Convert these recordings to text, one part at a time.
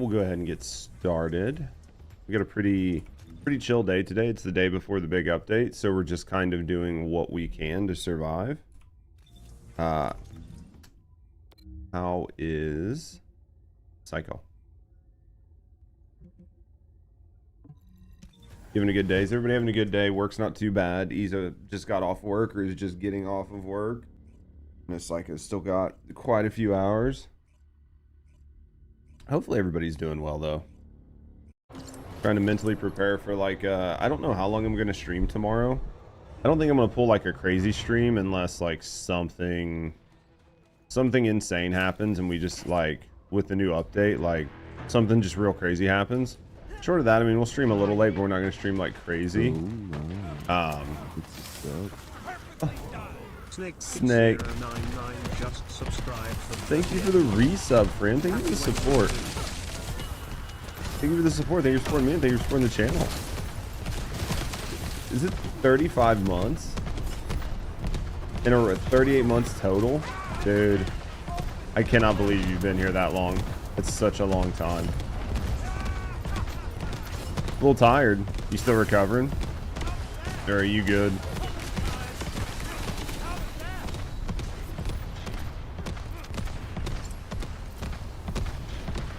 we'll go ahead and get started. We got a pretty chill day today. It's the day before the big update, so we're just kind of doing what we can to survive. How is Psycho? Having a good day? Is everybody having a good day? Work's not too bad. Isa just got off work, or is just getting off of work. Miss Psycho's still got quite a few hours. Hopefully everybody's doing well though. Trying to mentally prepare for like I don't know how long I'm gonna stream tomorrow. I don't think I'm gonna pull like a crazy stream unless like something insane happens and we just like with the new update, like something just real crazy happens. Short of that, I mean, we'll stream a little late, but we're not going to stream like crazy. Snake. Just subscribe. Thank you for the resub, friend. Thank you for the support. Thank you for the support. Thank you for supporting me, and thank you for supporting the channel. Is it 35 months? In a 38 months total? Dude, I cannot believe you've been here that long. It's such a long time. A little tired. You still recovering? Or are you good?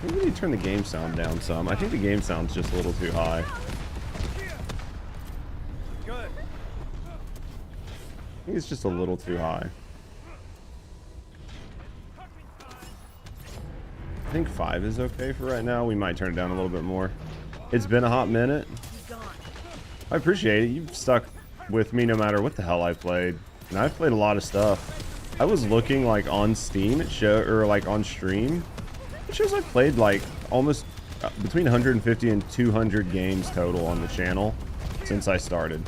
Maybe we need to turn the game sound down some. I think the game sound's just a little too high. I think it's just a little too high. I think 5 is okay for right now. We might turn it down a little bit more. It's been a hot minute. I appreciate it. You've stuck with me no matter what the hell I played. And I've played a lot of stuff. I was looking like on Steam, it showed, or like on stream. It shows I've played like almost between 150 and 200 games total on the channel since I started.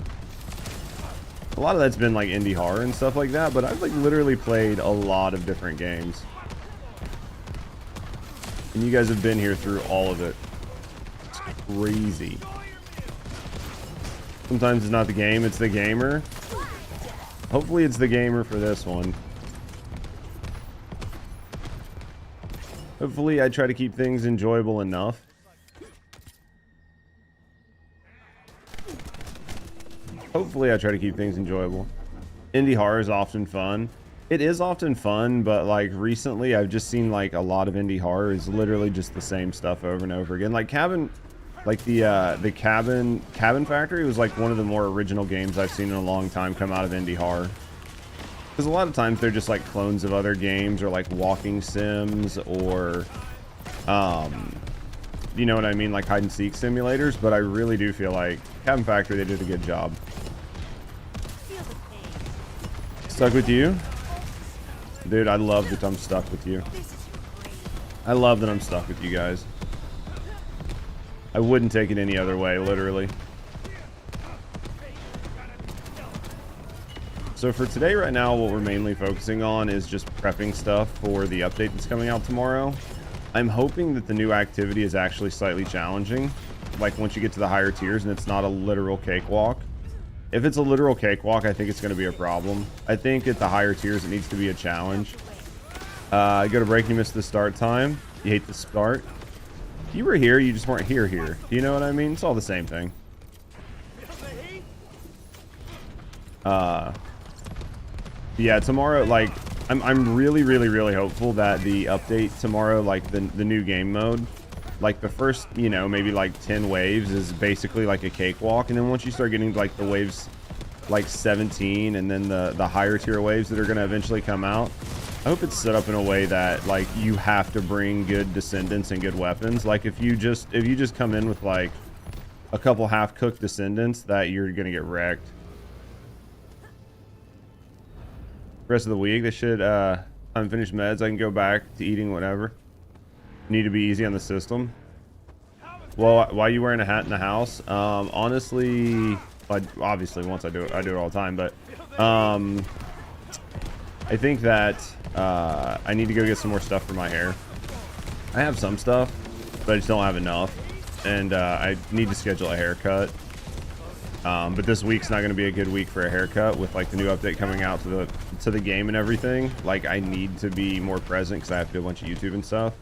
A lot of that's been like indie horror and stuff like that, but I've like literally played a lot of different games. And you guys have been here through all of it. Crazy. Sometimes it's not the game, it's the gamer. Hopefully it's the gamer for this one. Hopefully I try to keep things enjoyable enough. Hopefully I try to keep things enjoyable. Indie horror is often fun. It is often fun, but like recently I've just seen like a lot of indie horror is literally just the same stuff over and over again. Like Cabin Factory was like one of the more original games I've seen in a long time come out of indie horror. Because a lot of times they're just like clones of other games or like walking sims or, you know what I mean? Like hide and seek simulators. But I really do feel like Cabin Factory, they did a good job. Stuck with you? Dude, I love that I'm stuck with you. I love that I'm stuck with you guys. I wouldn't take it any other way, literally. So for today right now, what we're mainly focusing on is just prepping stuff for the update that's coming out tomorrow. I'm hoping that the new activity is actually slightly challenging. Like once you get to the higher tiers and it's not a literal cakewalk. If it's a literal cakewalk, I think it's going to be a problem. I think at the higher tiers, it needs to be a challenge. Go to break, you missed the start time. You hate the start. You were here, you just weren't here. Do you know what I mean? It's all the same thing. Yeah, tomorrow, like, I'm really hopeful that the update tomorrow, like the new game mode, like the first, you know, maybe like 10 waves is basically like a cakewalk, and then once you start getting like the waves like 17 and then the higher tier waves that are going to eventually come out, I hope it's set up in a way that like you have to bring good Descendants and good weapons. Like if you just come in with like a couple half-cooked Descendants, that you're gonna get wrecked. Rest of the week, they should unfinished meds. I can go back to eating whatever. Need to be easy on the system. Well, why are you wearing a hat in the house? Honestly, obviously once I do it all the time, but I think that I need to go get some more stuff for my hair. I have some stuff, but I just don't have enough, and I need to schedule a haircut. But this week's not going to be a good week for a haircut with like the new update coming out to the game and everything. Like I need to be more present because I have to do a bunch of YouTube and stuff.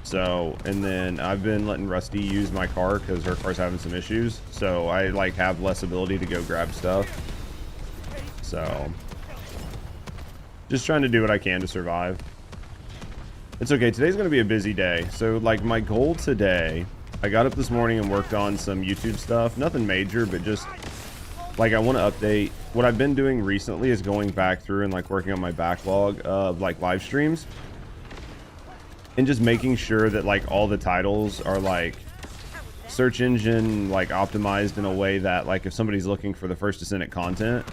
So, and then I've been letting Rusty use my car because her car's having some issues. So I like have less ability to go grab stuff. So just trying to do what I can to survive. It's okay. Today's going to be a busy day. So like my goal today, I got up this morning and worked on some YouTube stuff. Nothing major, but just like I want to update. What I've been doing recently is going back through and like working on my backlog of like live streams. And just making sure that like all the titles are like search engine like optimized in a way that like if somebody's looking for the first Descendant content,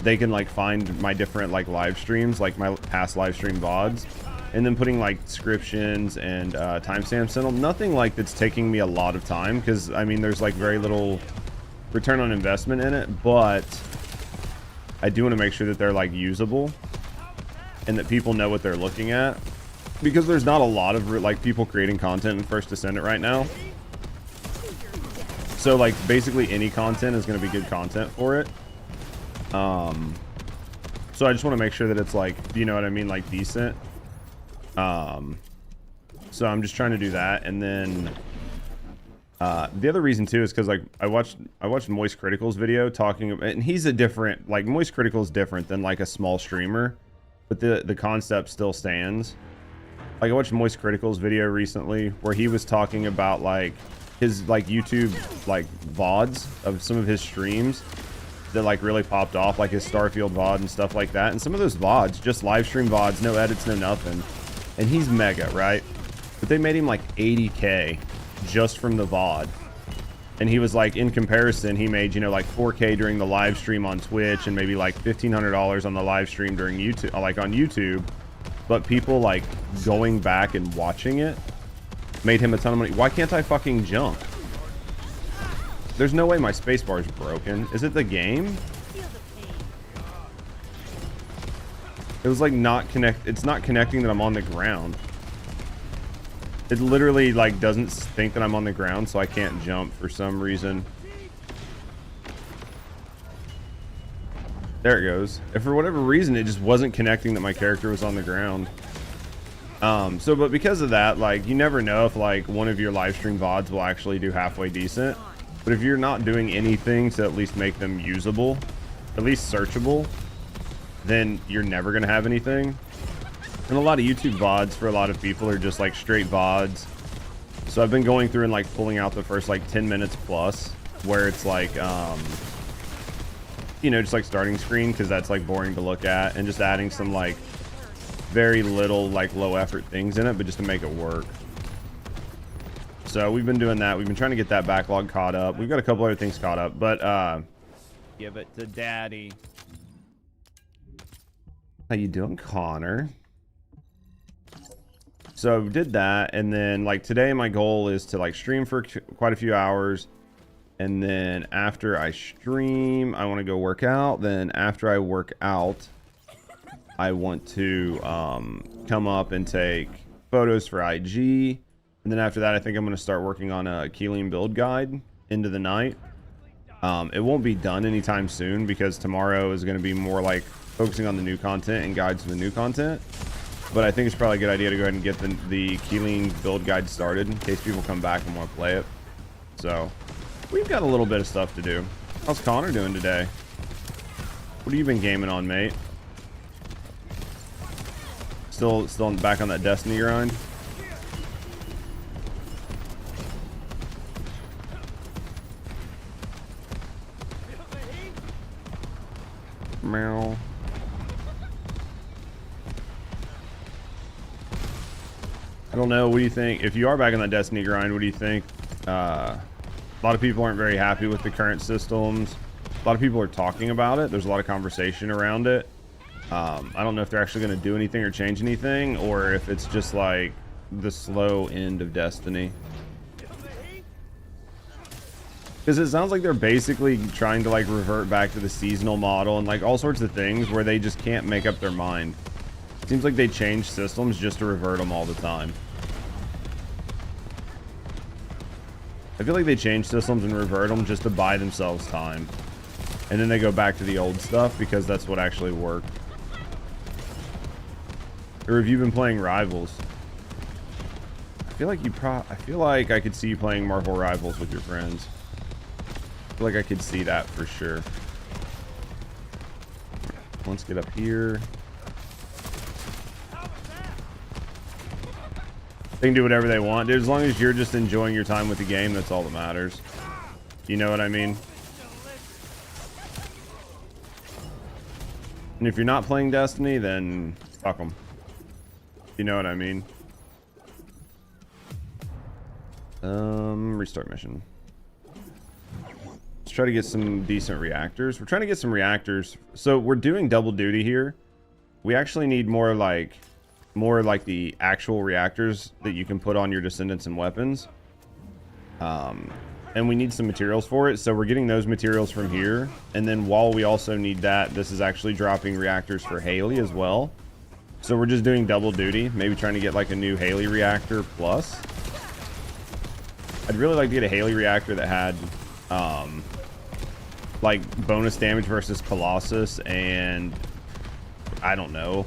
they can like find my different like live streams, like my past live stream VODs, and then putting like descriptions and timestamps in them. Nothing like that's taking me a lot of time because I mean there's like very little return on investment in it, but I do want to make sure that they're like usable and that people know what they're looking at. Because there's not a lot of like people creating content in First Descendant right now. So like basically any content is going to be good content for it. So I just want to make sure that it's like, you know what I mean, like decent. So I'm just trying to do that. And then the other reason too is because like I watched Moist Critical's video talking about, and he's a different, like Moist Critical is different than like a small streamer, but the concept still stands. Like I watched Moist Critical's video recently where he was talking about like his like YouTube like VODs of some of his streams that like really popped off, like his Starfield VOD and stuff like that. And some of those VODs, just live stream VODs, no edits, no nothing. And he's mega, right? But they made him like 80K just from the VOD. And he was like, in comparison, he made, you know, like 4K during the live stream on Twitch and maybe like $1,500 on the live stream during YouTube, like on YouTube. But people like going back and watching it made him a ton of money. Why can't I fucking jump? There's no way my spacebar is broken. Is it the game? It was like not connect. It's not connecting that I'm on the ground. It literally like doesn't think that I'm on the ground, so I can't jump for some reason. There it goes. If for whatever reason it just wasn't connecting that my character was on the ground. But because of that, like you never know if like one of your live stream VODs will actually do halfway decent. But if you're not doing anything to at least make them usable, at least searchable, then you're never gonna have anything. And a lot of YouTube VODs for a lot of people are just like straight VODs. So I've been going through and like pulling out the first like 10 minutes plus where it's like you know, just like starting screen because that's like boring to look at, and just adding some like very little like low effort things in it, but just to make it work. So we've been doing that. We've been trying to get that backlog caught up. We've got a couple other things caught up, but give it to daddy. How you doing, Connor? So did that, and then like today my goal is to like stream for quite a few hours. And then after I stream, I want to go work out. Then after I work out, I want to come up and take photos for IG. And then after that, I think I'm going to start working on a Keeling build guide into the night. It won't be done anytime soon because tomorrow is going to be more like focusing on the new content and guides to the new content. But I think it's probably a good idea to go ahead and get the Keeling build guide started in case people come back and want to play it. So we've got a little bit of stuff to do. How's Connor doing today? What have you been gaming on, mate? Still back on that Destiny grind? Meow. I don't know. What do you think? If you are back on that Destiny grind, what do you think? A lot of people aren't very happy with the current systems. A lot of people are talking about it. There's a lot of conversation around it. I don't know if they're actually going to do anything or change anything, or if it's just like the slow end of Destiny. Because it sounds like they're basically trying to like revert back to the seasonal model and like all sorts of things where they just can't make up their mind. It seems like they change systems just to revert them all the time. I feel like they change systems and revert them just to buy themselves time. And then they go back to the old stuff because that's what actually worked. Or have you been playing Rivals? I feel like I could see you playing Marvel Rivals with your friends. I feel like I could see that for sure. Let's get up here. They can do whatever they want, dude. As long as you're just enjoying your time with the game, that's all that matters. You know what I mean? And if you're not playing Destiny, then fuck them. You know what I mean? Restart mission. Let's try to get some decent reactors. We're trying to get some reactors. So we're doing double duty here. We actually need more like the actual reactors that you can put on your Descendants and weapons. And we need some materials for it, so we're getting those materials from here. And then while we also need that, this is actually dropping reactors for Haley as well. So we're just doing double duty, maybe trying to get like a new Haley reactor plus. I'd really like to get a Haley reactor that had like bonus damage versus Colossus, and I don't know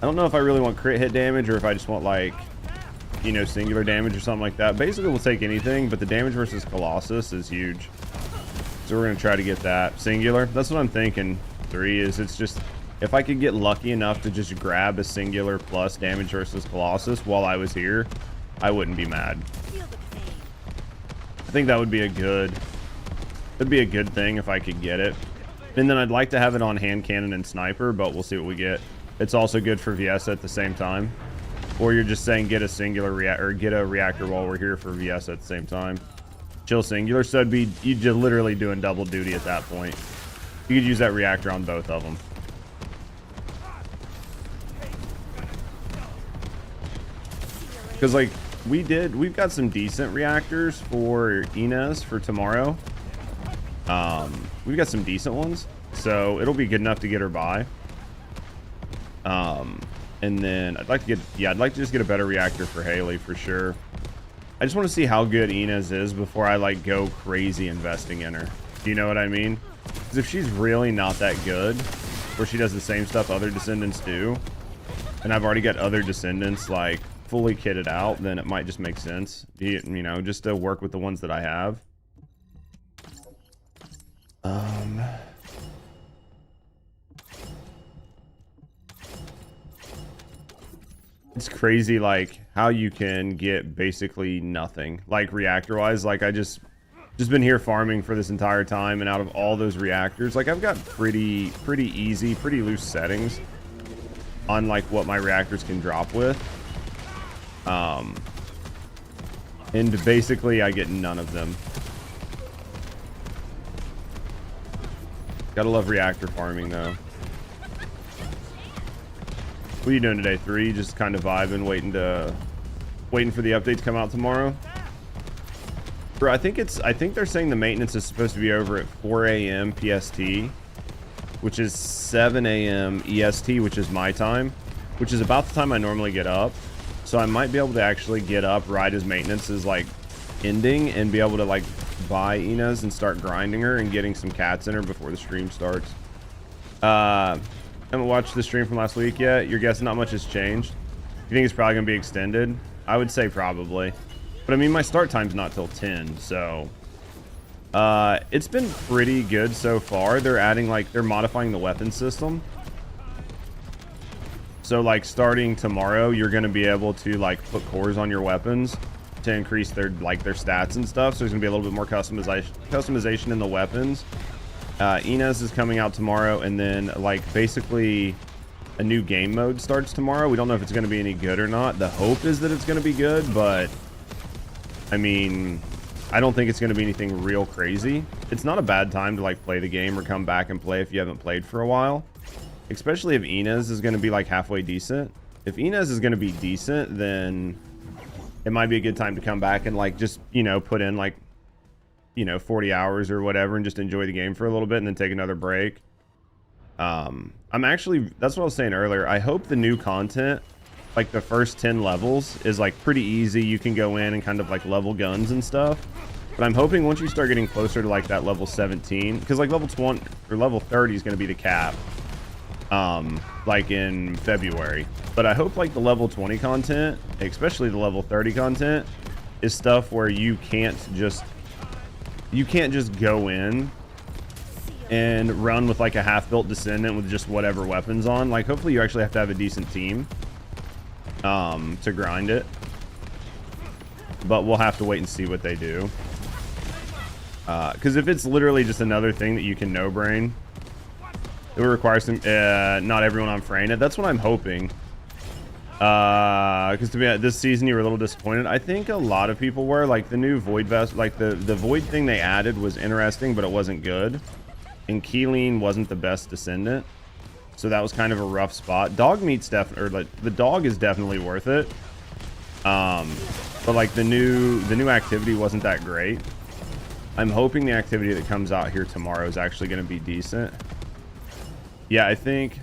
if I really want crit hit damage or if I just want, like, you know, singular damage or something like that. Basically, we'll take anything, but the damage versus Colossus is huge. So we're going to try to get that singular. That's what I'm thinking. 3 is, it's just, if I could get lucky enough to just grab a singular plus damage versus Colossus while I was here, I wouldn't be mad. I think that would be a good thing if I could get it. And then I'd like to have it on hand cannon and sniper, but we'll see what we get. It's also good for VS at the same time. Or you're just saying get a singular or get a reactor while we're here for VS at the same time. Chill singular, so it'd be, you're just literally doing double duty at that point. You could use that reactor on both of them. Because like we've got some decent reactors for Inez for tomorrow. We've got some decent ones, so it'll be good enough to get her by. And then I'd like to just get a better reactor for Haley for sure. I just want to see how good Inez is before I like go crazy investing in her. Do you know what I mean? Because if she's really not that good, where she does the same stuff other Descendants do, and I've already got other Descendants like fully kitted out, then it might just make sense, you know, just to work with the ones that I have. It's crazy like how you can get basically nothing like reactor wise. Like I just been here farming for this entire time, and out of all those reactors, like I've got pretty easy, pretty loose settings on like what my reactors can drop with. And basically I get none of them. Gotta love reactor farming though. What are you doing today? 3? Just kind of vibing, waiting for the update to come out tomorrow. Bro, I think they're saying the maintenance is supposed to be over at 4 a.m. PST, which is 7 a.m. EST, which is my time, which is about the time I normally get up. So I might be able to actually get up right as maintenance is like ending and be able to like buy Inez and start grinding her and getting some cats in her before the stream starts. Haven't watched the stream from last week yet. You're guessing not much has changed? You think it's probably gonna be extended? I would say probably, but I mean my start time's not till 10, so it's been pretty good so far. They're adding like they're modifying the weapon system. So like starting tomorrow, you're gonna be able to like put cores on your weapons to increase their stats and stuff. So there's gonna be a little bit more customization in the weapons. Inez is coming out tomorrow, and then like basically a new game mode starts tomorrow. We don't know if it's going to be any good or not. The hope is that it's going to be good, but I mean, I don't think it's going to be anything real crazy. It's not a bad time to like play the game or come back and play if you haven't played for a while, especially if Inez is going to be like halfway decent. If Inez is going to be decent, then it might be a good time to come back and like just, you know, put in like, you know, 40 hours or whatever and just enjoy the game for a little bit and then take another break. I'm actually, that's what I was saying earlier. I hope the new content, like the first 10 levels, is like pretty easy. You can go in and kind of like level guns and stuff. But I'm hoping once you start getting closer to like that level 17, because like level 20 or level 30 is going to be the cap. like in February. But I hope like the level 20 content, especially the level 30 content, is stuff where you can't just go in and run with like a half-built Descendant with just whatever weapons on. Like hopefully you actually have to have a decent team to grind it. But we'll have to wait and see what they do. Because if it's literally just another thing that you can no-brain, it would require some not everyone on Freyna. That's what I'm hoping. Because to be honest, this season you were a little disappointed. I think a lot of people were. Like the new Void Vest, like the Void thing they added was interesting, but it wasn't good. And Keeleen wasn't the best Descendant, so that was kind of a rough spot. Dog meat's definitely, or like the dog is definitely worth it. But like the new activity wasn't that great. I'm hoping the activity that comes out here tomorrow is actually going to be decent. Yeah, I think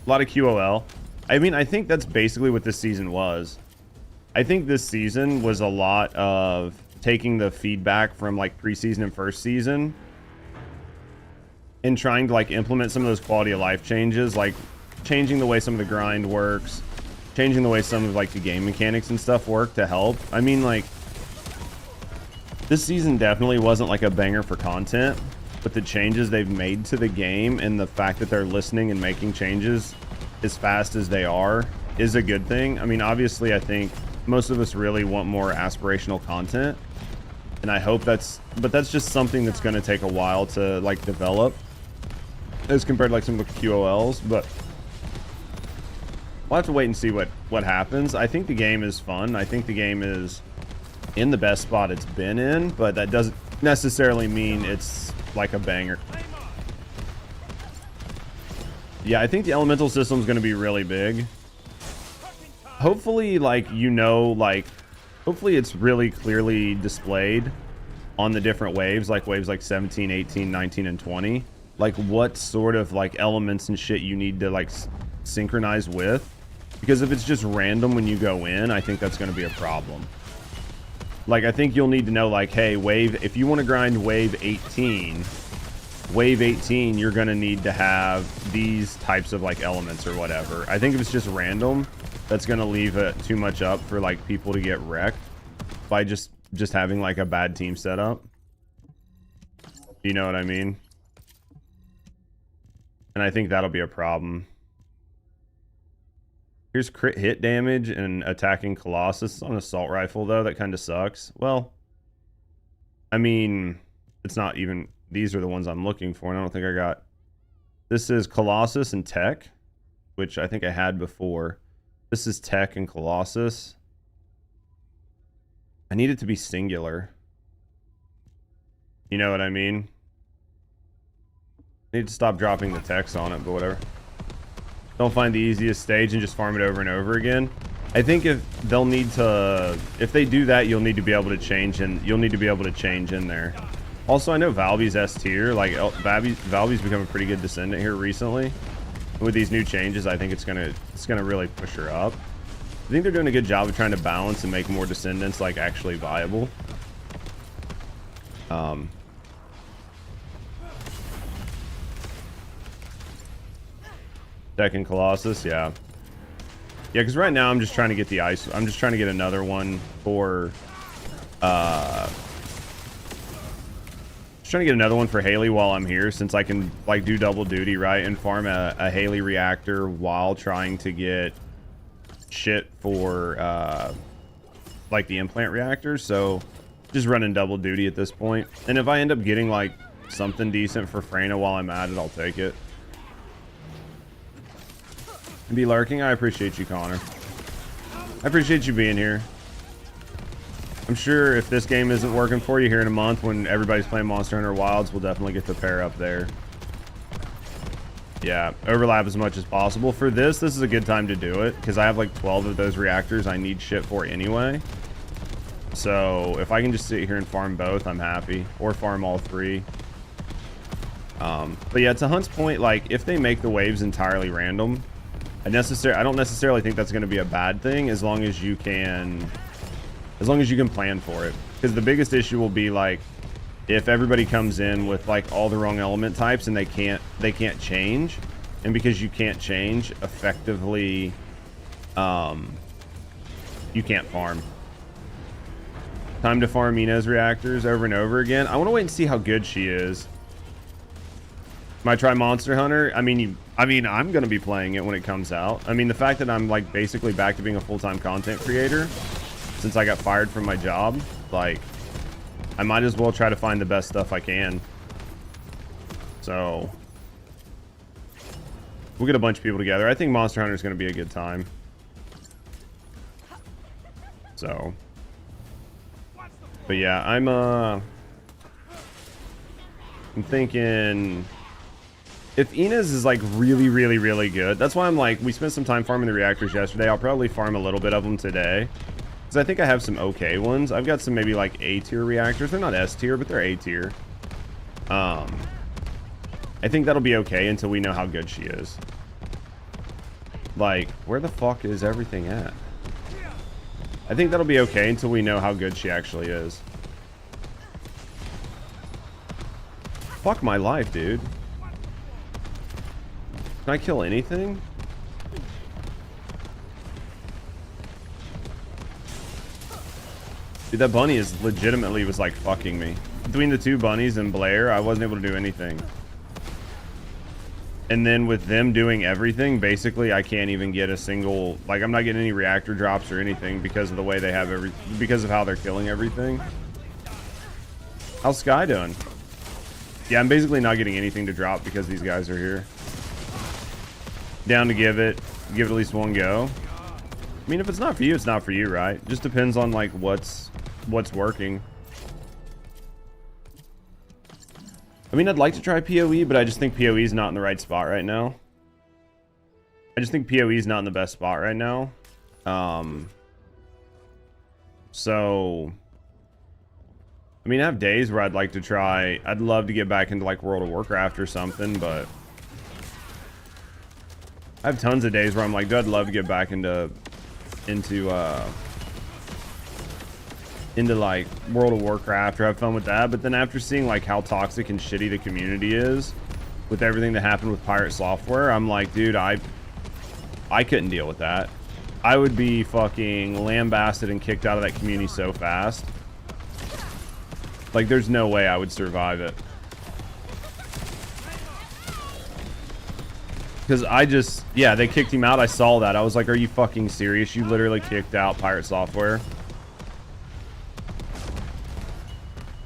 a lot of QOL. I mean, I think that's basically what this season was. I think this season was a lot of taking the feedback from like preseason and first season and trying to like implement some of those quality of life changes, like changing the way some of the grind works, changing the way some of like the game mechanics and stuff work to help. I mean, like this season definitely wasn't like a banger for content, but the changes they've made to the game and the fact that they're listening and making changes as fast as they are is a good thing. I mean, obviously I think most of us really want more aspirational content, and I hope that's just something that's going to take a while to like develop as compared to like some of the QOLs, but we'll have to wait and see what happens. I think the game is fun. I think the game is in the best spot it's been in, but that doesn't necessarily mean it's like a banger. Yeah, I think the elemental system is going to be really big. Hopefully, like, like, hopefully it's really clearly displayed on the different waves, like waves like 17, 18, 19, and 20. Like, what sort of, like, elements and shit you need to, like, synchronize with. Because if it's just random when you go in, I think that's going to be a problem. Like, I think you'll need to know, like, hey, if you want to grind wave 18, you're going to need to have these types of, like, elements or whatever. I think if it's just random, that's going to leave it too much up for, like, people to get wrecked by just having, like, a bad team setup. You know what I mean? And I think that'll be a problem. Here's crit hit damage and attacking Colossus on assault rifle, though. That kind of sucks. Well, I mean, it's not even... These are the ones I'm looking for, and I don't think I got... This is Colossus and Tech, which I think I had before. This is Tech and Colossus. I need it to be singular. You know what I mean? I need to stop dropping the text on it, but whatever. Don't find the easiest stage and just farm it over and over again. I think if they do that, you'll need to be able to change, and you'll need to be able to change in there. Also, I know Valby's S tier. Like, Valby's become a pretty good Descendant here recently. With these new changes, I think it's gonna really push her up. I think they're doing a good job of trying to balance and make more Descendants like actually viable. Second Colossus, yeah. Yeah, because right now I'm just trying to get the ice. I'm just trying to get another one for trying to get another one for Haley while I'm here, since I can like do double duty, right, and farm a Haley reactor while trying to get shit for like the implant reactors. So just running double duty at this point. And if I end up getting like something decent for Freyna while I'm at it, I'll take it. And be lurking. I appreciate you, Connor. I appreciate you being here. I'm sure if this game isn't working for you here in a month when everybody's playing Monster Hunter Wilds, we'll definitely get the pair up there. Yeah, overlap as much as possible. For this is a good time to do it, because I have like 12 of those reactors I need shit for anyway. So if I can just sit here and farm both, I'm happy. Or farm all three. But yeah, to Hunt's point, like, if they make the waves entirely random, I don't necessarily think that's going to be a bad thing, as long as you can plan for it. Because the biggest issue will be like if everybody comes in with like all the wrong element types and they can't change, and because you can't change effectively, you can't farm. Time to farm Ina's reactors over and over again. I want to wait and see how good she is. Might try Monster Hunter. I mean, I'm gonna be playing it when it comes out. I mean, the fact that I'm like basically back to being a full-time content creator since I got fired from my job, like, I might as well try to find the best stuff I can. So we'll get a bunch of people together. I think Monster Hunter is gonna be a good time. So, but yeah, I'm thinking if Ina's is like really good, that's why I'm like, we spent some time farming the reactors yesterday. I'll probably farm a little bit of them today because I think I have some okay ones. I've got some maybe like A tier reactors. They're not S tier, but they're A tier. I think that'll be okay until we know how good she is. Like, where the fuck is everything at? I think that'll be okay until we know how good she actually is. Fuck my life, dude. Can I kill anything? Dude, that bunny is legitimately was like fucking me. Between the two bunnies and Blair, I wasn't able to do anything. And then with them doing everything, basically I can't even get a single, like, I'm not getting any reactor drops or anything because of the way they have because of how they're killing everything. How's Sky doing? Yeah, I'm basically not getting anything to drop because these guys are here. Down to give it at least one go. I mean, if it's not for you, it's not for you, right? Just depends on like what's working. I mean, I'd like to try PoE, but I just think PoE is not in the right spot right now. I just think PoE is not in the best spot right now. So, I mean, I have days where I'd like to try. I'd love to get back into like World of Warcraft or something, but I have tons of days where I'm like, dude, I'd love to get back into like World of Warcraft or have fun with that. But then after seeing like how toxic and shitty the community is with everything that happened with Pirate Software, I'm like, dude, I couldn't deal with that. I would be fucking lambasted and kicked out of that community so fast. Like, there's no way I would survive it. Because I just, yeah, they kicked him out. I saw that. I was like, are you fucking serious? You literally kicked out Pirate Software.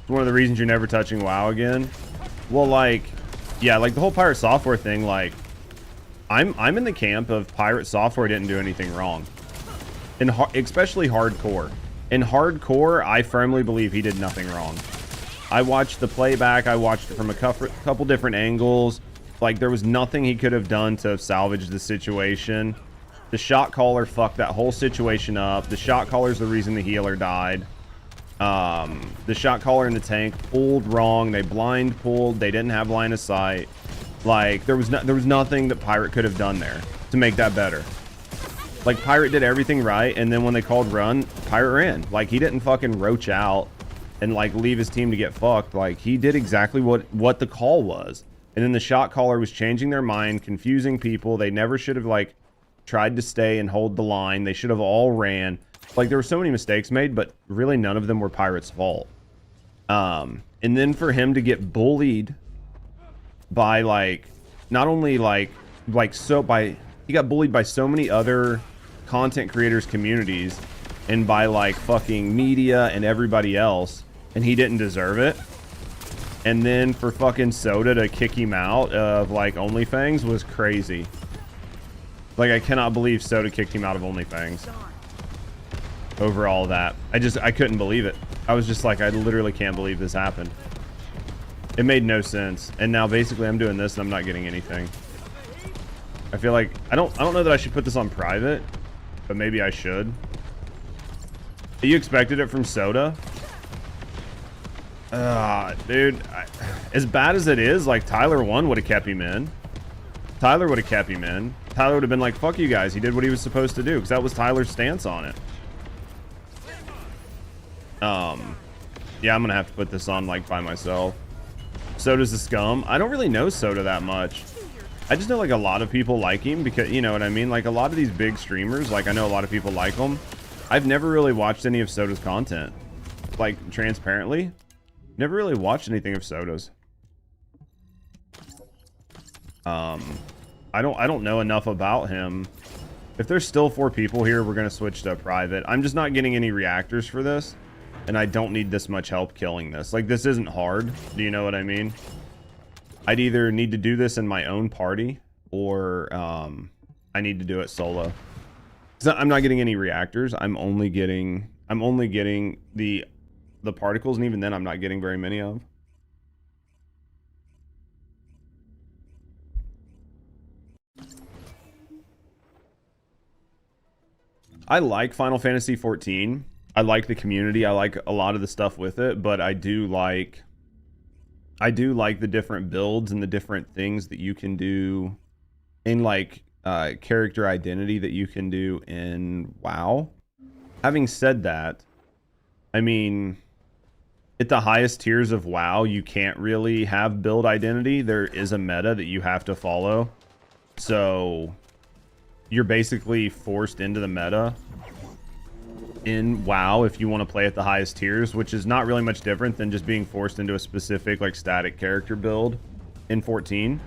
It's one of the reasons you're never touching WoW again. Well, like, yeah, like the whole Pirate Software thing, like, I'm in the camp of Pirate Software didn't do anything wrong. Especially hardcore. In hardcore, I firmly believe he did nothing wrong. I watched the playback. I watched it from a couple different angles. Like, there was nothing he could have done to salvage the situation. The shot caller fucked that whole situation up. The shot caller's the reason the healer died. The shot caller in the tank pulled wrong. They blind pulled. They didn't have line of sight. Like, there was nothing that Pirate could have done there to make that better. Like, Pirate did everything right, and then when they called run, Pirate ran. Like, he didn't fucking roach out and like leave his team to get fucked. Like, he did exactly what the call was. And then the shot caller was changing their mind, confusing people. They never should have like tried to stay and hold the line. They should have all ran. Like, there were so many mistakes made, but really none of them were Pirate's fault. And then for him to get bullied by like, not only he got bullied by so many other content creators communities and by like fucking media and everybody else, and he didn't deserve it. And then for fucking Soda to kick him out of like OnlyFans was crazy. Like, I cannot believe Soda kicked him out of OnlyFans over all that. I couldn't believe it. I was just like, I literally can't believe this happened. It made no sense. And now basically I'm doing this and I'm not getting anything. I feel like I don't know that I should put this on private, but maybe I should. You expected it from Soda? Dude, as bad as it is, like, Tyler 1 would have kept him in. Tyler would have kept him in. Tyler would have been like, fuck you guys. He did what he was supposed to do, because that was Tyler's stance on it. Yeah, I'm gonna have to put this on like by myself. Soda's a scum. I don't really know Soda that much. I just know like a lot of people like him because, you know what I mean? Like a lot of these big streamers, like I know a lot of people like him. I've never really watched any of Soda's content. Like transparently, never really watched anything of Soda's. I don't know enough about him. If there's still 4 people here, we're gonna switch to private. I'm just not getting any reactors for this, and I don't need this much help killing this. Like this isn't hard. Do you know what I mean? I'd either need to do this in my own party, or I need to do it solo. So I'm not getting any reactors. I'm only getting the particles, and even then I'm not getting very many of. I like Final Fantasy 14. I like the community. I like a lot of the stuff with it, but I do like the different builds and the different things that you can do in like character identity that you can do in WoW. Having said that, I mean, at the highest tiers of WoW, you can't really have build identity. There is a meta that you have to follow. So you're basically forced into the meta in WoW if you want to play at the highest tiers, which is not really much different than just being forced into a specific like static character build in 14.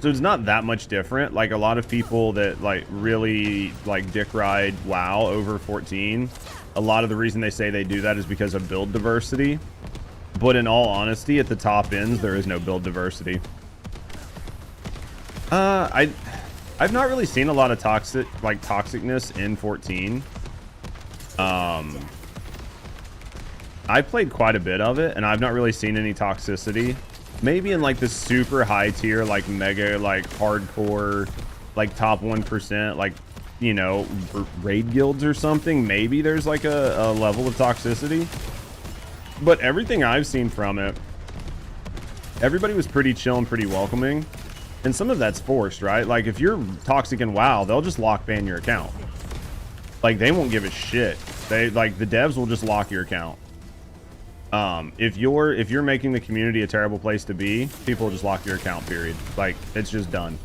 So it's not that much different. Like a lot of people that like really like dick ride WoW over 14, a lot of the reason they say they do that is because of build diversity. But in all honesty, at the top ends, there is no build diversity. I've not really seen a lot of toxicness in 14. I played quite a bit of it, and I've not really seen any toxicity. Maybe in like the super high tier, like mega, like hardcore, like top 1%, like, you know, raid guilds or something. Maybe there's like a level of toxicity. But everything I've seen from it, everybody was pretty chill and pretty welcoming. And some of that's forced, right? Like if you're toxic in WoW, they'll just lock ban your account. Like they won't give a shit. They like the devs will just lock your account. If you're making the community a terrible place to be, people will just lock your account, period. Like it's just done.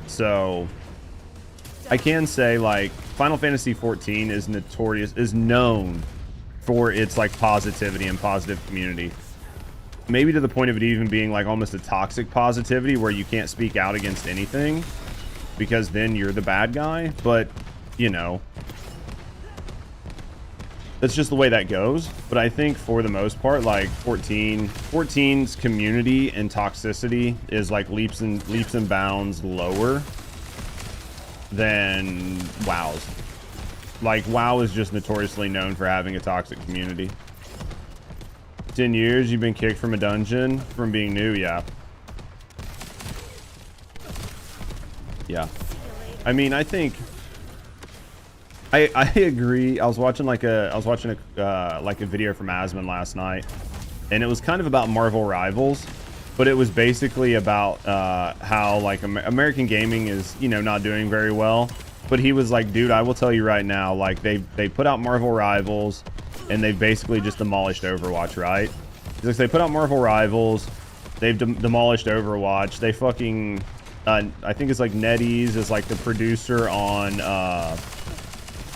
So I can say like Final Fantasy 14 is known for its like positivity and positive community. Maybe to the point of it even being like almost a toxic positivity where you can't speak out against anything because then you're the bad guy. But you know, that's just the way that goes. But I think for the most part, like 14's community and toxicity is like leaps and bounds lower than WoW's. Like WoW is just notoriously known for having a toxic community. 10 years you've been kicked from a dungeon from being new. Yeah. I mean, I think I agree. I was watching like a video from Asmon last night, and it was kind of about Marvel Rivals, but it was basically about how like American gaming is, you know, not doing very well. But he was like, dude, I will tell you right now, like they put out Marvel Rivals and they've basically just demolished Overwatch, right? Because they put out Marvel Rivals, they've demolished Overwatch. They fucking I think it's like NetEase is like the producer on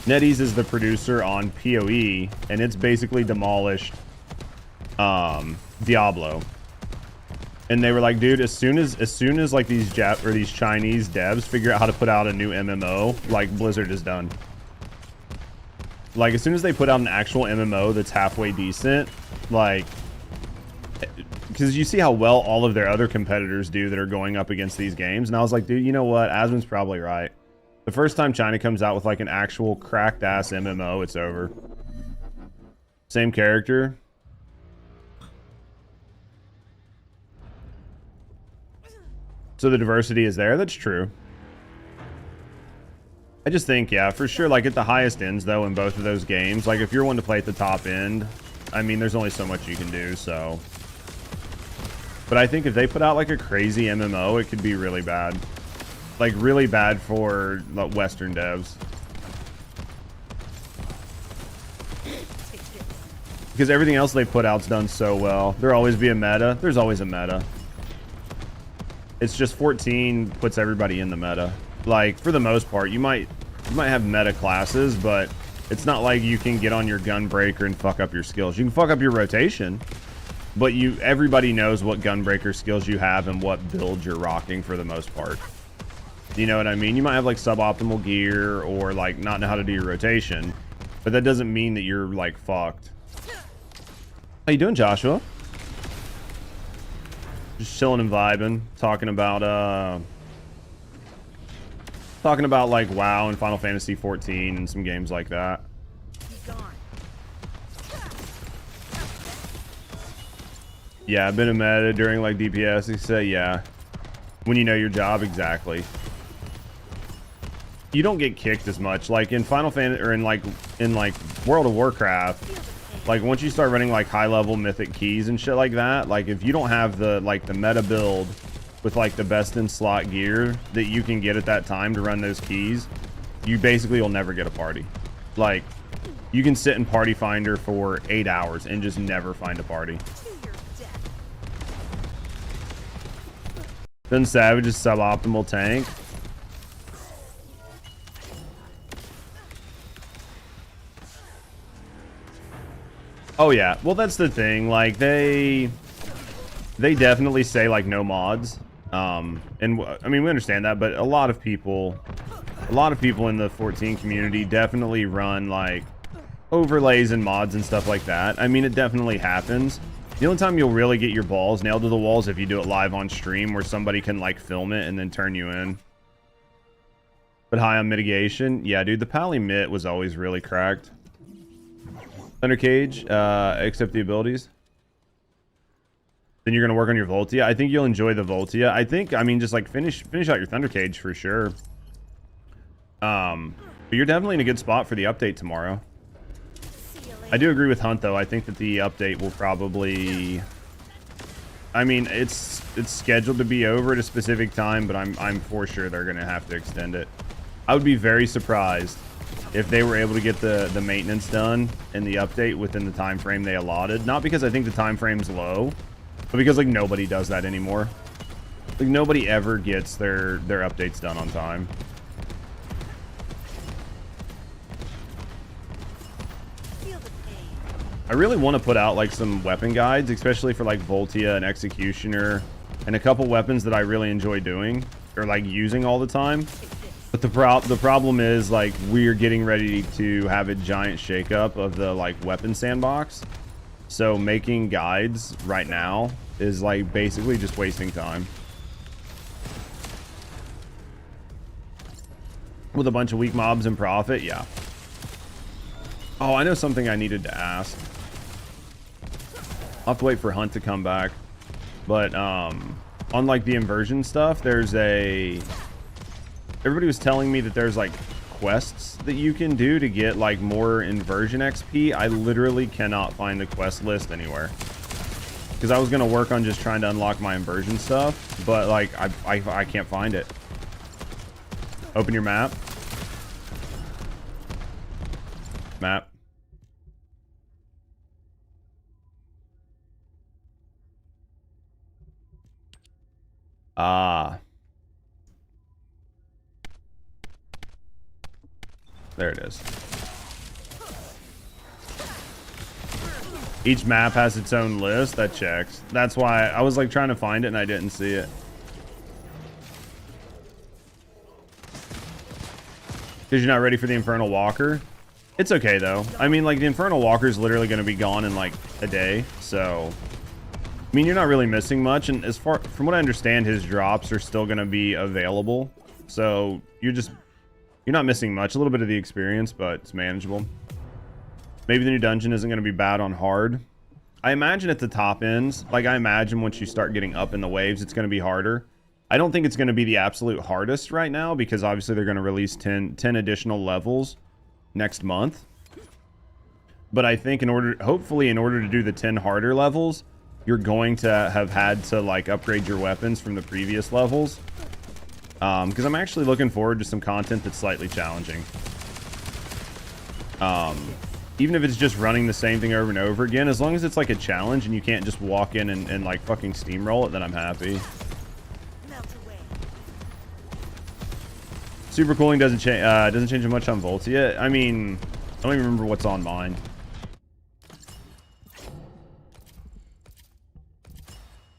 NetEase is the producer on PoE, and it's basically demolished Diablo. And they were like, dude, as soon as like these Chinese devs figure out how to put out a new MMO, like Blizzard is done. Like as soon as they put out an actual MMO that's halfway decent, like, because you see how well all of their other competitors do that are going up against these games. And I was like, dude, you know what? Asmon's probably right. The first time China comes out with like an actual cracked ass MMO, it's over. Same character. So the diversity is there. That's true. I just think, yeah, for sure, like at the highest ends though in both of those games, like if you're one to play at the top end, I mean, there's only so much you can do, so. But I think if they put out like a crazy MMO, it could be really bad. Like really bad for Western devs. Because everything else they put out's done so well. There'll always be a meta. There's always a meta. It's just 14 puts everybody in the meta. Like, for the most part, you might have meta classes, but it's not like you can get on your gunbreaker and fuck up your skills. You can fuck up your rotation, but everybody knows what gunbreaker skills you have and what build you're rocking for the most part. You know what I mean? You might have like suboptimal gear or like not know how to do your rotation, but that doesn't mean that you're like fucked. How you doing, Joshua? Just chilling and vibing, talking about like WoW and Final Fantasy 14 and some games like that. Yeah, I've been a meta during like DPS. They say, yeah, when you know your job, exactly. You don't get kicked as much like in Final Fantasy or in like World of Warcraft. Like once you start running like high level mythic keys and shit like that, like if you don't have the meta build with like the best in slot gear that you can get at that time to run those keys, you basically will never get a party. Like you can sit in Party Finder for 8 hours and just never find a party. Then Savage is suboptimal tank. Oh yeah, well that's the thing. Like they definitely say like no mods, and I mean we understand that, but a lot of people in the 14 community definitely run like overlays and mods and stuff like that. I mean it definitely happens. The only time you'll really get your balls nailed to the walls if you do it live on stream where somebody can like film it and then turn you in. But high on mitigation, yeah, dude, the Pally Mitt was always really cracked. Thunder Cage, accept the abilities. Then you're gonna work on your Voltia. I think you'll enjoy the Voltia. I mean, just like finish out your Thunder Cage for sure. But you're definitely in a good spot for the update tomorrow. I do agree with Hunt though. I think that the update will probably. I mean, it's scheduled to be over at a specific time, but I'm for sure they're gonna have to extend it. I would be very surprised if they were able to get the maintenance done in the update within the time frame they allotted. Not because I think the time frame's low, but because like nobody does that anymore. Like nobody ever gets their updates done on time. I really want to put out like some weapon guides, especially for like Voltia and Executioner and a couple weapons that I really enjoy doing or like using all the time. But the problem is like we're getting ready to have a giant shakeup of the like weapon sandbox. So making guides right now is like basically just wasting time. With a bunch of weak mobs and profit, yeah. Oh, I know something I needed to ask. I'll have to wait for Hunt to come back. But on like the inversion stuff, there's a... Everybody was telling me that there's like quests that you can do to get like more inversion XP. I literally cannot find the quest list anywhere. Because I was going to work on just trying to unlock my inversion stuff. But like I can't find it. Open your map. Map. There it is. Each map has its own list. That checks. That's why I was like trying to find it and I didn't see it. Because you're not ready for the Infernal Walker. It's okay though. I mean, like the Infernal Walker is literally going to be gone in like a day. So, I mean, you're not really missing much. And as far from what I understand, his drops are still going to be available. So you're not missing much. A little bit of the experience, but it's manageable. Maybe the new dungeon isn't going to be bad on hard. I imagine at the top ends, like I imagine once you start getting up in the waves, it's going to be harder. I don't think it's going to be the absolute hardest right now because obviously they're going to release 10 additional levels next month. But I think hopefully in order to do the 10 harder levels, you're going to have had to like upgrade your weapons from the previous levels. Because I'm actually looking forward to some content that's slightly challenging. Even if it's just running the same thing over and over again, as long as it's like a challenge and you can't just walk in and like fucking steamroll it, then I'm happy. Super cooling doesn't change much on Voltia. I mean, I don't even remember what's on mine.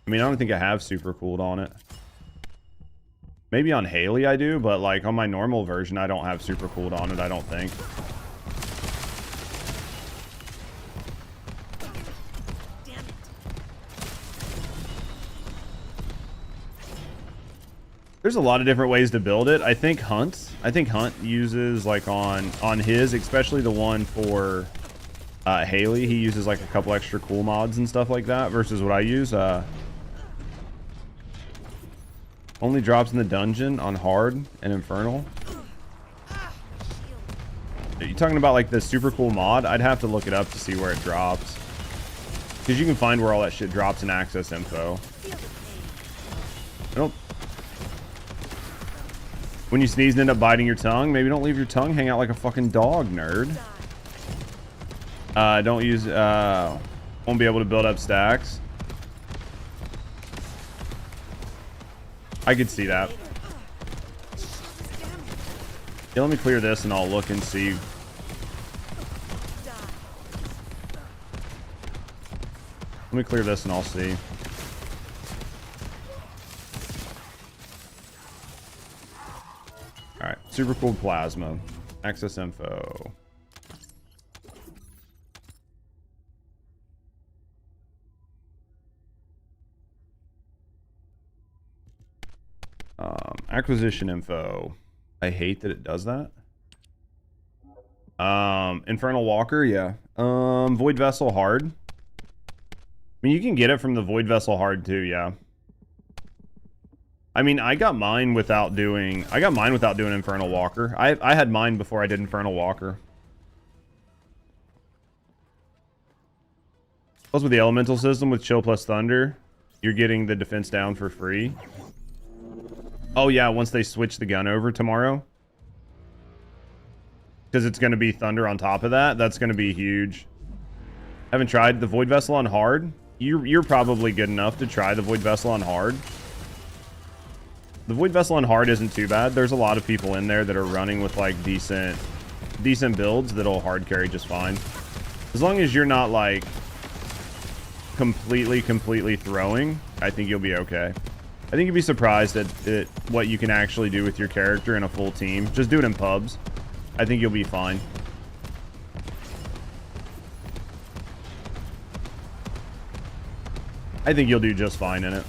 I mean, I don't think I have super cooled on it. Maybe on Haley I do, but like on my normal version, I don't have super cooled on it, I don't think. There's a lot of different ways to build it. I think Hunt uses like on his, especially the one for Haley, he uses like a couple extra cool mods and stuff like that versus what I use. Only drops in the dungeon on hard and infernal. Are you talking about like the super cool mod? I'd have to look it up to see where it drops. Because you can find where all that shit drops in access info. I don't... When you sneeze and end up biting your tongue, maybe don't leave your tongue hang out like a fucking dog, nerd. Don't use... won't be able to build up stacks. I could see that. Yeah, let me clear this and I'll look and see. Let me clear this and I'll see. Alright, super cool plasma. Access info. Acquisition info. I hate that it does that. Infernal Walker, yeah. Void Vessel hard. I mean, you can get it from the Void Vessel hard too, yeah. I mean, I got mine without doing Infernal Walker. I had mine before I did Infernal Walker. Plus with the elemental system with Chill plus Thunder, you're getting the defense down for free. Oh yeah, once they switch the gun over tomorrow. Because it's going to be Thunder on top of that. That's going to be huge. Haven't tried the Void Vessel on hard. You're probably good enough to try the Void Vessel on hard. The Void Vessel on hard isn't too bad. There's a lot of people in there that are running with like decent builds that'll hard carry just fine. As long as you're not like completely throwing, I think you'll be okay. I think you'd be surprised at what you can actually do with your character in a full team. Just do it in pubs. I think you'll be fine. I think you'll do just fine in it.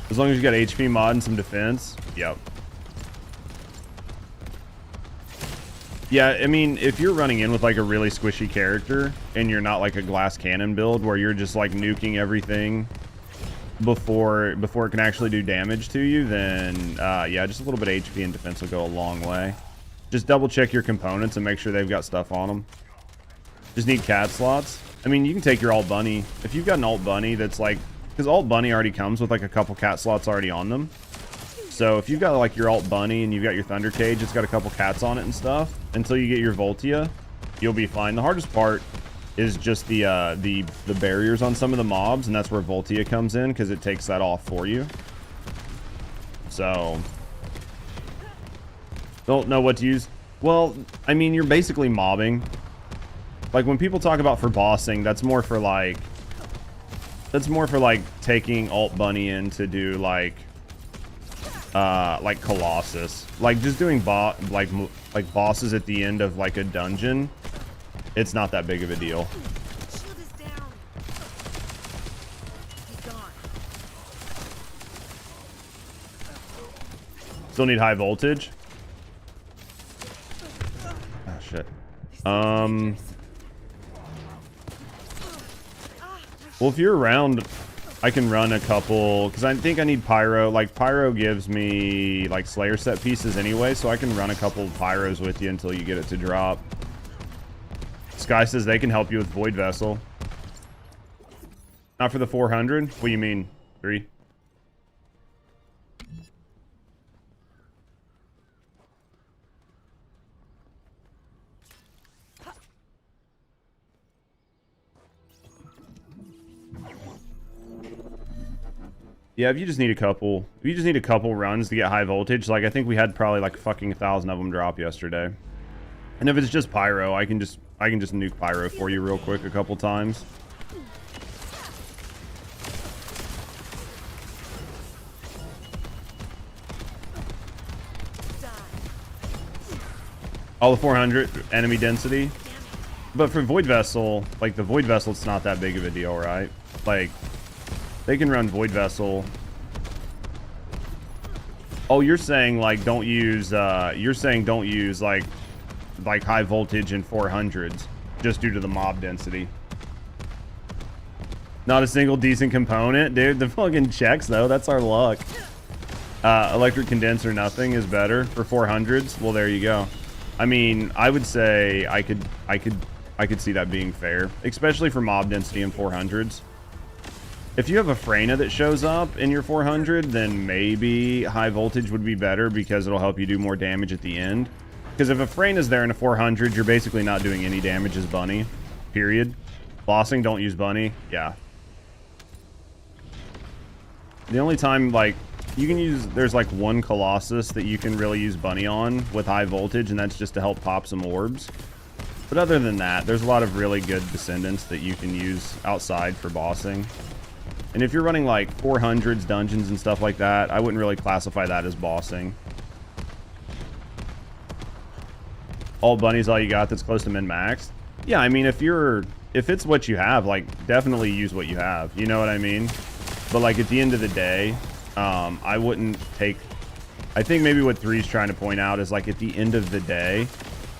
As long as you got HP mod and some defense. Yep. Yeah, I mean, if you're running in with like a really squishy character and you're not like a glass cannon build where you're just like nuking everything before it can actually do damage to you, then yeah, just a little bit of HP and defense will go a long way. Just double check your components and make sure they've got stuff on them. Just need cat slots. I mean, you can take your alt bunny. If you've got an alt bunny that's like, because alt bunny already comes with like a couple cat slots already on them. So if you've got like your alt bunny and you've got your thunder cage, it's got a couple cats on it and stuff. Until you get your Voltia, you'll be fine. The hardest part is just the barriers on some of the mobs, and that's where Voltia comes in because it takes that off for you. So don't know what to use. Well, I mean, you're basically mobbing. Like when people talk about for bossing, that's more for like taking alt bunny in to do like Colossus, like just doing bosses at the end of like a dungeon. It's not that big of a deal. Still need high voltage. Oh shit. Well, if you're around, I can run a couple, because I think I need pyro. Like pyro gives me like Slayer set pieces anyway, so I can run a couple of pyros with you until you get it to drop. Sky says they can help you with Void Vessel. Not for the 400? What do you mean? 3? Yeah, if you just need a couple runs to get high voltage, like I think we had probably like fucking 1,000 of them drop yesterday. And if it's just pyro, I can just nuke pyro for you real quick a couple times. All the 400 enemy density. But for Void Vessel, like the Void Vessel, it's not that big of a deal, right? Like, they can run Void Vessel. Oh, you're saying like don't use like high voltage in 400s just due to the mob density. Not a single decent component, dude. The fucking checks though, that's our luck. Electric condenser, nothing is better for 400s. Well, there you go. I mean, I would say I could see that being fair, especially for mob density in 400s. If you have a Freyna that shows up in your 400, then maybe high voltage would be better because it'll help you do more damage at the end. Because if a Freyna's there in a 400, you're basically not doing any damage as Bunny. Period. Bossing, don't use Bunny. Yeah. The only time, like, you can use... There's, like, one Colossus that you can really use Bunny on with high voltage, and that's just to help pop some orbs. But other than that, there's a lot of really good Descendants that you can use outside for bossing. And if you're running like 400s dungeons and stuff like that, I wouldn't really classify that as bossing. All bunnies, all you got that's close to min-max. Yeah, I mean, if it's what you have, like, definitely use what you have. You know what I mean? But like at the end of the day, I wouldn't take... I think maybe what 3's trying to point out is like at the end of the day,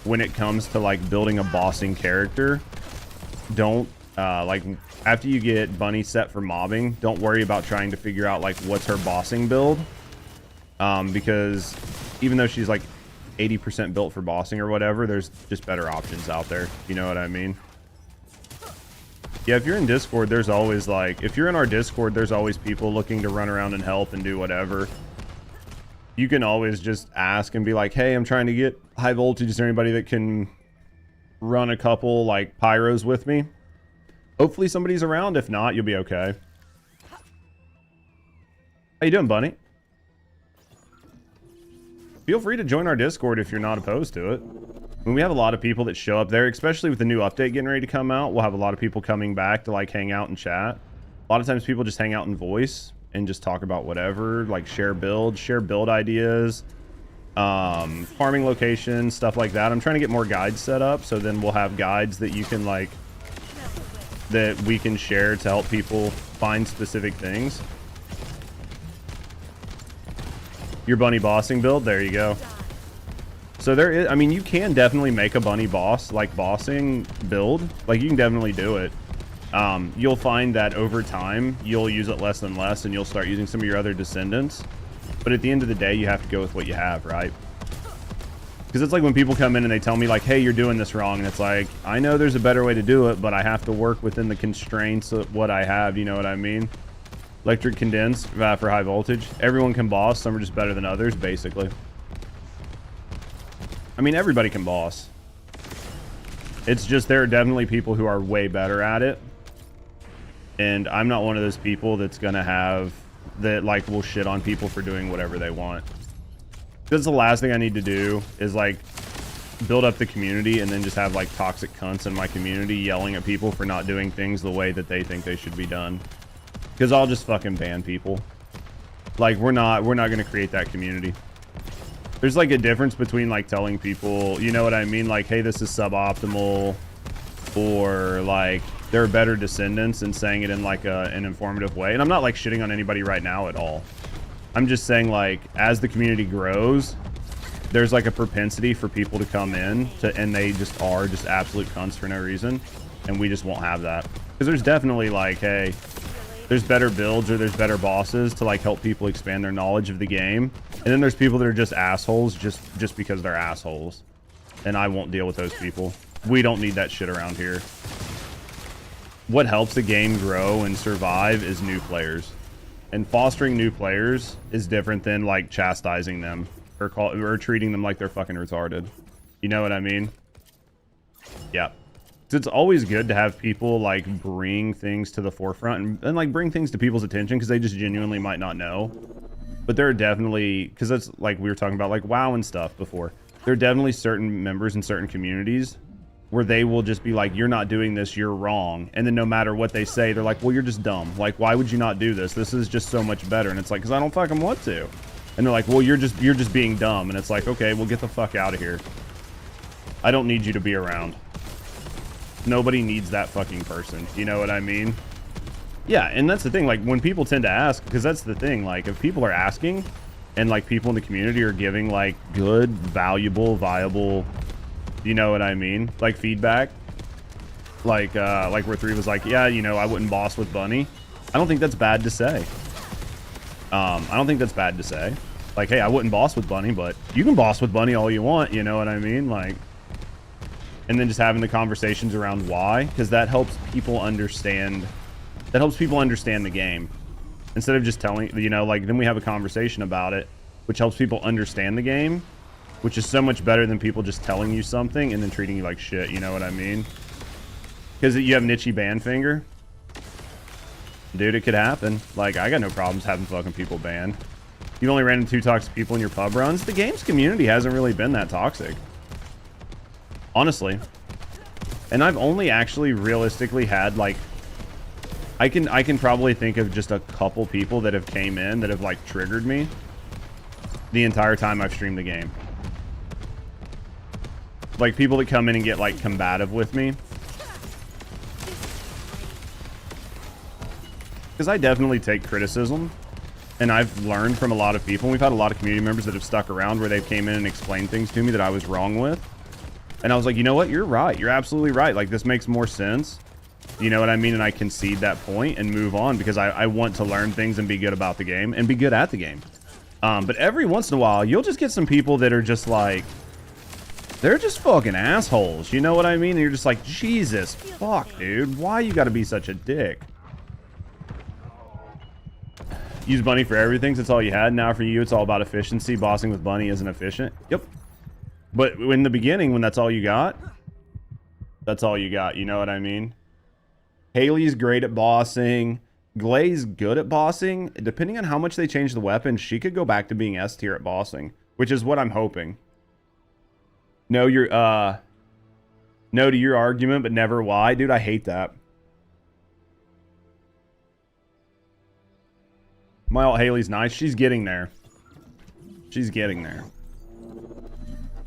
when it comes to like building a bossing character, don't like... After you get Bunny set for mobbing, don't worry about trying to figure out like what's her bossing build, because even though she's like 80% built for bossing or whatever, there's just better options out there. You know what I mean? Yeah, if you're in Discord, there's always like, if you're in our Discord, there's always people looking to run around and help and do whatever. You can always just ask and be like, hey, I'm trying to get high voltage. Is there anybody that can run a couple like pyros with me? Hopefully somebody's around. If not, you'll be okay. How you doing, Bunny? Feel free to join our Discord if you're not opposed to it. I mean, we have a lot of people that show up there, especially with the new update getting ready to come out. We'll have a lot of people coming back to like hang out and chat. A lot of times people just hang out in voice and just talk about whatever, like share build ideas, farming locations, stuff like that. I'm trying to get more guides set up, so then we'll have guides that you can like... that we can share to help people find specific things. Your Bunny bossing build, there you go. So there is, I mean, you can definitely make a Bunny boss, like bossing build. Like you can definitely do it. You'll find that over time, you'll use it less and less, and you'll start using some of your other Descendants. But at the end of the day, you have to go with what you have, right? Because it's like when people come in and they tell me like, hey, you're doing this wrong. And it's like, I know there's a better way to do it, but I have to work within the constraints of what I have. You know what I mean? Electric condense for high voltage. Everyone can boss. Some are just better than others, basically. I mean, everybody can boss. It's just there are definitely people who are way better at it. And I'm not one of those people that's going to have... that like will shit on people for doing whatever they want. Because the last thing I need to do is like build up the community and then just have like toxic cunts in my community yelling at people for not doing things the way that they think they should be done. Because I'll just fucking ban people. Like we're not going to create that community. There's like a difference between like telling people, you know what I mean? Like, hey, this is suboptimal, or like there are better Descendants, and saying it in like an informative way. And I'm not like shitting on anybody right now at all. I'm just saying, like, as the community grows, there's like a propensity for people to come in and they just are just absolute cunts for no reason, and we just won't have that. Because there's definitely like, hey, there's better builds or there's better bosses to like help people expand their knowledge of the game, and then there's people that are just assholes just because they're assholes, and I won't deal with those people. We don't need that shit around here. What helps the game grow and survive is new players. And fostering new players is different than like chastising them or treating them like they're fucking retarded. You know what I mean? Yeah. It's always good to have people like bring things to the forefront and like bring things to people's attention because they just genuinely might not know. But there are definitely, because that's like we were talking about like WoW and stuff before. There are definitely certain members in certain communities where they will just be like, you're not doing this, you're wrong. And then no matter what they say, they're like, well, you're just dumb. Like, why would you not do this? This is just so much better. And it's like, because I don't fucking want to. And they're like, well, you're just being dumb. And it's like, okay, well, get the fuck out of here. I don't need you to be around. Nobody needs that fucking person. You know what I mean? Yeah, and that's the thing. Like, when people tend to ask, because that's the thing. Like, if people are asking, and like people in the community are giving like good, valuable, viable, you know what I mean? Like feedback. Like where 3 was like, yeah, you know, I wouldn't boss with Bunny. I don't think that's bad to say. I don't think that's bad to say. Like, hey, I wouldn't boss with Bunny, but you can boss with Bunny all you want. You know what I mean? Like. And then just having the conversations around why, because that helps people understand. That helps people understand the game, instead of just telling, you know, like then we have a conversation about it, which helps people understand the game, which is so much better than people just telling you something and then treating you like shit. You know what I mean? Because you have Nichi ban finger, dude. It could happen. Like I got no problems having fucking people banned. You've only ran into 2 toxic people in your pub runs. The game's community hasn't really been that toxic. Honestly. And I've only actually realistically had like I can probably think of just a couple people that have came in that have like triggered me the entire time I've streamed the game. Like people that come in and get like combative with me. Because I definitely take criticism, and I've learned from a lot of people. We've had a lot of community members that have stuck around where they've came in and explained things to me that I was wrong with. And I was like, you know what? You're right. You're absolutely right. Like, this makes more sense. You know what I mean? And I concede that point and move on because I want to learn things and be good about the game and be good at the game. But every once in a while, you'll just get some people that are just like, they're just fucking assholes. You know what I mean? And you're just like, Jesus, fuck, dude. Why you gotta be such a dick? Use Bunny for everything, so it's all you had. Now for you, it's all about efficiency. Bossing with Bunny isn't efficient. Yep. But in the beginning, when that's all you got, that's all you got. You know what I mean? Haley's great at bossing. Glay's good at bossing. Depending on how much they change the weapon, she could go back to being S tier at bossing, which is what I'm hoping. No, no to your argument, but never why. Dude, I hate that. My alt Haley's nice. She's getting there. She's getting there.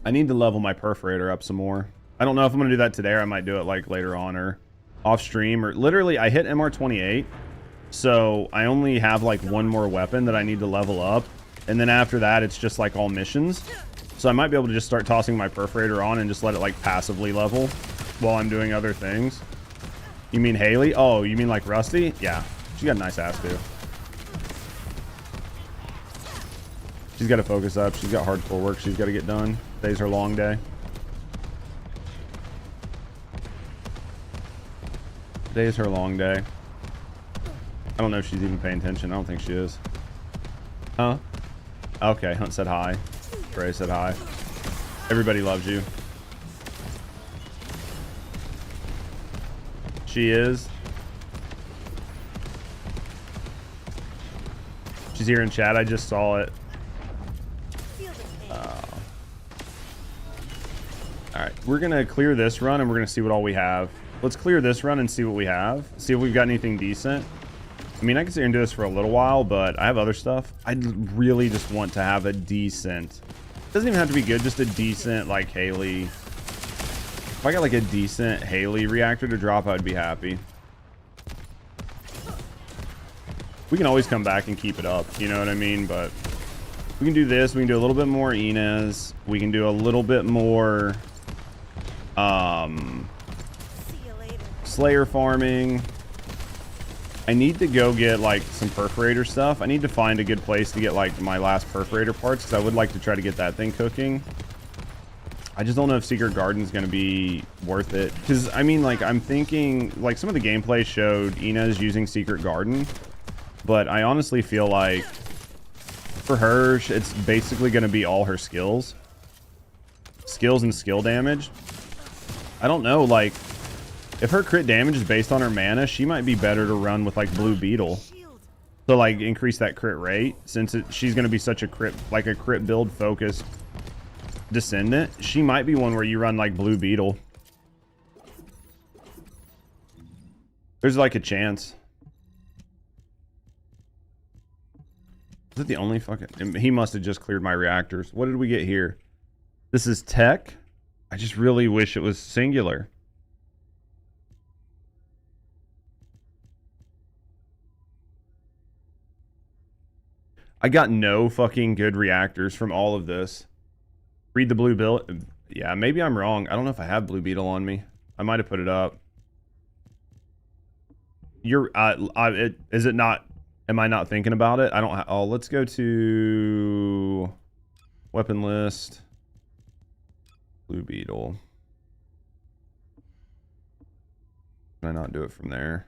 I need to level my perforator up some more. I don't know if I'm going to do that today or I might do it like later on or off stream or literally I hit MR28. So I only have like one more weapon that I need to level up. And then after that, it's just like all missions. So I might be able to just start tossing my perforator on and just let it like passively level while I'm doing other things. You mean Haley? Oh, you mean like Rusty? Yeah. She got a nice ass too. She's got to focus up. She's got hardcore work she's got to get done. Today's her long day. Today's her long day. I don't know if she's even paying attention. I don't think she is. Huh? Okay, Hunt said hi. Trey said hi. Everybody loves you. She is. She's here in chat. I just saw it. Alright, we're going to clear this run and we're going to see what all we have. Let's clear this run and see what we have. See if we've got anything decent. I mean, I can sit here and do this for a little while, but I have other stuff. I really just want to have a decent... Doesn't even have to be good, just a decent, like, Haley... If I got, like, a decent Haley reactor to drop, I'd be happy. We can always come back and keep it up, you know what I mean? But we can do this. We can do a little bit more Inez. We can do a little bit more... Slayer farming. I need to go get like some perforator stuff. I need to find a good place to get like my last perforator parts because I would like to try to get that thing cooking. I just don't know if Secret Garden's going to be worth it because I mean like I'm thinking like some of the gameplay showed Inez using Secret Garden, but I honestly feel like for her it's basically going to be all her skills and skill damage. I don't know, like If her crit damage is based on her mana, she might be better to run with like Blue Beetle. So like increase that crit rate, since she's going to be such a crit, like a crit build focused Descendant. She might be one where you run like Blue Beetle. There's like a chance. Is it the only fucking... He must have just cleared my reactors. What did we get here? This is tech. I just really wish it was singular. I got no fucking good reactors from all of this. Read the blue bill. Yeah, maybe I'm wrong. I don't know if I have Blue Beetle on me. I might have put it up. You're... is it not... Am I not thinking about it? I don't... Oh, let's go to... Weapon list. Blue Beetle. Can I not do it from there?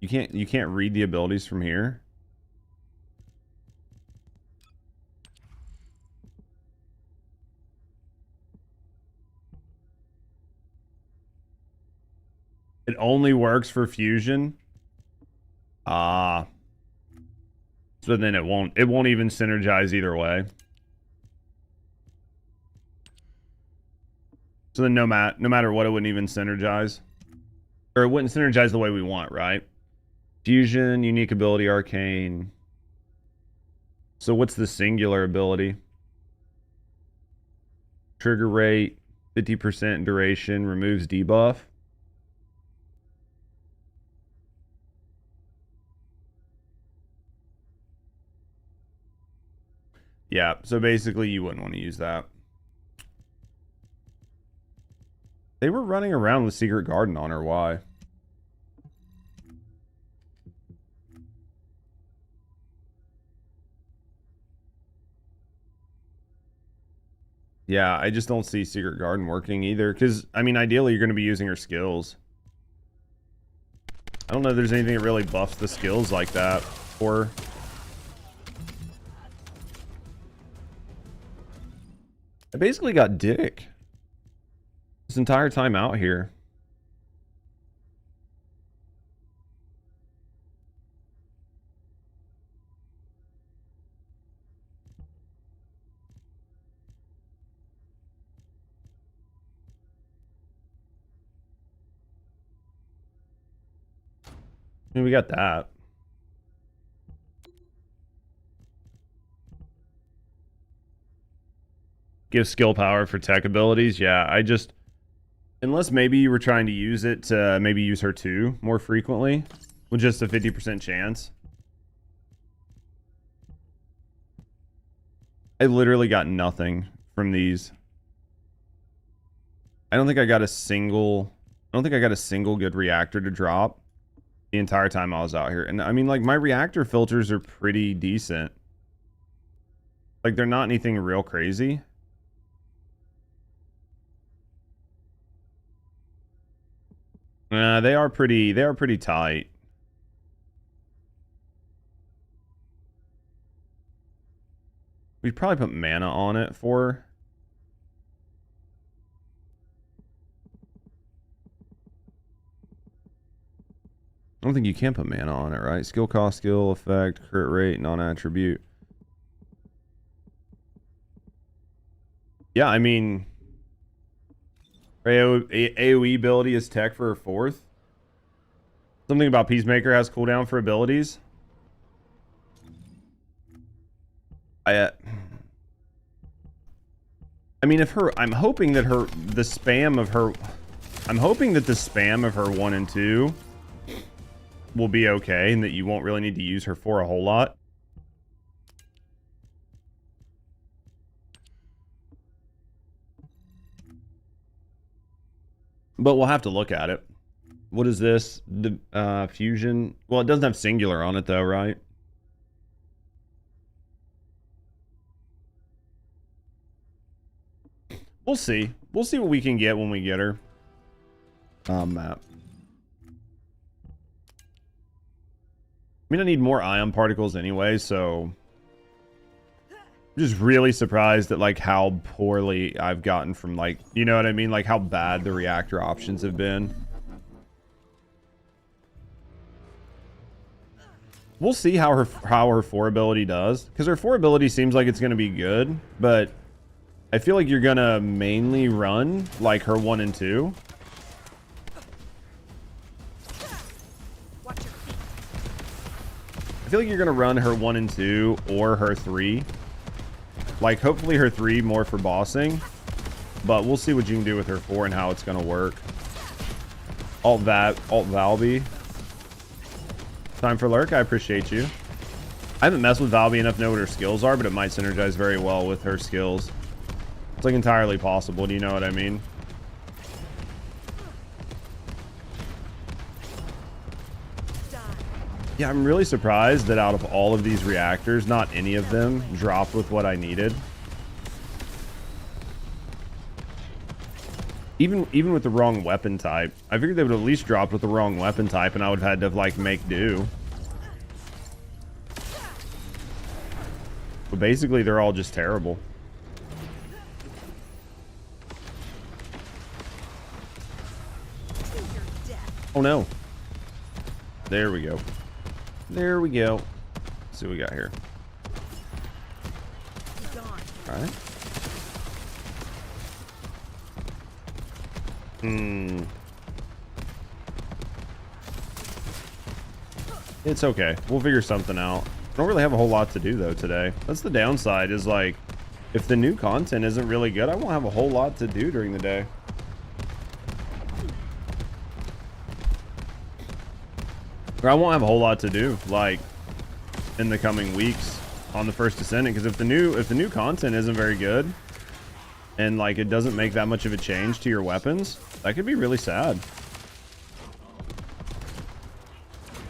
You can't read the abilities from here. It only works for fusion. So then it won't even synergize either way. So then no matter what, it wouldn't even synergize. Or it wouldn't synergize the way we want, right? Fusion, unique ability, arcane. So what's the singular ability? Trigger rate, 50% duration, removes debuff. Yeah, so basically you wouldn't want to use that. They were running around with Secret Garden on her, why? Yeah, I just don't see Secret Garden working either. Because, I mean, ideally you're going to be using her skills. I don't know if there's anything that really buffs the skills like that. Or... I basically got dick this entire time out here. I mean, we got that. Give skill power for tech abilities. Yeah, I just... Unless maybe you were trying to use it to maybe use her too more frequently. With just a 50% chance. I literally got nothing from these. I don't think I got a single good reactor to drop the entire time I was out here. And I mean, like, my reactor filters are pretty decent. Like, they're not anything real crazy. They are pretty tight. We'd probably put mana on it for... I don't think you can put mana on it, right? Skill cost, skill effect, crit rate, non-attribute. Yeah, I mean... AoE ability is tech for her fourth. Something about Peacemaker has cooldown for abilities. I mean, if her... I'm hoping that the spam of her 1 and 2 will be okay, and that you won't really need to use her for a whole lot. But we'll have to look at it. What is this? The fusion? Well, it doesn't have singular on it though, right? We'll see. We'll see what we can get when we get her. Map. I mean, I need more ion particles anyway, so... just really surprised at like how poorly I've gotten from like, you know what I mean? Like how bad the reactor options have been. We'll see how her 4 ability does, because her 4 ability seems like it's going to be good, but I feel like you're going to mainly run like her 1 and 2. I feel like you're going to run her 1 and 2 or her 3. Like hopefully her 3 more for bossing, but we'll see what you can do with her 4 and how it's going to work. Alt Valby. Time for Lurk, I appreciate you. I haven't messed with Valby enough to know what her skills are, but it might synergize very well with her skills. It's like entirely possible, do you know what I mean? Yeah, I'm really surprised that out of all of these reactors, not any of them dropped with what I needed. Even with the wrong weapon type. I figured they would at least drop with the wrong weapon type and I would have had to like make do. But basically they're all just terrible. Oh no. There we go. There we go. Let's see what we got here. Alright. It's okay. We'll figure something out. I don't really have a whole lot to do though today. That's the downside, is like if the new content isn't really good, I won't have a whole lot to do during the day. Or I won't have a whole lot to do like in the coming weeks on the first Descendant, because if the new content isn't very good and like it doesn't make that much of a change to your weapons, that could be really sad.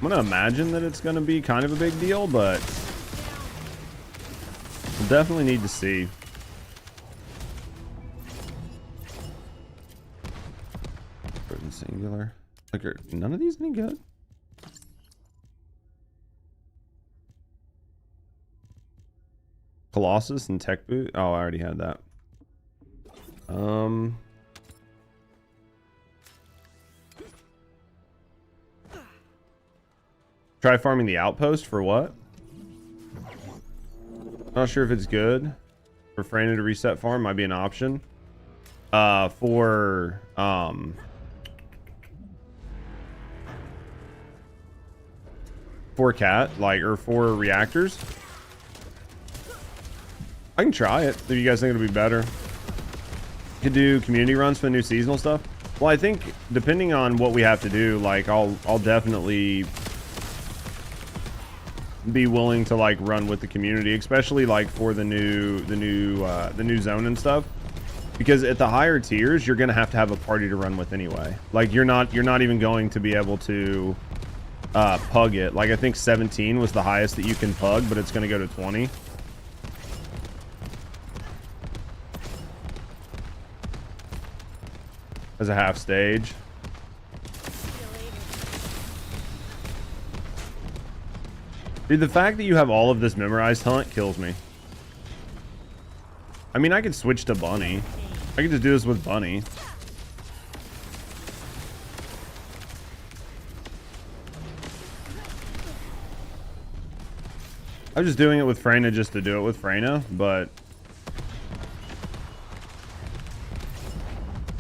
I'm gonna imagine that it's gonna be kind of a big deal, but we'll definitely need to see. Singular. Like, are none of these any good? Colossus and Tech Boot. Oh, I already had that. Try farming the outpost for what? Not sure if it's good. For Freyna to reset farm might be an option. For cat, like, or for reactors. I can try it if you guys think it'll be better. Could do community runs for the new seasonal stuff. Well, I think depending on what we have to do, like I'll definitely be willing to like run with the community, especially like for the new zone and stuff, because at the higher tiers you're gonna have to have a party to run with anyway. Like you're not even going to be able to pug it. Like I think 17 was the highest that you can pug, but it's gonna go to 20. As a half stage. Dude, the fact that you have all of this memorized hunt kills me. I mean, I could switch to Bunny. I could just do this with Bunny. I'm just doing it with Freyna just to do it with Freyna, but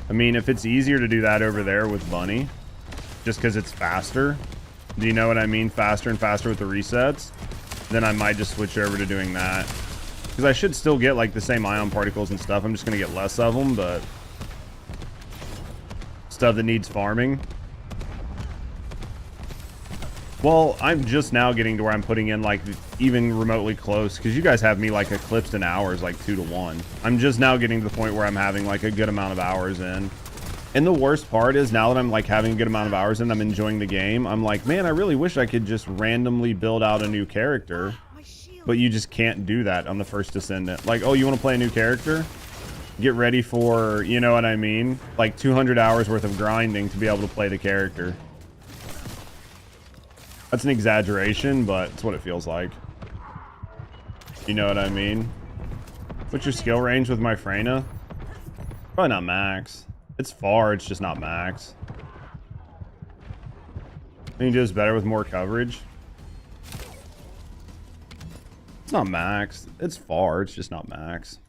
I mean, if it's easier to do that over there with Bunny, just because it's faster, do you know what I mean? Faster and faster with the resets, then I might just switch over to doing that. Because I should still get like the same ion particles and stuff. I'm just going to get less of them, but stuff that needs farming. Well, I'm just now getting to where I'm putting in like even remotely close, because you guys have me like eclipsed in hours, like 2 to 1. I'm just now getting to the point where I'm having like a good amount of hours in. And the worst part is now that I'm like having a good amount of hours in, I'm enjoying the game. I'm like, man, I really wish I could just randomly build out a new character, but you just can't do that on the first Descendant. Like, oh, you want to play a new character? Get ready for, you know what I mean? Like 200 hours worth of grinding to be able to play the character. That's an exaggeration, but it's what it feels like. You know what I mean? What's your skill range with my Freyna? Probably not max. It's far, it's just not max. You can do this better with more coverage. It's not max. It's far, it's just not max.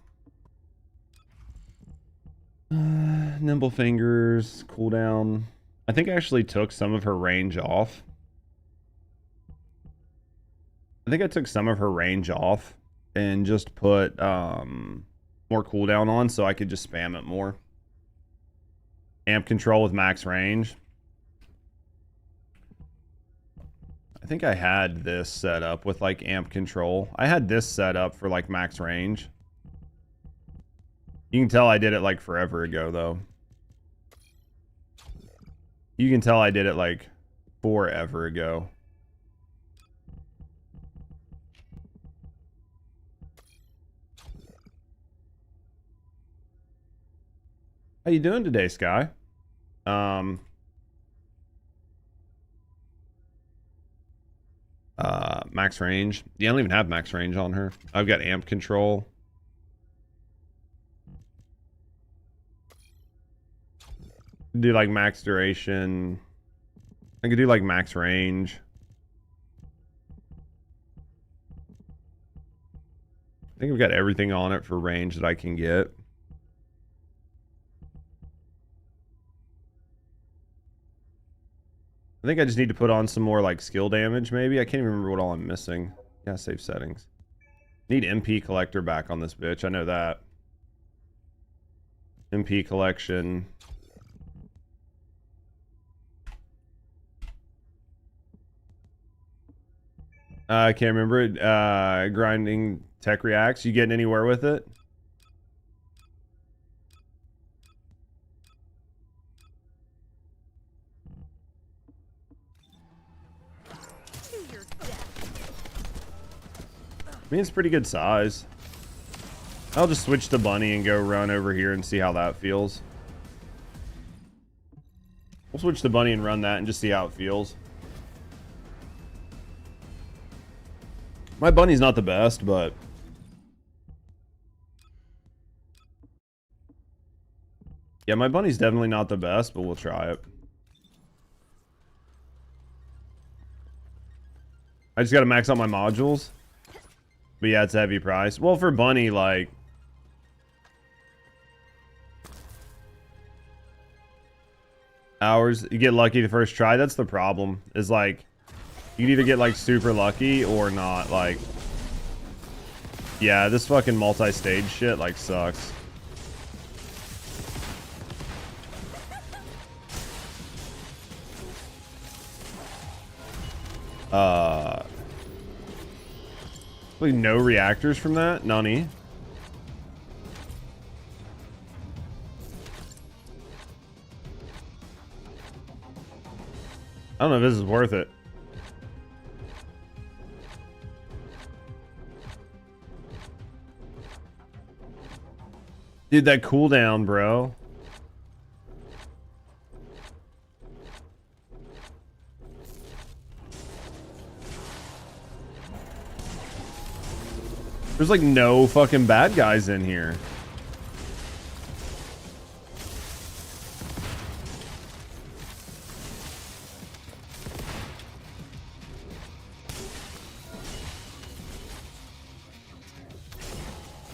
Nimble fingers, cooldown. I think I actually took some of her range off. I think I took some of her range off and just put more cooldown on so I could just spam it more. Amp control with max range. I think I had this set up with like amp control. I had this set up for like max range. You can tell I did it like forever ago though. You can tell I did it like forever ago. How you doing today, Sky? Max range. Yeah, I don't even have max range on her. I've got amp control. Do like max duration. I could do like max range. I think I've got everything on it for range that I can get. I think I just need to put on some more like skill damage maybe. I can't even remember what all I'm missing. Yeah, save settings. Need MP collector back on this bitch. I know that. MP collection. I can't remember it. Grinding tech reacts. You getting anywhere with it? I mean, it's pretty good size. I'll just switch to bunny and go run over here and see how that feels. We'll switch to bunny and run that and just see how it feels. My bunny's not the best, but yeah, my bunny's definitely not the best, but we'll try it. I just gotta max out my modules. But yeah, it's a heavy price. Well, for bunny, like hours, you get lucky the first try. That's the problem. Is like you can either get like super lucky or not. Like, yeah, this fucking multi-stage shit like sucks. Like no reactors from that? Nani? I don't know if this is worth it. Dude, that cooldown, bro. There's like no fucking bad guys in here.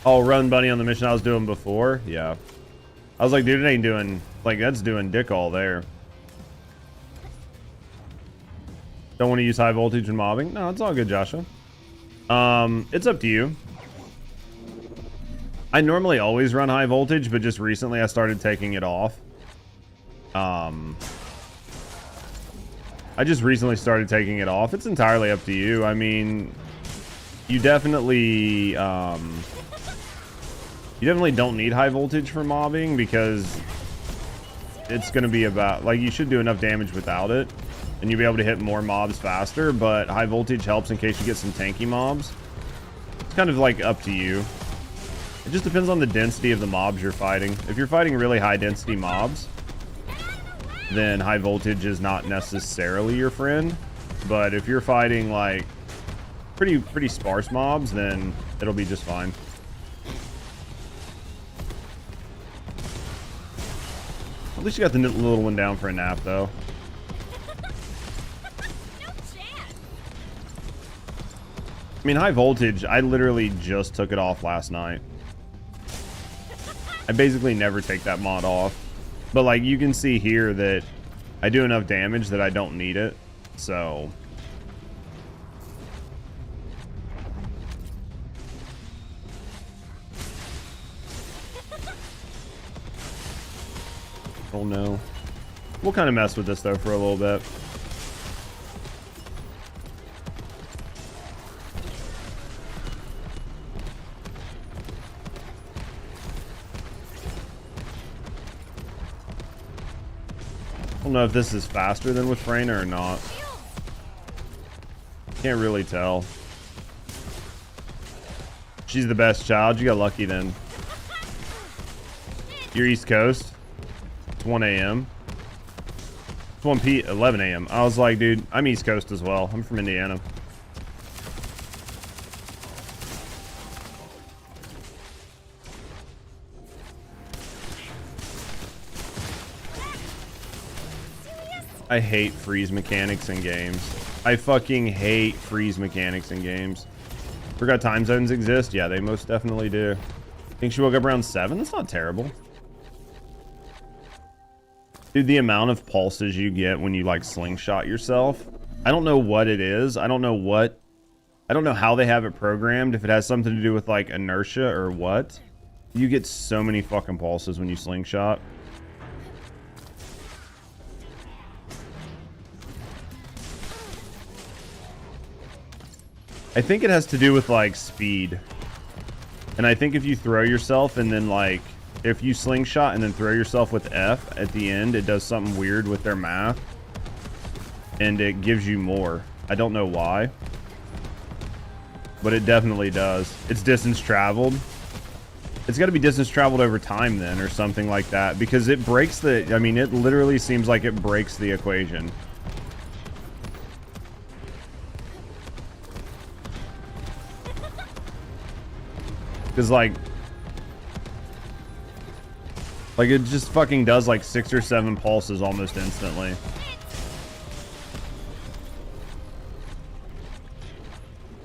Oh, run bunny on the mission I was doing before? Yeah. I was like, dude, it ain't doing, like, that's doing dick all there. Don't want to use high voltage when mobbing? No, it's all good, Joshua. It's up to you. I normally always run high voltage, but just recently I started taking it off. I just recently started taking it off. It's entirely up to you. I mean, you definitely don't need high voltage for mobbing because it's going to be about, like, you should do enough damage without it and you'll be able to hit more mobs faster, but high voltage helps in case you get some tanky mobs. It's kind of like up to you. It just depends on the density of the mobs you're fighting. If you're fighting really high density mobs, then high voltage is not necessarily your friend. But if you're fighting like pretty sparse mobs, then it'll be just fine. least you got the little one down for a nap, though. I mean, high voltage, I literally just took it off last night. I basically never take that mod off. But, like, you can see here that I do enough damage that I don't need it. So... oh no. We'll kind of mess with this, though, for a little bit. I don't know if this is faster than with Freyna or not. Can't really tell. She's the best child. You got lucky then. You're East Coast. It's 1 a.m. It's 11 a.m. I was like, dude, I'm East Coast as well. I'm from Indiana. I hate freeze mechanics in games. I fucking hate freeze mechanics in games. Forgot time zones exist? Yeah, they most definitely do. Think she woke up around 7? That's not terrible. Dude, the amount of pulses you get when you like slingshot yourself, I don't know what it is. I don't know how they have it programmed, if it has something to do with like inertia or what. You get so many fucking pulses when you slingshot. I think it has to do with like speed. And I think if you throw yourself and then like, if you slingshot and then throw yourself with F at the end, it does something weird with their math. And it gives you more. I don't know why. But it definitely does. It's distance traveled. It's got to be distance traveled over time then or something like that. Because it breaks the, I mean, it literally seems like it breaks the equation. Because like it just fucking does like 6 or 7 pulses almost instantly.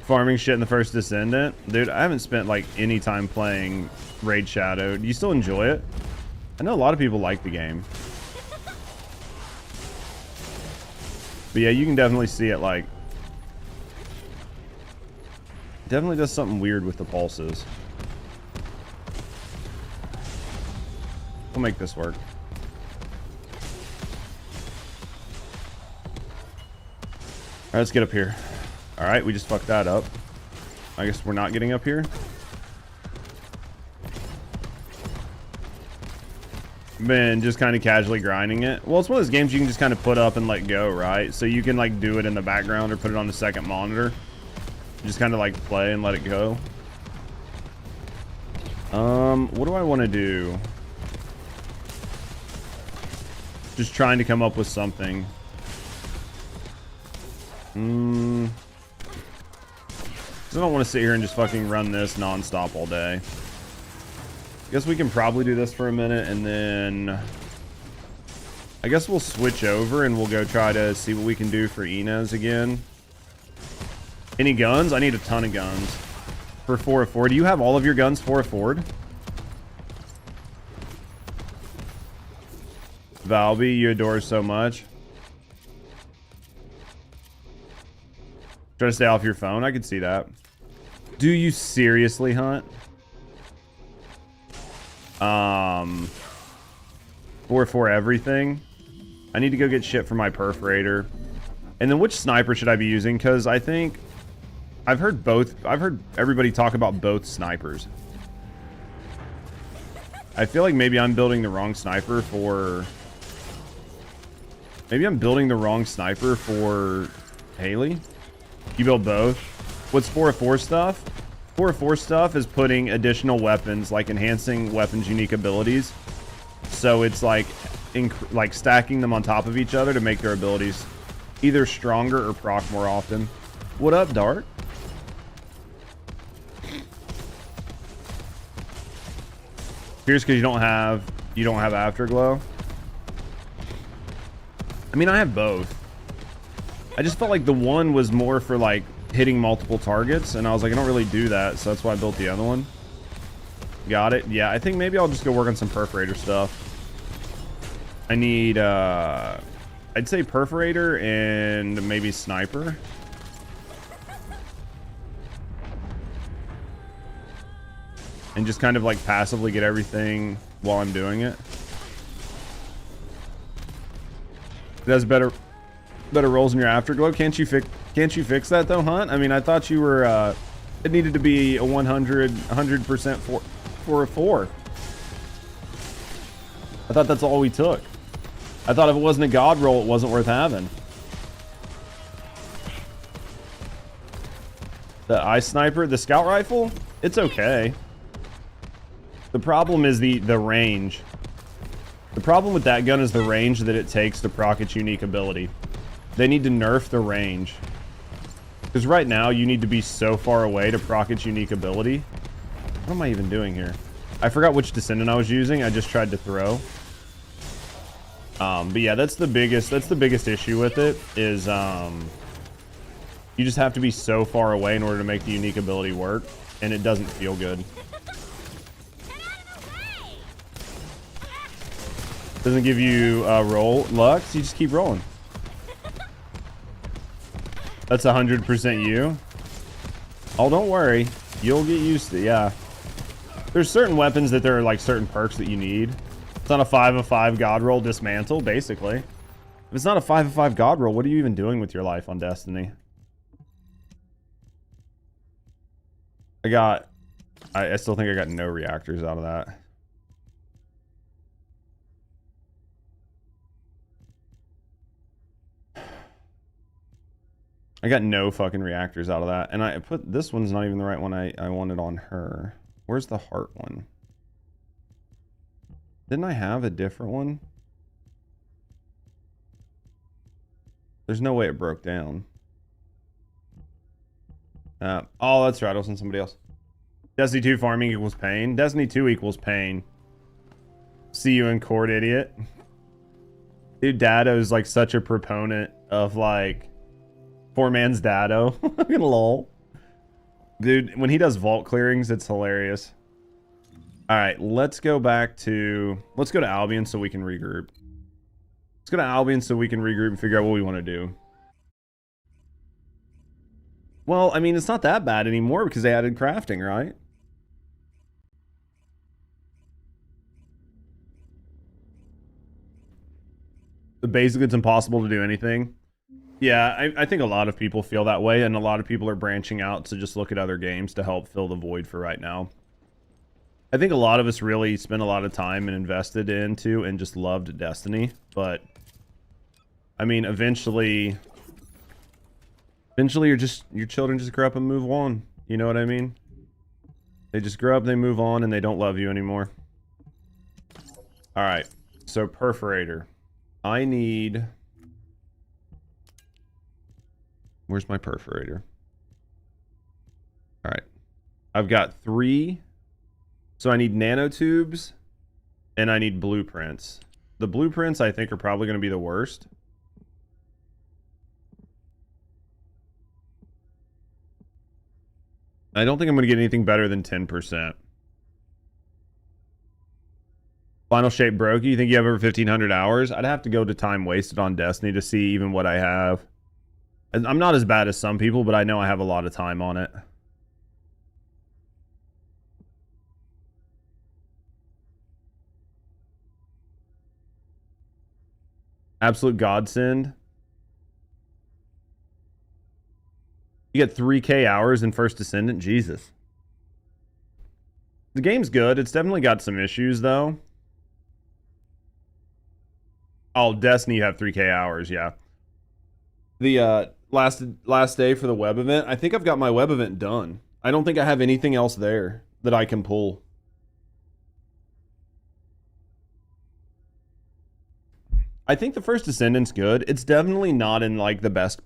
Farming shit in the first Descendant. Dude, I haven't spent like any time playing Raid Shadow. Do you still enjoy it? I know a lot of people like the game. But yeah, you can definitely see it like... definitely does something weird with the pulses. We'll make this work. Alright, let's get up here. Alright, we just fucked that up. I guess we're not getting up here. Been just kind of casually grinding it. Well, it's one of those games you can just kind of put up and let go, right? So you can like do it in the background or put it on the second monitor. Just kind of like play and let it go. What do I want to do? Just trying to come up with something. Because I don't want to sit here and just fucking run this non-stop all day. I guess we can probably do this for a minute and then... I guess we'll switch over and we'll go try to see what we can do for Inez again. Any guns? I need a ton of guns. For 4 of 4. Do you have all of your guns 4 of 4? Valby, you adore so much. Try to stay off your phone. I could see that. Do you seriously hunt? 4 of 4 everything. I need to go get shit for my perforator. And then which sniper should I be using? Because I think I've heard both. I've heard everybody talk about both snipers. I feel like maybe I'm building the wrong sniper for... maybe I'm building the wrong sniper for Haley. You build both. What's 4 of 4 stuff? 4 of 4 stuff is putting additional weapons, like enhancing weapons' unique abilities. So it's like stacking them on top of each other to make their abilities either stronger or proc more often. What up, Dart? Here's because you don't have Afterglow. I mean, I have both. I just felt like the one was more for like hitting multiple targets, and I was like, I don't really do that, so that's why I built the other one. Got it. Yeah, I think maybe I'll just go work on some perforator stuff. I need I'd say perforator and maybe sniper. And just kind of like passively get everything while I'm doing it. It has better rolls in your afterglow. Can't you fix that though, Hunt? I mean, I thought you were it needed to be a 100% for a 4. I thought that's all we took. I thought if it wasn't a god roll, it wasn't worth having. The eye sniper, the scout rifle, it's okay. The problem is the range. The problem with that gun is the range that it takes to proc its unique ability. They need to nerf the range. Because right now, you need to be so far away to proc its unique ability. What am I even doing here? I forgot which Descendant I was using. I just tried to throw. But yeah, that's the biggest issue with it is you just have to be so far away in order to make the unique ability work, and it doesn't feel good. Doesn't give you roll luck, so you just keep rolling. That's 100% you. Oh, don't worry. You'll get used to it, yeah. There's certain weapons that there are like certain perks that you need. It's not a 5 of 5 god roll dismantle, basically. If it's not a 5 of 5 god roll, what are you even doing with your life on Destiny? I still think I got no reactors out of that. I got no fucking reactors out of that. And I put, this one's not even the right one I wanted on her. Where's the heart one? Didn't I have a different one? There's no way it broke down. Oh, that's right. I was on somebody else. Destiny 2 farming equals pain. Destiny 2 equals pain. See you in court, idiot. Dude, Dado's like such a proponent of like poor man's Dado. Lol. Dude, when he does vault clearings, it's hilarious. Alright, let's go to Albion so we can regroup. Let's go to Albion so we can regroup and figure out what we want to do. Well, I mean, it's not that bad anymore because they added crafting, right? Basically, it's impossible to do anything. Yeah, I think a lot of people feel that way, and a lot of people are branching out to just look at other games to help fill the void for right now. I think a lot of us really spent a lot of time and invested into and just loved Destiny, but I mean, eventually your children just grow up and move on. You know what I mean? They just grow up, they move on, and they don't love you anymore. All right, so perforator. I need... Where's my perforator? All right. I've got 3. So I need nanotubes and I need blueprints. The blueprints I think are probably going to be the worst. I don't think I'm going to get anything better than 10%. Final shape broke. You think you have over 1,500 hours? I'd have to go to time wasted on Destiny to see even what I have. I'm not as bad as some people, but I know I have a lot of time on it. Absolute godsend. You get 3K hours in First Descendant? Jesus. The game's good. It's definitely got some issues, though. Oh, Destiny, you have 3K hours, yeah. The last day for the web event, I think I've got my web event done. I don't think I have anything else there that I can pull. I think the First Descendant's good. It's definitely not in like the best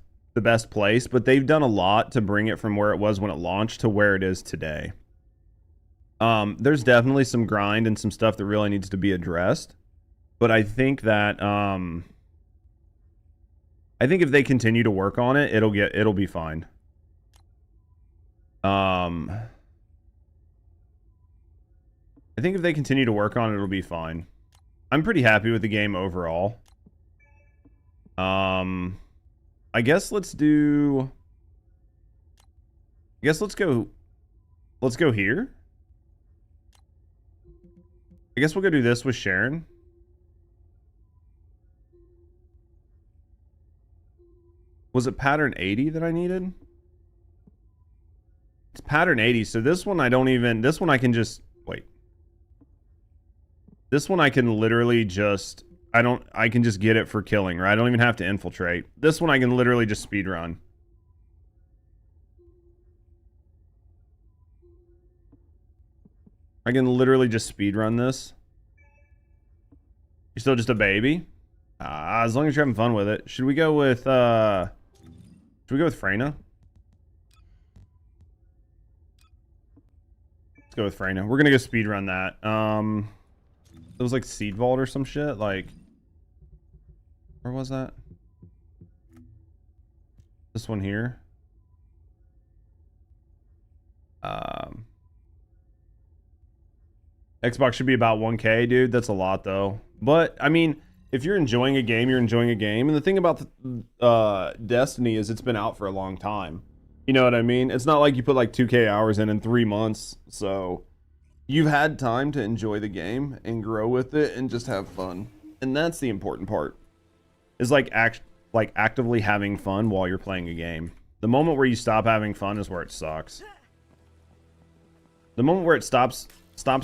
place, but they've done a lot to bring it from where it was when it launched to where it is today. There's definitely some grind and some stuff that really needs to be addressed, but I think that I think if they continue to work on it, it'll be fine. I think if they continue to work on it, it'll be fine. I'm pretty happy with the game overall. I guess let's do... I guess let's go here. I guess we'll go do this with Sharon. Was it pattern 80 that I needed? It's pattern 80, so this one I don't even... This one I can just... Wait. This one I can literally just... I can just get it for killing, right? I don't even have to infiltrate. This one I can literally just speed run. I can literally just speed run this. You're still just a baby? As long as you're having fun with it. Should we go with Freyna? Let's go with Freyna. We're gonna go speed run that. It was like Seed Vault or some shit. Like, where was that? This one here. Xbox should be about 1K, dude. That's a lot, though. But, I mean, if you're enjoying a game, you're enjoying a game. And the thing about Destiny is it's been out for a long time. You know what I mean? It's not like you put like 2K hours in 3 months. So, you've had time to enjoy the game and grow with it and just have fun. And that's the important part. Is like actively having fun while you're playing a game. The moment where you stop having fun is where it sucks. The moment where it stops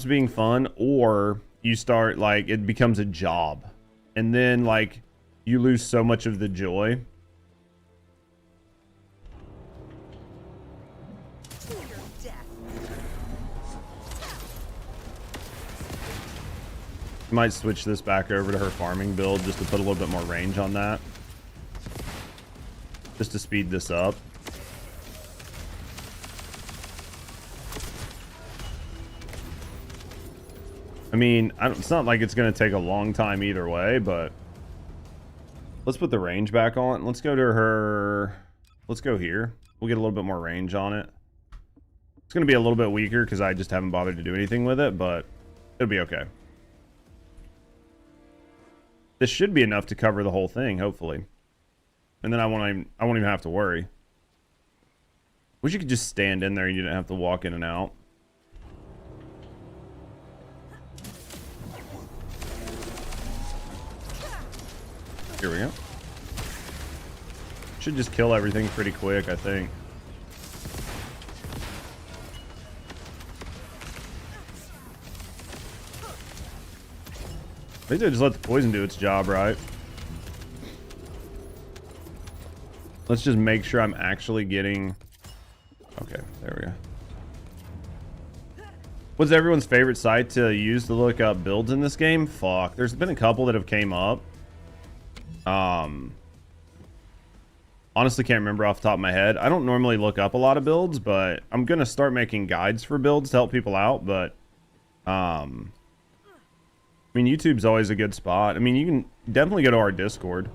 being fun, or you start like it becomes a job, and then like you lose so much of the joy. Might switch this back over to her farming build just to put a little bit more range on that, just to speed this up. I mean, it's not like it's going to take a long time either way, but let's put the range back on. Let's go to her. Let's go here. We'll get a little bit more range on it. It's going to be a little bit weaker because I just haven't bothered to do anything with it, but it'll be okay. This should be enough to cover the whole thing, hopefully. And then I won't even have to worry. Wish you could just stand in there and you didn't have to walk in and out. Here we go. Should just kill everything pretty quick, I think. I think they just let the poison do its job, right? Let's just make sure I'm actually getting... Okay, there we go. What's everyone's favorite site to use to look up builds in this game? Fuck. There's been a couple that have came up. Honestly can't remember off the top of my head. I don't normally look up a lot of builds, but I'm gonna start making guides for builds to help people out. But I mean, YouTube's always a good spot. I mean, you can definitely go to our Discord.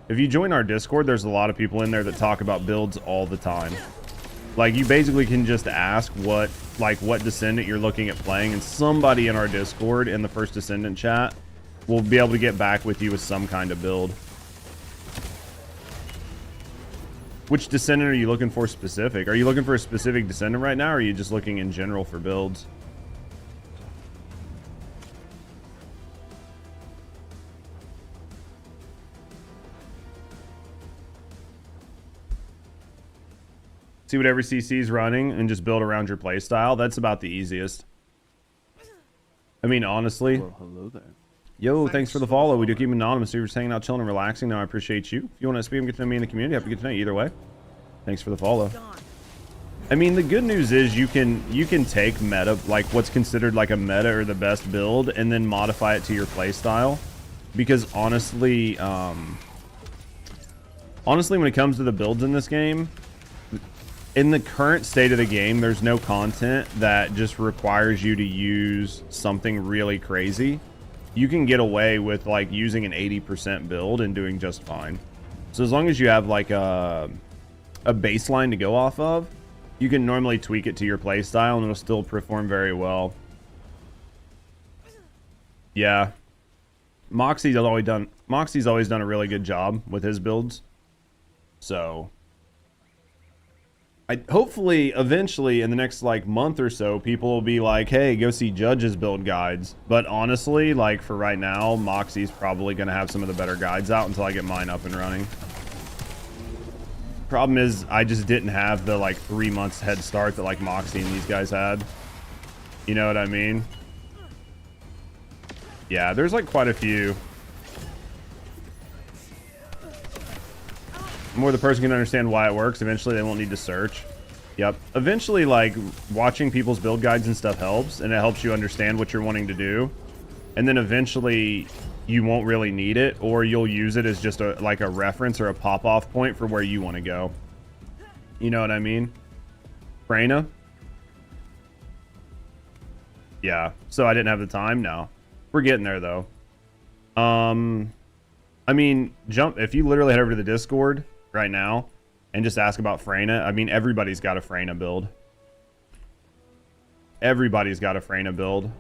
If you join our Discord, there's a lot of people in there that talk about builds all the time. Like, you basically can just ask what Descendant you're looking at playing, and somebody in our Discord in the first Descendant chat will be able to get back with you with some kind of build. Which Descendant are you looking for specific? Are you looking for a specific Descendant right now, or are you just looking in general for builds? See what every CC is running and just build around your playstyle. That's about the easiest. I mean, honestly. Well, hello there. Yo, thanks for the follow. We do keep anonymous. We're just hanging out, chilling, and relaxing. Now, I appreciate you. If you want to speak and get to know me in the community, have a good night either way. Thanks for the follow. I mean, the good news is you can take meta, like what's considered like a meta or the best build, and then modify it to your playstyle. Because honestly, when it comes to the builds in this game, in the current state of the game, there's no content that just requires you to use something really crazy. You can get away with like using an 80% build and doing just fine. So as long as you have like a baseline to go off of, you can normally tweak it to your play style and it'll still perform very well. Yeah. Moxie's always done a really good job with his builds. So hopefully eventually in the next like month or so, people will be like, hey, go see Judge's build guides. But honestly, like for right now, Moxie's probably gonna have some of the better guides out until I get mine up and running. Problem is, I just didn't have the like 3 months head start that like Moxie and these guys had. You know what I mean? Yeah, there's like quite a few. The more the person can understand why it works, eventually they won't need to search. Yep. Eventually, like, watching people's build guides and stuff helps, and it helps you understand what you're wanting to do. And then eventually, you won't really need it, or you'll use it as just like a reference or a pop-off point for where you want to go. You know what I mean? Freyna? Yeah. So I didn't have the time? No. We're getting there, though. I mean, if you literally head over to the Discord right now and just ask about Freyna, I mean, everybody's got a Freyna build. Everybody's got a Freyna build.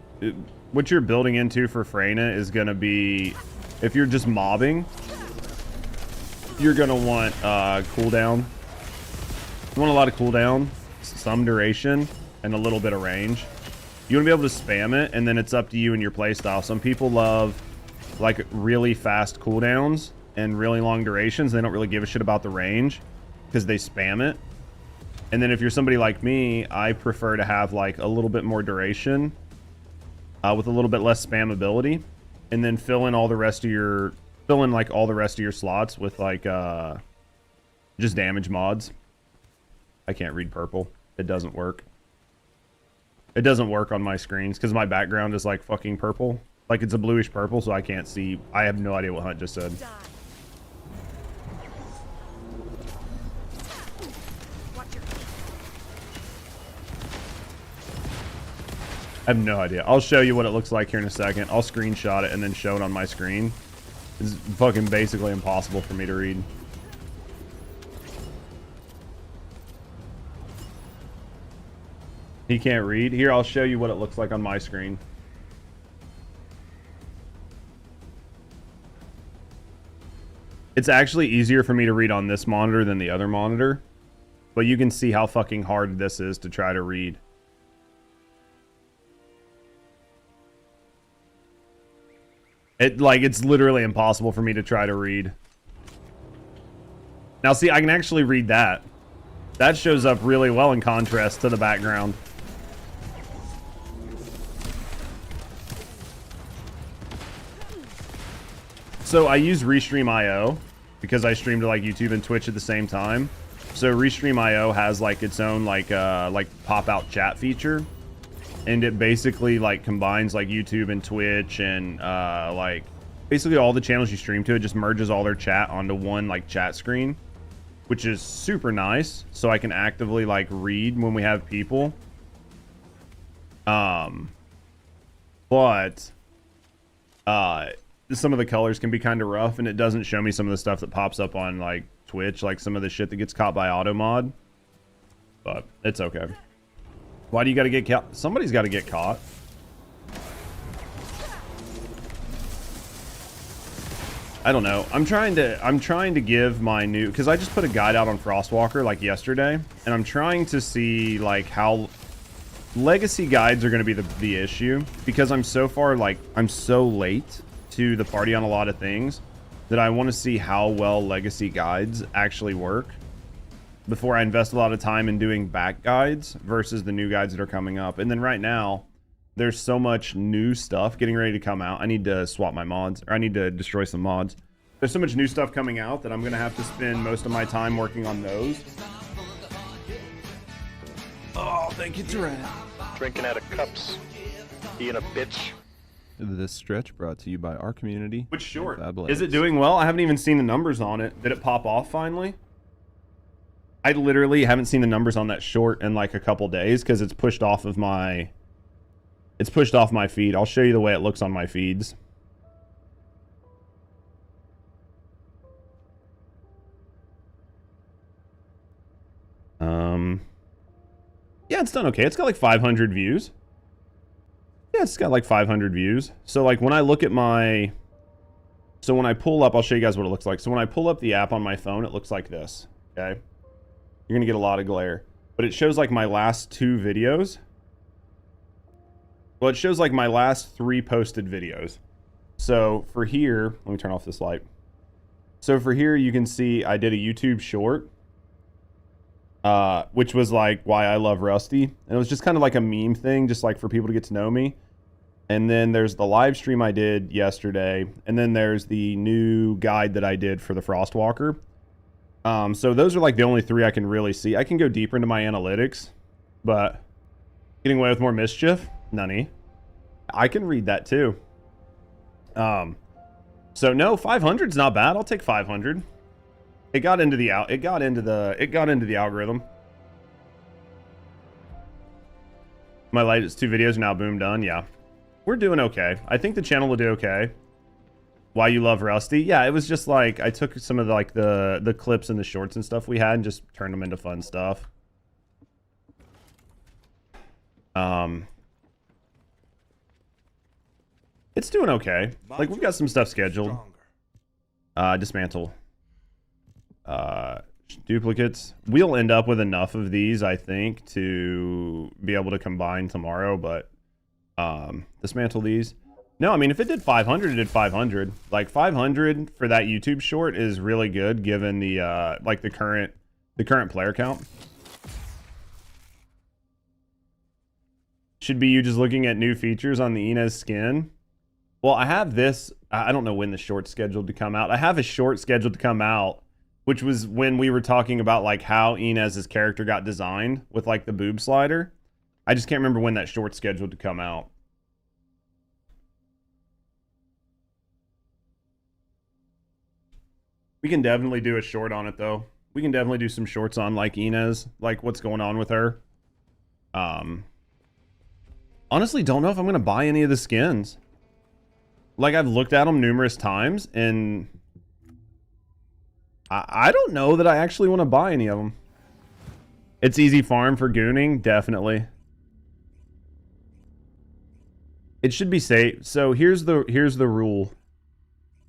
What you're building into for Freyna is going to be, if you're just mobbing, you're going to want cooldown. You want a lot of cooldown, some duration, and a little bit of range. You want to be able to spam it, and then it's up to you and your playstyle. Some people love like really fast cooldowns and really long durations. They don't really give a shit about the range because they spam it. And then if you're somebody like me, I prefer to have like a little bit more duration with a little bit less spamability, and then fill in all the rest of your slots with like just damage mods. I can't read purple. It doesn't work. It doesn't work on my screens because my background is like fucking purple. Like it's a bluish purple, so I can't see. I have no idea what Hunt just said. I have no idea. I'll show you what it looks like here in a second. I'll screenshot it and then show it on my screen. It's fucking basically impossible for me to read. He can't read. Here, I'll show you what it looks like on my screen. It's actually easier for me to read on this monitor than the other monitor, but you can see how fucking hard this is to try to read. It's literally impossible for me to try to read. Now, see, I can actually read that. That shows up really well in contrast to the background. So I use Restream.io because I stream to like YouTube and Twitch at the same time. So Restream.io has like its own like pop-out chat feature, and it basically like combines like YouTube and Twitch and like basically all the channels you stream to. It just merges all their chat onto one like chat screen, which is super nice. So I can actively like read when we have people. But some of the colors can be kind of rough, and it doesn't show me some of the stuff that pops up on like Twitch, like some of the shit that gets caught by auto mod. But it's okay. Why do you gotta get caught? Somebody's gotta get caught. I don't know. I'm trying to give my new, because I just put a guide out on Frostwalker like yesterday, and I'm trying to see like how legacy guides are going to be the issue, because I'm so late to the party on a lot of things that I want to see how well legacy guides actually work before I invest a lot of time in doing back guides versus the new guides that are coming up. And then right now there's so much new stuff getting ready to come out. I need to swap my mods, or I need to destroy some mods. There's so much new stuff coming out that I'm going to have to spend most of my time working on those. Oh, thank you, Duran. Drinking out of cups, being a bitch. This stretch brought to you by our community. Which short? Is it doing well? I haven't even seen the numbers on it. Did it pop off finally? I literally haven't seen the numbers on that short in like a couple days because it's pushed off of my... It's pushed off my feed. I'll show you the way it looks on my feeds. Yeah, it's done okay. It's got like 500 views. Yeah, it's got like 500 views. So like when I look at my... So when I pull up, I'll show you guys what it looks like. So when I pull up the app on my phone, it looks like this. Okay. You're going to get a lot of glare. But it shows like my last 2 videos. Well, it shows like my last 3 posted videos. So for here, let me turn off this light. So for here, you can see I did a YouTube short. Which was like why I love Rusty. And it was just kind of like a meme thing, just like for people to get to know me. And then there's the live stream I did yesterday. And then there's the new guide that I did for the Frostwalker. So those are like the only 3 I can really see. I can go deeper into my analytics, but getting away with more mischief, none. I can read that too. So no, 500's not bad. I'll take 500. It got into the algorithm. My latest 2 videos are now boom done. Yeah, we're doing okay. I think the channel will do okay. Why you love Rusty? Yeah, it was just like I took some of the, like the clips and the shorts and stuff we had and just turned them into fun stuff. It's doing okay. Like we've got some stuff scheduled. Dismantle. Duplicates. We'll end up with enough of these, I think, to be able to combine tomorrow, but dismantle these. No, I mean, if it did 500, it did 500. Like 500 for that YouTube short is really good given the like the current player count. Should be you just looking at new features on the Inez skin. Well, I have this. I don't know when the short's scheduled to come out. I have a short scheduled to come out, which was when we were talking about like how Inez's character got designed with like the boob slider. I just can't remember when that short's scheduled to come out. We can definitely do a short on it though. We can definitely do some shorts on like Inez, like what's going on with her. Honestly, don't know if I'm gonna buy any of the skins. Like I've looked at them numerous times and I don't know that I actually want to buy any of them. It's easy farm for gooning, definitely. It should be safe. So here's the rule.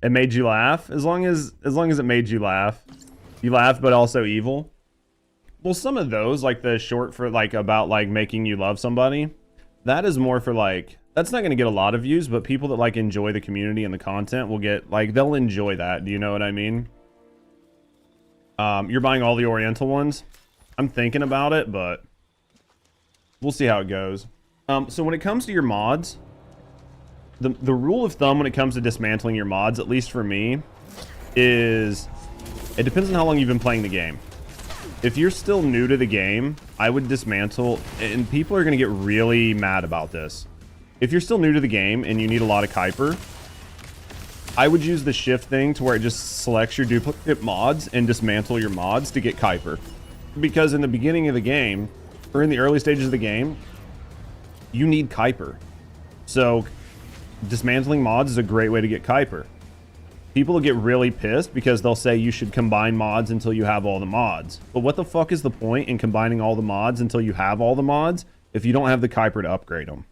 It made you laugh. As long as it made you laugh. You laughed but also evil. Well, some of those, like the short for like about like making you love somebody, that is more for like, that's not going to get a lot of views, but people that like enjoy the community and the content will get like, they'll enjoy that. Do you know what I mean? You're buying all the Oriental ones. I'm thinking about it, but we'll see how it goes. So when it comes to your mods, the rule of thumb when it comes to dismantling your mods, at least for me, is it depends on how long you've been playing the game. If you're still new to the game, I would dismantle, and people are going to get really mad about this. If you're still new to the game and you need a lot of Kuiper, I would use the shift thing to where it just selects your duplicate mods and dismantle your mods to get Kuiper. Because in the beginning of the game, or in the early stages of the game, you need Kuiper. So dismantling mods is a great way to get Kuiper. People will get really pissed because they'll say you should combine mods until you have all the mods. But what the fuck is the point in combining all the mods until you have all the mods if you don't have the Kuiper to upgrade them?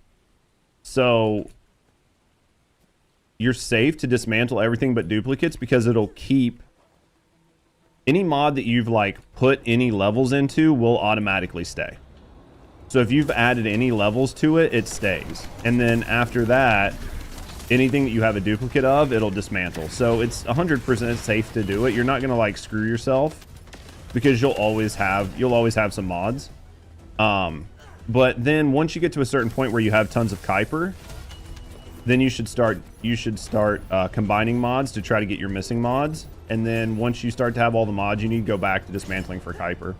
So you're safe to dismantle everything but duplicates because it'll keep any mod that you've like put any levels into will automatically stay. So if you've added any levels to it, it stays. And then after that, anything that you have a duplicate of, it'll dismantle. So it's 100% safe to do it. You're not going to like screw yourself because you'll always have some mods. But then once you get to a certain point where you have tons of Kuiper, then you should start combining mods to try to get your missing mods. And then once you start to have all the mods, you need to go back to dismantling for Kuiper.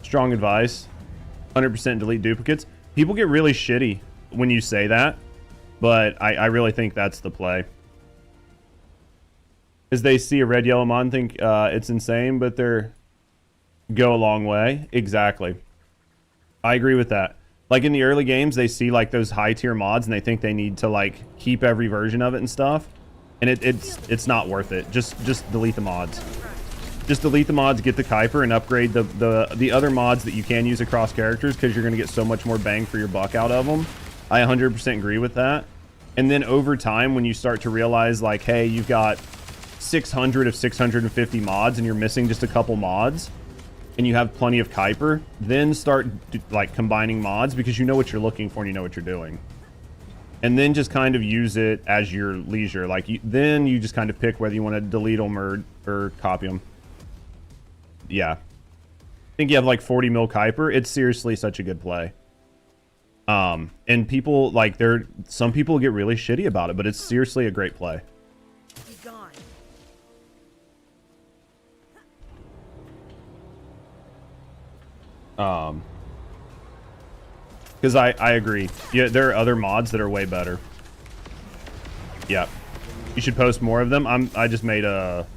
Strong advice. 100% delete duplicates. People get really shitty when you say that, but I really think that's the play. As they see a red yellow mod and think it's insane, but they're go a long way. Exactly. I agree with that. Like in the early games, they see like those high tier mods and they think they need to like keep every version of it and stuff. And it's not worth it. Just delete the mods. Just delete the mods, get the Kuiper, and upgrade the other mods that you can use across characters, because you're going to get so much more bang for your buck out of them. I 100% agree with that. And then over time, when you start to realize, like, hey, you've got 600 of 650 mods and you're missing just a couple mods, and you have plenty of Kuiper, then start like combining mods, because you know what you're looking for and you know what you're doing. And then just kind of use it as your leisure. Like, then you just kind of pick whether you want to delete them or copy them. Yeah. I think you have like 40 mil Kuiper. It's seriously such a good play. And people, like, some people get really shitty about it, but it's seriously a great play. Because I agree. Yeah, there are other mods that are way better. Yeah. You should post more of them. I just made a...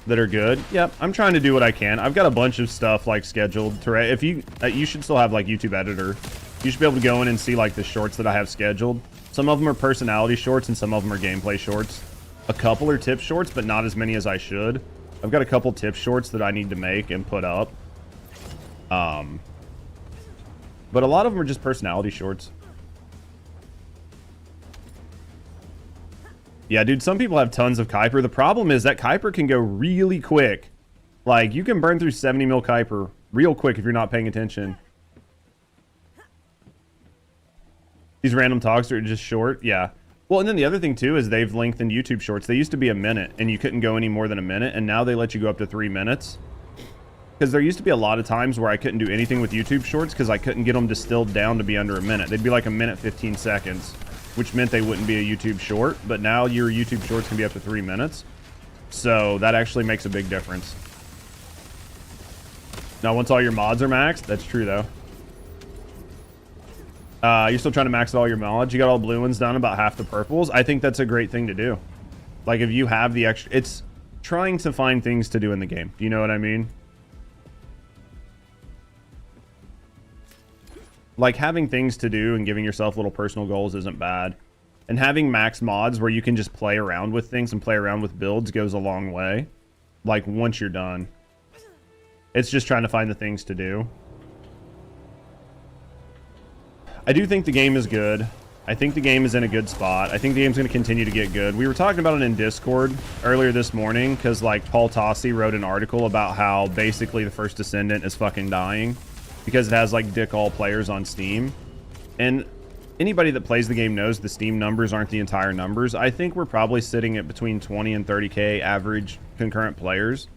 that are good. Yep, I'm trying to do what I can. I've got a bunch of stuff like scheduled to... If you should still have like YouTube editor. You should be able to go in and see like the shorts that I have scheduled. Some of them are personality shorts and some of them are gameplay shorts. A couple are tip shorts, but not as many as I should. I've got a couple tip shorts that I need to make and put up. But a lot of them are just personality shorts. Yeah, dude, some people have tons of Kuiper. The problem is that Kuiper can go really quick. Like, you can burn through 70 mil Kuiper real quick if you're not paying attention. These random talks are just short. Yeah. Well, and then the other thing, too, is they've lengthened YouTube shorts. They used to be a minute, and you couldn't go any more than a minute, and now they let you go up to 3 minutes. Because there used to be a lot of times where I couldn't do anything with YouTube shorts because I couldn't get them distilled down to be under a minute. They'd be like a minute 15 seconds, which meant they wouldn't be a YouTube short. But now your YouTube shorts can be up to 3 minutes. So that actually makes a big difference. Now, once all your mods are maxed, that's true, though. You're still trying to max all your mods. You got all blue ones done, about half the purples. I think that's a great thing to do. Like, if you have the extra... It's trying to find things to do in the game. Do you know what I mean? Like, having things to do and giving yourself little personal goals isn't bad. And having max mods where you can just play around with things and play around with builds goes a long way. Like, once you're done. It's just trying to find the things to do. I do think the game is good. I think the game is in a good spot. I think the game's going to continue to get good. We were talking about it in Discord earlier this morning because, like, Paul Tossi wrote an article about how basically the first Descendant is fucking dying because it has, like, dick all players on Steam. And anybody that plays the game knows the Steam numbers aren't the entire numbers. I think we're probably sitting at between 20 and 30k average concurrent players.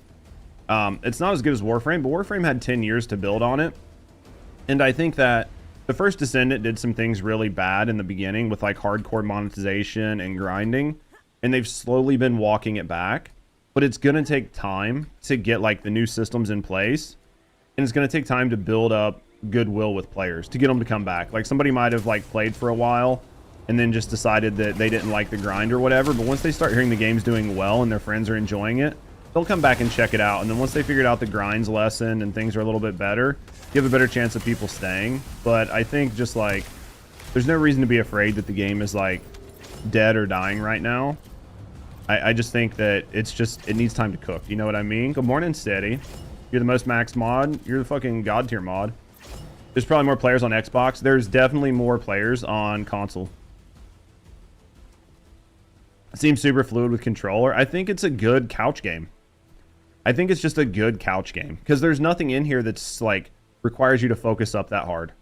It's not as good as Warframe, but Warframe had 10 years to build on it. And I think that the first Descendant did some things really bad in the beginning with like hardcore monetization and grinding, and they've slowly been walking it back. But it's going to take time to get like the new systems in place, and it's going to take time to build up goodwill with players to get them to come back. Like, somebody might have like played for a while and then just decided that they didn't like the grind or whatever, but once they start hearing the game's doing well and their friends are enjoying it, they'll come back and check it out. And then once they figured out the grind's lesson and things are a little bit better, you have a better chance of people staying. But I think just like, there's no reason to be afraid that the game is like dead or dying right now. I just think that it needs time to cook. You know what I mean? Good morning, Steady. You're the most maxed mod. You're the fucking god tier mod. There's probably more players on Xbox. There's definitely more players on console. It seems super fluid with controller. I think it's a good couch game. I think it's just a good couch game because there's nothing in here that's like requires you to focus up that hard.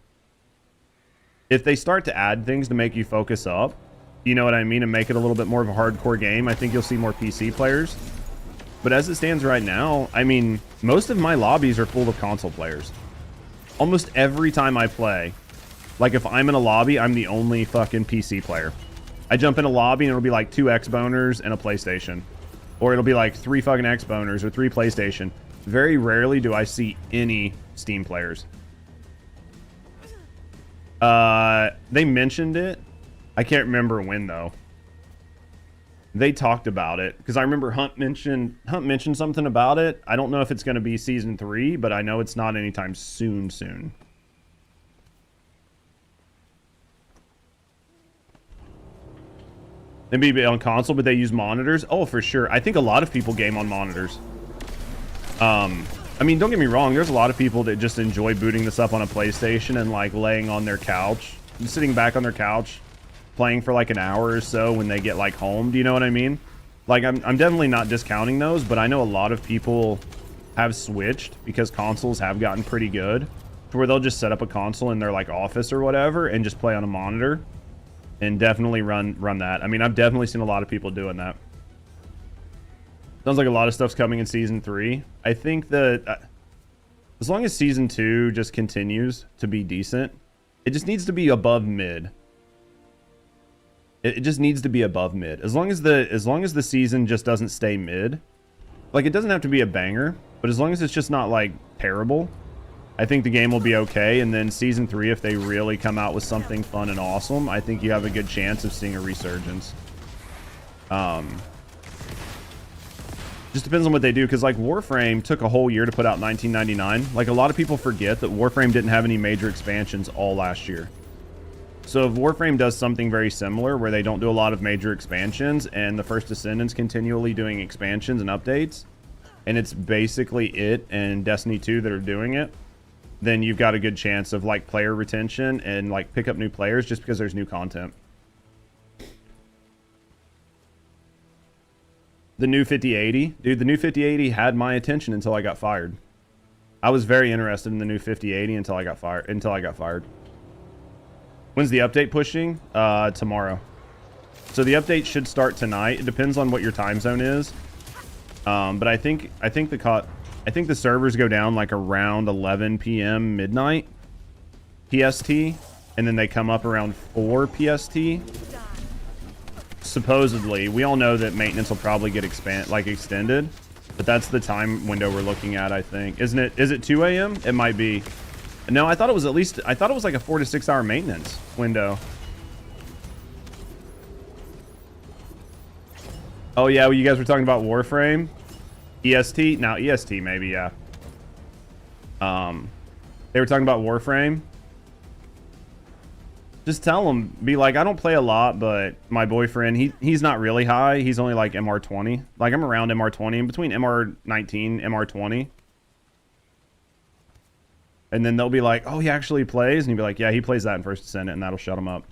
If they start to add things to make you focus up, you know what I mean, and make it a little bit more of a hardcore game, I think you'll see more PC players. But as it stands right now, I mean, most of my lobbies are full of console players. Almost every time I play, like if I'm in a lobby, I'm the only fucking PC player. I jump in a lobby and it'll be like 2 Xboners and a PlayStation. Or it'll be like 3 fucking Xboners or 3 PlayStation. Very rarely do I see any Steam players. They mentioned it. I can't remember when though. They talked about it because I remember Hunt mentioned something about it. I don't know if it's going to be season 3, but I know it's not anytime soon. Maybe on console, but they use monitors. Oh, for sure. I think a lot of people game on monitors. I mean, don't get me wrong. There's a lot of people that just enjoy booting this up on a PlayStation and like laying on their couch, sitting back on their couch, playing for like an hour or so when they get like home. Do you know what I mean? Like, I'm definitely not discounting those, but I know a lot of people have switched because consoles have gotten pretty good to where they'll just set up a console in their like office or whatever and just play on a monitor and definitely run that. I mean, I've definitely seen a lot of people doing that. Sounds like a lot of stuff's coming in season 3. I think that as long as season 2 just continues to be decent, it just needs to be above mid. It just needs to be above mid. As long as the season just doesn't stay mid, like, it doesn't have to be a banger, but as long as it's just not like terrible, I think the game will be okay. And then season 3, if they really come out with something fun and awesome, I think you have a good chance of seeing a resurgence. Just depends on what they do, because like Warframe took a whole year to put out 1999. Like, a lot of people forget that Warframe didn't have any major expansions all last year. So if Warframe does something very similar where they don't do a lot of major expansions and the first Descendant's continually doing expansions and updates, and it's basically it and Destiny 2 that are doing it, then you've got a good chance of like player retention and like pick up new players just because there's new content. The new 5080, dude, the new 5080 had my attention until I got fired. I was very interested in the new 5080 until I got fired. When's the update pushing? Tomorrow. So the update should start tonight. It depends on what your time zone is. But I think the servers go down like around 11 p.m. midnight PST, and then they come up around 4 PST. Supposedly, we all know that maintenance will probably get extended, but that's the time window we're looking at, I think. Isn't it? Is it 2 a.m.? It might be. No, I thought it was like a 4 to 6 hour maintenance window. Oh yeah, well, you guys were talking about Warframe, EST. Now EST maybe, yeah. They were talking about Warframe. Just tell them, be like, I don't play a lot, but my boyfriend, he's not really high. He's only like MR20. Like, I'm around MR20, in between MR19, MR20. And then they'll be like, oh, he actually plays? And you'll be like, yeah, he plays that in First Descendant, and that'll shut him up.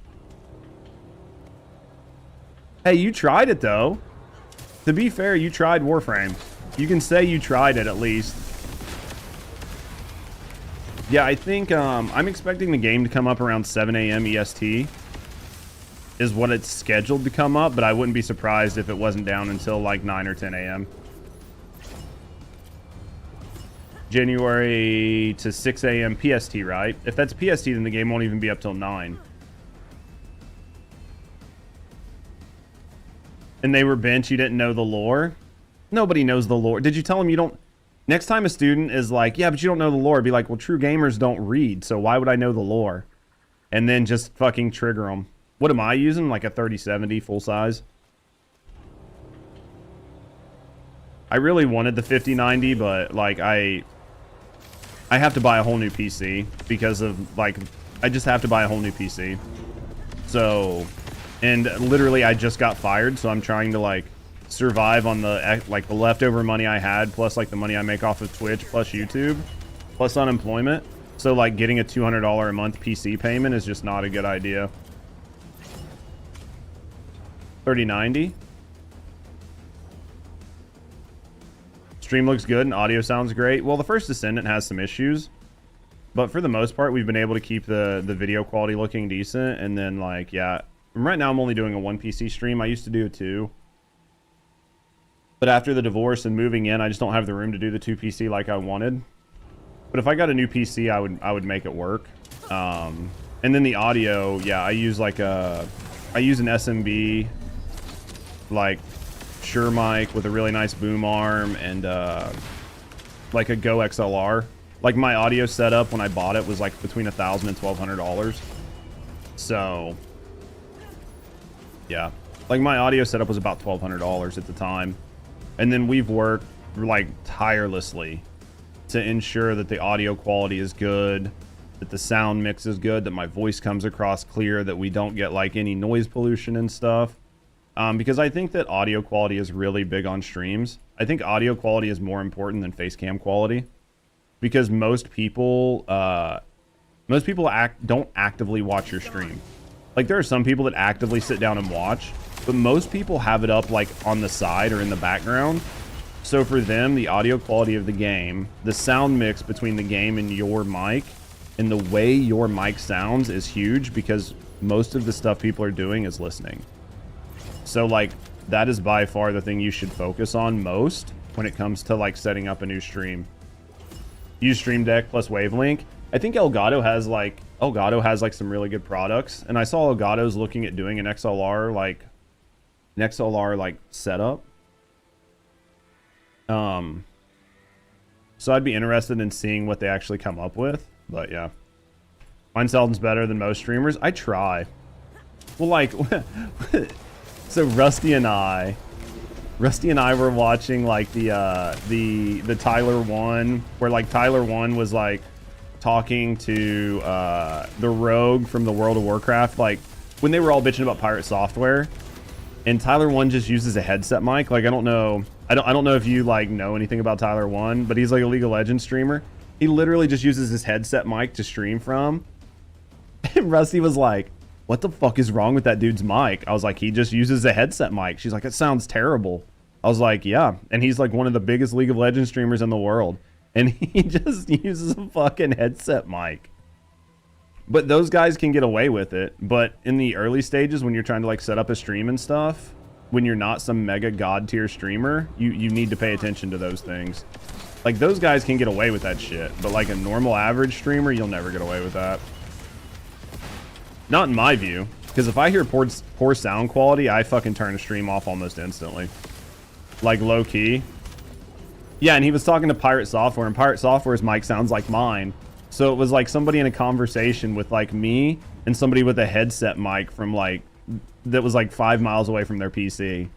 Hey, you tried it, though. To be fair, you tried Warframe. You can say you tried it, at least. Yeah, I think I'm expecting the game to come up around 7 a.m. EST is what it's scheduled to come up, but I wouldn't be surprised if it wasn't down until like 9 or 10 a.m. January to 6 a.m. PST, right? If that's PST, then the game won't even be up till 9. And they were bench, you didn't know the lore? Nobody knows the lore. Did you tell them you don't... Next time a student is like, yeah, but you don't know the lore, be like, well, true gamers don't read, so why would I know the lore? And then just fucking trigger them. What am I using? Like a 3070 full size? I really wanted the 5090, but like I have to buy a whole new PC because of like, I just have to buy a whole new PC. So, and literally I just got fired, so I'm trying to like survive on the like the leftover money I had, plus like the money I make off of Twitch, plus YouTube, plus unemployment. So like getting a $200 a month PC payment is just not a good idea. 3090. Stream looks good and audio sounds great. Well, the first Descendant has some issues, but for the most part, we've been able to keep the video quality looking decent. And then like, yeah, right now I'm only doing a 1 PC stream. I used to do 2. But after the divorce and moving in, I just don't have the room to do the 2 PC like I wanted. But if I got a new PC, I would make it work. And then the audio, yeah, I use an SMB, like Shure mic with a really nice boom arm and like a Go XLR. Like my audio setup when I bought it was like between $1,000 and $1,200. So yeah, like my audio setup was about $1,200 at the time. And then we've worked like tirelessly to ensure that the audio quality is good, that the sound mix is good, that my voice comes across clear, that we don't get like any noise pollution and stuff. because I think that audio quality is really big on streams. I think audio quality is more important than face cam quality, because most people don't actively watch your stream. Like, there are some people that actively sit down and watch, but most people have it up like on the side or in the background. So for them, the audio quality of the game, the sound mix between the game and your mic, and the way your mic sounds is huge, because most of the stuff people are doing is listening. So like, that is by far the thing you should focus on most when it comes to like setting up a new stream. Use Stream Deck plus Wavelink. I think Elgato has like some really good products, and I saw Elgato's looking at doing an XLR setup. So I'd be interested in seeing what they actually come up with. But yeah, mine sounds better than most streamers. I try. Well, like, so Rusty and I were watching like the Tyler one, where like Tyler one was like talking to the Rogue from the World of Warcraft, like when they were all bitching about pirate software, and Tyler one just uses a headset mic. Like, I don't know if you like know anything about Tyler one, but he's like a League of Legends streamer. He literally just uses his headset mic to stream from. And Rusty was like, what the fuck is wrong with that dude's mic? I was like, he just uses a headset mic. She's like, it sounds terrible. I was like, yeah. And he's like one of the biggest League of Legends streamers in the world, and he just uses a fucking headset mic. But those guys can get away with it. But in the early stages, when you're trying to like set up a stream and stuff, when you're not some mega god tier streamer, you need to pay attention to those things. Like, those guys can get away with that shit, but like a normal average streamer, you'll never get away with that. Not in my view, because if I hear poor sound quality, I fucking turn a stream off almost instantly. Like, low key. Yeah, and he was talking to Pirate Software, and Pirate Software's mic sounds like mine. So it was like somebody in a conversation with like me and somebody with a headset mic from like, that was like 5 miles away from their PC.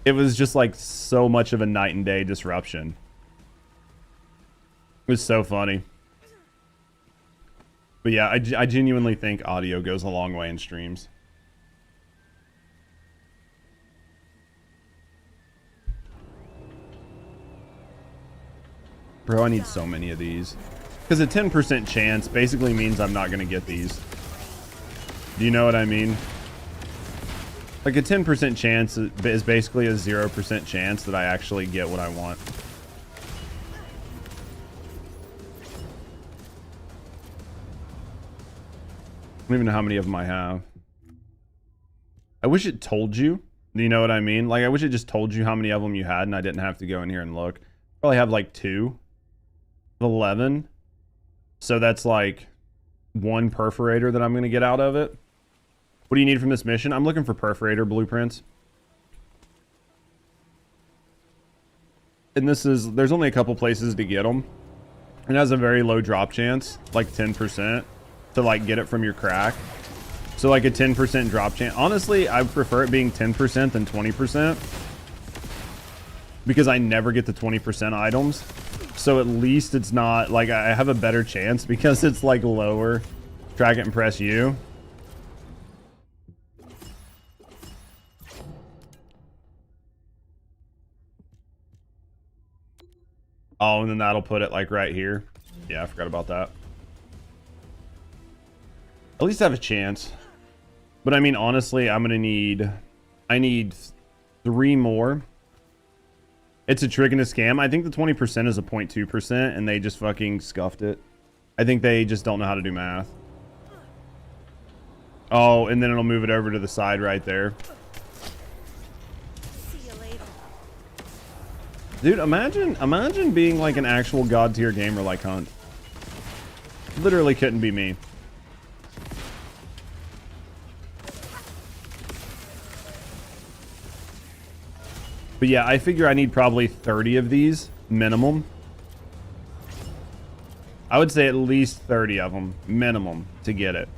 It was just like so much of a night and day disruption. It was so funny. But yeah, I genuinely think audio goes a long way in streams. Bro, I need so many of these. Because a 10% chance basically means I'm not going to get these. Do you know what I mean? Like, a 10% chance is basically a 0% chance that I actually get what I want. I don't even know how many of them I have. I wish it told you. Do you know what I mean? Like, I wish it just told you how many of them you had and I didn't have to go in here and look. Probably have like 2. 11. So that's like 1 perforator that I'm going to get out of it. What do you need from this mission? I'm looking for perforator blueprints. And there's only a couple places to get them. It has a very low drop chance, like 10%, to like get it from your crack. So like a 10% drop chance. Honestly, I prefer it being 10% than 20%. Because I never get the 20% items. So at least it's not like I have a better chance because it's like lower. Track it and press U. Oh, and then that'll put it like right here. Yeah, I forgot about that. At least I have a chance. But I mean, honestly, I need 3 more. It's a trick and a scam. I think the 20% is a 0.2%, and they just fucking scuffed it. I think they just don't know how to do math. Oh, and then it'll move it over to the side right there. See you later. Dude, imagine being like an actual god tier gamer like Hunt. Literally couldn't be me. But yeah, I figure I need probably 30 of these minimum. I would say at least 30 of them minimum to get it.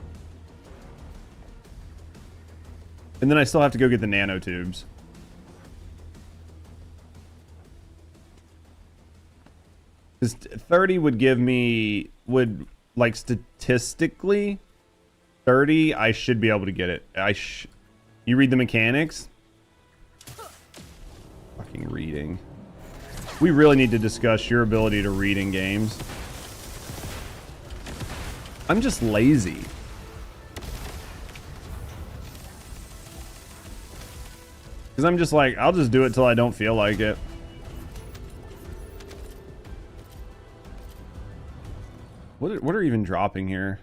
And then I still have to go get the nanotubes. Because 30 would give me, like statistically, 30, I should be able to get it. You read the mechanics? fucking reading. We really need to discuss your ability to read in games. I'm just lazy. Because I'm just like, I'll just do it till I don't feel like it. What are even dropping here?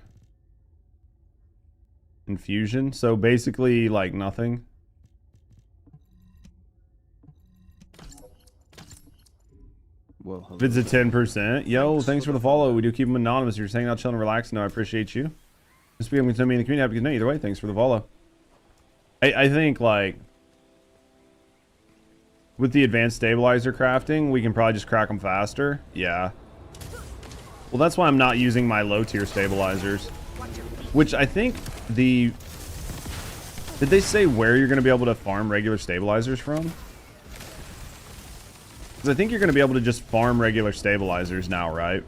Infusion? So basically, like, nothing. Well, If it's a 10%. Yo, thanks for the follow. We do keep them anonymous. You're saying out, chilling, relaxing. No, I appreciate you. Just being with me in the community. Happy to know. Either way, thanks for the follow. I think, like, with the advanced stabilizer crafting, we can probably just crack them faster. Yeah. Well, that's why I'm not using my low tier stabilizers. Which I think the... Did they say where you're going to be able to farm regular stabilizers from? Because I think you're going to be able to just farm regular stabilizers now, right?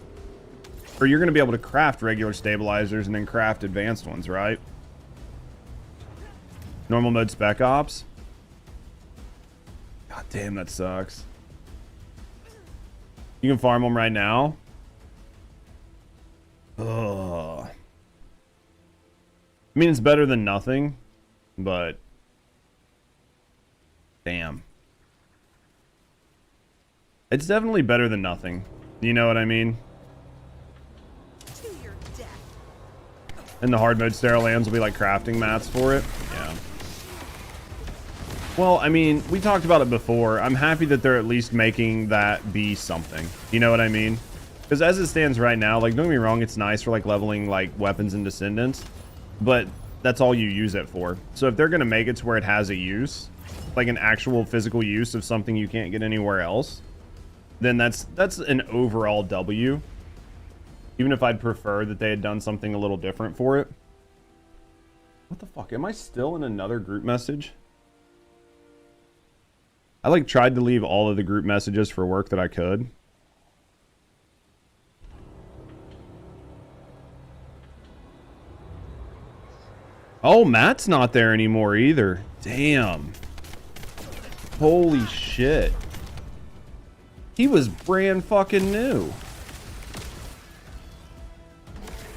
Or you're going to be able to craft regular stabilizers and then craft advanced ones, right? Normal mode spec ops. God damn, that sucks. You can farm them right now. Ugh. I mean, it's better than nothing, but damn. It's definitely better than nothing. You know what I mean? And the hard mode sterile lands will be like crafting mats for it. Yeah. Well, I mean, we talked about it before. I'm happy that they're at least making that be something. You know what I mean? Because as it stands right now, like, don't get me wrong, it's nice for like leveling like weapons and Descendants, but that's all you use it for. So if they're going to make it to where it has a use, like an actual physical use of something you can't get anywhere else, then that's an overall W. Even if I'd prefer that they had done something a little different for it. What the fuck? Am I still in another group message? I like tried to leave all of the group messages for work that I could. Oh, Matt's not there anymore either. Damn. Holy shit. He was brand fucking new.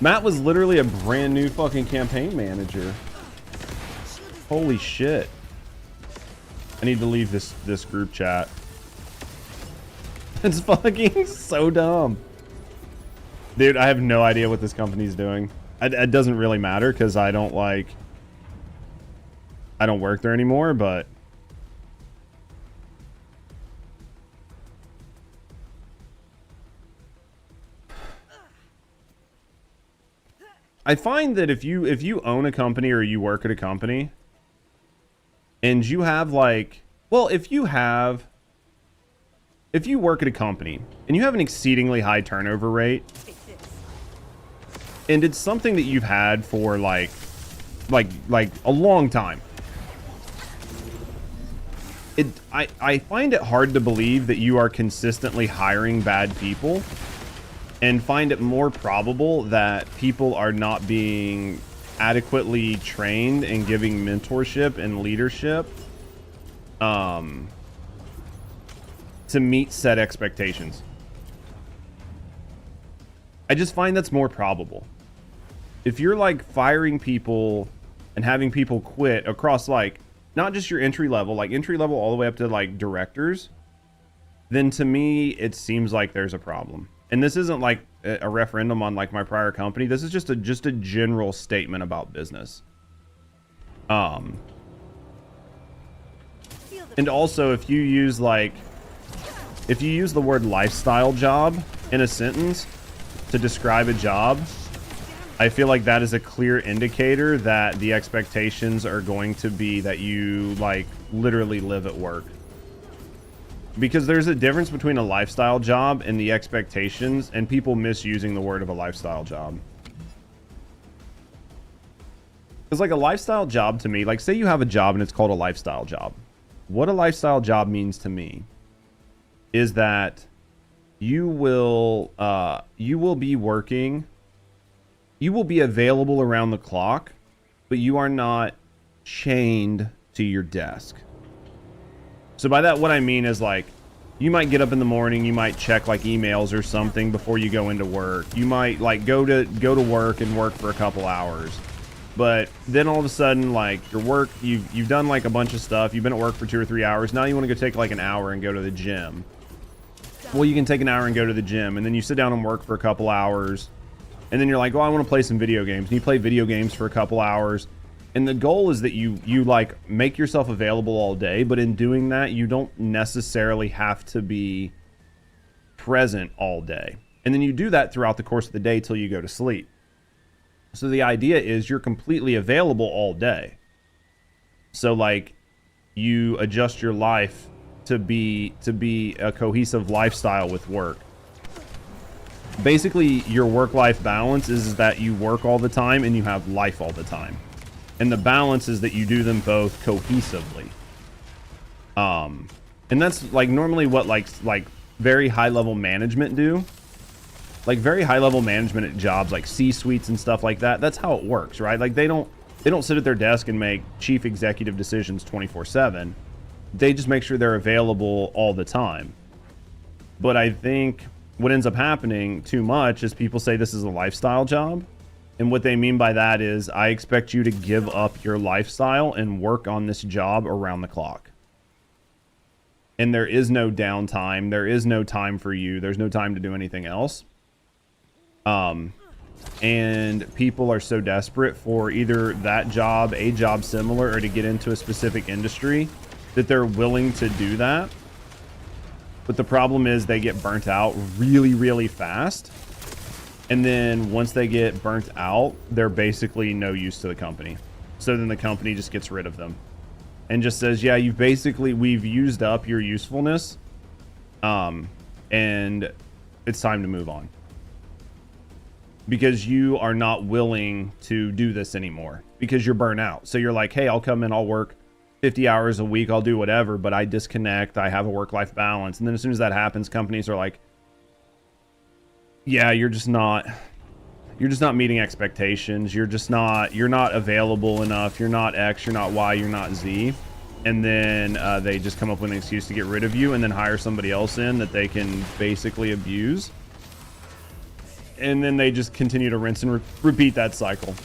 Matt was literally a brand new fucking campaign manager. Holy shit. I need to leave this group chat. It's fucking so dumb. Dude, I have no idea what this company's doing. It doesn't really matter because I don't work there anymore, but I find that if you own a company or you work at a company and you have like, well, if you work at a company and you have an exceedingly high turnover rate and it's something that you've had for like a long time, I find it hard to believe that you are consistently hiring bad people, and find it more probable that people are not being adequately trained and giving mentorship and leadership to meet set expectations. I just find that's more probable. If you're like firing people and having people quit across like not just your entry level, like entry level all the way up to like directors, then to me it seems like there's a problem. And this isn't like a referendum on like my prior company. This is just a general statement about business. And also if you use the word lifestyle job in a sentence to describe a job, I feel like that is a clear indicator that the expectations are going to be that you like literally live at work. Because there's a difference between a lifestyle job and the expectations, and people misusing the word of a lifestyle job. Because like a lifestyle job to me, like say you have a job and it's called a lifestyle job. What a lifestyle job means to me is that you will be working, you will be available around the clock, but you are not chained to your desk. So by that, what I mean is like, you might get up in the morning, you might check like emails or something before you go into work. You might like go to work and work for a couple hours. But then all of a sudden, like your work, you've done like a bunch of stuff. You've been at work for 2 or 3 hours. Now you want to go take like an hour and go to the gym. Well, you can take an hour and go to the gym, and then you sit down and work for a couple hours. And then you're like, oh, I want to play some video games. And you play video games for a couple hours. And the goal is that you like make yourself available all day. But in doing that, you don't necessarily have to be present all day. And then you do that throughout the course of the day till you go to sleep. So the idea is you're completely available all day. So like you adjust your life to be a cohesive lifestyle with work. Basically, your work-life balance is that you work all the time and you have life all the time. And the balance is that you do them both cohesively. And that's like normally what like very high-level management do. Like very high-level management at jobs like C-suites and stuff like that. That's how it works, right? Like they don't sit at their desk and make chief executive decisions 24/7. They just make sure they're available all the time. But I think what ends up happening too much is people say this is a lifestyle job. And what they mean by that is I expect you to give up your lifestyle and work on this job around the clock. And there is no downtime. There is no time for you. There's no time to do anything else. And people are so desperate for either that job, a job similar, or to get into a specific industry that they're willing to do that. But the problem is they get burnt out really, really fast. And then once they get burnt out, they're basically no use to the company. So then the company just gets rid of them and just says, yeah, we've used up your usefulness. And it's time to move on. Because you are not willing to do this anymore because you're burnt out. So you're like, hey, I'll come in, I'll work 50 hours a week, I'll do whatever, but I disconnect, I have a work-life balance. And then as soon as that happens, companies are like, yeah, you're just not meeting expectations. You're not available enough. You're not X, you're not Y, you're not Z. And then they just come up with an excuse to get rid of you and then hire somebody else in that they can basically abuse. And then they just continue to rinse and repeat that cycle.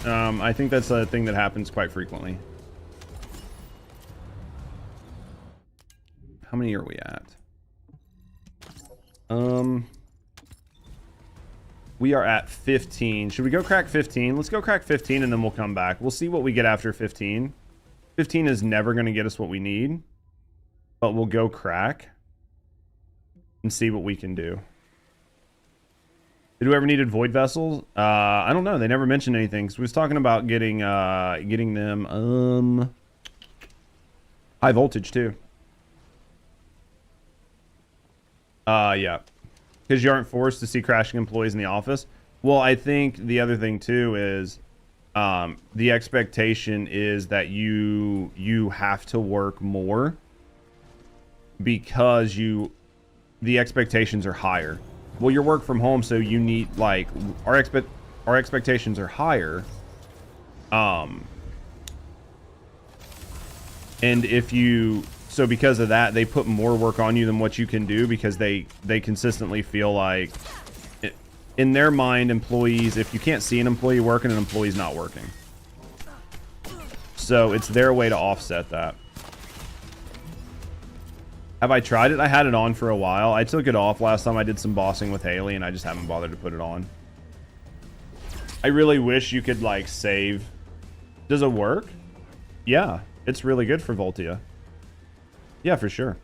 I think that's a thing that happens quite frequently. How many are we at? We are at 15. Should we go crack 15? Let's go crack 15 and then we'll come back. We'll see what we get after 15. 15 is never going to get us what we need. But we'll go crack and see what we can do. Did whoever needed void vessels? I don't know. They never mentioned anything. So we was talking about getting them high voltage too. Yeah. Because you aren't forced to see crashing employees in the office. Well, I think the other thing too is the expectation is that you have to work more because the expectations are higher. Well, you're work from home, so you need like our expectations are higher. And so because of that, they put more work on you than what you can do because they consistently feel like in their mind, employees, if you can't see an employee working, an employee's not working. So it's their way to offset that. Have I tried it? I had it on for a while. I took it off last time I did some bossing with Haley, and I just haven't bothered to put it on. I really wish you could, like, save. Does it work? Yeah, it's really good for Voltia. Yeah, for sure.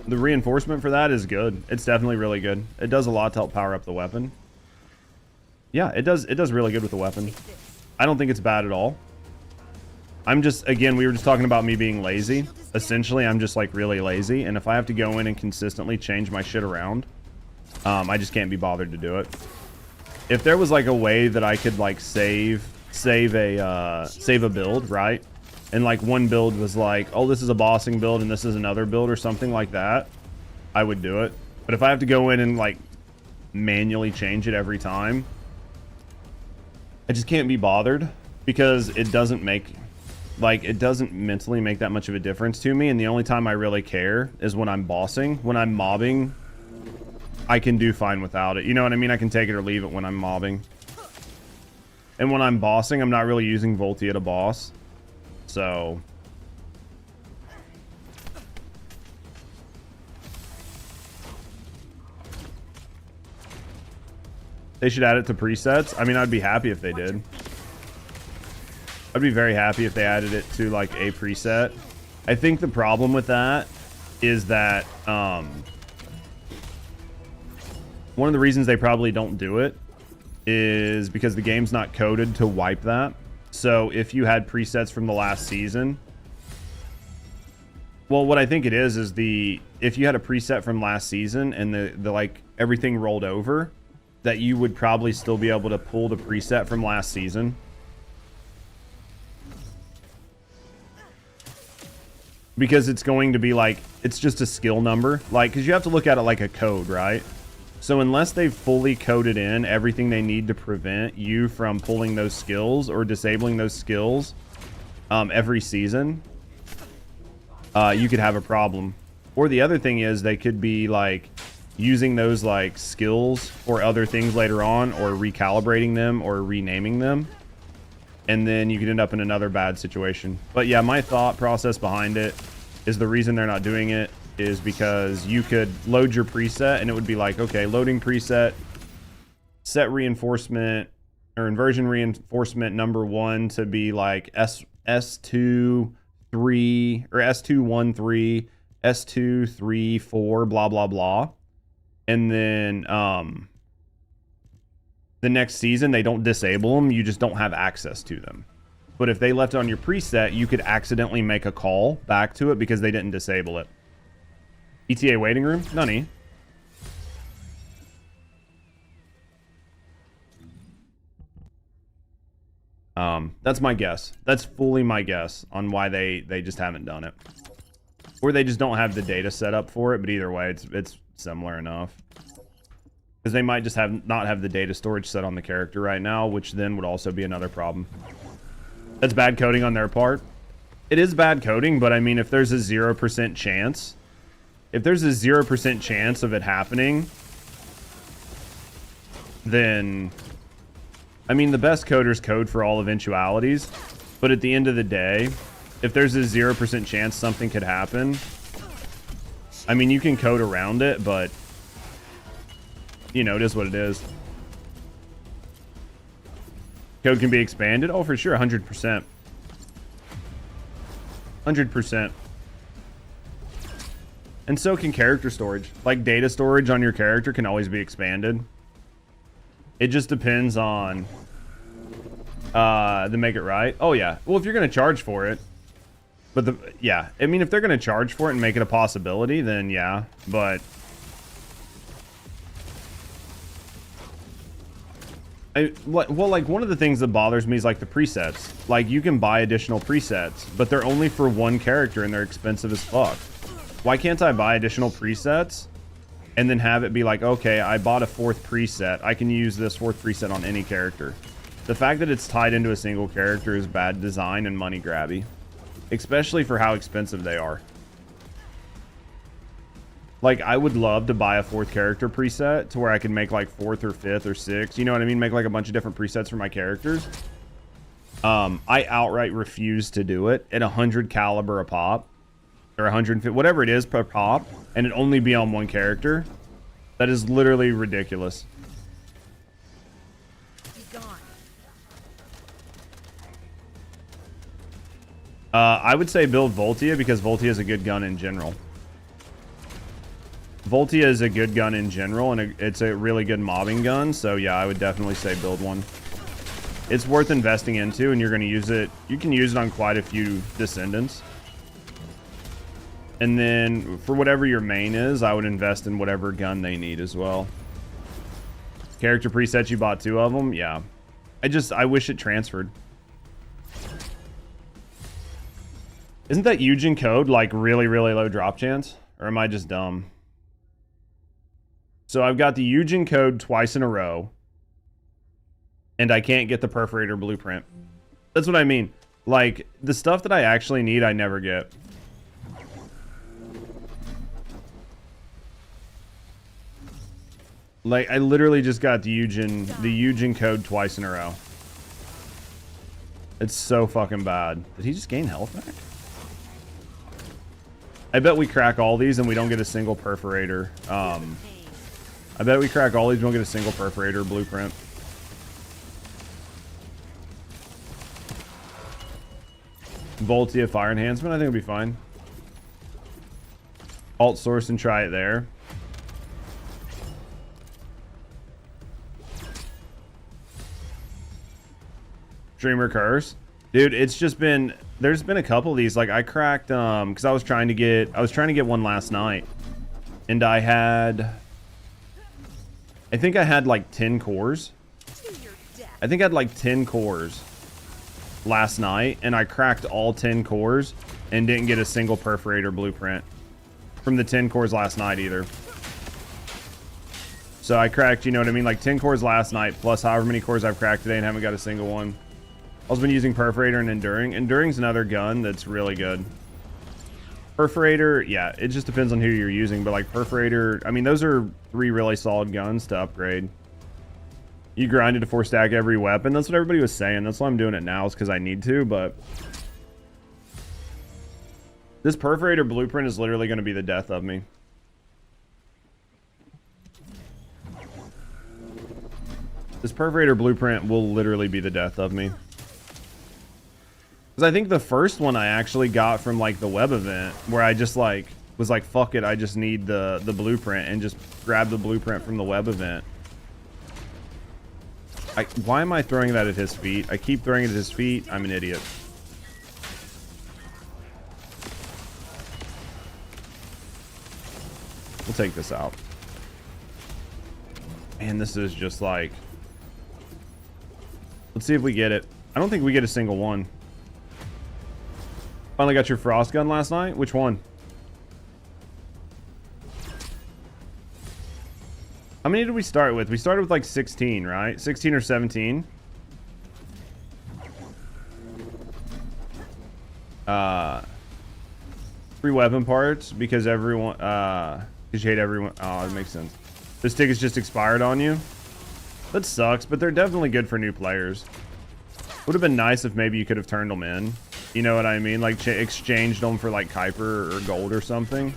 The reinforcement for that is good. It's definitely really good. It does a lot to help power up the weapon. Yeah, it does really good with the weapon. I don't think it's bad at all. I'm just, again, we were just talking about me being lazy. Essentially, I'm just like really lazy. And if I have to go in and consistently change my shit around, I just can't be bothered to do it. If there was like a way that I could like save a build, right? And like one build was like, oh, this is a bossing build and this is another build or something like that, I would do it. But if I have to go in and like manually change it every time, I just can't be bothered because it doesn't make Like, it doesn't mentally make that much of a difference to me, and the only time I really care is when I'm bossing. When I'm mobbing, I can do fine without it. You know what I mean? I can take it or leave it when I'm mobbing. And when I'm bossing, I'm not really using Voltia to boss. So... they should add it to presets. I mean, I'd be happy if they did. I'd be very happy if they added it to, like, a preset. I think the problem with that is that, one of the reasons they probably don't do it is because the game's not coded to wipe that. So if you had presets from the last season... well, what I think it is if you had a preset from last season and the like, everything rolled over... that you would probably still be able to pull the preset from last season. Because it's going to be like, it's just a skill number. Like, because you have to look at it like a code, right? So unless they've fully coded in everything they need to prevent you from pulling those skills or disabling those skills every season, you could have a problem. Or the other thing is they could be like, using those like skills or other things later on, or recalibrating them or renaming them, and then you could end up in another bad situation. But yeah, my thought process behind it is the reason they're not doing it is because you could load your preset and it would be like, okay, loading preset, set reinforcement or inversion reinforcement number 1 to be like S2 3 or S2 1 3 S2 3 4 blah blah blah. And then the next season, they don't disable them. You just don't have access to them. But if they left it on your preset, you could accidentally make a call back to it because they didn't disable it. ETA waiting room? Nunny. That's my guess. That's fully my guess on why they just haven't done it. Or they just don't have the data set up for it, but either way, it's similar enough. Because they might just not have the data storage set on the character right now, which then would also be another problem. That's bad coding on their part. It is bad coding, but I mean, if there's a 0% chance, if there's a 0% chance of it happening, then, I mean, the best coders code for all eventualities, but at the end of the day, if there's a 0% chance something could happen, I mean, you can code around it, but, you know, it is what it is. Code can be expanded? Oh, for sure, 100%. 100%. And so can character storage. Like, data storage on your character can always be expanded. It just depends on the make it right. Oh, yeah. Well, if you're going to charge for it, but yeah, I mean, if they're going to charge for it and make it a possibility, then yeah, but well, like, one of the things that bothers me is like the presets. Like, you can buy additional presets, but they're only for one character and they're expensive as fuck. Why can't I buy additional presets and then have it be like, okay, I bought a 4th preset, I can use this 4th preset on any character? The fact that it's tied into a single character is bad design and money grabby. Especially for how expensive they are. Like, I would love to buy a 4th character preset to where I can make like 4th or 5th or 6th. You know what I mean? Make like a bunch of different presets for my characters. I outright refuse to do it at 100 caliber a pop. Or 150, whatever it is per pop. And it only be on one character. That is literally ridiculous. I would say build Voltia because Voltia is a good gun in general. Voltia is a good gun in general, and it's a really good mobbing gun. So yeah, I would definitely say build one. It's worth investing into, and you're going to use it. You can use it on quite a few Descendants. And then for whatever your main is, I would invest in whatever gun they need as well. Character presets, you bought 2 of them? Yeah. I wish it transferred. Isn't that Eugen code like really, really low drop chance? Or am I just dumb? So I've got the Eugen code twice in a row. And I can't get the perforator blueprint. That's what I mean. Like, the stuff that I actually need, I never get. Like, I literally just got the Eugen code twice in a row. It's so fucking bad. Did he just gain health back? I bet we crack all these and we don't get a single perforator. I bet we crack all these and we don't get a single perforator blueprint. Voltia fire enhancement, I think it'll be fine. Alt source and try it there. Streamer curse. Dude, it's just been, there's been a couple of these. Like I cracked because I was trying to get one last night. And I think I had like 10 cores. I think I had like 10 cores last night, and I cracked all 10 cores and didn't get a single perforator blueprint from the 10 cores last night either. So I cracked, you know what I mean, like 10 cores last night plus however many cores I've cracked today and haven't got a single one. I've been using perforator and enduring. Enduring's another gun that's really good. Perforator, yeah, it just depends on who you're using, but like perforator, I mean, those are 3 really solid guns to upgrade. You grinded to 4 stack every weapon. That's what everybody was saying. That's why I'm doing it now, is because I need to, but this perforator blueprint is literally going to be the death of me. This perforator blueprint will literally be the death of me. Because I think the first one I actually got from like the web event, where I just like was like, fuck it, I just need the blueprint, and just grabbed the blueprint from the web event. Why am I throwing that at his feet? I keep throwing it at his feet. I'm an idiot. We'll take this out. Man, this is just like... Let's see if we get it. I don't think we get a single one. Finally got your frost gun last night? Which one? How many did we start with? We started with like 16, right? 16 or 17. Free weapon parts because everyone, because you hate everyone. Oh, that makes sense. This ticket's just expired on you. That sucks, but they're definitely good for new players. Would have been nice if maybe you could have turned them in. You know what I mean? Like exchanged them for like Kuiper or gold or something.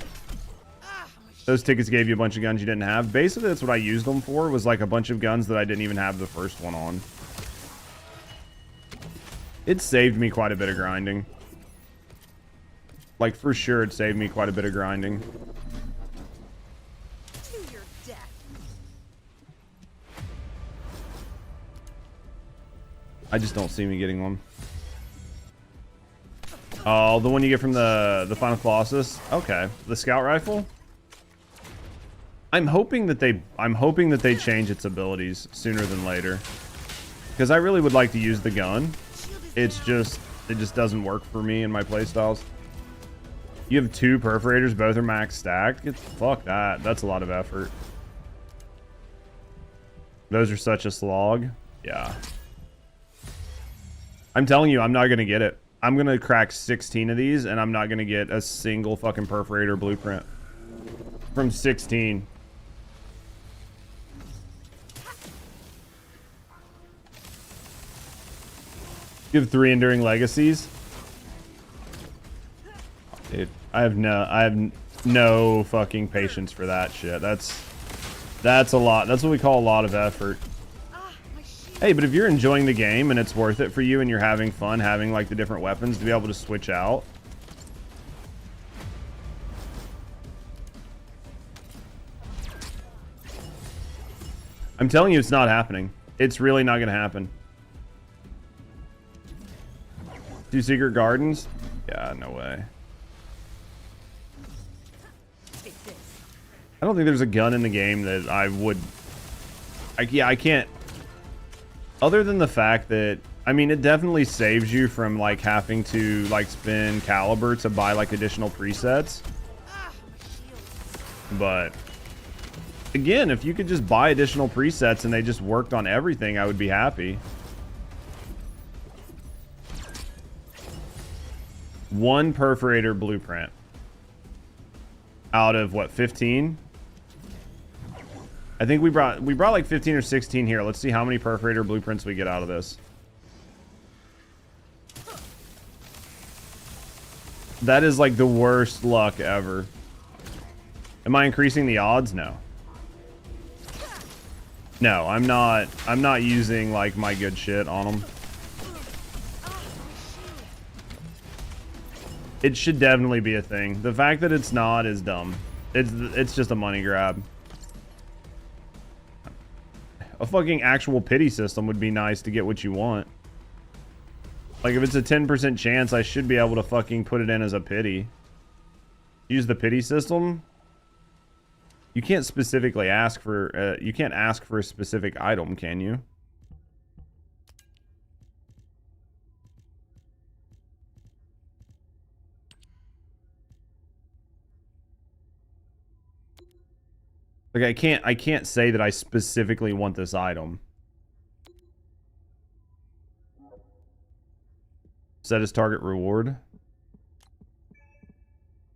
Those tickets gave you a bunch of guns you didn't have. Basically, that's what I used them for, was like a bunch of guns that I didn't even have the first one on. It saved me quite a bit of grinding. Like, for sure, it saved me quite a bit of grinding. To your death. I just don't see me getting one. Oh, the one you get from the Final Colossus? Okay. The scout rifle? I'm hoping that they change its abilities sooner than later. Because I really would like to use the gun. It just doesn't work for me in my playstyles. You have 2 perforators, both are max stacked. Fuck that. That's a lot of effort. Those are such a slog. Yeah. I'm telling you, I'm not going to get it. I'm going to crack 16 of these, and I'm not going to get a single fucking perforator blueprint. From 16. You have 3 enduring legacies. Dude, I have no fucking patience for that shit. That's a lot. That's what we call a lot of effort. Hey, but if you're enjoying the game and it's worth it for you and you're having fun having like the different weapons to be able to switch out. I'm telling you, it's not happening. It's really not going to happen. 2 secret gardens? Yeah, no way. I don't think there's a gun in the game that I would... yeah, I can't... Other than the fact that... I mean, it definitely saves you from, like, having to, like, spend caliber to buy, like, additional presets. But... Again, if you could just buy additional presets and they just worked on everything, I would be happy. 1 perforator blueprint out of what, 15? I think we brought like 15 or 16 here. Let's see how many perforator blueprints we get out of this. That is like the worst luck ever. Am I increasing the odds? No. No, I'm not using like my good shit on them. It should definitely be a thing. The fact that it's not is dumb. It's just a money grab. A fucking actual pity system would be nice to get what you want. Like if it's a 10% chance, I should be able to fucking put it in as a pity. Use the pity system. You can't specifically ask for, you can't ask for a specific item, can you? Like I can't say that I specifically want this item. Set as target reward.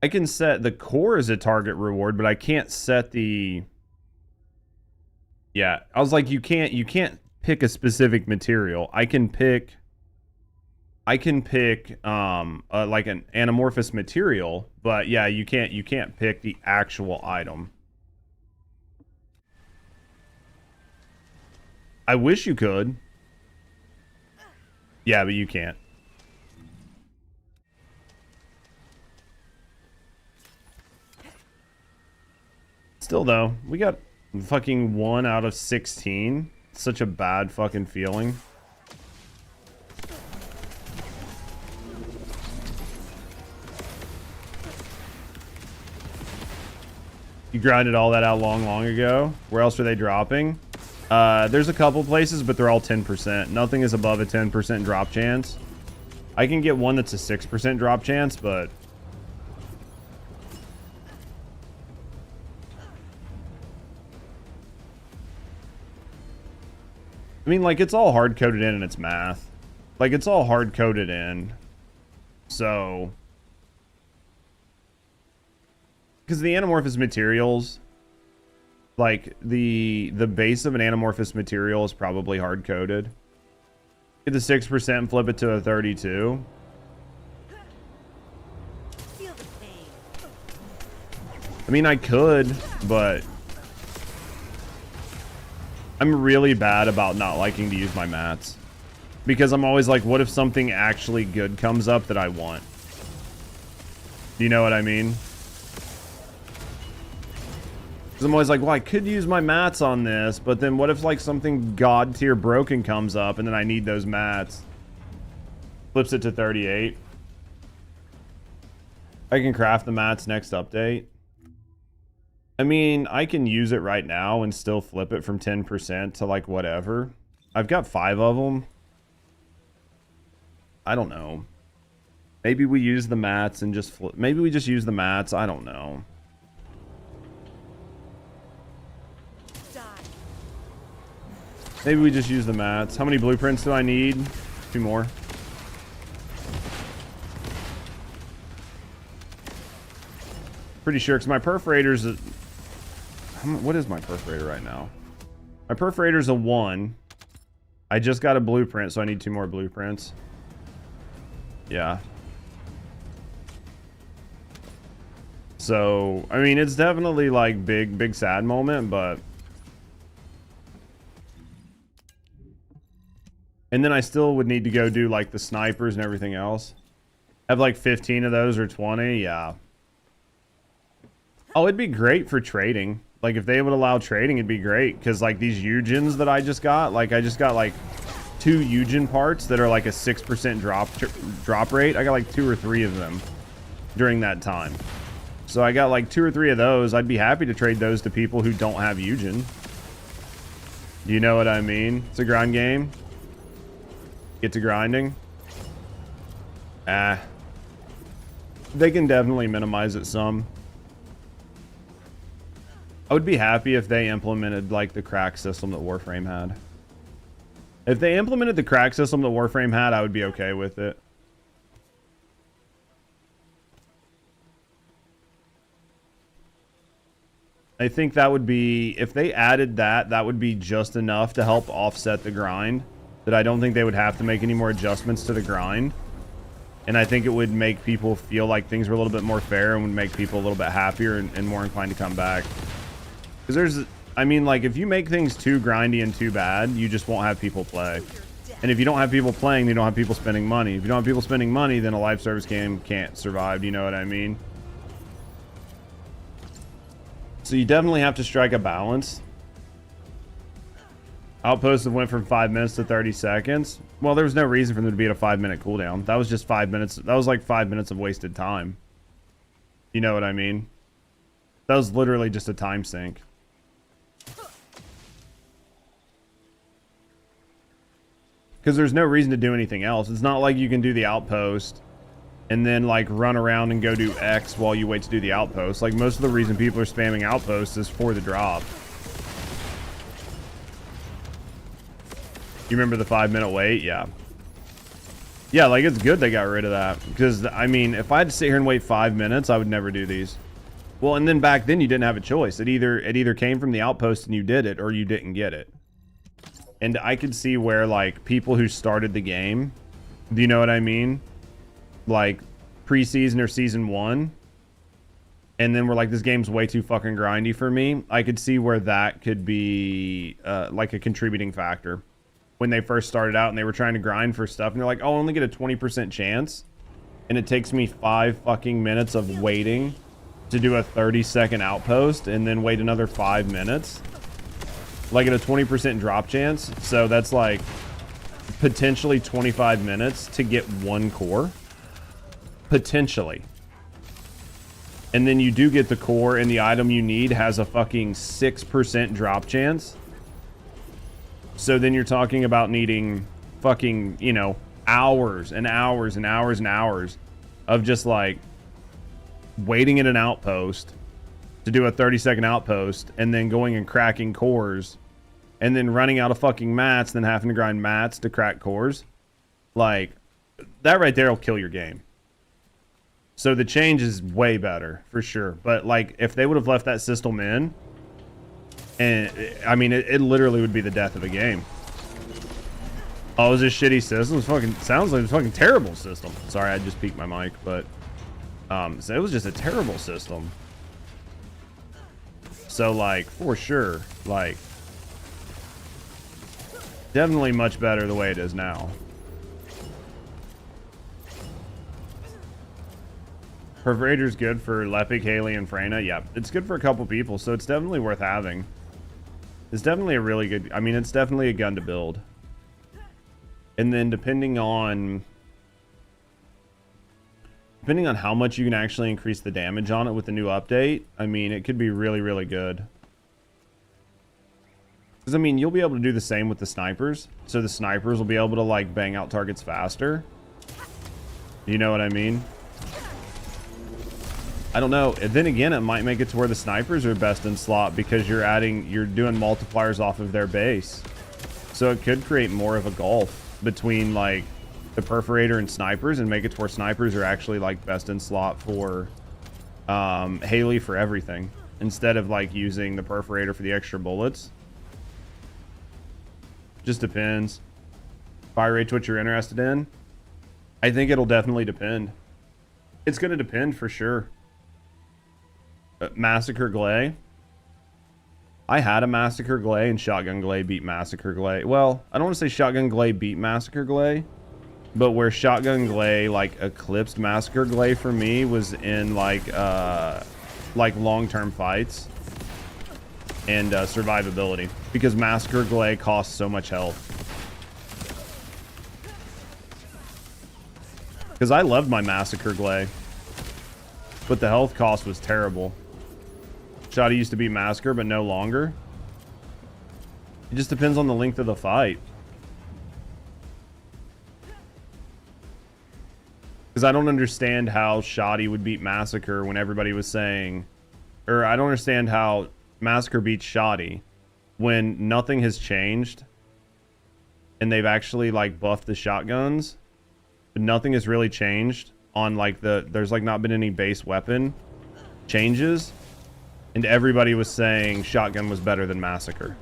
I can set the core as a target reward, but I can't set the... Yeah, I was like, you can't pick a specific material. I can pick like an anamorphous material, but yeah, you can't pick the actual item. I wish you could. Yeah, but you can't. Still though, we got fucking 1 out of 16. Such a bad fucking feeling. You grinded all that out long ago. Where else are they dropping? There's a couple places, but they're all 10%. Nothing is above a 10% drop chance. I can get one that's a 6% drop chance, but... I mean, like, it's all hard-coded in its math. Like, it's all hard-coded in. So... Because the anamorphous materials... Like, the base of an anamorphous material is probably hard-coded. Get the 6% and flip it to a 32. I mean, I could, but... I'm really bad about not liking to use my mats. Because I'm always like, what if something actually good comes up that I want? Do you know what I mean? Because I'm always like, well, I could use my mats on this, but then what if like something god tier broken comes up and then I need those mats? Flips it to 38. I can craft the mats next update. I mean, I can use it right now and still flip it from 10% to like whatever. I've got 5 of them. I don't know. Maybe we use the mats and just flip. Maybe we just use the mats. I don't know. Maybe we just use the mats. How many blueprints do I need? 2 more. Pretty sure, because my perforator's... What is my perforator right now? My perforator's a 1. I just got a blueprint, so I need 2 more blueprints. Yeah. So, I mean, it's definitely like big sad moment, but... And then I still would need to go do like the snipers and everything else. Have like 15 of those or 20, yeah. Oh, it'd be great for trading. Like if they would allow trading, it'd be great. Because like these Eugens that I just got, like I just got like 2 Eugen parts that are like a 6% drop rate. I got like 2 or 3 of them during that time. So I got like 2 or 3 of those. I'd be happy to trade those to people who don't have Eugen. Do you know what I mean? It's a grind game. Get to grinding. They can definitely minimize it some. I would be happy if they implemented like the crack system that Warframe had. If they implemented the crack system that Warframe had, I would be okay with it. I think that would be, if they added that, that would be just enough to help offset the grind. That I don't think they would have to make any more adjustments to the grind. And I think it would make people feel like things were a little bit more fair and would make people a little bit happier and more inclined to come back. Because there's, I mean, like, if you make things too grindy and too bad, you just won't have people play. And if you don't have people playing, you don't have people spending money. If you don't have people spending money, then a live service game can't survive. Do you know what I mean? So you definitely have to strike a balance. Outposts have went from 5 minutes to 30 seconds. Well, there was no reason for them to be at a 5-minute cooldown. That was just 5 minutes. That was like 5 minutes of wasted time. You know what I mean? That was literally just a time sink. Because there's no reason to do anything else. It's not like you can do the outpost and then like run around and go do X while you wait to do the outpost. Like most of the reason people are spamming outposts is for the drop. You remember the 5-minute wait? Yeah. Yeah, like it's good they got rid of that. Because, I mean, if I had to sit here and wait 5 minutes, I would never do these. Well, and then back then you didn't have a choice. It either came from the outpost and you did it, or you didn't get it. And I could see where, like, people who started the game, do you know what I mean? Like, preseason or season 1, and then we're like, this game's way too fucking grindy for me. I could see where that could be, like, a contributing factor. When they first started out and they were trying to grind for stuff, and they're like, oh, I only get a 20% chance, and it takes me 5 fucking minutes of waiting to do a 30-second outpost, and then wait another 5 minutes. Like at a 20% drop chance, so that's like potentially 25 minutes to get 1 core. Potentially. And then you do get the core, and the item you need has a fucking 6% drop chance. So then you're talking about needing fucking, you know, hours and hours and hours and hours of just like waiting in an outpost to do a 30-second outpost, and then going and cracking cores, and then running out of fucking mats, then having to grind mats to crack cores. Like, that right there will kill your game. So the change is way better, for sure. But, like, if they would have left that system in, and, I mean, it literally would be the death of a game. Oh, it was a shitty system? It fucking, sounds like a fucking terrible system. Sorry, I just peeked my mic, but, so it was just a terrible system. So, like, for sure, like, definitely much better the way it is now. Perforator's good for Lepik, Haley, and Freyna. Yeah, it's good for a couple people, so it's definitely worth having. It's definitely a really good, I mean, it's definitely a gun to build. And then depending on how much you can actually increase the damage on it with the new update, I mean, it could be really, really good. Because, I mean, you'll be able to do the same with the snipers. So the snipers will be able to, like, bang out targets faster. You know what I mean? I don't know. And then again, it might make it to where the snipers are best in slot because you're doing multipliers off of their base. So it could create more of a gulf between, like, the perforator and snipers, and make it to where snipers are actually, like, best in slot for Haley for everything, instead of, like, using the perforator for the extra bullets. Just depends. Fire rate's what you're interested in? I think it'll definitely depend. It's going to depend for sure. Massacre Glay. I had a Massacre Glay, and Shotgun Glay beat Massacre Glay. Well, I don't want to say Shotgun Glay beat Massacre Glay, but where Shotgun Glay, like, eclipsed Massacre Glay for me was in, like long-term fights and survivability, because Massacre Glay costs so much health. Because I loved my Massacre Glay, but the health cost was terrible. Shoddy used to be Massacre, but no longer. It just depends on the length of the fight. Because I don't understand how Shoddy would beat Massacre when everybody was saying... Or I don't understand how Massacre beats Shoddy when nothing has changed. And they've actually, like, buffed the shotguns. But nothing has really changed on, like, there's, like, not been any base weapon changes. And everybody was saying shotgun was better than Massacre.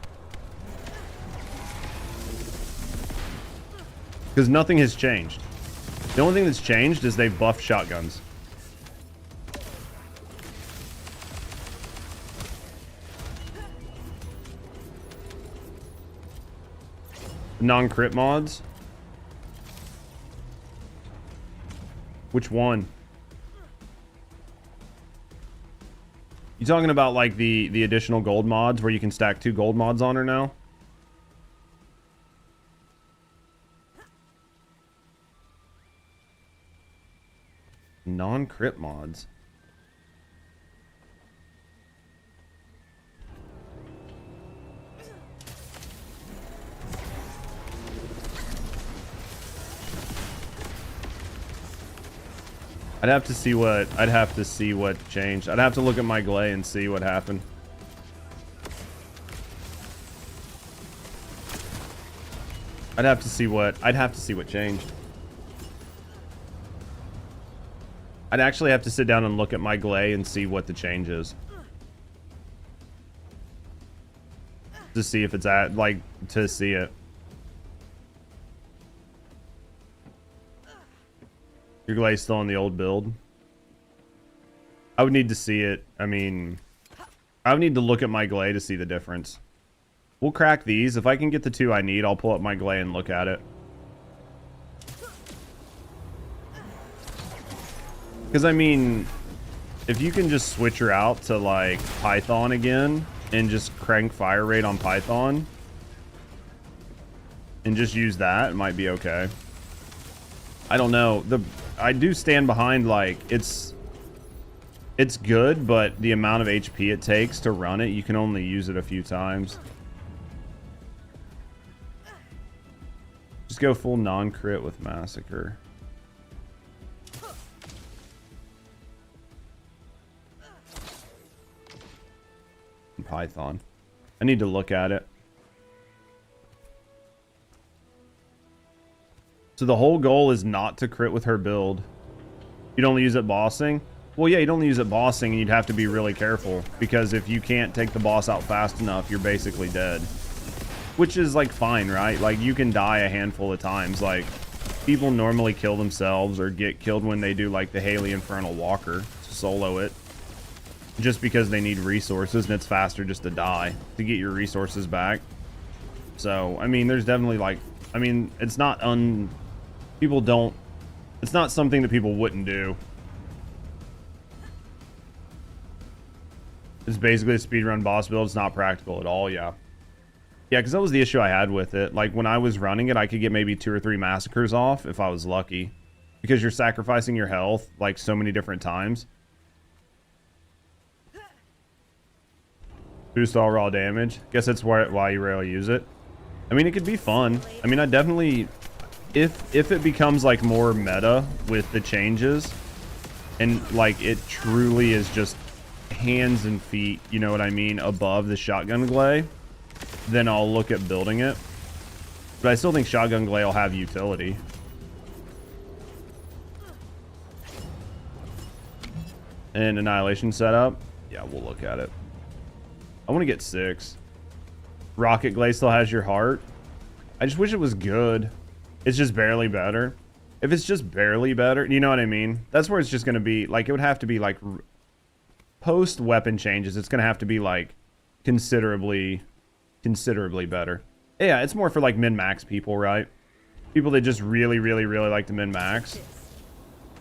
Because nothing has changed. The only thing that's changed is they've buffed shotguns. Non-crit mods? Which one? You talking about like the additional gold mods where you can stack 2 gold mods on her now? Non-crit mods. I'd have to see what changed. I'd have to look at my Glay and see what happened. I'd have to see what changed. I'd actually have to sit down and look at my Glay and see what the change is. To see if it's to see it. Your Glay's still on the old build. I would need to see it. I mean, I would need to look at my Glay to see the difference. We'll crack these. If I can get the 2 I need, I'll pull up my Glay and look at it. Because, I mean, if you can just switch her out to, like, Python again and just crank fire rate on Python and just use that, it might be okay. I don't know. I do stand behind, like, it's good, but the amount of HP it takes to run it, you can only use it a few times. Just go full non-crit with Massacre. And Python. I need to look at it. So the whole goal is not to crit with her build. You'd only use it bossing? Well, yeah, you'd only use it bossing, and you'd have to be really careful. Because if you can't take the boss out fast enough, you're basically dead. Which is, like, fine, right? Like, you can die a handful of times. Like, people normally kill themselves or get killed when they do, like, the Haley Infernal Walker to solo it. Just because they need resources, and it's faster just to die to get your resources back. So, I mean, there's definitely, like... I mean, it's not people don't... It's not something that people wouldn't do. It's basically a speedrun boss build. It's not practical at all, yeah. Yeah, because that was the issue I had with it. Like, when I was running it, I could get maybe 2 or 3 massacres off if I was lucky. Because you're sacrificing your health, like, so many different times. Boost all raw damage. Guess that's why you rarely use it. I mean, it could be fun. I mean, I definitely... If it becomes, like, more meta with the changes, and, like, it truly is just hands and feet, you know what I mean, above the shotgun Glay, then I'll look at building it. But I still think shotgun Glay will have utility. And Annihilation setup? Yeah, we'll look at it. I want to get 6. Rocket Glay still has your heart. I just wish it was good. It's just barely better. If it's just barely better, you know what I mean? That's where it's just going to be, like, it would have to be, like, post-weapon changes, it's going to have to be, like, considerably better. Yeah, it's more for, like, min-max people, right? People that just really like to min-max.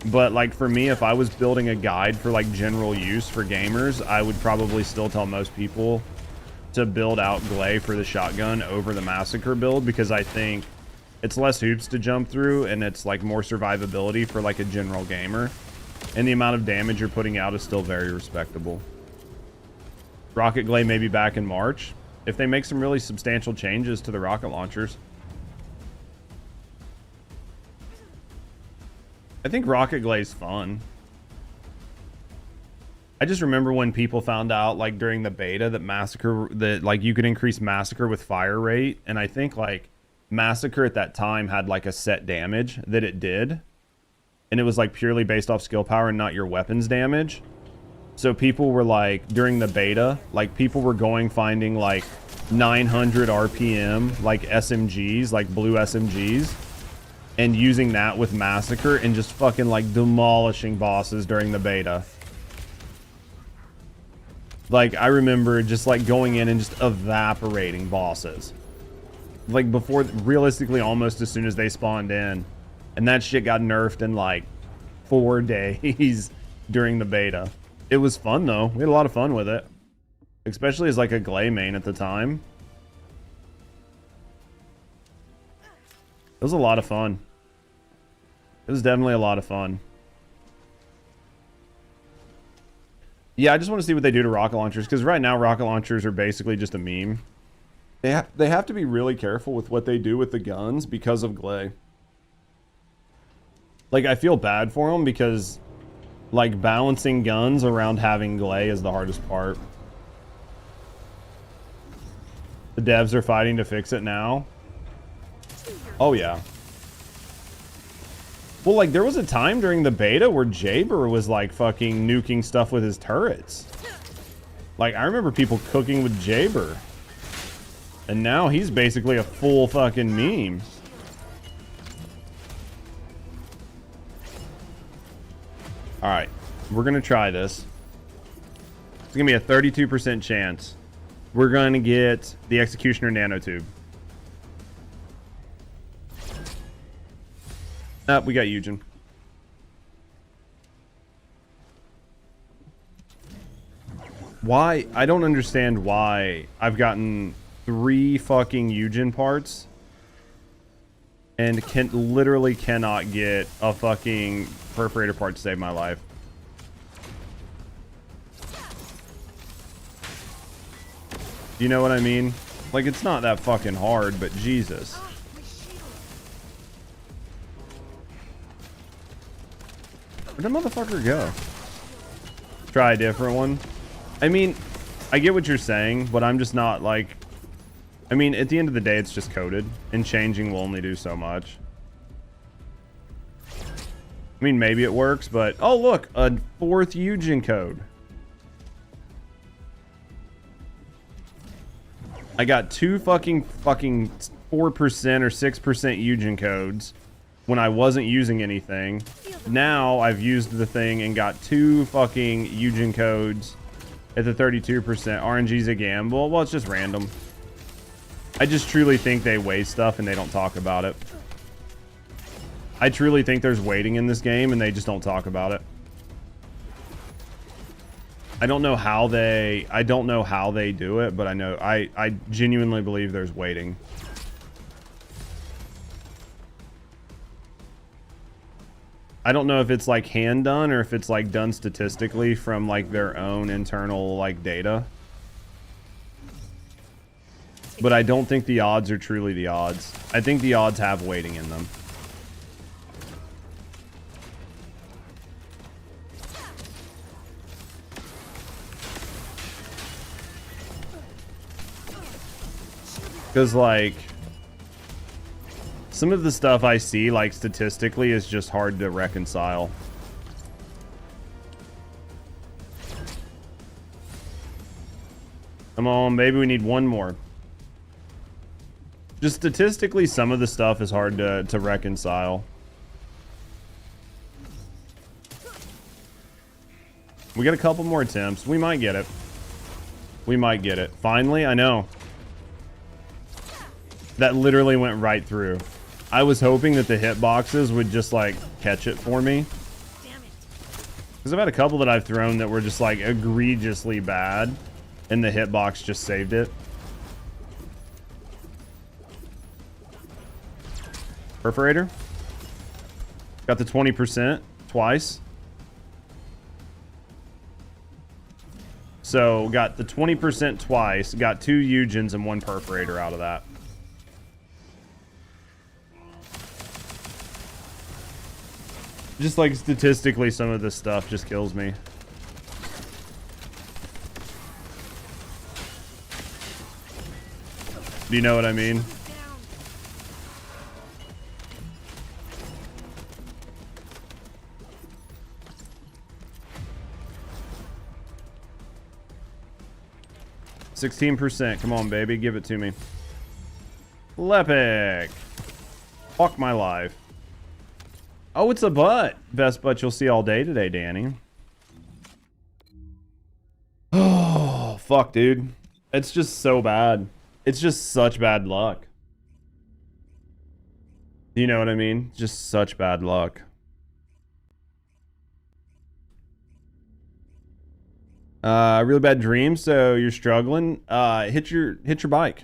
But, like, for me, if I was building a guide for, like, general use for gamers, I would probably still tell most people to build out Glay for the shotgun over the Massacre build, because I think it's less hoops to jump through, and it's, like, more survivability for, like, a general gamer. And the amount of damage you're putting out is still very respectable. Rocket Glay may be back in March, if they make some really substantial changes to the rocket launchers. I think Rocket Glay's fun. I just remember when people found out, like, during the beta that Massacre, that, like, you could increase Massacre with fire rate, and I think, like, Massacre at that time had, like, a set damage that it did, and it was, like, purely based off skill power and not your weapons damage. So people were like, during the beta, like people were finding like 900 RPM, like SMGs, like blue SMGs, and using that with Massacre and just fucking like demolishing bosses during the beta. Like I remember just like going in and just evaporating bosses. Like before, realistically, almost as soon as they spawned in. And that shit got nerfed in like 4 days during the beta. It was fun though. We had a lot of fun with it. Especially as like a Glay main at the time. It was a lot of fun. It was definitely a lot of fun. Yeah, I just want to see what they do to rocket launchers. Because right now, rocket launchers are basically just a meme. They have to be really careful with what they do with the guns because of Glay. Like, I feel bad for them because, like, balancing guns around having Glay is the hardest part. The devs are fighting to fix it now. Oh, yeah. Well, like, there was a time during the beta where Jaber was, like, fucking nuking stuff with his turrets. Like, I remember people cooking with Jaber. And now he's basically a full fucking meme. Alright, we're gonna try this. It's gonna be a 32% chance. We're gonna get the Executioner Nanotube. We got Eugen. Why? I don't understand why I've gotten 3 fucking Eugen parts and literally cannot get a fucking perforator part to save my life. You know what I mean? Like, it's not that fucking hard, but Jesus. Where'd the motherfucker go? Try a different one. I mean, I get what you're saying, but I'm just not like... I mean, at the end of the day, it's just coded, and changing will only do so much. I mean, maybe it works, but... Oh, look! A 4th Eugen code. I got 2 fucking 4% or 6% Eugen codes when I wasn't using anything. Now, I've used the thing and got 2 fucking Eugen codes at the 32%. RNG's a gamble. Well, it's just random. I just truly think they waste stuff and they don't talk about it. I truly think there's waiting in this game and they just don't talk about it. I don't know how they do it, but I know I genuinely believe there's waiting. I don't know if it's like hand done or if it's like done statistically from like their own internal like data. But I don't think the odds are truly the odds. I think the odds have waiting in them. Because, like, some of the stuff I see, like, statistically is just hard to reconcile. Come on, maybe we need one more. Just statistically, some of the stuff is hard to reconcile. We got a couple more attempts. We might get it. We might get it. Finally, I know. That literally went right through. I was hoping that the hitboxes would just, like, catch it for me. Because I've had a couple that I've thrown that were just, like, egregiously bad. And the hitbox just saved it. Perforator. Got the 20% twice. So, got the 20% twice. Got 2 Eugens and 1 perforator out of that. Just like statistically, some of this stuff just kills me. Do you know what I mean? 16%. Come on, baby. Give it to me. Lepic. Fuck my life. Oh, it's a butt. Best butt you'll see all day today, Danny. Oh, fuck, dude. It's just so bad. It's just such bad luck. You know what I mean? Just such bad luck. Really bad dreams, so you're struggling. Hit your bike.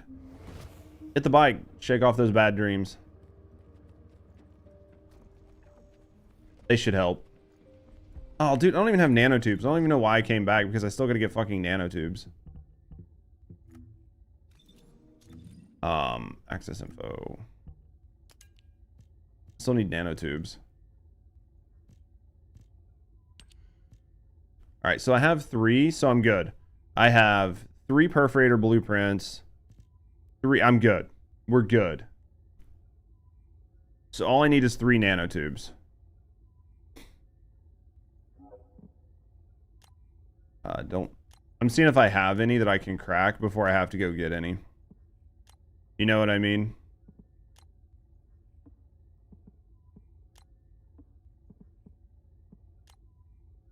Hit the bike. Shake off those bad dreams. They should help. Oh, dude, I don't even have nanotubes. I don't even know why I came back because I still gotta get fucking nanotubes. Access info. Still need nanotubes. All right, so I have 3, so I'm good. I have 3 perforator blueprints. 3, I'm good. We're good. So all I need is 3 nanotubes. I'm seeing if I have any that I can crack before I have to go get any. You know what I mean?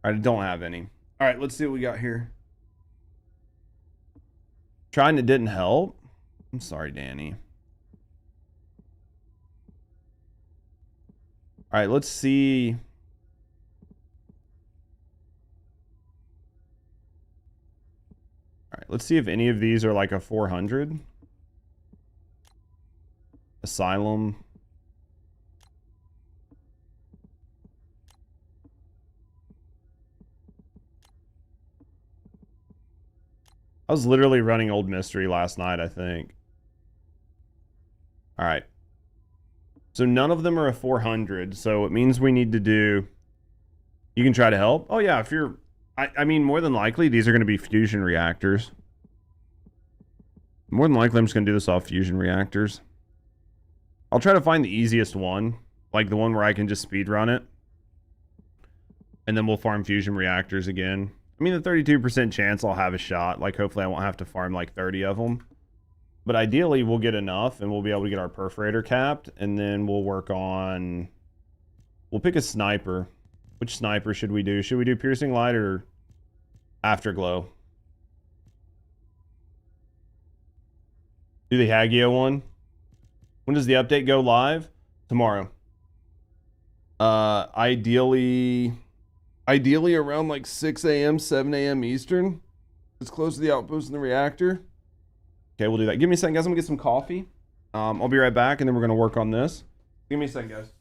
I don't have any. All right, let's see what we got here. Trying it didn't help. I'm sorry, Danny. All right, let's see. All right, let's see if any of these are like a 400. Asylum. I was literally running Old Mystery last night, I think. All right. So none of them are a 400, so it means we need to do... You can try to help? Oh, yeah, if you're... I mean, more than likely, these are going to be fusion reactors. More than likely, I'm just going to do this off fusion reactors. I'll try to find the easiest one, like the one where I can just speedrun it. And then we'll farm fusion reactors again. I mean, the 32% chance I'll have a shot. Like, hopefully I won't have to farm like 30 of them. But ideally, we'll get enough and we'll be able to get our perforator capped. And then we'll work on... We'll pick a sniper. Which sniper should we do? Should we do piercing light or afterglow? Do the Hagio one? When does the update go live? Tomorrow. Ideally around like 6 a.m., 7 a.m. Eastern. It's close to the outpost in the reactor. Okay, we'll do that. Give me a second, guys. I'm gonna get some coffee. I'll be right back, and then we're gonna work on this. Give me a second, guys.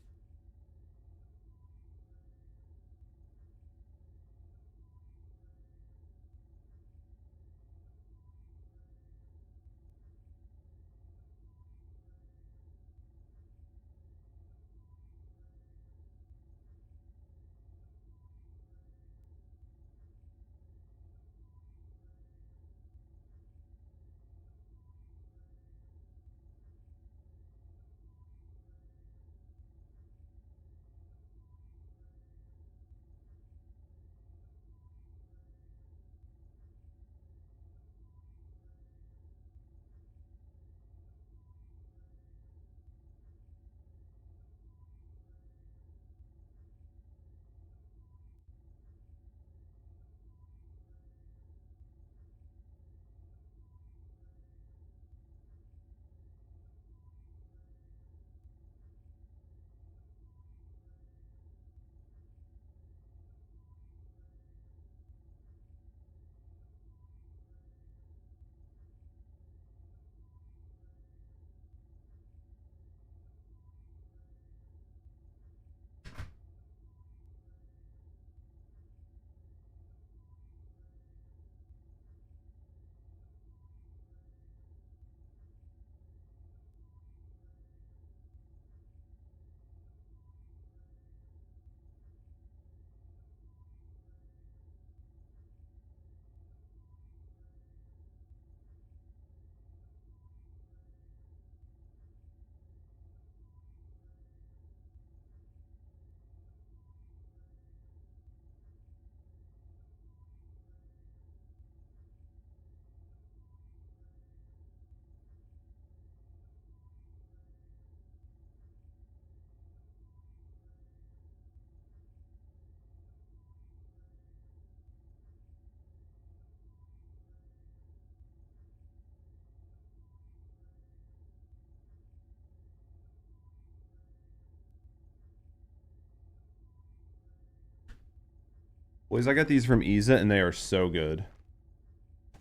Boys, I got these from Isa and they are so good.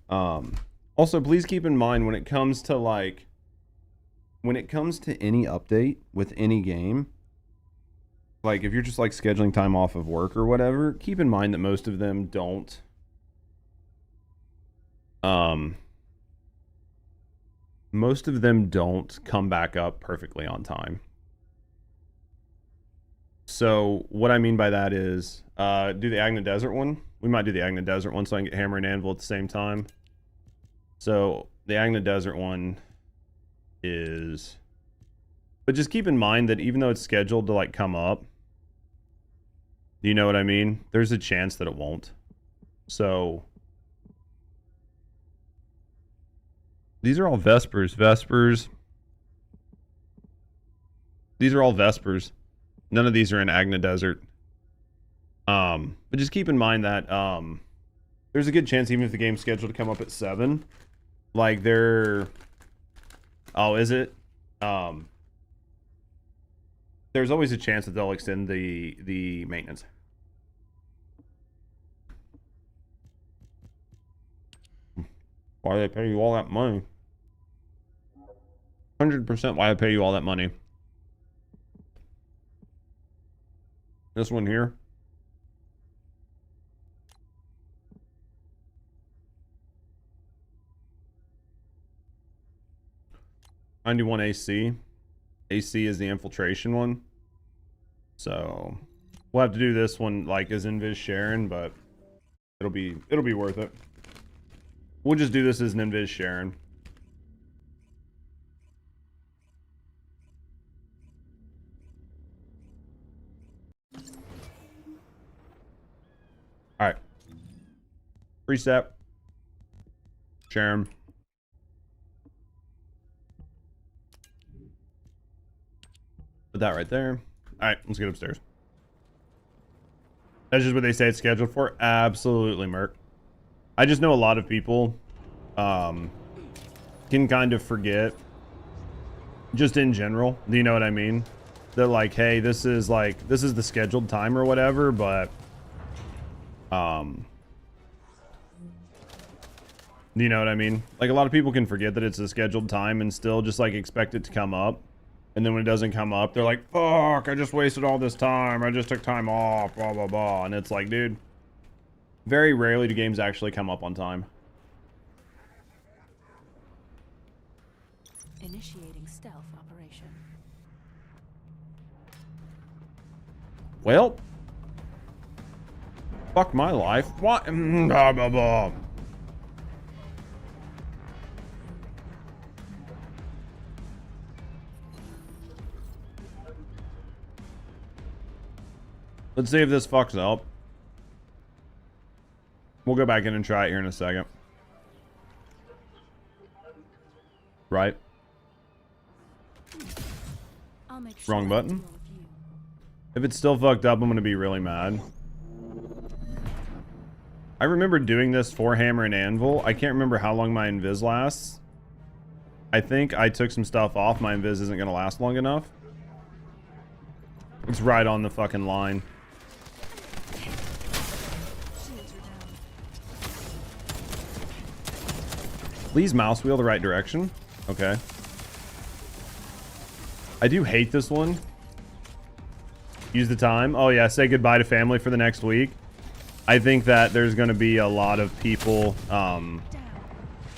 Also, please keep in mind when it comes to like, when it comes to any update with any game, like if you're just like scheduling time off of work or whatever, keep in mind that most of them don't. Most of them don't come back up perfectly on time. So what I mean by that is, do the Agna Desert one. We might do the Agna Desert one so I can get Hammer and Anvil at the same time. So the Agna Desert one is... But just keep in mind that even though it's scheduled to like come up, you know what I mean? There's a chance that it won't. So... These are all Vespers. These are all Vespers. None of these are in Agna Desert. But just keep in mind that there's a good chance even if the game's scheduled to come up at 7, like they're... Oh, is it? There's always a chance that they'll extend the maintenance. Why do they pay you all that money? 100% why I pay you all that money. This one here. '91 AC. AC is the infiltration one. So we'll have to do this one like as Invis Sharon, but it'll be worth it. We'll just do this as an Invis Sharon. Alright. Preset. Sharon. Put that right there. Alright, let's get upstairs. That's just what they say it's scheduled for. Absolutely, Merc. I just know a lot of people can kind of forget, just in general, you know what I mean? They're like, hey, this is the scheduled time or whatever, but you know what I mean? Like a lot of people can forget that it's a scheduled time and still just like expect it to come up. And then when it doesn't come up, they're like, fuck, I just wasted all this time. I just took time off, blah, blah, blah. And it's like, dude, very rarely do games actually come up on time. Initiating stealth operation. Well, fuck my life. What? Blah, blah, blah. Let's see if this fucks up. We'll go back in and try it here in a second. Right. I'll make sure Wrong I button. deal with you. If it's still fucked up, I'm gonna be really mad. I remember doing this for Hammer and Anvil. I can't remember how long my invis lasts. I think I took some stuff off. My invis isn't gonna last long enough. It's right on the fucking line. Please mouse wheel the right direction. Okay. I do hate this one. Use the time. Oh yeah, say goodbye to family for the next week. I think that there's going to be a lot of people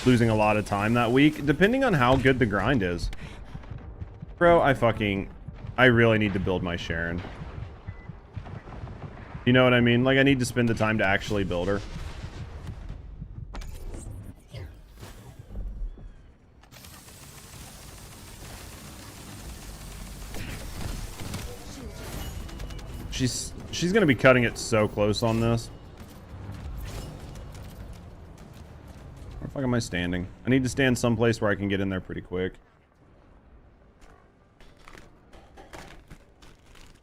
losing a lot of time that week, depending on how good the grind is. Bro, I really need to build my Sharon. You know what I mean? Like, I need to spend the time to actually build her. She's gonna be cutting it so close on this. Where the fuck am I standing? I need to stand someplace where I can get in there pretty quick.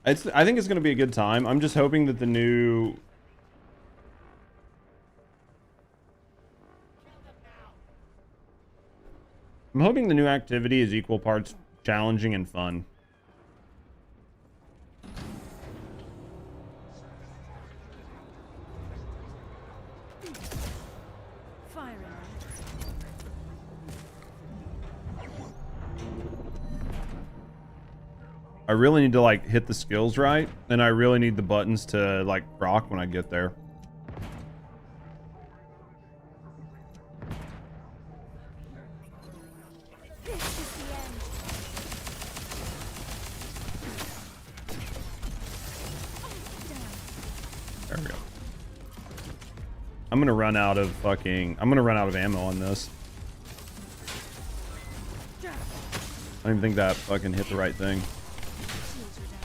I think it's gonna be a good time. I'm just hoping that the new... I'm hoping the new activity is equal parts challenging and fun. Firing. I really need to like hit the skills right, and I really need the buttons to like rock when I get there. This is the end. There we go. I'm gonna run out of ammo on this. I don't even think that fucking hit the right thing. Shields are down.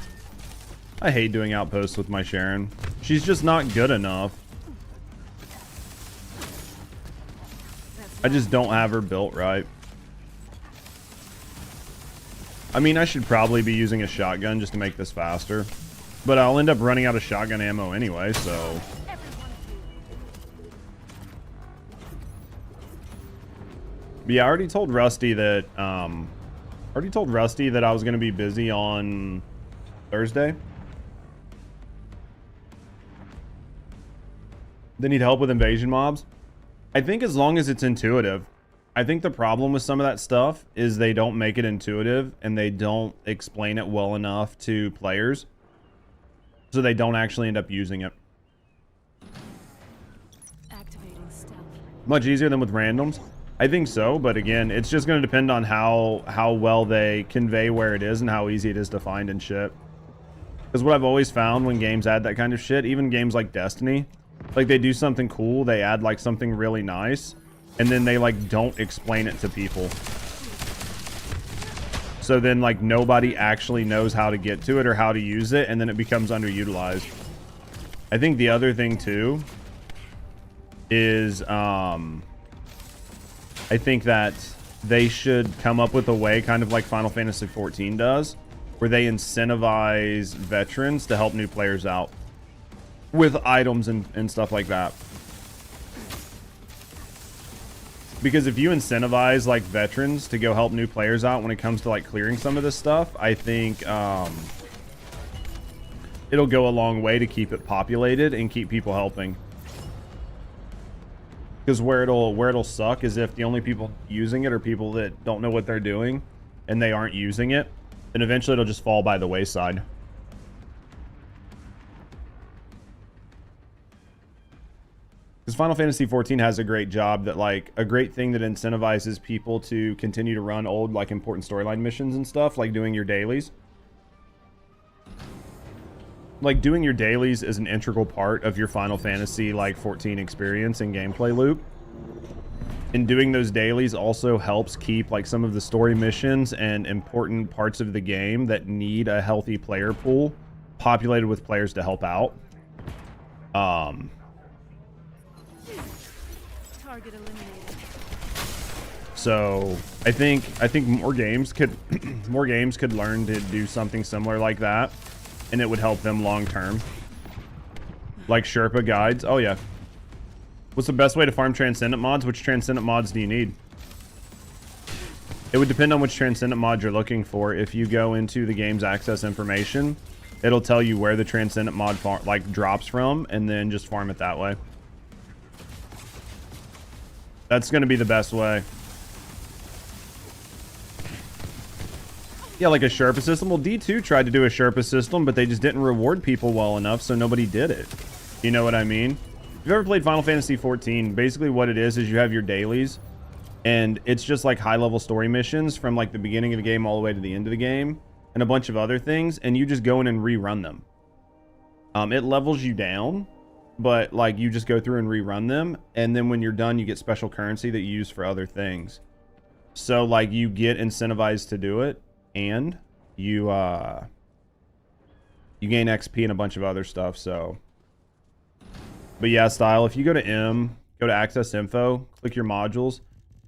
I hate doing outposts with my Sharon. She's just not good enough. I just don't have her built right. I mean, I should probably be using a shotgun just to make this faster. But I'll end up running out of shotgun ammo anyway, so... But yeah, I already told Rusty that, I was going to be busy on Thursday. They need help with invasion mobs. I think as long as it's intuitive. I think the problem with some of that stuff is they don't make it intuitive and they don't explain it well enough to players. So they don't actually end up using it. Activating stealth. Much easier than with randoms. I think so, but again, it's just going to depend on how well they convey where it is and how easy it is to find and shit. Because what I've always found when games add that kind of shit, even games like Destiny, like they do something cool, they add like something really nice, and then they like don't explain it to people. So then like nobody actually knows how to get to it or how to use it, and then it becomes underutilized. I think the other thing too is I think that they should come up with a way, kind of like Final Fantasy XIV does, where they incentivize veterans to help new players out with items and stuff like that. Because if you incentivize like veterans to go help new players out when it comes to like clearing some of this stuff, I think it'll go a long way to keep it populated and keep people helping. Because where it'll suck is if the only people using it are people that don't know what they're doing and they aren't using it, then eventually it'll just fall by the wayside. Because Final Fantasy XIV has a great job that, like, a great thing that incentivizes people to continue to run old, like, important storyline missions and stuff, like doing your dailies. Like, doing your dailies is an integral part of your Final Fantasy, like, 14 experience and gameplay loop. And doing those dailies also helps keep, like, some of the story missions and important parts of the game that need a healthy player pool populated with players to help out. Target eliminated. So I think more games could learn to do something similar like that, and it would help them long term. Like Sherpa guides. Oh yeah. What's the best way to farm Transcendent mods? Which Transcendent mods do you need? It would depend on which Transcendent mod you're looking for. If you go into the game's access information, it'll tell you where the Transcendent mod drops from, and then just farm it that way. That's going to be the best way. Yeah, like a Sherpa system. Well, D2 tried to do a Sherpa system, but they just didn't reward people well enough, so nobody did it. You know what I mean? If you've ever played Final Fantasy XIV, basically what it is you have your dailies, and it's just like high-level story missions from like the beginning of the game all the way to the end of the game, and a bunch of other things, and you just go in and rerun them. It levels you down, but like you just go through and rerun them, and then when you're done you get special currency that you use for other things. So like you get incentivized to do it, and you gain XP and a bunch of other stuff. So but yeah, Style, if you go to go to access info, click your modules,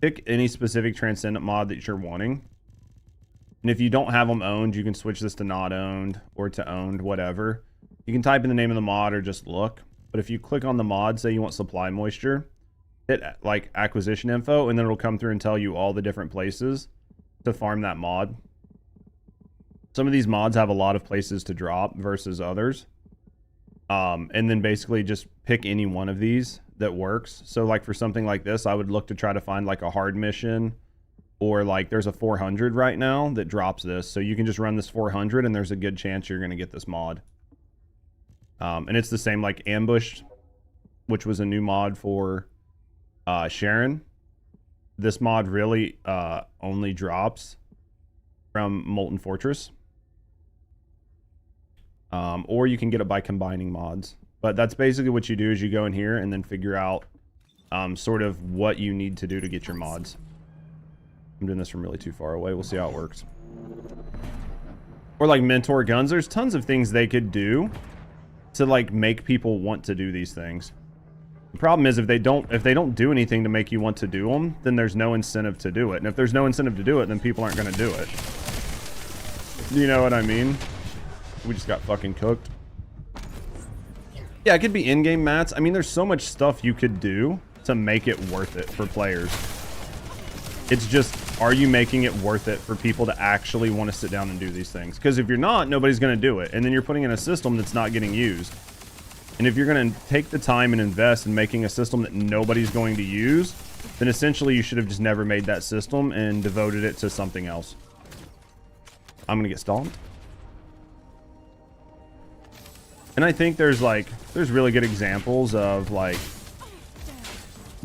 pick any specific Transcendent mod that you're wanting, and if you don't have them owned, you can switch this to not owned or to owned, whatever. You can type in the name of the mod or just look. But if you click on the mod, say you want supply moisture, hit like acquisition info, and then it'll come through and tell you all the different places to farm that mod. Some of these mods have a lot of places to drop versus others. And then basically just pick any one of these that works. So like for something like this, I would look to try to find like a hard mission, or like there's a 400 right now that drops this. So you can just run this 400 and there's a good chance you're going to get this mod. And it's the same like Ambushed, which was a new mod for Sharon. This mod really only drops from Molten Fortress. Or you can get it by combining mods. But that's basically what you do, is you go in here and then figure out sort of what you need to do to get your mods. I'm doing this from really too far away. We'll see how it works. Or like mentor guns. There's tons of things they could do to like make people want to do these things. The problem is if they don't do anything to make you want to do them, then there's no incentive to do it. And if there's no incentive to do it, then people aren't going to do it. You know what I mean? We just got fucking cooked. Yeah, it could be in-game mats. I mean, there's so much stuff you could do to make it worth it for players. It's just, are you making it worth it for people to actually want to sit down and do these things? Because if you're not, nobody's going to do it. And then you're putting in a system that's not getting used. And if you're going to take the time and invest in making a system that nobody's going to use, then essentially you should have just never made that system and devoted it to something else. I'm going to get stomped. And I think there's really good examples of like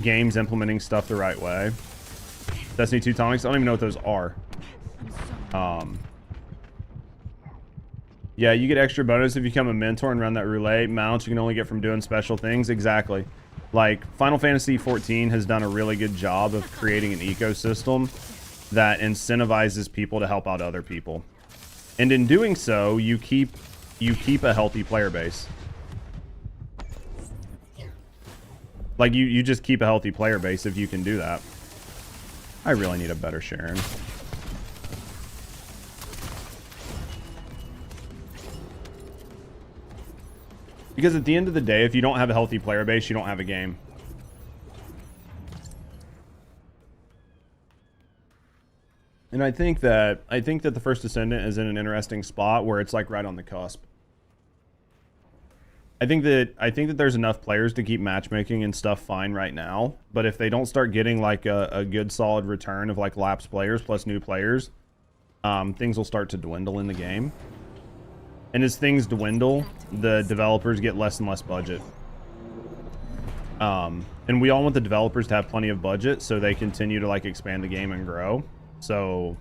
games implementing stuff the right way. Destiny 2 tonics, I don't even know what those are. Yeah, you get extra bonus if you become a mentor and run that roulette. Mounts you can only get from doing special things. Exactly. Like Final Fantasy 14 has done a really good job of creating an ecosystem that incentivizes people to help out other people. And in doing so, you keep a healthy player base. Like you just keep a healthy player base if you can do that. I really need a better Sharon. Because at the end of the day, if you don't have a healthy player base, you don't have a game. And I think that the first Descendant is in an interesting spot where it's like right on the cusp. I think that there's enough players to keep matchmaking and stuff fine right now, but if they don't start getting like a good solid return of like lapsed players plus new players, things will start to dwindle in the game. And as things dwindle, the developers get less and less budget. And we all want the developers to have plenty of budget so they continue to like expand the game and grow. So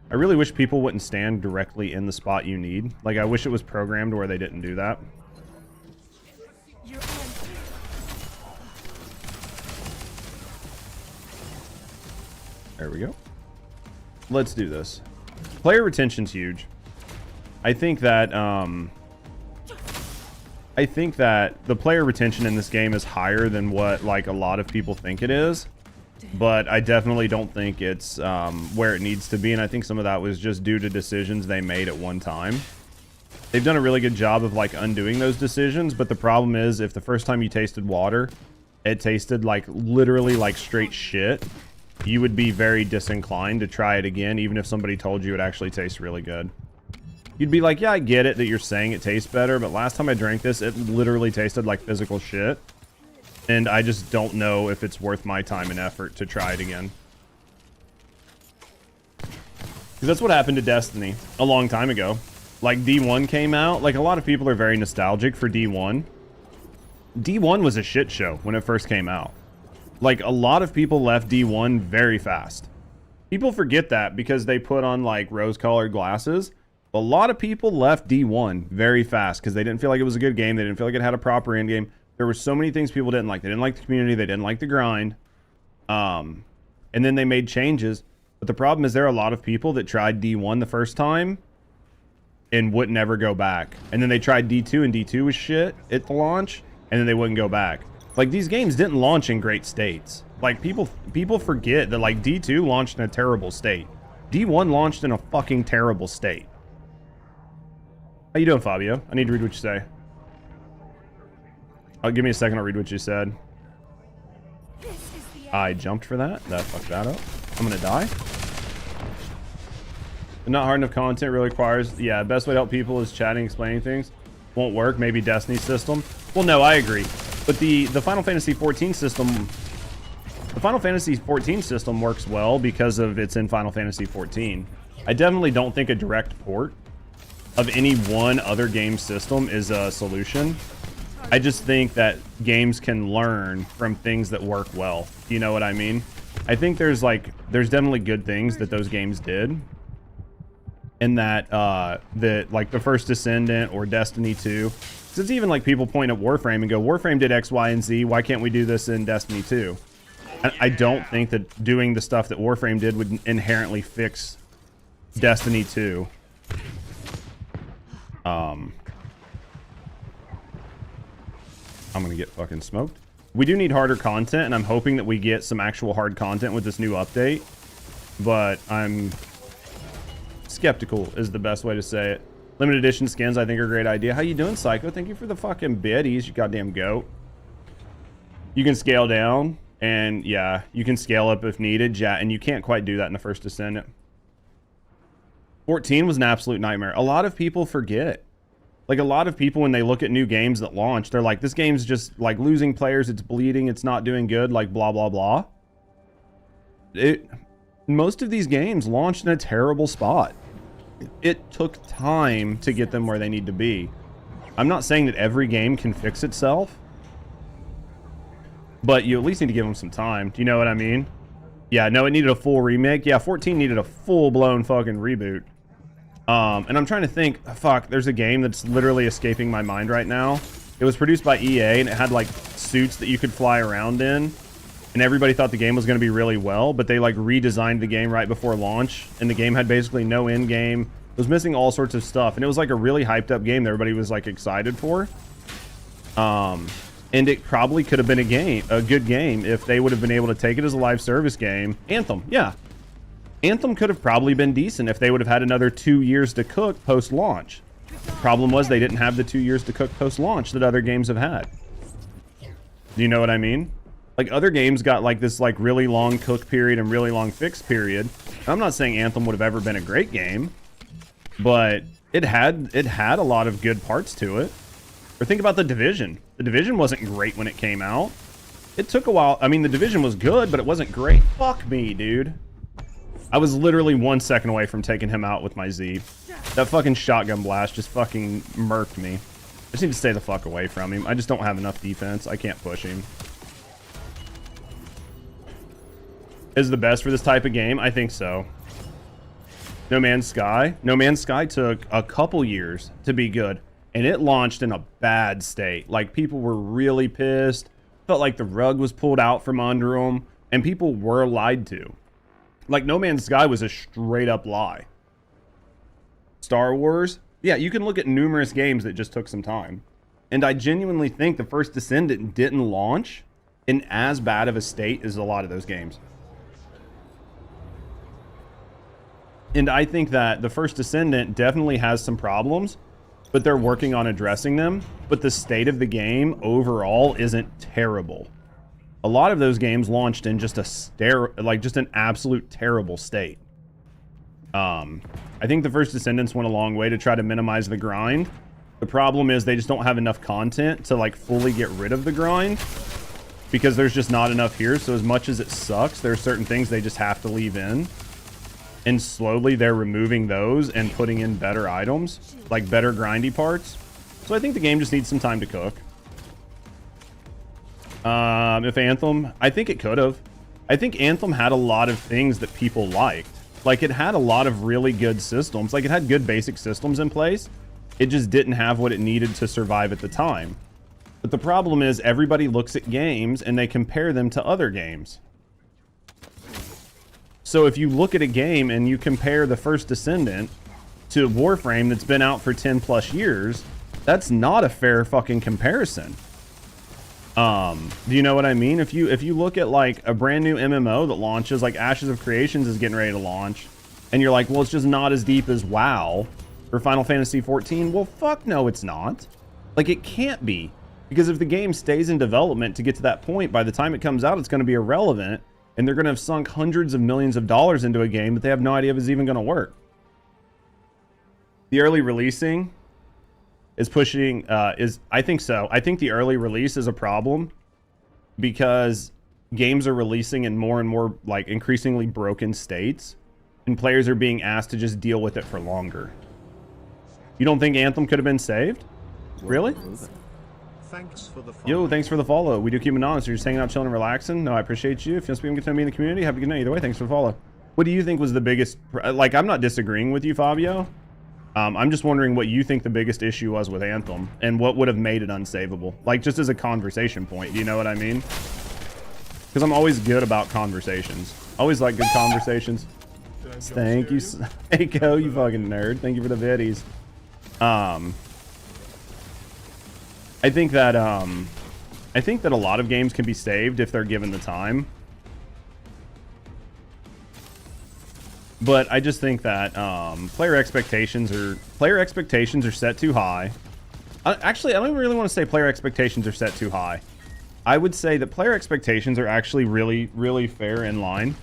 I really wish people wouldn't stand directly in the spot you need. Like I wish it was programmed where they didn't do that. There we go. Let's do this. Player retention's huge. I think that the player retention in this game is higher than what like a lot of people think it is, but I definitely don't think it's where it needs to be, and I think some of that was just due to decisions they made at one time. They've done a really good job of like undoing those decisions, but the problem is if the first time you tasted water, it tasted like literally like straight shit, you would be very disinclined to try it again, even if somebody told you it actually tastes really good. You'd be like, yeah, I get it that you're saying it tastes better, but last time I drank this, it literally tasted like physical shit. And I just don't know if it's worth my time and effort to try it again. Because that's what happened to Destiny a long time ago. Like D1 came out, like a lot of people are very nostalgic for D1. D1 was a shit show when it first came out. Like a lot of people left D1 very fast. People forget that because they put on like rose-colored glasses. A lot of people left D1 very fast because they didn't feel like it was a good game. They didn't feel like it had a proper end game. There were so many things people didn't like. They didn't like the community. They didn't like the grind. And then they made changes. But the problem is there are a lot of people that tried D1 the first time and wouldn't ever go back. And then they tried D2 and D2 was shit at the launch. And then they wouldn't go back. Like these games didn't launch in great states. Like people forget that like D2 launched in a terrible state. D1 launched in a fucking terrible state. How you doing, Fabio? I need to read what you say. Oh, give me a second. I'll read what you said. I jumped for that. That fucked that up. I'm gonna die. But not hard enough content really requires. Yeah, best way to help people is chatting, explaining things. Won't work. Maybe Destiny system. Well, no, I agree. But the Final Fantasy 14 system, the Final Fantasy 14 system works well because of it's in Final Fantasy 14. I definitely don't think a direct port of any one other game system is a solution. I just think that games can learn from things that work well. You know what I mean? I think there's definitely good things that those games did. And that, like the first Descendant or Destiny 2. Because it's even like people point at Warframe and go, Warframe did X, Y, and Z. Why can't we do this in Destiny 2? I don't think that doing the stuff that Warframe did would inherently fix Destiny 2. I'm gonna get fucking smoked. We do need harder content, and I'm hoping that we get some actual hard content with this new update. But I'm skeptical is the best way to say it. Limited edition skins, I think, are a great idea. How you doing, Psycho? Thank you for the fucking biddies, you goddamn goat. You can scale down, and yeah, you can scale up if needed. Yeah, and you can't quite do that in the first Descendant. 14 was an absolute nightmare. A lot of people forget. Like, a lot of people, when they look at new games that launch, they're like, this game's just, like, losing players, it's bleeding, it's not doing good, like, blah, blah, blah. Most of these games launched in a terrible spot. It took time to get them where they need to be. I'm not saying that every game can fix itself, but you at least need to give them some time. Do you know what I mean? Yeah, no, it needed a full remake. Yeah, 14 needed a full-blown fucking reboot. And I'm trying to think, fuck, there's a game that's literally escaping my mind right now. It was produced by EA, and it had, like, suits that you could fly around in. And everybody thought the game was going to be really well, but they, like, redesigned the game right before launch. And the game had basically no end game. It was missing all sorts of stuff. And it was, like, a really hyped up game that everybody was, like, excited for. And it probably could have been a good game if they would have been able to take it as a live service game. Anthem, yeah. Anthem could have probably been decent if they would have had another 2 years to cook post-launch. Problem was they didn't have the 2 years to cook post-launch that other games have had. Do you know what I mean? Like, other games got, like, this, like, really long cook period and really long fix period. I'm not saying Anthem would have ever been a great game, but it had a lot of good parts to it. Or think about The Division. The Division wasn't great when it came out. It took a while. I mean, The Division was good, but it wasn't great. Fuck me, dude. I was literally 1 second away from taking him out with my Z. That fucking shotgun blast just fucking murked me. I just need to stay the fuck away from him. I just don't have enough defense. I can't push him. Is the best for this type of game? I think so. No Man's Sky? No Man's Sky took a couple years to be good. And it launched in a bad state. Like, people were really pissed. Felt like the rug was pulled out from under them. And people were lied to. Like, No Man's Sky was a straight up lie. Star Wars? Yeah, you can look at numerous games that just took some time. And I genuinely think the first Descendant didn't launch in as bad of a state as a lot of those games. And I think that the first Descendant definitely has some problems, but they're working on addressing them. But the state of the game overall isn't terrible. A lot of those games launched in just just an absolute terrible state. I think the first Descendants went a long way to try to minimize the grind. The problem is they just don't have enough content to, like, fully get rid of the grind, because there's just not enough here. So as much as it sucks, there are certain things they just have to leave in. And slowly they're removing those and putting in better items, like better grindy parts. So I think the game just needs some time to cook. If Anthem, I think it could have. I think Anthem had a lot of things that people liked. Like, it had a lot of really good systems. Like, it had good basic systems in place. It just didn't have what it needed to survive at the time. But the problem is everybody looks at games and they compare them to other games. So if you look at a game and you compare the first Descendant to Warframe that's been out for 10 plus years, that's not a fair fucking comparison. Do you know what I mean? If you look at, like, a brand new MMO that launches, like Ashes of Creations is getting ready to launch, and you're like, well, it's just not as deep as WoW or Final Fantasy 14. Well, fuck no, it's not. Like, it can't be. Because if the game stays in development to get to that point, by the time it comes out, it's going to be irrelevant, and they're going to have sunk hundreds of millions of dollars into a game, but they have no idea if it's even going to work. The early releasing, is pushing, I think so. I think the early release is a problem because games are releasing in more and more like increasingly broken states, and players are being asked to just deal with it for longer. You don't think Anthem could have been saved? Really? Thanks for the follow. Yo, thanks for the follow. We do keep it honest. You're just hanging out, chilling, and relaxing. No, I appreciate you. If you want to speak and get to know me in the community, have a good night. Either way, thanks for the follow. What do you think was the biggest... Like, I'm not disagreeing with you, Fabio. I'm just wondering what you think the biggest issue was with Anthem and what would have made it unsavable. Like, just as a conversation point. Do you know what I mean? Because I'm always good about conversations. Always like good conversations. Thank you, Seiko, you fucking nerd. Thank you for the viddies. I think that a lot of games can be saved if they're given the time. But I just think that player expectations are set too high. Actually, I don't really want to say player expectations are set too high. I would say that player expectations are actually really, really fair in line.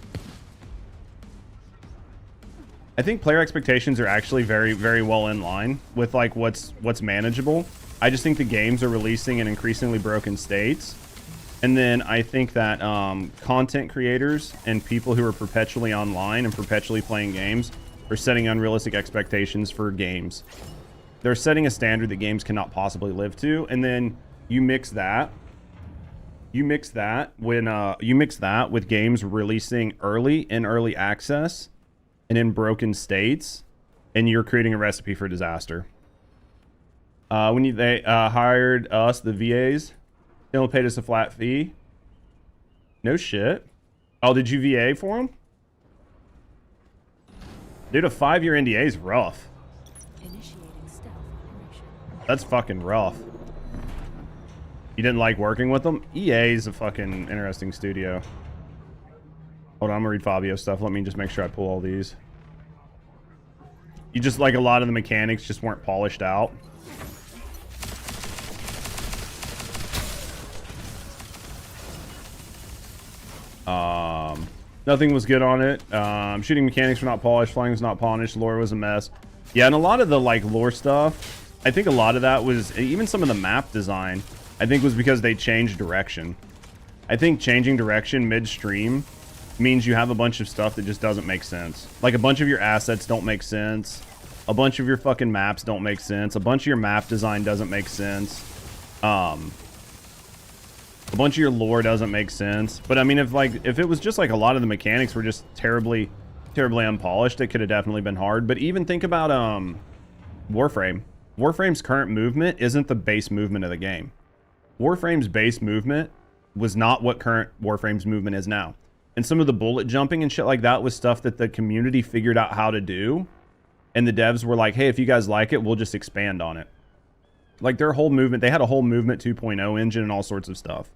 I think player expectations are actually very, very well in line with like what's manageable. I just think the games are releasing in increasingly broken states. And then I think that content creators and people who are perpetually online and perpetually playing games are setting unrealistic expectations for games. They're setting a standard that games cannot possibly live to. And then you mix that with games releasing early in early access and in broken states, and you're creating a recipe for disaster. When they hired us, the VAs, they only paid us a flat fee. No shit. Oh, did you VA for them? Dude, a 5-year NDA is rough. Initiating stealth operation. That's fucking rough. You didn't like working with them? EA is a fucking interesting studio. Hold on, I'm gonna read Fabio's stuff. Let me just make sure I pull all these. You just like a lot of the mechanics just weren't polished out. Nothing was good on it. Shooting mechanics were not polished. Flying was not polished. Lore was a mess. Yeah, and a lot of the like lore stuff, I think a lot of that was, even some of the map design, I think was because they changed direction. I think changing direction midstream means you have a bunch of stuff that just doesn't make sense. Like a bunch of your assets don't make sense. A bunch of your fucking maps don't make sense. A bunch of your map design doesn't make sense. A bunch of your lore doesn't make sense. But I mean, if it was just like a lot of the mechanics were just terribly unpolished, it could have definitely been hard. But even think about Warframe. Warframe's current movement isn't the base movement of the game. Warframe's base movement was not what current Warframe's movement is now. And some of the bullet jumping and shit like that was stuff that the community figured out how to do. And the devs were like, hey, if you guys like it, we'll just expand on it. Like their whole movement, they had a whole movement 2.0 engine and all sorts of stuff.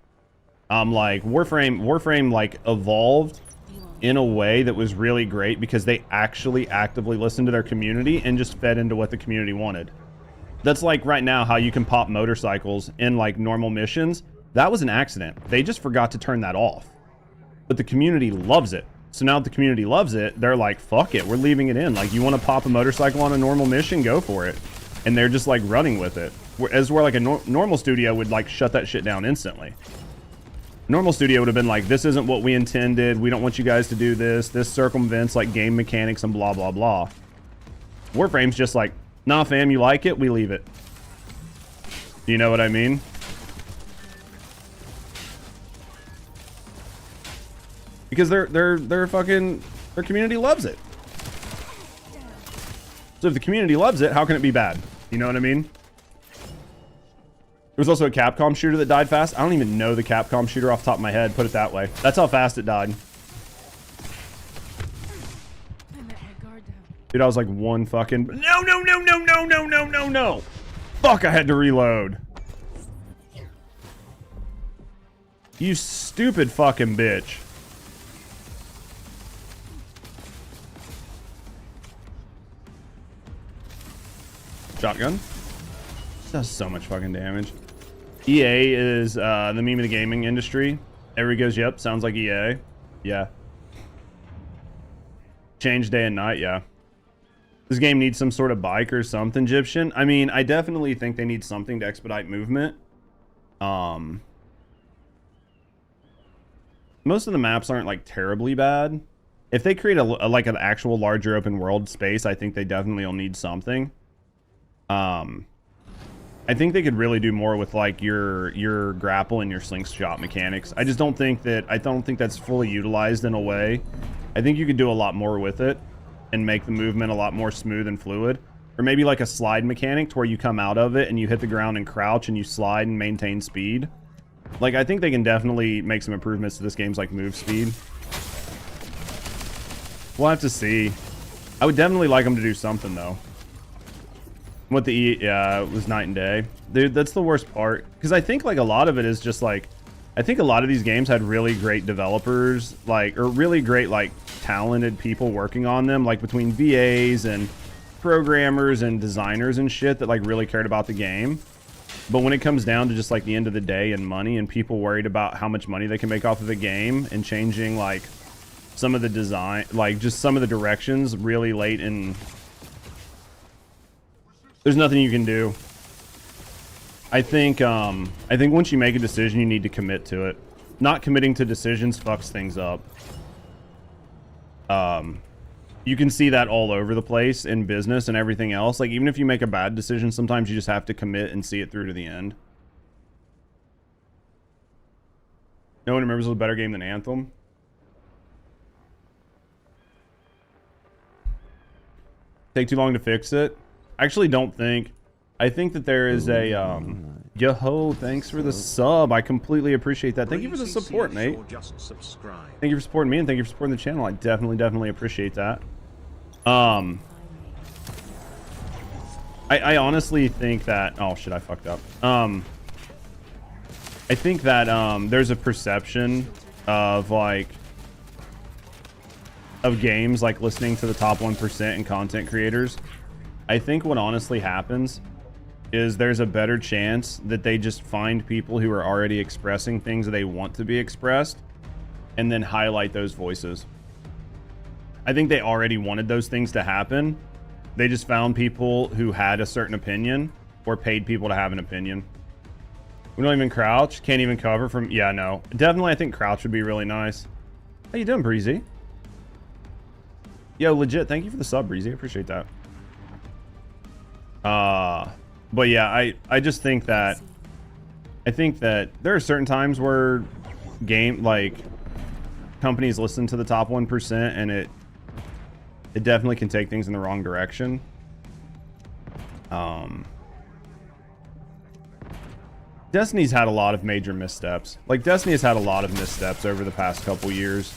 Like Warframe like evolved in a way that was really great because they actually actively listened to their community and just fed into what the community wanted. That's like right now how you can pop motorcycles in like normal missions. That was an accident. They just forgot to turn that off. But the community loves it. So now that the community loves it, they're like, fuck it, we're leaving it in. Like, you want to pop a motorcycle on a normal mission? Go for it. And they're just like running with it. Whereas where like a normal studio would like shut that shit down instantly. Normal studio would have been like, this isn't what we intended. We don't want you guys to do this. This circumvents like game mechanics and blah, blah, blah. Warframe's just like, nah, fam, you like it? We leave it. Do you know what I mean? Because their community loves it. So if the community loves it, how can it be bad? You know what I mean? There was also a Capcom shooter that died fast. I don't even know the Capcom shooter off the top of my head. Put it that way. That's how fast it died. I let my guard down. Dude, I was like one fucking... No. Fuck, I had to reload. You stupid fucking bitch. Shotgun. Does so much fucking damage. EA is the meme of the gaming industry. Everybody goes, yep, sounds like EA. Yeah. Change day and night, yeah. This game needs some sort of bike or something, Egyptian. I mean, I definitely think they need something to expedite movement. Most of the maps aren't like terribly bad. If they create like an actual larger open world space, I think they definitely will need something. I think they could really do more with like your grapple and your slingshot mechanics. I just don't think that's fully utilized in a way. I think you could do a lot more with it and make the movement a lot more smooth and fluid. Or maybe like a slide mechanic to where you come out of it and you hit the ground and crouch and you slide and maintain speed. Like, I think they can definitely make some improvements to this game's like move speed. We'll have to see. I would definitely like them to do something though. What yeah, it was night and day. Dude, that's the worst part. Because I think like a lot of it is just like, I think a lot of these games had really great developers, like, or really great like talented people working on them, like between VAs and programmers and designers and shit that like really cared about the game. But when it comes down to just like the end of the day and money and people worried about how much money they can make off of a game and changing like some of the design, like just some of the directions really late in, there's nothing you can do. I think once you make a decision, you need to commit to it. Not committing to decisions fucks things up. You can see that all over the place in business and everything else. Like, even if you make a bad decision, sometimes you just have to commit and see it through to the end. No one remembers a better game than Anthem. Take too long to fix it. I actually don't think. I think that there is a Yo-ho, thanks for the sub. I completely appreciate that. Thank you for the support, mate. Thank you for supporting me and thank you for supporting the channel. I definitely appreciate that. I honestly think that, oh shit, I fucked up. I think that there's a perception of like of games like listening to the top 1% and content creators. I think what honestly happens is there's a better chance that they just find people who are already expressing things that they want to be expressed and then highlight those voices. I think they already wanted those things to happen. They just found people who had a certain opinion or paid people to have an opinion. We don't even crouch, can't even cover from, yeah, no. Definitely, I think crouch would be really nice. How you doing, Breezy? Yo, legit, thank you for the sub, Breezy. I appreciate that. But yeah, I just think that there are certain times where companies listen to the top 1% and it definitely can take things in the wrong direction. Destiny's had a lot of major missteps. Like, Destiny has had a lot of missteps over the past couple years.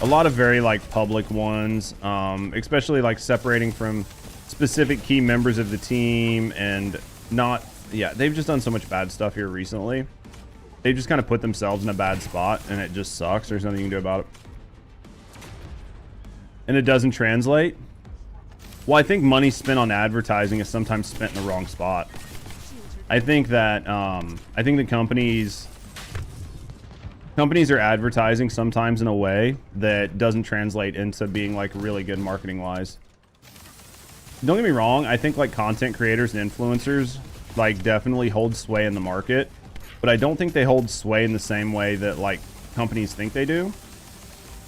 A lot of very like public ones, especially like separating from specific key members of the team and not, yeah, they've just done so much bad stuff here recently. They've just kind of put themselves in a bad spot and it just sucks. There's nothing you can do about it. And it doesn't translate. Well, I think money spent on advertising is sometimes spent in the wrong spot. I think that the companies are advertising sometimes in a way that doesn't translate into being like really good marketing wise. Don't get me wrong, I think like content creators and influencers like definitely hold sway in the market, but I don't think they hold sway in the same way that like companies think they do.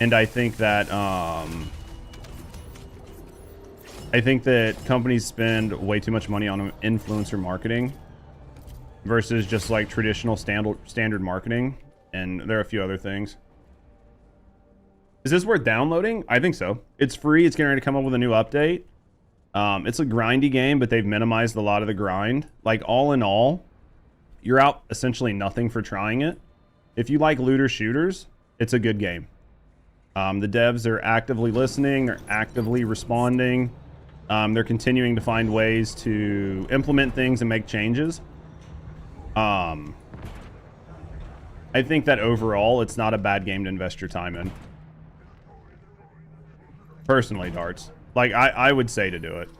And I think that companies spend way too much money on influencer marketing versus just like traditional standard marketing. And there are a few other things. Is this worth downloading? I think so. It's free. It's getting ready to come up with a new update. It's a grindy game, but they've minimized a lot of the grind. Like, all in all, you're out essentially nothing for trying it. If you like looter shooters, it's a good game. The devs are actively listening. They're actively responding. They're continuing to find ways to implement things and make changes. I think that overall, it's not a bad game to invest your time in. Personally, Darts. Like, I would say to do it.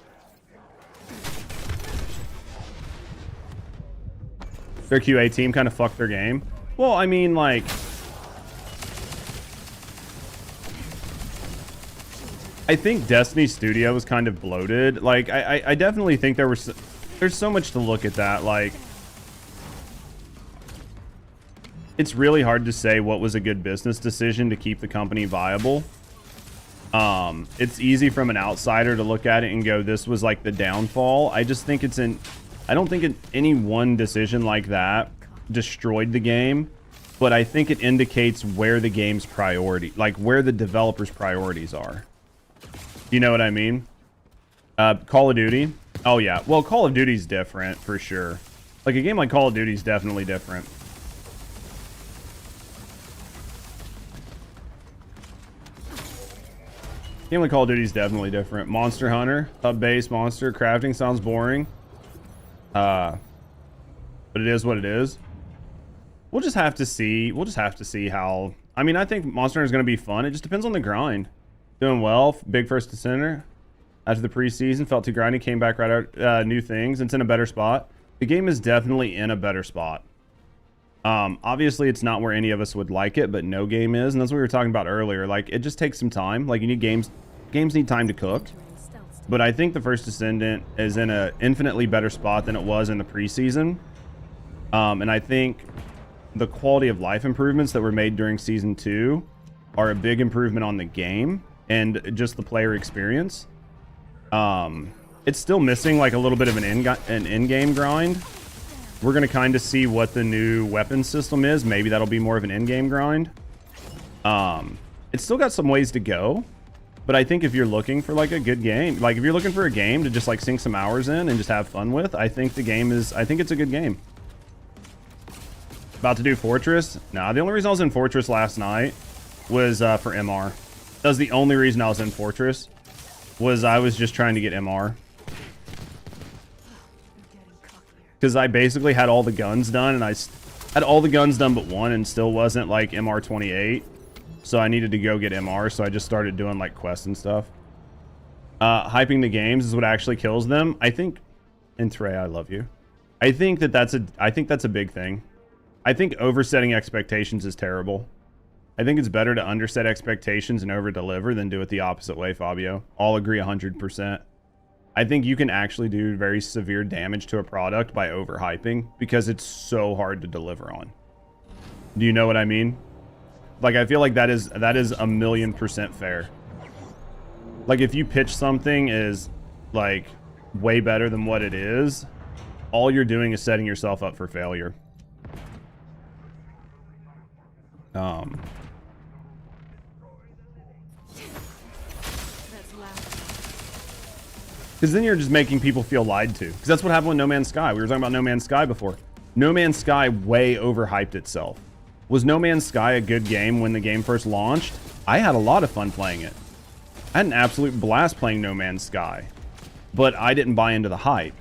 Their QA team kind of fucked their game. Well, I mean, like... I think Destiny Studio was kind of bloated. Like, I definitely think there's so much to look at that. Like, it's really hard to say what was a good business decision to keep the company viable. It's easy from an outsider to look at it and go, this was like the downfall. I just think I don't think any one decision like that destroyed the game, but I think it indicates where the game's priority, like where the developers' priorities are. You know what I mean? Call of Duty. Oh yeah. Well, Call of Duty's different for sure. Like a game like Call of Duty is definitely different. Game like Call of Duty is definitely different. Monster Hunter, hub-based monster crafting sounds boring. But it is what it is. We'll just have to see. We'll just have to see how. I mean, I think Monster Hunter is going to be fun. It just depends on the grind. Doing well. Big first Descendant. After the preseason, felt too grindy. Came back right out. New things. It's in a better spot. The game is definitely in a better spot. Obviously, it's not where any of us would like it, but no game is, and that's what we were talking about earlier. Like, it just takes some time. Like, you need games need time to cook. But I think the first Descendant is in an infinitely better spot than it was in the preseason. And I think the quality of life improvements that were made during season 2 are a big improvement on the game and just the player experience. It's still missing like a little bit of an in-game grind. We're going to kind of see what the new weapon system is. Maybe that'll be more of an in-game grind. It's still got some ways to go. But I think if you're looking for like a good game, like if you're looking for a game to just like sink some hours in and just have fun with, I think it's a good game. About to do Fortress? Nah, the only reason I was in Fortress last night was for MR. That was the only reason I was in Fortress. Was I was just trying to get MR. Because I basically had all the guns done, and I had all the guns done but one, and still wasn't like MR 28. So I needed to go get MR, so I just started doing like quests and stuff. Hyping the games is what actually kills them. I think, and Trey, I love you. I think that's a big thing. I think oversetting expectations is terrible. I think it's better to underset expectations and over-deliver than do it the opposite way, Fabio. I'll agree 100%. I think you can actually do very severe damage to a product by overhyping because it's so hard to deliver on. Do you know what I mean? Like, I feel like that is 1,000,000% fair. Like, if you pitch something as, like, way better than what it is, all you're doing is setting yourself up for failure. Because then you're just making people feel lied to. Because that's what happened with No Man's Sky. We were talking about No Man's Sky before. No Man's Sky way overhyped itself. Was No Man's Sky a good game when the game first launched? I had a lot of fun playing it. I had an absolute blast playing No Man's Sky. But I didn't buy into the hype.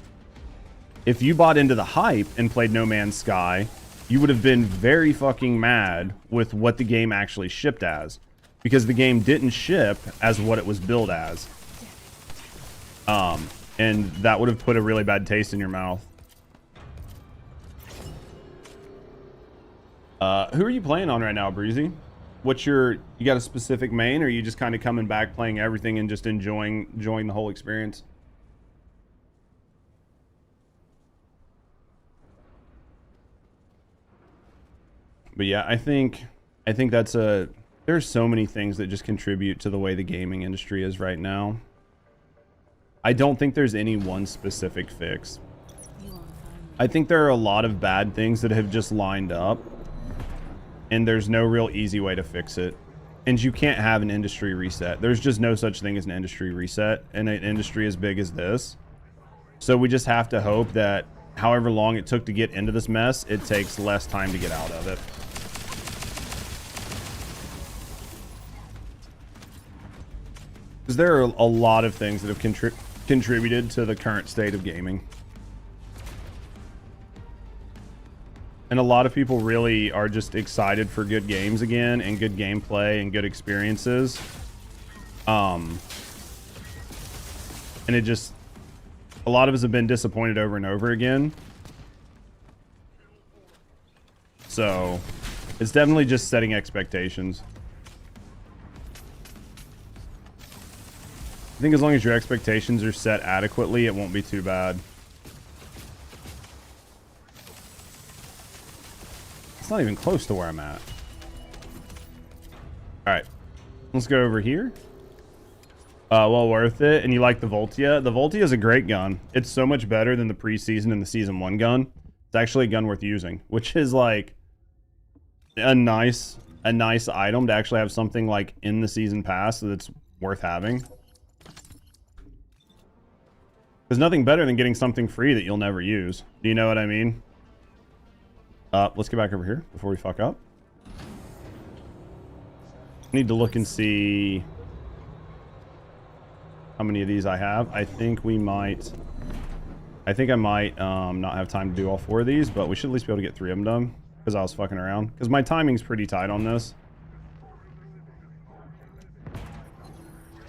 If you bought into the hype and played No Man's Sky, you would have been very fucking mad with what the game actually shipped as. Because the game didn't ship as what it was billed as. And that would have put a really bad taste in your mouth. Who are you playing on right now, Breezy? You got a specific main, or are you just kind of coming back, playing everything and just enjoying the whole experience? But yeah, I think there's so many things that just contribute to the way the gaming industry is right now. I don't think there's any one specific fix. I think there are a lot of bad things that have just lined up, and there's no real easy way to fix it. And you can't have an industry reset. There's just no such thing as an industry reset in an industry as big as this. So we just have to hope that however long it took to get into this mess, it takes less time to get out of it. Because there are a lot of things that have contributed to the current state of gaming. And a lot of people really are just excited for good games again and good gameplay and good experiences. And it just, a lot of us have been disappointed over and over again. So it's definitely just setting expectations. I think as long as your expectations are set adequately, it won't be too bad. It's not even close to where I'm at. Alright. Let's go over here. Well worth it. And you like the Voltia? The Voltia is a great gun. It's so much better than the preseason and the season 1 gun. It's actually a gun worth using, which is like a nice item to actually have something like in the season pass that's worth having. There's nothing better than getting something free that you'll never use. Do you know what I mean? Let's get back over here before we fuck up. Need to look and see how many of these I have. I think I might not have time to do all 4 of these, but we should at least be able to get 3 of them done because I was fucking around. Because my timing's pretty tight on this.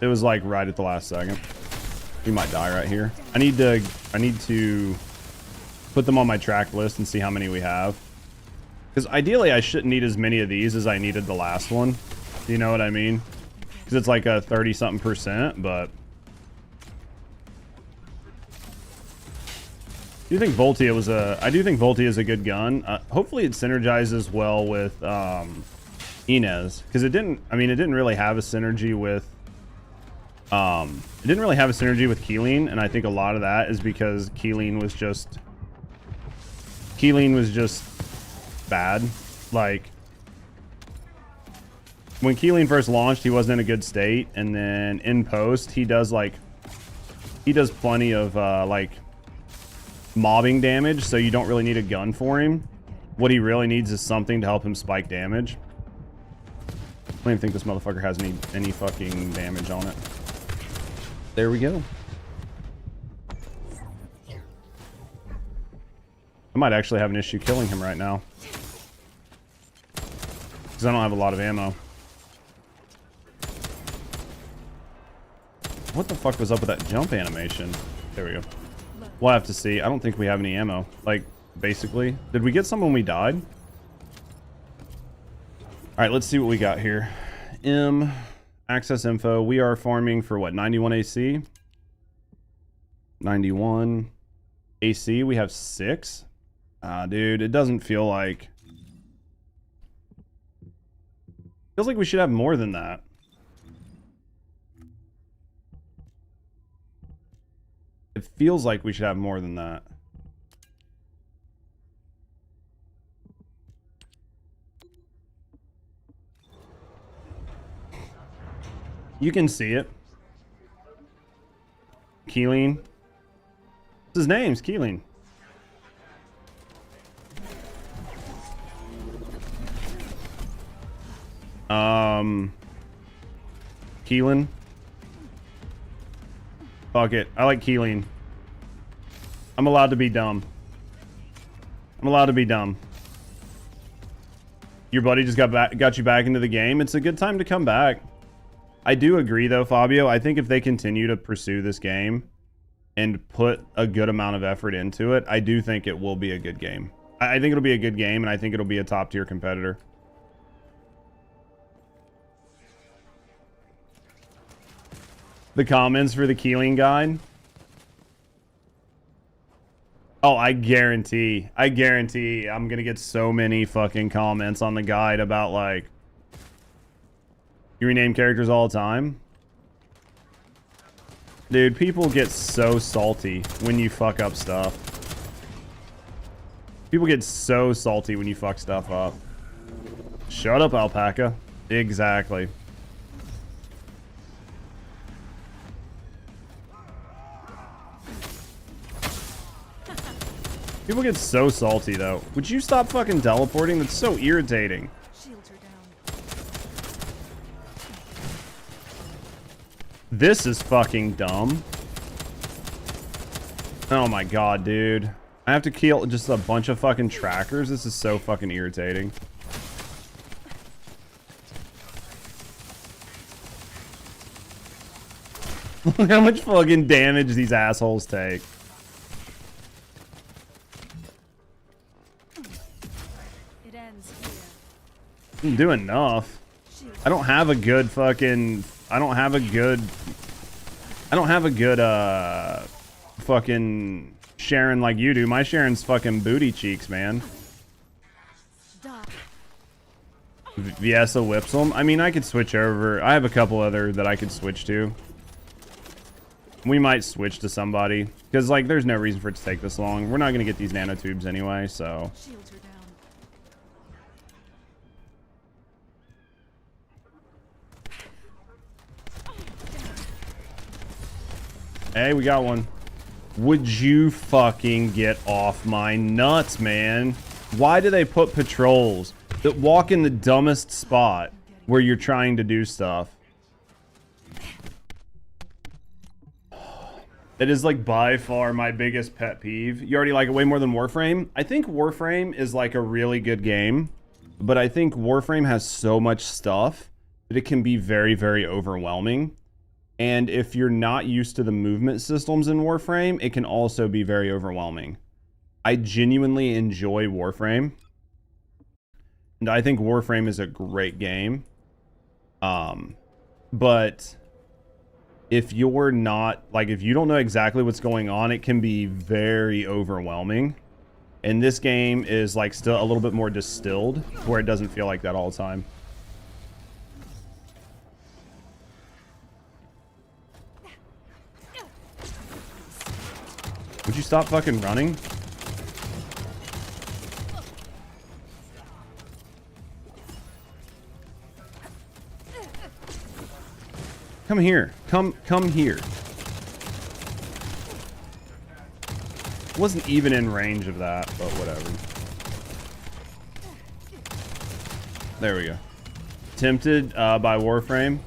It was like right at the last second. We might die right here. I need to put them on my track list and see how many we have. Because ideally I shouldn't need as many of these as I needed the last one. Do you know what I mean? Because it's like a 30-something%, but I do think Voltia is a good gun. Hopefully it synergizes well with Inez, because it didn't really have a synergy with Keeling, and I think a lot of that is because Keeling was just bad. Like when Keeling first launched, he wasn't in a good state, and then in post he does plenty of like mobbing damage, so you don't really need a gun for him. What he really needs is something to help him spike damage. I don't even think this motherfucker has any fucking damage on it. There we go. I might actually have an issue killing him right now, because I don't have a lot of ammo. What the fuck was up with that jump animation? There we go. We'll have to see. I don't think we have any ammo. Like, basically. Did we get some when we died? Alright, let's see what we got here. Access info. We are farming for what? 91 AC? 91 AC. We have 6. Dude, it doesn't feel like... Feels like we should have more than that. It feels like we should have more than that. You can see it. Keeling. His name's Keeling. Keelan. Fuck it. I like Keeling. I'm allowed to be dumb. I'm allowed to be dumb. Your buddy just got you back into the game. It's a good time to come back. I do agree though, Fabio. I think if they continue to pursue this game and put a good amount of effort into it, I do think it will be a good game. I think it'll be a good game, and I think it'll be a top tier competitor. The comments for the Keeling guide. Oh, I guarantee I'm gonna get so many fucking comments on the guide about like, you rename characters all the time. Dude, people get so salty when you fuck up stuff. People get so salty when you fuck stuff up. Shut up, alpaca. Exactly. People get so salty, though. Would you stop fucking teleporting? That's so irritating. Shields are down. This is fucking dumb. Oh my god, dude. I have to kill just a bunch of fucking trackers. This is so fucking irritating. Look how much fucking damage these assholes take. It ends here. I'm doing enough. I don't have a good fucking... I don't have a good I don't have a good fucking Sharon like you do. My Sharon's fucking booty cheeks, man. Viesa whips them. I mean, I could switch over. I have a couple other that I could switch to. We might switch to somebody because like there's no reason for it to take this long. We're not gonna get these nanotubes anyway, so. Shields are down. Hey, we got one. Would you fucking get off my nuts, man? Why do they put patrols that walk in the dumbest spot where you're trying to do stuff? That is like by far my biggest pet peeve. You already like it way more than Warframe? I think Warframe is like a really good game, but I think Warframe has so much stuff that it can be very, very overwhelming. And if you're not used to the movement systems in Warframe, it can also be very overwhelming. I genuinely enjoy Warframe. And I think Warframe is a great game. But if you're not, like, if you don't know exactly what's going on, it can be very overwhelming. And this game is, like, still a little bit more distilled, where it doesn't feel like that all the time. Would you stop fucking running? Come here. Come here. Wasn't even in range of that, but whatever. There we go. Tempted by Warframe.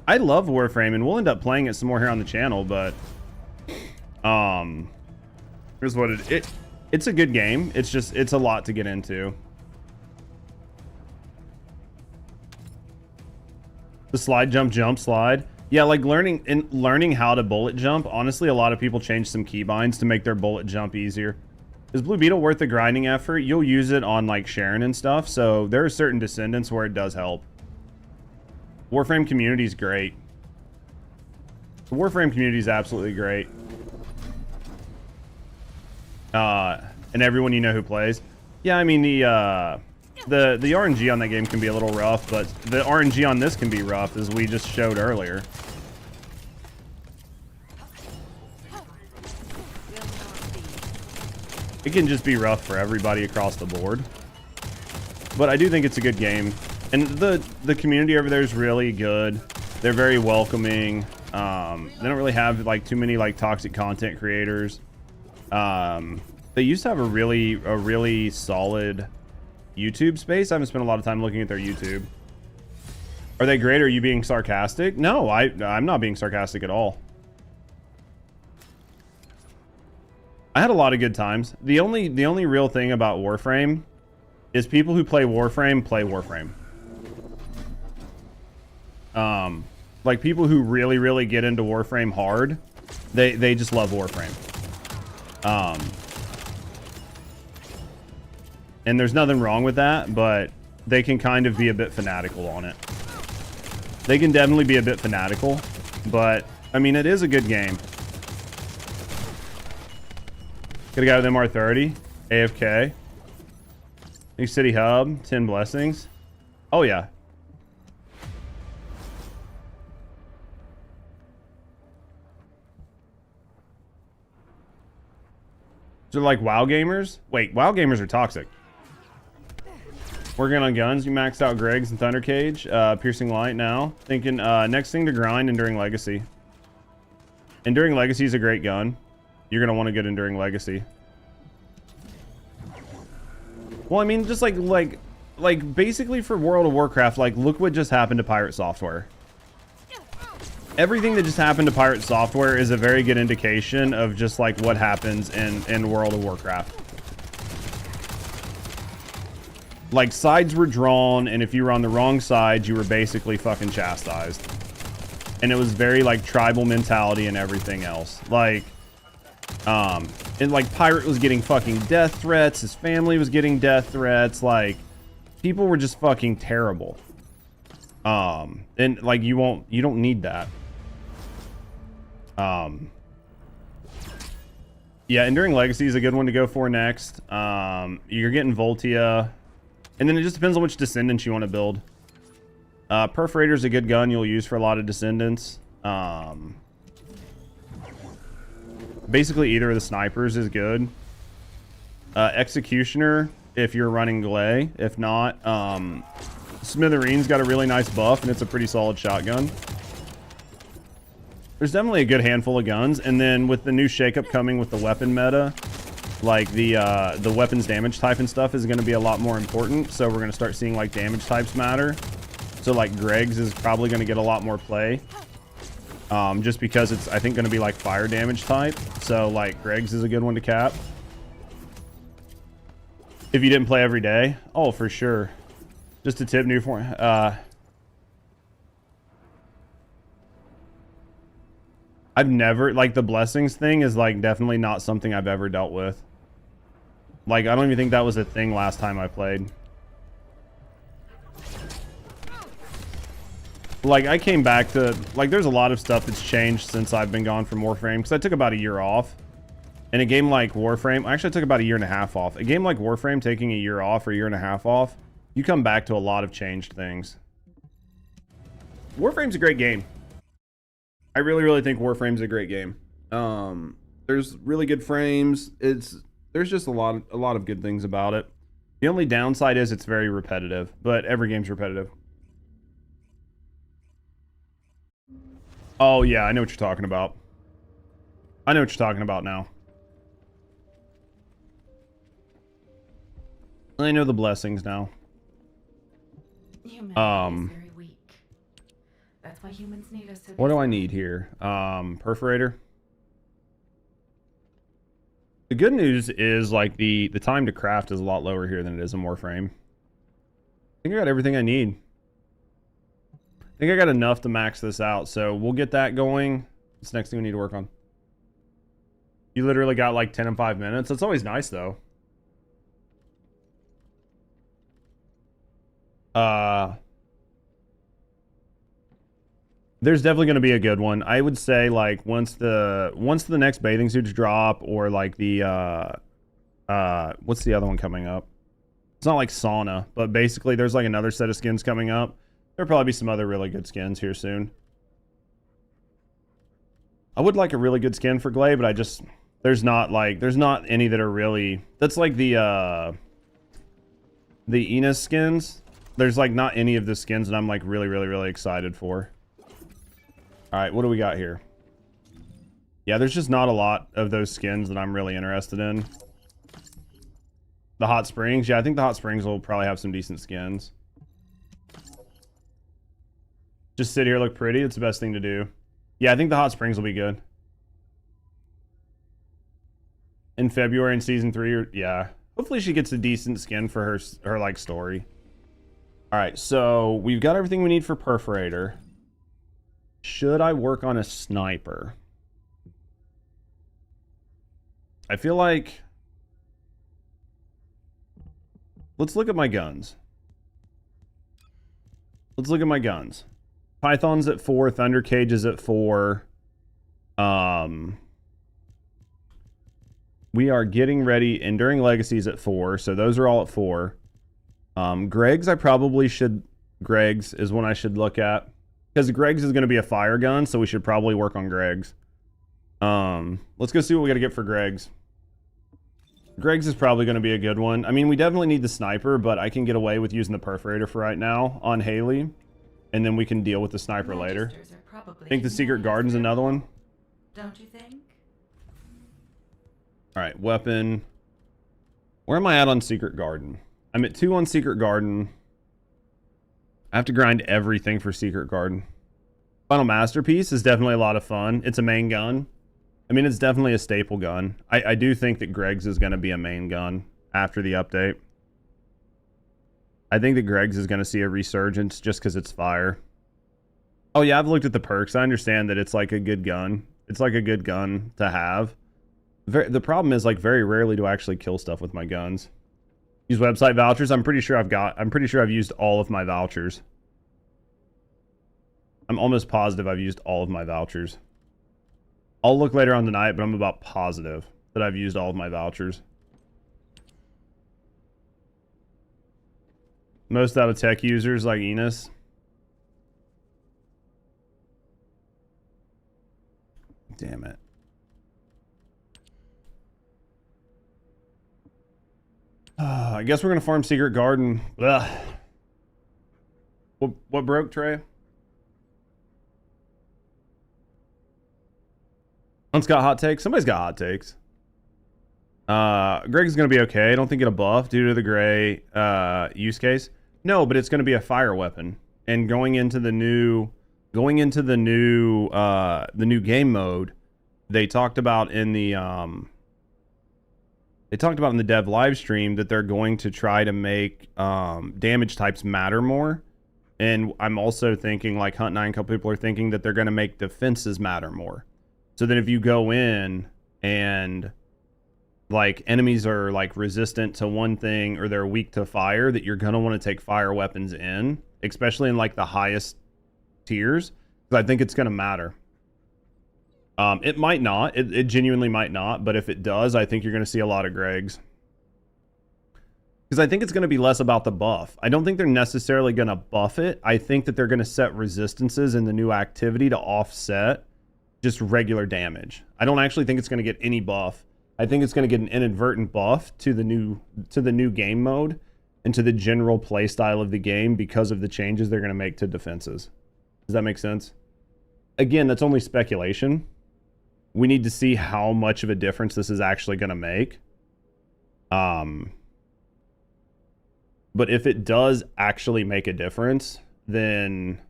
I love Warframe, and we'll end up playing it some more here on the channel, but here's what it's a good game. It's just, it's a lot to get into. The slide, jump, slide. Yeah, like learning how to bullet jump. Honestly, a lot of people change some keybinds to make their bullet jump easier. Is Blue Beetle worth the grinding effort? You'll use it on like Sharon and stuff, so there are certain Descendants where it does help. Warframe community is great. The Warframe community is absolutely great. And everyone you know who plays. Yeah, I mean the RNG on that game can be a little rough, but the RNG on this can be rough, as we just showed earlier. It can just be rough for everybody across the board. But I do think it's a good game. And the community over there is really good. They're very welcoming. They don't really have like too many like toxic content creators. They used to have a really solid YouTube space. I haven't spent a lot of time looking at their YouTube. Are they great? Are you being sarcastic? No, I'm not being sarcastic at all. I had a lot of good times. The only real thing about Warframe is people who play Warframe play Warframe. Like people who really get into Warframe hard, they just love Warframe. And there's nothing wrong with that, but they can kind of be a bit fanatical on it. They can definitely be a bit fanatical, but I mean, it is a good game. Got a guy with MR30, AFK. New City Hub, 10 blessings. Oh yeah. So like WoW gamers? Wait, WoW gamers are toxic. Working on guns, you maxed out Greg's and Thunder Cage. Piercing Light now. Thinking next thing to grind, Enduring Legacy. Enduring Legacy is a great gun. You're gonna want to get Enduring Legacy. Well, I mean, just like basically for World of Warcraft, like look what just happened to Pirate Software. Everything that just happened to Pirate Software is a very good indication of just like what happens in World of Warcraft. Like sides were drawn, and if you were on the wrong side, you were basically fucking chastised. And it was very like tribal mentality and everything else. Like, and like Pirate was getting fucking death threats, his family was getting death threats, like people were just fucking terrible. And like you don't need that. Yeah, Enduring Legacy is a good one to go for next. You're getting Voltia, and then it just depends on which Descendants you want to build. Perforator is a good gun you'll use for a lot of Descendants. Basically, either of the snipers is good. Executioner, if you're running Glay. If not, Smithereens got a really nice buff, and it's a pretty solid shotgun. There's definitely a good handful of guns, and then with the new shakeup coming with the weapon meta, like the weapons damage type and stuff is going to be a lot more important. So we're going to start seeing like damage types matter. So like Greg's is probably going to get a lot more play, just because it's I think going to be like fire damage type. So like Greg's is a good one to cap. If you didn't play every day, oh for sure. Just a tip, new for I've never, like, the blessings thing is, like, definitely not something I've ever dealt with. Like, I don't even think that was a thing last time I played. Like, I came back to, like, there's a lot of stuff that's changed since I've been gone from Warframe, because I took about a year off. In a game like Warframe, actually I took about a year and a half off. A game like Warframe, taking a year off or a year and a half off, you come back to a lot of changed things. Warframe's a great game. I really, really think Warframe's a great game. There's really good frames. There's just a lot of good things about it. The only downside is it's very repetitive, but every game's repetitive. Oh yeah, I know what you're talking about. I know what you're talking about now. I know the blessings now. Humanity is very weak. That's why humans need us to. What do I need here? Perforator. The good news is like the time to craft is a lot lower here than it is in Warframe. I think I got everything I need. I think I got enough to max this out, so we'll get that going. What's the next thing we need to work on? You literally got like 10 and 5 minutes. That's always nice though. There's definitely going to be a good one. I would say like once the next bathing suits drop, or like the what's the other one coming up? It's not like sauna, but basically there's like another set of skins coming up. There'll probably be some other really good skins here soon. I would like a really good skin for Glay, but there's not any that are really, that's like the Enos skins. There's like not any of the skins that I'm like really, really, really excited for. All right, what do we got here? Yeah, there's just not a lot of those skins that I'm really interested in. The Hot Springs, yeah, I think the Hot Springs will probably have some decent skins. Just sit here, look pretty. It's the best thing to do. Yeah, I think the Hot Springs will be good. In February in Season 3, or, yeah. Hopefully she gets a decent skin for her like, story. Alright, so we've got everything we need for Perforator. Should I work on a sniper? I feel like... Let's look at my guns. Let's look at my guns. Python's at 4, Thunder Cage is at 4. We are getting ready. Enduring Legacy's at 4, so those are all at 4. Greg's Greg's is one I should look at. Because Greg's is going to be a fire gun, so we should probably work on Greg's. Let's go see what we got to get for Greg's. Greg's is probably going to be a good one. I mean, we definitely need the sniper, but I can get away with using the Perforator for right now on Haley. And then we can deal with the sniper later. I think the Secret Garden's another one. Don't you think? Alright, weapon. Where am I at on Secret Garden? I'm at 2 on Secret Garden. I have to grind everything for Secret Garden. Final Masterpiece is definitely a lot of fun. It's a main gun. I mean, it's definitely a staple gun. I do think that Greg's is going to be a main gun after the update. I think that Greg's is going to see a resurgence just because it's fire. Oh yeah, I've looked at the perks. I understand that it's like a good gun. It's like a good gun to have. The problem is, like, very rarely do I actually kill stuff with my guns. Use website vouchers. I'm pretty sure I've used all of my vouchers. I'm almost positive I've used all of my vouchers. I'll look later on tonight, but I'm about positive that I've used all of my vouchers. Most out of tech users like Enos. Damn it. I guess we're gonna farm Secret Garden. Ugh. What broke, Trey? Hunt's got hot takes. Somebody's got hot takes. Greg's gonna be okay. I don't think it'll buff due to the gray use case. No, but it's gonna be a fire weapon. And going into the new game mode, they talked about in the dev live stream that they're going to try to make damage types matter more. And I'm also thinking, like Hunt 9, a couple people are thinking that they're going to make defenses matter more. So that if you go in and like enemies are like resistant to one thing or they're weak to fire, that you're going to want to take fire weapons in, especially in like the highest tiers. Because I think it's going to matter. It might not. It genuinely might not. But if it does, I think you're going to see a lot of Gregs. Because I think it's going to be less about the buff. I don't think they're necessarily going to buff it. I think that they're going to set resistances in the new activity to offset just regular damage. I don't actually think it's going to get any buff. I think it's going to get an inadvertent buff to the new game mode and to the general play style of the game because of the changes they're going to make to defenses. Does that make sense? Again, that's only speculation. We need to see how much of a difference this is actually going to make. But if it does actually make a difference, then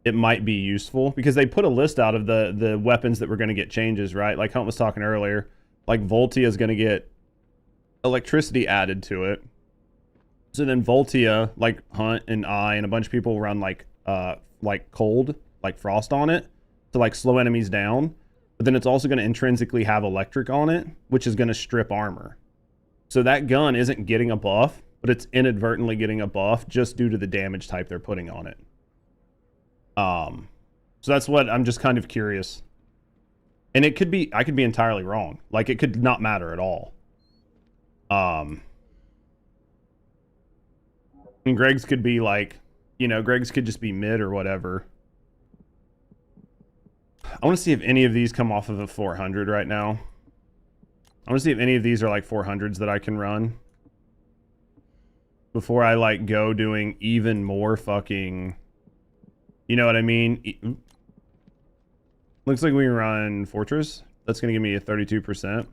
it might be useful. Because they put a list out of the weapons that were going to get changes, right? Like Hunt was talking earlier. Like Voltia is going to get electricity added to it. So then Voltia, like Hunt and I and a bunch of people run like cold, like frost on it to like slow enemies down. But then it's also going to intrinsically have electric on it, which is going to strip armor. So that gun isn't getting a buff, but it's inadvertently getting a buff just due to the damage type they're putting on it. So that's what I'm just kind of curious. And it could be, I could be entirely wrong. Like it could not matter at all. And Greg's could be like, you know, Greg's could just be mid or whatever. I want to see if any of these come off of a 400 right now. I want to see if any of these are like 400s that I can run before I like go doing even more fucking, you know what I mean? Looks like we can run Fortress. That's going to give me a 32%.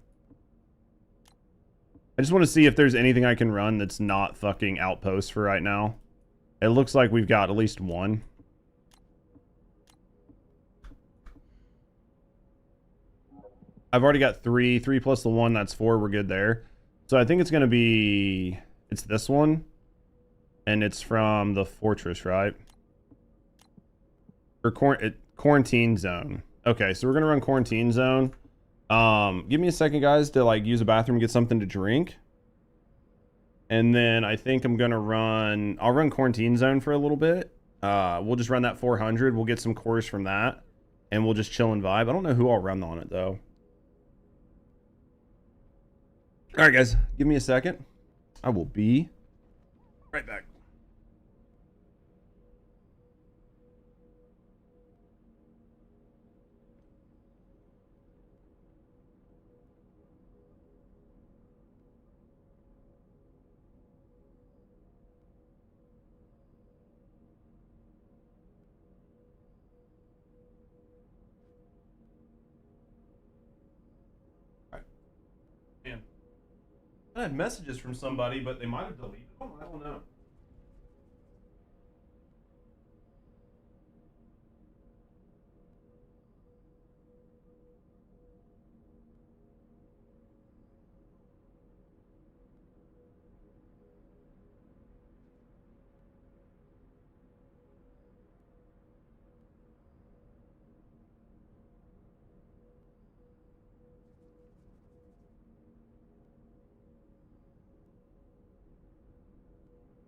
I just want to see if there's anything I can run that's not fucking Outpost for right now. It looks like we've got at least one. I've already got three plus the one, that's 4. We're good there. So I think it's going to be, it's this one. And it's from the Fortress, right? Or Quarantine Zone. Okay, so we're going to run Quarantine Zone. Give me a second, guys, to like use a bathroom and get something to drink. And then I think I'm going to run, I'll run Quarantine Zone for a little bit. We'll just run that 400. We'll get some cores from that. And we'll just chill and vibe. I don't know who I'll run on it, though. All right, guys, give me a second. I will be right back. I had messages from somebody, but they might have deleted them. I don't know.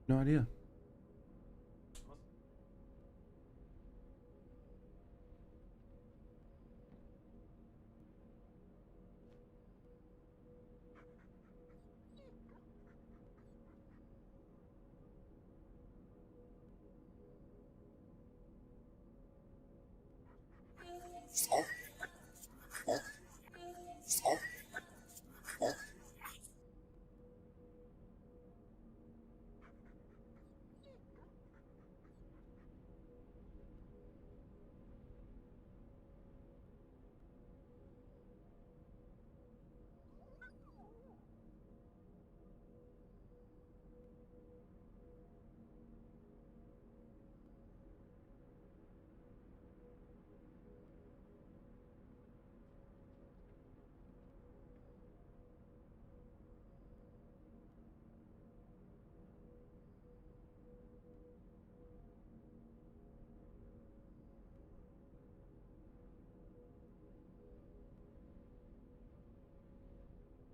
No idea.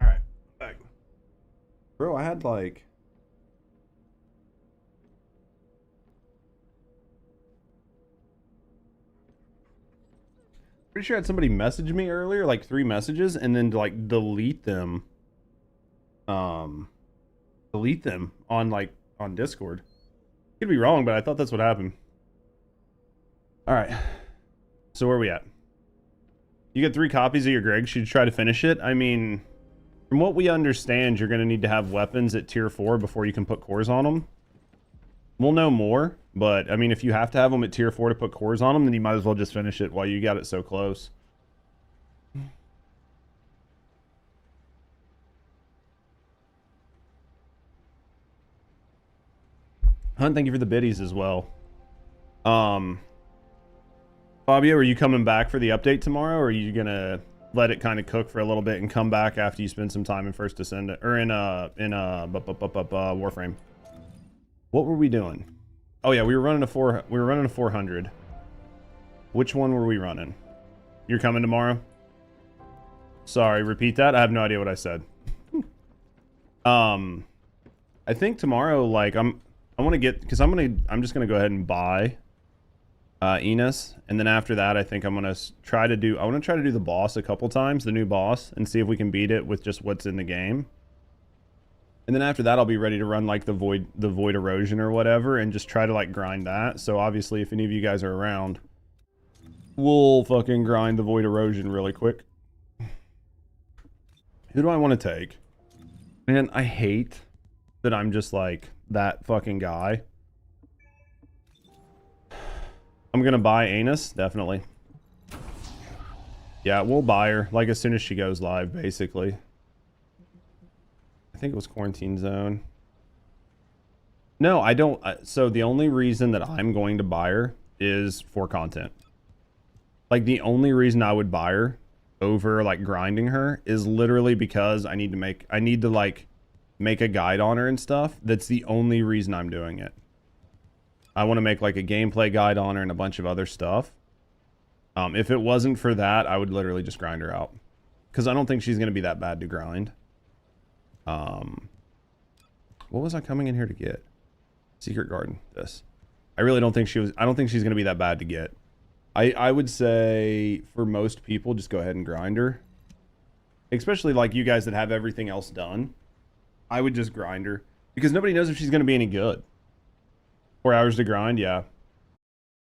All right, back. Bro, I had like... Pretty sure I had somebody message me earlier, like 3 messages, and then like delete them. Delete them on Discord. Could be wrong, but I thought that's what happened. All right. So where are we at? You get 3 copies of your Greg. Should you try to finish it? I mean, from what we understand, you're going to need to have weapons at tier 4 before you can put cores on them. We'll know more, but I mean, if you have to have them at tier 4 to put cores on them, then you might as well just finish it while you got it so close. Hunt, thank you for the biddies as well. Fabio, are you coming back for the update tomorrow, or are you gonna let it kind of cook for a little bit and come back after you spend some time in First Descendant or in Warframe? What were we doing? Oh yeah, we were running a 400. Which one were we running? You're coming tomorrow? Sorry, repeat that. I have no idea what I said. I think tomorrow, like I want to get, because I'm just gonna go ahead and buy Enos, and then after that I think I'm gonna try to do the boss a couple times, the new boss, and see if we can beat it with just what's in the game. And then after that I'll be ready to run like the void erosion or whatever, and just try to like grind that. So obviously if any of you guys are around, we'll fucking grind the void erosion really quick. Who do I want to take? Man, I hate that I'm just like that fucking guy. I'm gonna buy Anus, definitely. Yeah, we'll buy her like as soon as she goes live, basically. I think it was Quarantine Zone. No, I don't. So the only reason that I'm going to buy her is for content. Like the only reason I would buy her over like grinding her is literally because I need to like make a guide on her and stuff. That's the only reason I'm doing it. I want to make like a gameplay guide on her and a bunch of other stuff. If it wasn't for that, I would literally just grind her out, because I don't think she's going to be that bad to grind. What was I coming in here to get? Secret Garden. This. I really don't think she was. I don't think she's going to be that bad to get. I would say for most people, just go ahead and grind her. Especially like you guys that have everything else done. I would just grind her, because nobody knows if she's going to be any good. 4 hours to grind, yeah.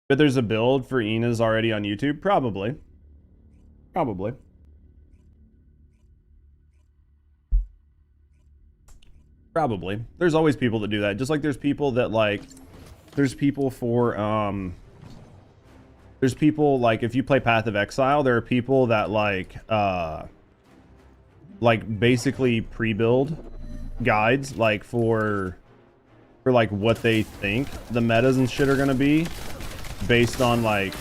But there's a build for Ina's already on YouTube? Probably. Probably. Probably. There's always people that do that. Just like there's people that like... There's people for... There's people like if you play Path of Exile, there are people that like basically pre-build guides like for like what they think the metas and shit are gonna be based on like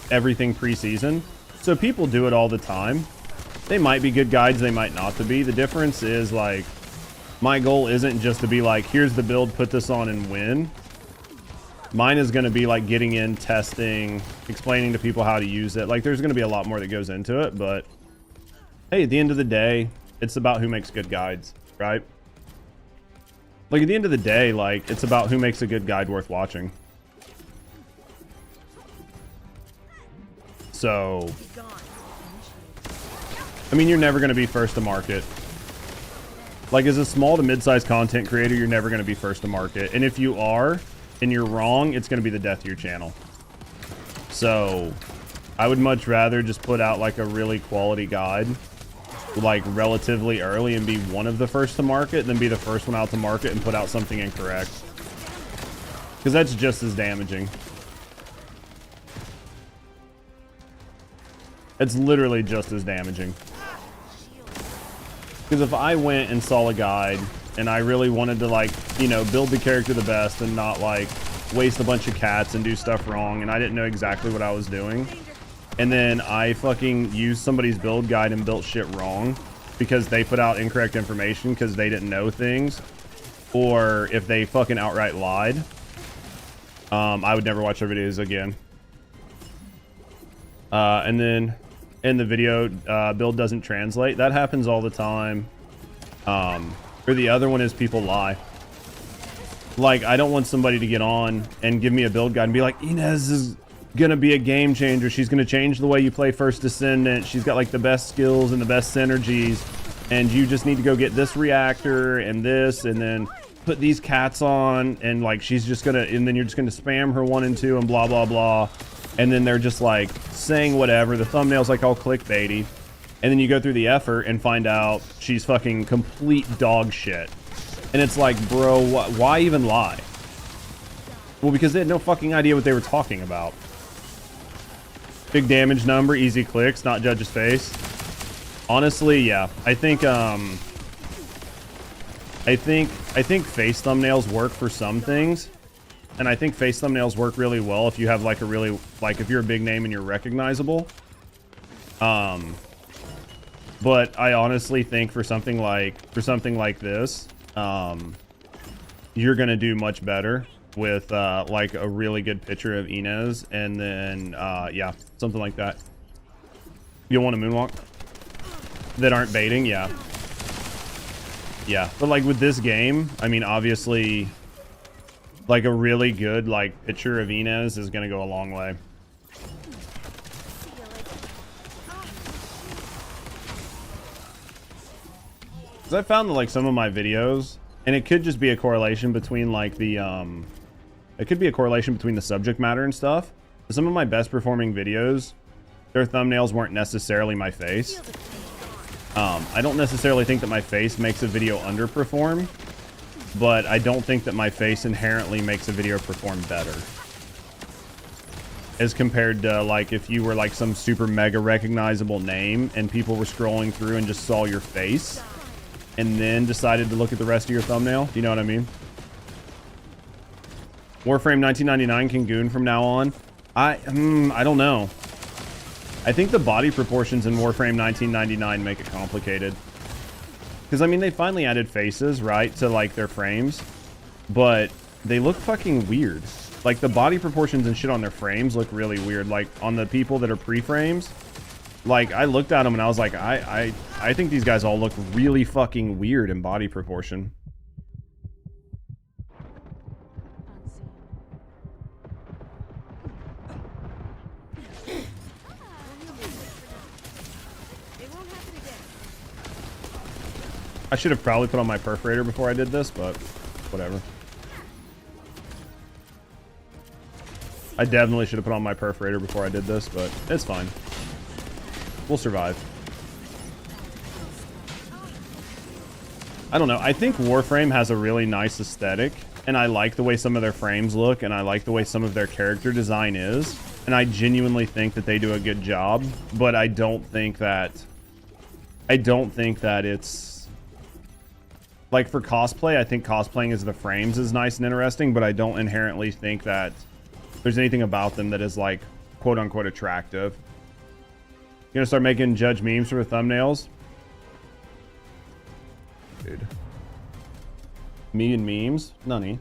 everything pre-season. So people do it all the time. They might be good guides, they might not to be. The difference is like my goal isn't just to be like, here's the build, put this on and win. Mine is going to be like getting in, testing, explaining to people how to use it. Like there's going to be a lot more that goes into it, but hey, at the end of the day, it's about who makes good guides, right? Like at the end of the day, like it's about who makes a good guide worth watching. So, I mean, you're never going to be first to market. Like as a small to mid-sized content creator, you're never going to be first to market. And if you are, and you're wrong, it's going to be the death of your channel. So, I would much rather just put out like a really quality guide like relatively early and be one of the first to market than be the first one out to market and put out something incorrect. Because that's just as damaging. It's literally just as damaging. Because if I went and saw a guide and I really wanted to, like, you know, build the character the best and not like waste a bunch of cats and do stuff wrong, and I didn't know exactly what I was doing, and then I fucking used somebody's build guide and built shit wrong because they put out incorrect information because they didn't know things, or if they fucking outright lied, I would never watch their videos again. And then in the video, build doesn't translate. That happens all the time. Or the other one is people lie. Like, I don't want somebody to get on and give me a build guide and be like, Inez is gonna be a game changer. She's gonna change the way you play first Descendant. She's got like the best skills and the best synergies. And you just need to go get this reactor and this, and then put these cats on, and like she's just gonna, and then you're just gonna spam her 1 and 2 and blah blah blah. And then they're just like saying whatever. The thumbnail's like all clickbaity. And then you go through the effort and find out she's fucking complete dog shit. And it's like, bro, why even lie? Well, because they had no fucking idea what they were talking about. Big damage number, easy clicks, not judge's face. Honestly, yeah. I think face thumbnails work for some things. And I think face thumbnails work really well if you have like a really, like if you're a big name and you're recognizable. But I honestly think for something like this, you're gonna do much better with like a really good picture of Inez, and then yeah, something like that. You want a moonwalk that aren't baiting? Yeah. But like with this game, I mean, obviously, like a really good like picture of Inez is gonna go a long way. Because I found that like some of my videos, and it could just be a correlation between like the it could be a correlation between the subject matter and stuff. Some of my best performing videos, their thumbnails weren't necessarily my face. I don't necessarily think that my face makes a video underperform, but I don't think that my face inherently makes a video perform better. As compared to like if you were like some super mega recognizable name and people were scrolling through and just saw your face and then decided to look at the rest of your thumbnail. Do you know what I mean? Warframe 1999 can goon from now on. I don't know. I think the body proportions in Warframe 1999 make it complicated. Because, I mean, they finally added faces, right, to, like, their frames. But they look fucking weird. Like, the body proportions and shit on their frames look really weird. Like, on the people that are pre-frames, like, I looked at them and I was like, I think these guys all look really fucking weird in body proportion. I should have probably put on my perforator before I did this, but whatever. I definitely should have put on my perforator before I did this, but it's fine. We'll survive. I don't know. I think Warframe has a really nice aesthetic, and I like the way some of their frames look, and I like the way some of their character design is, and I genuinely think that they do a good job, but I don't think that it's... Like, for cosplay, I think cosplaying as the frames is nice and interesting, but I don't inherently think that there's anything about them that is, like, quote-unquote attractive. You gonna start making judge memes for thumbnails? Dude. Me and memes? None. I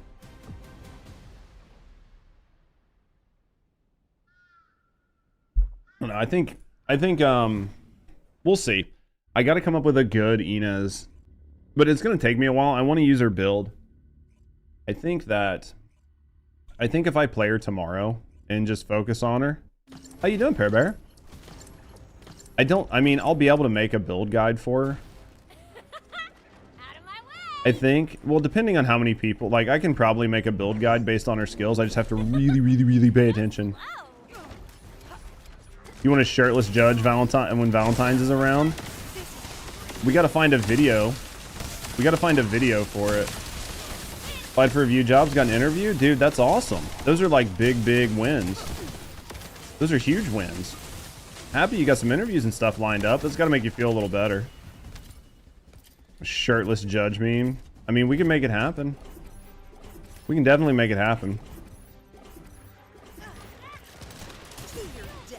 don't know, I think, we'll see. I gotta come up with a good Inez. But it's going to take me a while. I want to use her build. I think if I play her tomorrow and just focus on her. How you doing, Pear Bear? I mean, I'll be able to make a build guide for her. Out of my way. I think, well, depending on how many people, like, I can probably make a build guide based on her skills. I just have to really, really, really pay attention. You want a shirtless judge Valentine and when Valentine's is around? We gotta find a video. We gotta find a video for it. Applied for a few jobs, got an interview? Dude, that's awesome. Those are like big wins. Those are huge wins. Happy you got some interviews and stuff lined up. That's gotta make you feel a little better. A shirtless judge meme. I mean, we can make it happen. We can definitely make it happen.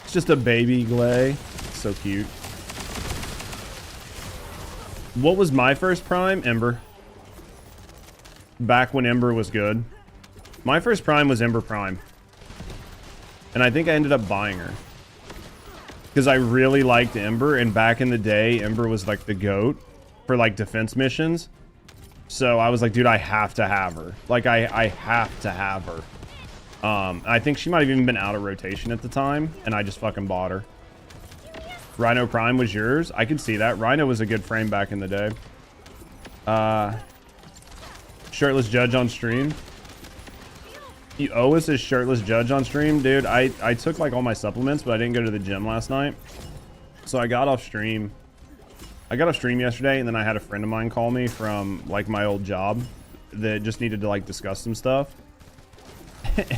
It's just a baby Glay. So cute. What was my first prime? Ember. Back when Ember was good. My first prime was Ember Prime. And I think I ended up buying her. Because I really liked Ember, and back in the day, Ember was like the GOAT for like defense missions. So I was like, dude, I have to have her. Like, I have to have her. I think she might have even been out of rotation at the time, and I just fucking bought her. Rhino Prime was yours? I could see that. Rhino was a good frame back in the day. Shirtless judge on stream. You owe us a shirtless judge on stream? Dude, I took like all my supplements, but I didn't go to the gym last night. So I got off stream. I got off stream yesterday, and then I had a friend of mine call me from like my old job that just needed to like discuss some stuff.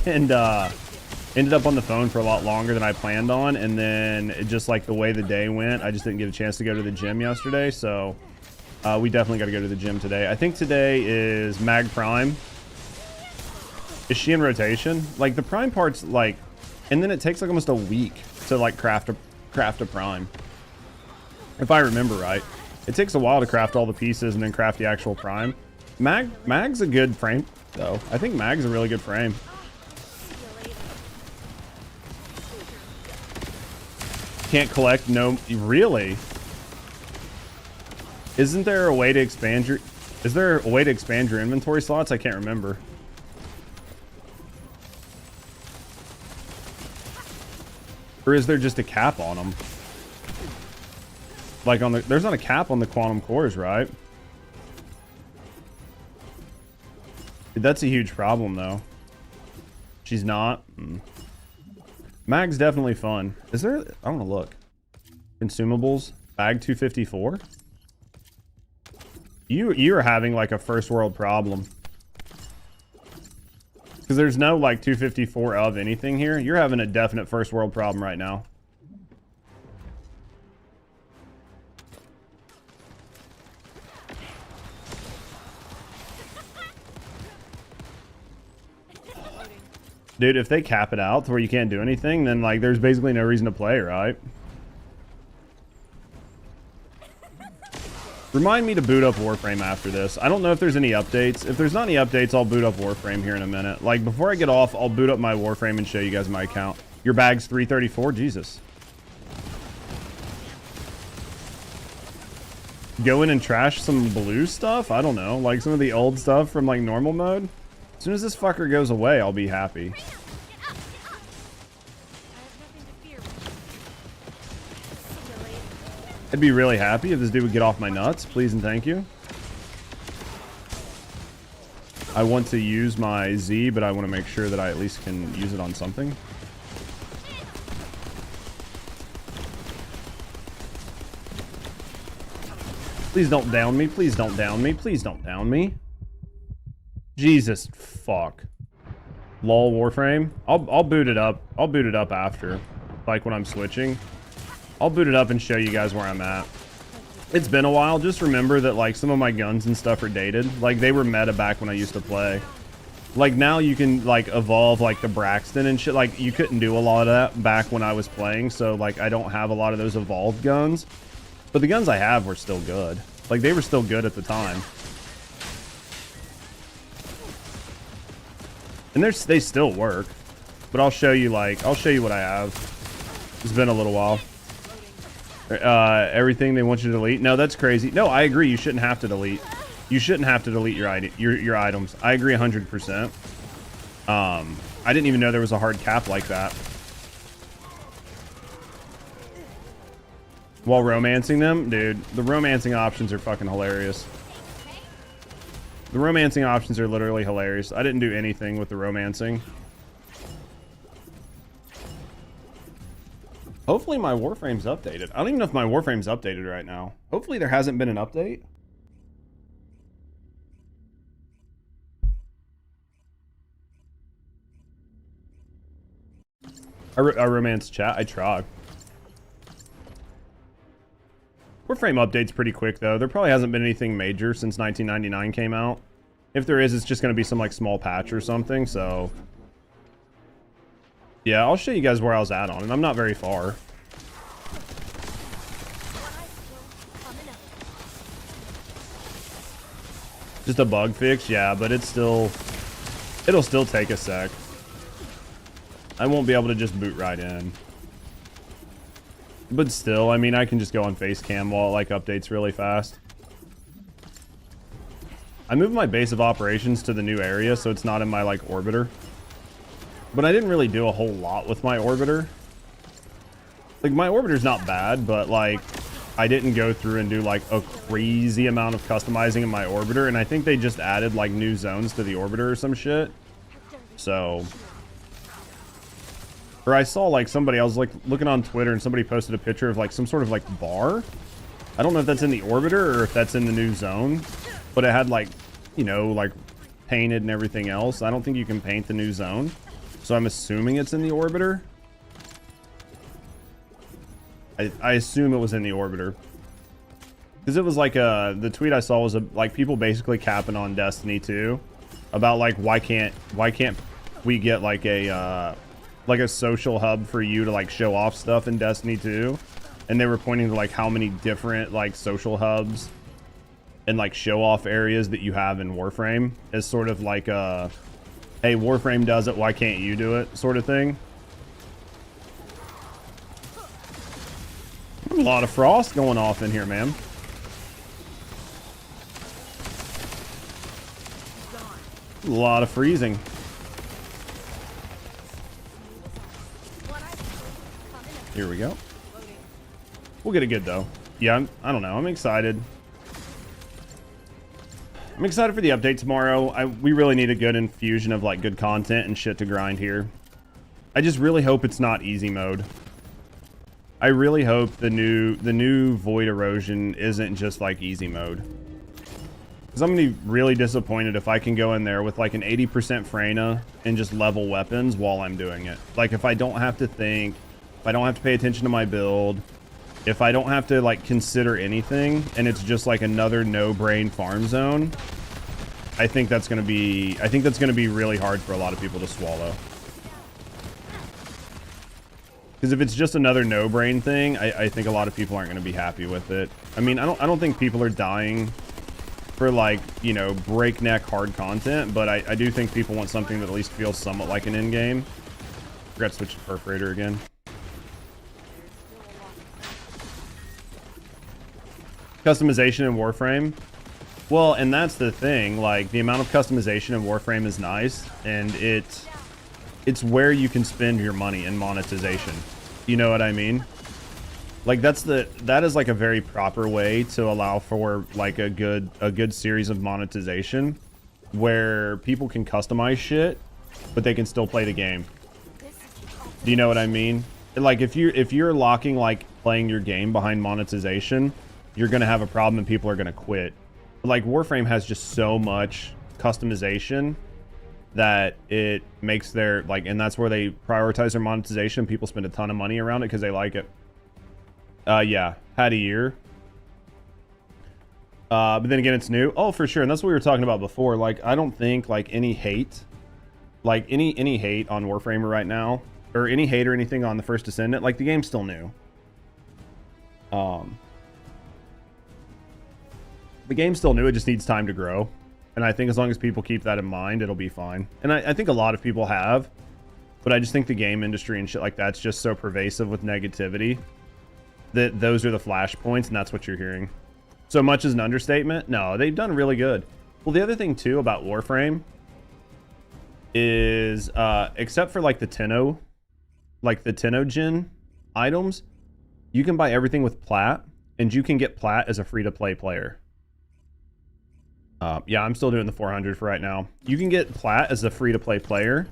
And ended up on the phone for a lot longer than I planned on, and then it just like the way the day went, I just didn't get a chance to go to the gym yesterday, so we definitely got to go to the gym today. I think today is Mag Prime. Is she in rotation? Like the prime parts, like, and then it takes like almost a week to like craft a prime. If I remember right, it takes a while to craft all the pieces and then craft the actual prime. Mag's a good frame though. I think Mag's a really good frame. Can't collect, no, really? Isn't there a way to expand your, is there a way to expand your inventory slots? I can't remember. Or is there just a cap on them? Like on the, there's not a cap on the quantum cores, right? Dude, that's a huge problem though. She's not. Mag's definitely fun. Is there, I want to look. Consumables, bag 254. You're having like a first world problem. Because there's no like 254 of anything here. You're having a definite first world problem right now. Dude, if they cap it out to where you can't do anything, then like there's basically no reason to play, right? Remind me to boot up Warframe after this. I don't know if there's any updates. If there's not any updates, I'll boot up Warframe here in a minute. Like before I get off, I'll boot up my Warframe and show you guys my account. Your bag's 334, Jesus. Go in and trash some blue stuff? I don't know, like some of the old stuff from like normal mode. As soon as this fucker goes away, I'll be happy. I'd be really happy if this dude would get off my nuts, please and thank you. I want to use my Z, but I want to make sure that I at least can use it on something. Please don't down me, please don't down me, please don't down me. Jesus fuck. Lol Warframe. I'll boot it up. I'll boot it up after. Like when I'm switching. I'll boot it up and show you guys where I'm at. It's been a while. Just remember that like some of my guns and stuff are dated. Like they were meta back when I used to play. Like now you can like evolve like the Braxton and shit. Like you couldn't do a lot of that back when I was playing. So like I don't have a lot of those evolved guns. But the guns I have were still good. Like they were still good at the time. And they still work, but I'll show you what I have. It's been a little while. Everything they want you to delete. No, that's crazy. No, I agree. You shouldn't have to delete. You shouldn't have to delete your items. I agree 100%. I didn't even know there was a hard cap like that. While romancing them, dude, the romancing options are fucking hilarious. The romancing options are literally hilarious. I didn't do anything with the romancing. Hopefully my Warframe's updated. I don't even know if my Warframe's updated right now. Hopefully there hasn't been an update. A romance chat. I tried. Warframe update's pretty quick though. There probably hasn't been anything major since 1999 came out. If there is, it's just going to be some like small patch or something. So yeah, I'll show you guys where I was at on it. I'm not very far. Just a bug fix, yeah, but it'll still take a sec. I won't be able to just boot right in. But still, I mean, I can just go on face cam while it like updates really fast. I moved my base of operations to the new area, so it's not in my like orbiter. But I didn't really do a whole lot with my orbiter. Like my orbiter's not bad, but like I didn't go through and do like a crazy amount of customizing in my orbiter, and I think they just added like new zones to the orbiter or some shit. So, or I saw like somebody, I was like looking on Twitter and somebody posted a picture of like some sort of like bar. I don't know if that's in the orbiter or if that's in the new zone, but it had like, you know, like painted and everything else. I don't think you can paint the new zone, so I'm assuming it's in the orbiter. I assume it was in the orbiter, because it was like the tweet I saw was like people basically capping on Destiny 2 about like why can't we get like a social hub for you to like show off stuff in Destiny 2, and they were pointing to like how many different like social hubs and like show off areas that you have in Warframe as sort of like a hey, Warframe does it, why can't you do it sort of thing. A lot of frost going off in here, man. A lot of freezing. Here we go. We'll get it good though. Yeah, I don't know. I'm excited. I'm excited for the update tomorrow. We really need a good infusion of like good content and shit to grind here. I just really hope it's not easy mode. I really hope the new Void Erosion isn't just like easy mode. Because I'm going to be really disappointed if I can go in there with like an 80% Freyna and just level weapons while I'm doing it. Like if I don't have to think, if I don't have to pay attention to my build, if I don't have to like consider anything, and it's just like another no-brain farm zone, I think that's going to be really hard for a lot of people to swallow. Because if it's just another no-brain thing, I think a lot of people aren't going to be happy with it. I mean, I don't think people are dying for like, you know, breakneck hard content, but I do think people want something that at least feels somewhat like an in-game. Forgot to switch to Perforator again. Customization in Warframe. Well, and that's the thing, like the amount of customization in Warframe is nice, and it's where you can spend your money in monetization. You know what I mean? Like that is like a very proper way to allow for like a good series of monetization where people can customize shit, but they can still play the game. Do you know what I mean? Like if you're locking like playing your game behind monetization, you're gonna have a problem and people are gonna quit. Like Warframe has just so much customization that it makes their like, and that's where they prioritize their monetization. People spend a ton of money around it because they like it. Yeah, had a year. But then again, it's new. Oh, for sure. And that's what we were talking about before. Like, I don't think like any hate on Warframer right now, or any hate or anything on the first Descendant, like the game's still new. The game's still new. It just needs time to grow. And I think as long as people keep that in mind, it'll be fine. And I think a lot of people have, but I just think the game industry and shit like that's just so pervasive with negativity that those are the flashpoints, and that's what you're hearing. So much is an understatement. No, they've done really good. Well, the other thing too about Warframe is, except for like the Tenno gen items, you can buy everything with Plat, and you can get Plat as a free-to-play player. Yeah, I'm still doing the 400 for right now. You can get Plat as a free-to-play player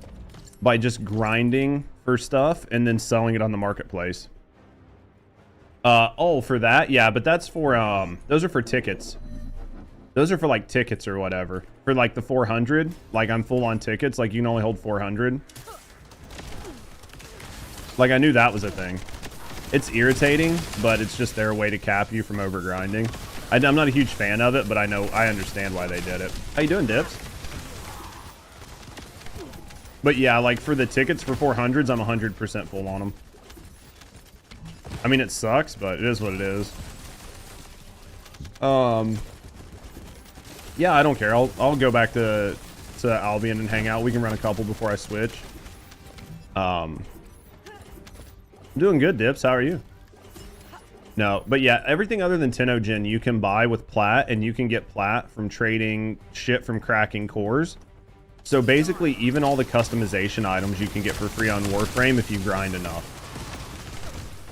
by just grinding for stuff and then selling it on the marketplace. Oh, for that? Yeah, but that's for, those are for tickets. Those are for, like, tickets or whatever. For, like, the 400, like, I'm full on tickets. Like, you can only hold 400. Like, I knew that was a thing. It's irritating, but it's just their way to cap you from over grinding. I'm not a huge fan of it, but I understand why they did it. How you doing, Dips? But yeah, like, for the tickets for 400s, I'm 100% full on them. I mean, it sucks, but it is what it is. Yeah, I don't care. I'll go back to Albion and hang out. We can run a couple before I switch. I'm doing good, Dips. How are you? No, but yeah, everything other than Tennogen you can buy with plat, and you can get plat from trading shit from cracking cores. So basically, even all the customization items you can get for free on Warframe if you grind enough.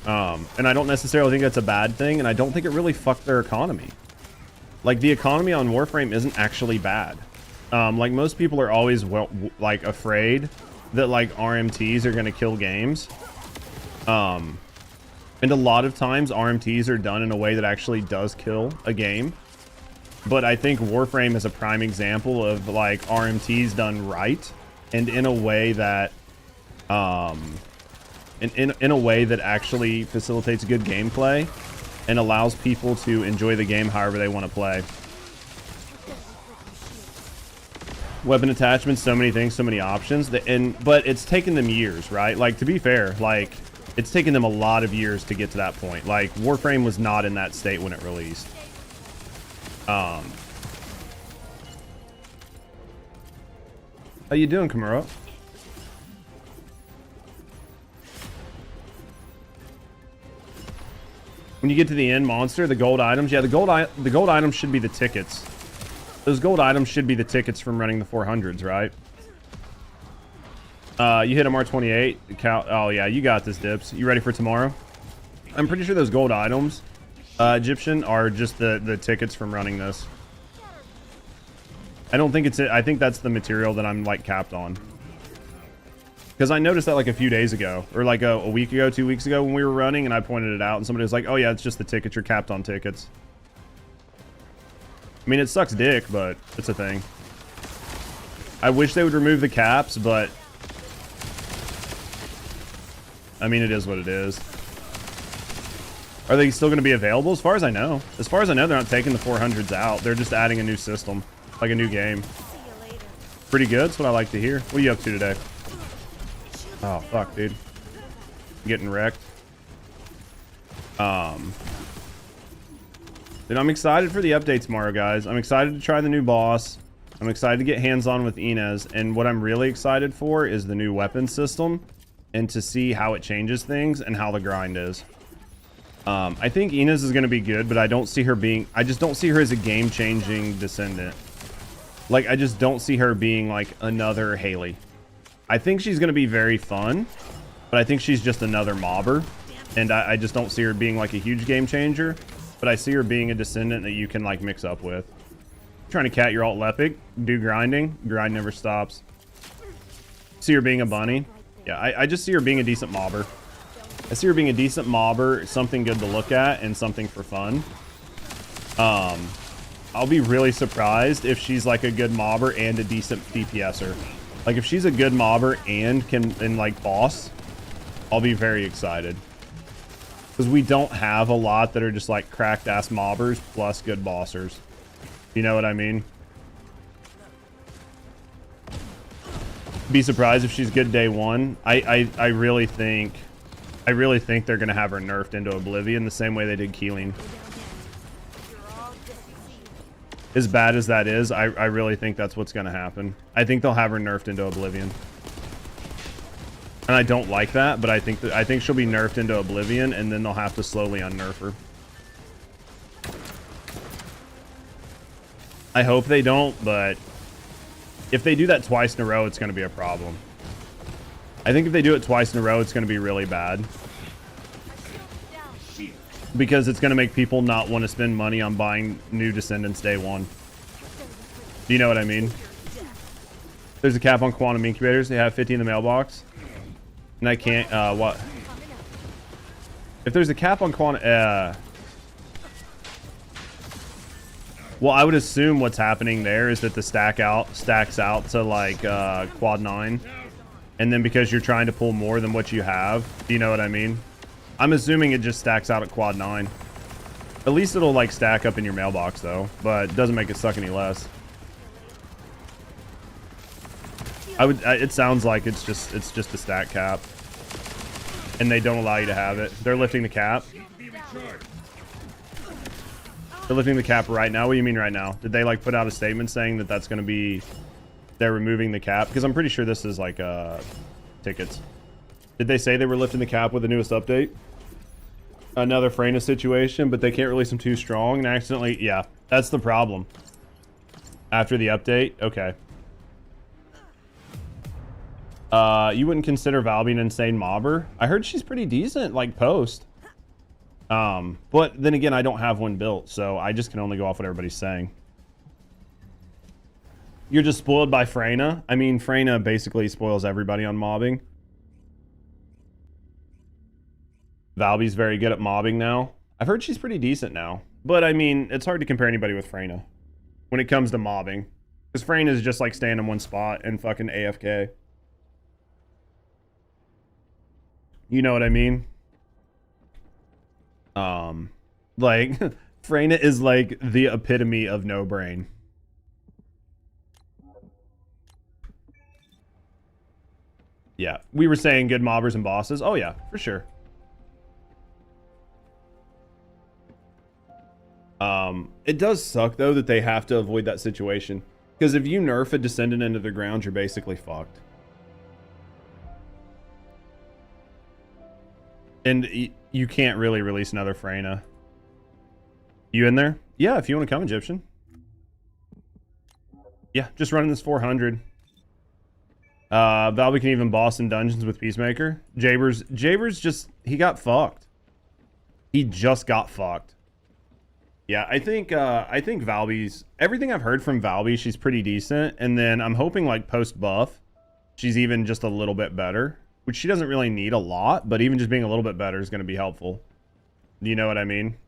And I don't necessarily think that's a bad thing, and I don't think it really fucked their economy. Like, the economy on Warframe isn't actually bad. Like, most people are always, like, afraid that, like, RMTs are going to kill games. And a lot of times, RMTs are done in a way that actually does kill a game. But I think Warframe is a prime example of, like, RMTs done right, and in a way that, in a way that actually facilitates good gameplay and allows people to enjoy the game however they want to play. Weapon attachments, so many things, so many options, but it's taken them years, right? Like, to be fair, like, it's taken them a lot of years to get to that point. Like, Warframe was not in that state when it released. How you doing, Kamura? When you get to the end monster, the gold items, yeah, the gold items should be the tickets. Those gold items should be the tickets from running the 400s, right? You hit MR28. Oh yeah, you got this, Dips. You ready for tomorrow? I'm pretty sure those gold items, Egyptian, are just the tickets from running this. I don't think it's it. I think that's the material that I'm, like, capped on. Because I noticed that, like, a few days ago, or like a week ago, 2 weeks ago when we were running, and I pointed it out, and somebody was like, oh yeah, it's just the tickets. You're capped on tickets. I mean, it sucks dick, but it's a thing. I wish they would remove the caps, but I mean, it is what it is. Are they still going to be available? As far as I know. As far as I know, they're not taking the 400s out. They're just adding a new system, like a new game. Pretty good. That's what I like to hear. What are you up to today? Oh, fuck, dude. Getting wrecked. Dude, I'm excited for the update tomorrow, guys. I'm excited to try the new boss. I'm excited to get hands-on with Inez. And what I'm really excited for is the new weapon system and to see how it changes things and how the grind is. I think Inez is going to be good, but I just don't see her as a game-changing Descendant. Like, I just don't see her being, like, another Haley. I think she's going to be very fun, but I think she's just another mobber. And I just don't see her being, like, a huge game changer. But I see her being a Descendant that you can, like, mix up with. Trying to cat your alt Lepic, do grinding. Grind never stops. See her being a bunny. Yeah, I just see her being a decent mobber. I see her being a decent mobber, something good to look at, and something for fun. I'll be really surprised if she's, like, a good mobber and a decent DPSer. Like, if she's a good mobber and like, boss, I'll be very excited. Because we don't have a lot that are just, like, cracked-ass mobbers plus good bossers. You know what I mean? Be surprised if she's good day one. I really think they're going to have her nerfed into oblivion the same way they did Keeling. As bad as that is, I really think that's what's going to happen. I think they'll have her nerfed into oblivion. And I don't like that, but I think she'll be nerfed into oblivion, and then they'll have to slowly unnerf her. I hope they don't, but if they do that twice in a row, it's going to be a problem. I think if they do it twice in a row, it's going to be really bad. Because it's going to make people not want to spend money on buying new Descendants day one. Do you know what I mean? There's a cap on quantum incubators. They have 50 in the mailbox. And I can't, what? If there's a cap on well, I would assume what's happening there is that the stacks out to like quad 9. And then because you're trying to pull more than what you have, do you know what I mean? I'm assuming it just stacks out at quad 9. At least it'll like stack up in your mailbox though, but it doesn't make it suck any less. It sounds like it's just a stack cap. And they don't allow you to have it. They're lifting the cap. They're lifting the cap right now. What do you mean right now? Did they like put out a statement saying that that's going to be, they're removing the cap? Because I'm pretty sure this is like tickets. Did they say they were lifting the cap with the newest update? Another Freyna situation, but they can't release them too strong and accidentally, yeah, that's the problem. After the update, okay. You wouldn't consider Valby an insane mobber? I heard she's pretty decent, like post. But then again, I don't have one built, so I just can only go off what everybody's saying. You're just spoiled by Freyna? I mean, Freyna basically spoils everybody on mobbing. Valby's very good at mobbing now. I've heard she's pretty decent now. But I mean, it's hard to compare anybody with Freyna when it comes to mobbing. Because Freyna is just like staying in one spot and fucking AFK. You know what I mean? Like, Freyna is like the epitome of no brain. Yeah, we were saying good mobbers and bosses. Oh yeah, for sure. It does suck though that they have to avoid that situation. Because if you nerf a Descendant into the ground, you're basically fucked. And you can't really release another Freyna. You in there? Yeah, if you want to come, Egyptian. Yeah, just running this 400. Valby can even boss in dungeons with Peacemaker. Jaber's just, he got fucked. He just got fucked. Yeah, I think Valby's, everything I've heard from Valby, she's pretty decent. And then I'm hoping like post buff, she's even just a little bit better. Which she doesn't really need a lot, but even just being a little bit better is going to be helpful. Do you know what I mean?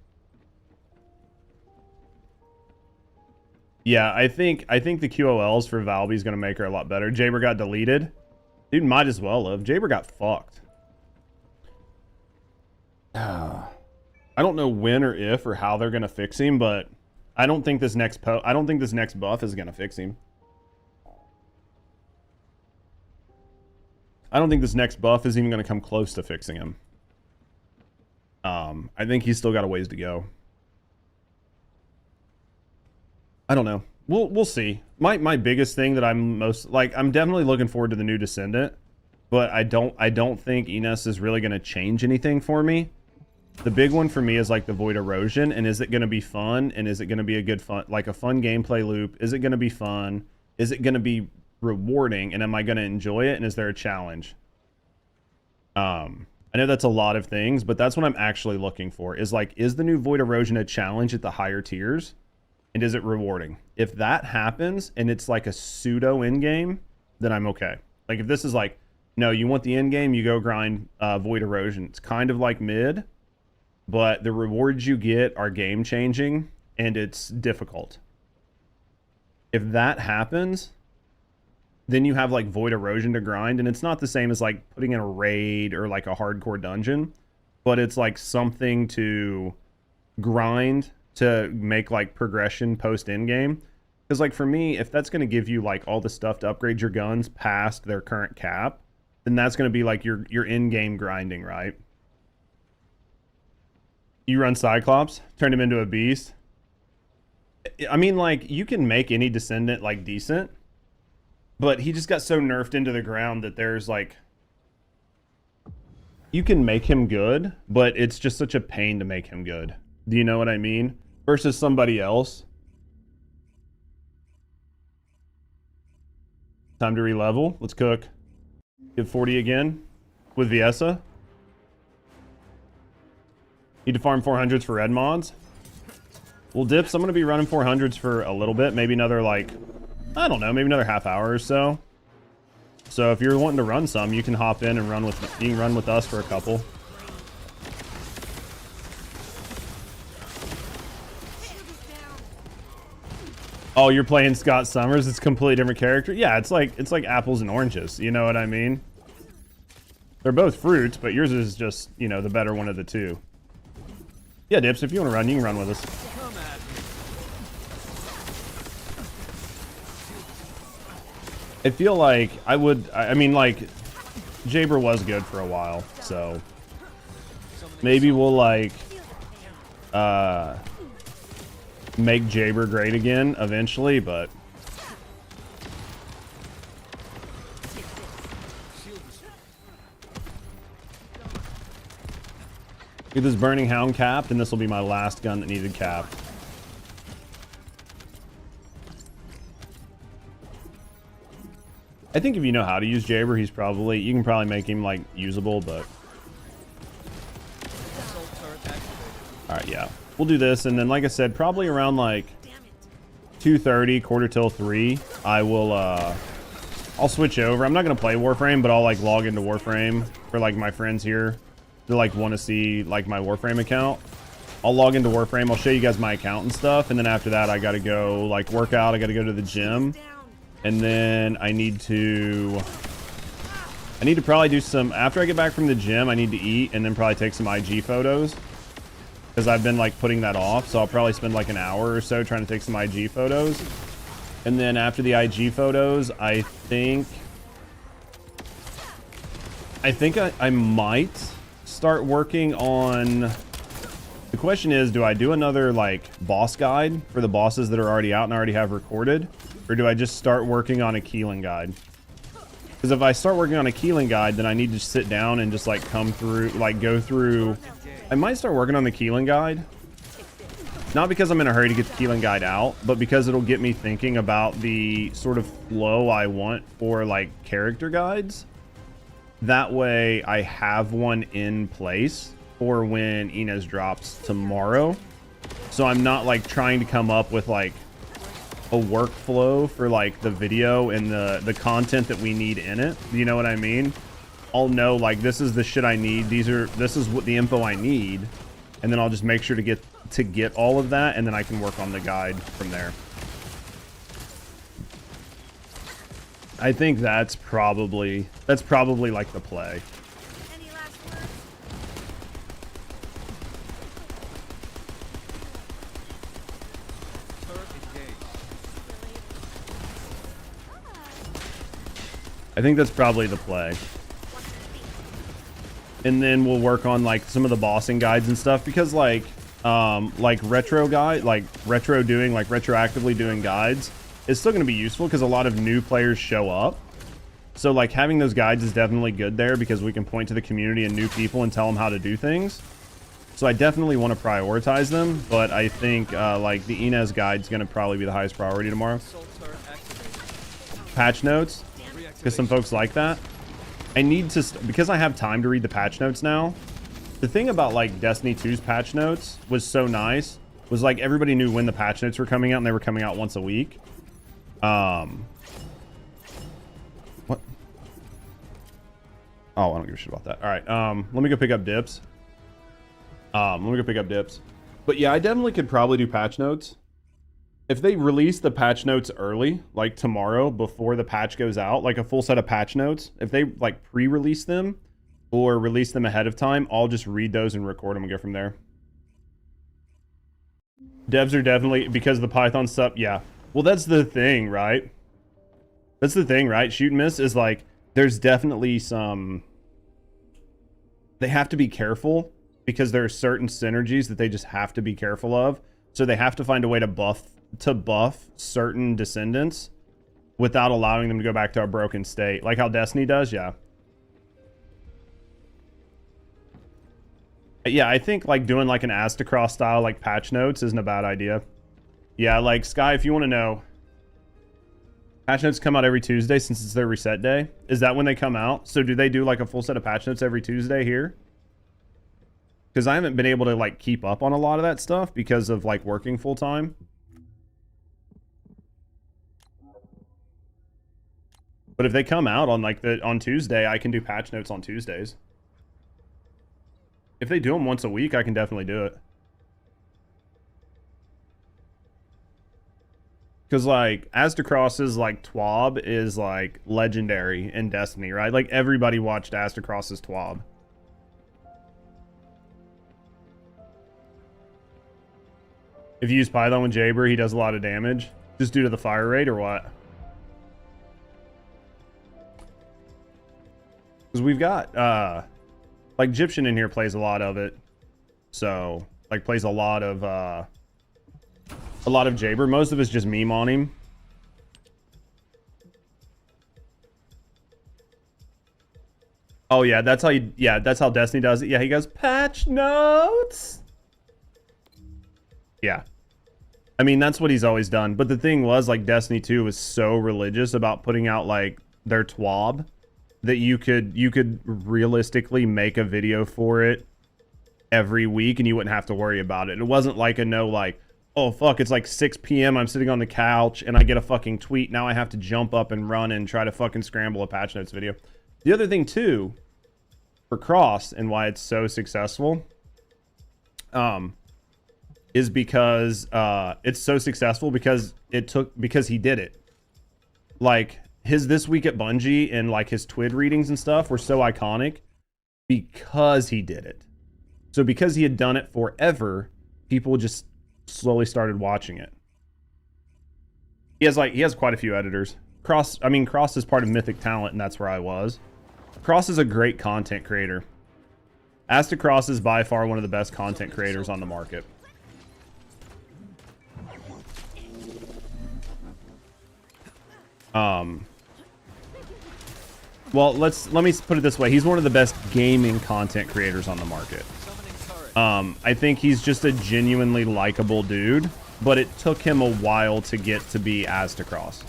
Yeah, I think the QOLs for Valby is going to make her a lot better. Jaber got deleted. Dude might as well have. Jaber got fucked. I don't know when or if or how they're going to fix him, but I don't think this next buff is going to fix him. I don't think this next buff is even going to come close to fixing him. I think he's still got a ways to go. I don't know. We'll see. My biggest thing that I'm I'm definitely looking forward to the new Descendant, but I don't think Enos is really going to change anything for me. The big one for me is like the Void Erosion, and is it going to be fun? And is it going to be a fun gameplay loop? Is it going to be fun? Is it going to be rewarding, and am I going to enjoy it, and is there a challenge? I know that's a lot of things, but that's what I'm actually looking for, is like, is the new Void Erosion a challenge at the higher tiers, and is it rewarding? If that happens and it's like a pseudo end game, then I'm okay. Like if this is like, no, you want the end game, you go grind Void Erosion. It's kind of like mid, but the rewards you get are game changing and it's difficult. If that happens, then you have like Void Erosion to grind, and it's not the same as like putting in a raid or like a hardcore dungeon, but it's like something to grind to make like progression post end game. Because like for me, if that's going to give you like all the stuff to upgrade your guns past their current cap, then that's going to be like your in-game grinding, right? You run Cyclops, turn him into a beast. I mean, like, you can make any Descendant like decent, but he just got so nerfed into the ground that there's like, you can make him good, but it's just such a pain to make him good. Do you know what I mean? Versus somebody else. Time to re-level. Let's cook. Get 40 again with Viessa. Need to farm 400s for red mods. Well, Dips, I'm going to be running 400s for a little bit. Maybe another, like, I don't know, maybe another half hour or so. So if you're wanting to run some, you can hop in and run with us for a couple. Oh, you're playing Scott Summers. It's a completely different character. Yeah, it's like apples and oranges. You know what I mean? They're both fruits, but yours is just, you know, the better one of the two. Yeah, Dips, if you want to run, you can run with us. I feel like I mean, like, Jaber was good for a while, so maybe we'll, like, make Jaber great again eventually, but get this Burning Hound capped, and this will be my last gun that needed capped. I think if you know how to use Jaber, you can probably make him like usable, but alright, yeah. We'll do this, and then like I said, probably around like 2:30, quarter till 3, I will I'll switch over. I'm not gonna play Warframe, but I'll like log into Warframe for like my friends here to like want to see like my Warframe account. I'll log into Warframe, I'll show you guys my account and stuff, and then after that I gotta go like work out, I gotta go to the gym, and then I need to probably do some, after I get back from the gym, I need to eat and then probably take some IG photos, because I've been like putting that off. So I'll probably spend like an hour or so trying to take some IG photos, and then after the IG photos, I think I might start working on, the question is, do I do another like boss guide for the bosses that are already out and I already have recorded, or do I just start working on a Keelan guide? Because if I start working on a Keelan guide, then I need to sit down and just like come through, like go through, I might start working on the Keelan guide, not because I'm in a hurry to get the Keelan guide out, but because it'll get me thinking about the sort of flow I want for like character guides. That way I have one in place for when Inez drops tomorrow. So I'm not like trying to come up with like a workflow for like the video and the content that we need in it. You know what I mean? I'll know like this is the shit I need. This is what the info I need. And then I'll just make sure to get all of that, and then I can work on the guide from there. I think that's probably like the play. Any last words? I think that's probably the play. And then we'll work on like some of the bossing guides and stuff, because like retroactively doing guides is still going to be useful because a lot of new players show up. So like having those guides is definitely good there, because we can point to the community and new people and tell them how to do things. So I definitely want to prioritize them, but I think like the Inez guide is going to probably be the highest priority tomorrow. Patch notes, because some folks like that. I need to, because I have time to read the patch notes now. The thing about like Destiny 2's patch notes was so nice, was like everybody knew when the patch notes were coming out, and they were coming out once a week. What? Oh, I don't give a shit about that. All right, let me go pick up Dips. But yeah, I definitely could probably do patch notes. If they release the patch notes early, like tomorrow before the patch goes out, like a full set of patch notes, if they like pre-release them or release them ahead of time, I'll just read those and record them and go from there. Devs are definitely, because the Python stuff, yeah. Well, that's the thing, right? That's the thing, right? Shoot and miss is like, there's definitely some, they have to be careful, because there are certain synergies that they just have to be careful of. So they have to find a way to buff certain descendants without allowing them to go back to a broken state, like how Destiny does. Yeah, I think like doing like an Astacross style like patch notes isn't a bad idea. Yeah, like Sky, if you want to know, patch notes come out every Tuesday since it's their reset day. Is that when they come out? So do they do like a full set of patch notes every Tuesday here? Because I haven't been able to like keep up on a lot of that stuff because of like working full time. But if they come out on like on Tuesday, I can do patch notes on Tuesdays. If they do them once a week, I can definitely do it. Because, like, Astacross's, like, TWAB is, like, legendary in Destiny, right? Like, everybody watched Astacross's TWAB. If you use Python with Jaber, he does a lot of damage. Just due to the fire rate, or what? Because we've got, like, Egyptian in here plays a lot of it. So, like, plays a lot of Jaber. Most of it's just meme on him. Oh yeah, that's how that's how Destiny does it. Yeah, he goes patch notes. Yeah. I mean, that's what he's always done. But the thing was, like, Destiny 2 was so religious about putting out, like, their TWAB that you could realistically make a video for it every week and you wouldn't have to worry about it. It wasn't like a no, like, oh fuck, it's like 6 p.m. I'm sitting on the couch and I get a fucking tweet. Now I have to jump up and run and try to fucking scramble a patch notes video. The other thing too, for Cross and why it's so successful, is because it's so successful because he did it. Like his This Week at Bungie and like his Twid readings and stuff were so iconic because he did it. So because he had done it forever, people just slowly started watching it. He has quite a few editors. Cross is part of Mythic Talent, and that's where I was. Cross is a great content creator. Astacross is by far one of the best content creators on the market. Well, let me put it this way. He's one of the best gaming content creators on the market. I think he's just a genuinely likable dude, but it took him a while to get to be Astacross.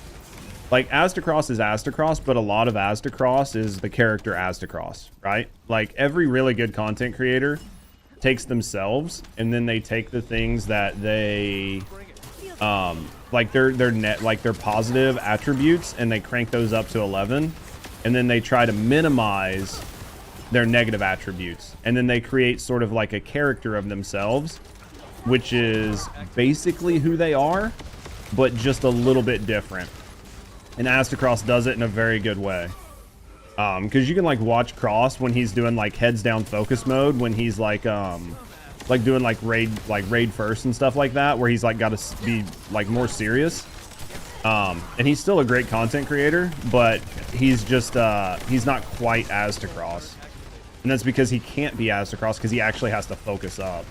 Like, Astacross is Astacross, but a lot of Astacross is the character Astacross, right? Like, every really good content creator takes themselves, and then they take the things that they, like their positive attributes, and they crank those up to 11, and then they try to minimize their negative attributes, and then they create sort of like a character of themselves, which is basically who they are, but just a little bit different. And Astacross does it in a very good way. Because you can like watch Cross when he's doing like heads down focus mode, when he's like doing like raid first and stuff like that, where he's like got to be like more serious. And he's still a great content creator, but he's just he's not quite Astacross. And that's because he can't be Astacross because he actually has to focus up.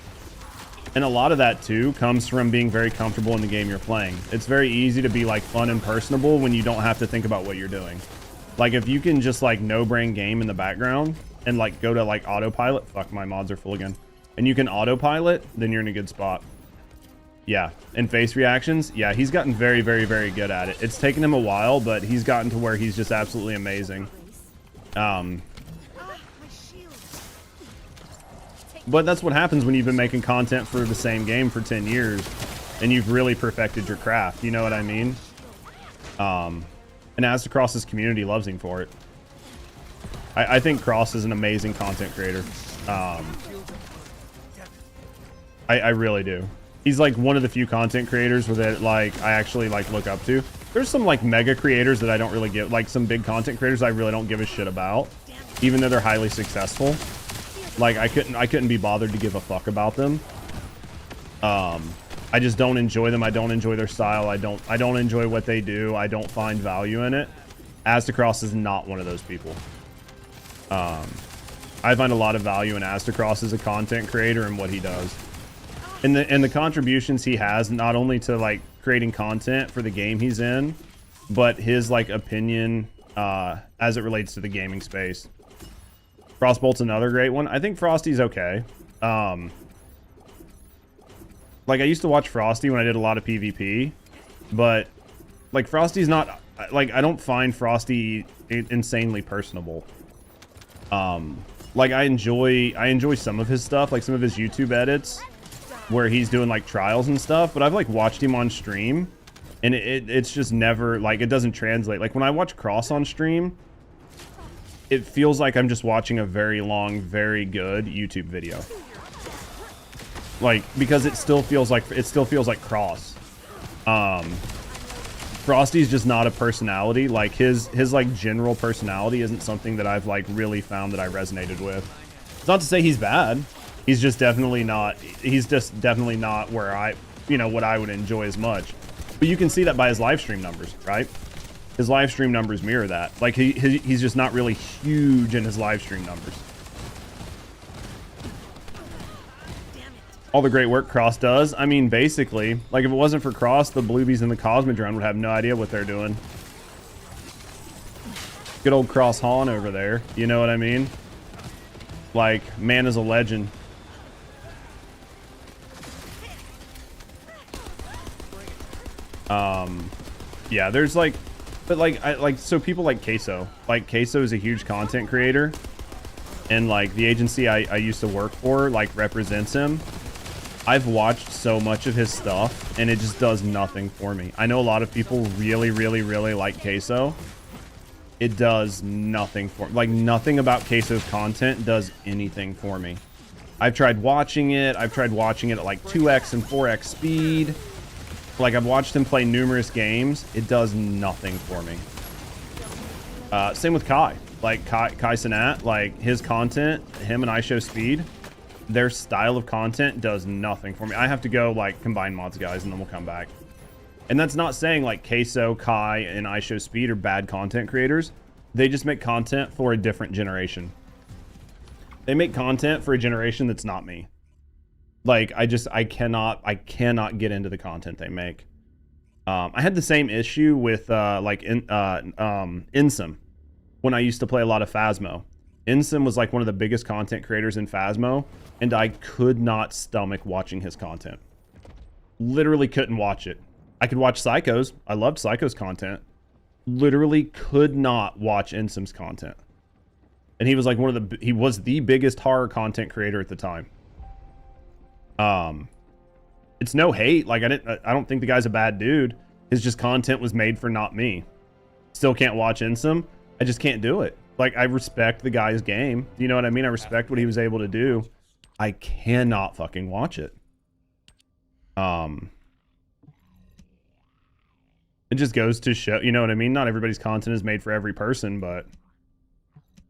And a lot of that too comes from being very comfortable in the game you're playing. It's very easy to be like fun and personable when you don't have to think about what you're doing. Like if you can just like no brain game in the background and like go to like autopilot, fuck, my mods are full again, and you can autopilot, then you're in a good spot. Yeah, and face reactions, yeah, he's gotten very, very, very good at it. It's taken him a while, but he's gotten to where he's just absolutely amazing. But that's what happens when you've been making content for the same game for 10 years and you've really perfected your craft. You know what I mean? And Astacross's community loves him for it. I think Cross is an amazing content creator. I really do. He's like one of the few content creators that like I actually like look up to. There's some like mega creators that I don't really give, like some big content creators I really don't give a shit about, even though they're highly successful. Like I couldn't be bothered to give a fuck about them. I just don't enjoy them. I don't enjoy their style. I don't enjoy what they do. I don't find value in it. Astacross is not one of those people. I find a lot of value in Astacross as a content creator and what he does. And the contributions he has, not only to like creating content for the game he's in, but his like opinion as it relates to the gaming space. Frostbolt's another great one. I think Frosty's okay. Like I used to watch Frosty when I did a lot of PvP, but like Frosty's not like, I don't find Frosty insanely personable. Like I enjoy some of his stuff, like some of his YouTube edits where he's doing like trials and stuff, but I've like watched him on stream and it's just never like, it doesn't translate. Like when I watch Cross on stream, it feels like I'm just watching a very long, very good YouTube video. Like, because it still feels like Cross. Frosty's just not a personality. Like his like general personality isn't something that I've like really found that I resonated with. It's not to say he's bad. He's just definitely not. He's just definitely not where I, you know, what I would enjoy as much. But you can see that by his live stream numbers, right? His live stream numbers mirror that. Like he's just not really huge in his live stream numbers. All the great work Cross does. I mean, basically, like if it wasn't for Cross, the Bluebies and the Cosmodrone would have no idea what they're doing. Good old Cross Han over there. You know what I mean? Like, man is a legend. Yeah, there's like, but like, so people like Queso. Like, Queso is a huge content creator. And like, the agency I used to work for, like, represents him. I've watched so much of his stuff, and it just does nothing for me. I know a lot of people really, really, really like Queso. It does nothing for me. Like, nothing about Queso's content does anything for me. I've tried watching it. I've tried watching it at like 2x and 4x speed. Like, I've watched him play numerous games. It does nothing for me. Same with Kai. Like, Kai Cenat, like, his content, him and I Show Speed, their style of content does nothing for me. I have to go, like, combine mods, guys, and then we'll come back. And that's not saying, like, Queso, Kai, and I Show Speed are bad content creators. They just make content for a different generation. They make content for a generation that's not me. Like, I cannot get into the content they make. I had the same issue with, Insum when I used to play a lot of Phasmo. Insum was, like, one of the biggest content creators in Phasmo, and I could not stomach watching his content. Literally couldn't watch it. I could watch Psycho's. I loved Psycho's content. Literally could not watch Insum's content. And he was, like, he was the biggest horror content creator at the time. It's no hate. Like, I don't think the guy's a bad dude. His just content was made for not me. Still can't watch Insum. I just can't do it. Like, I respect the guy's game. You know what I mean? I respect what he was able to do. I cannot fucking watch it. It just goes to show, you know what I mean? Not everybody's content is made for every person, but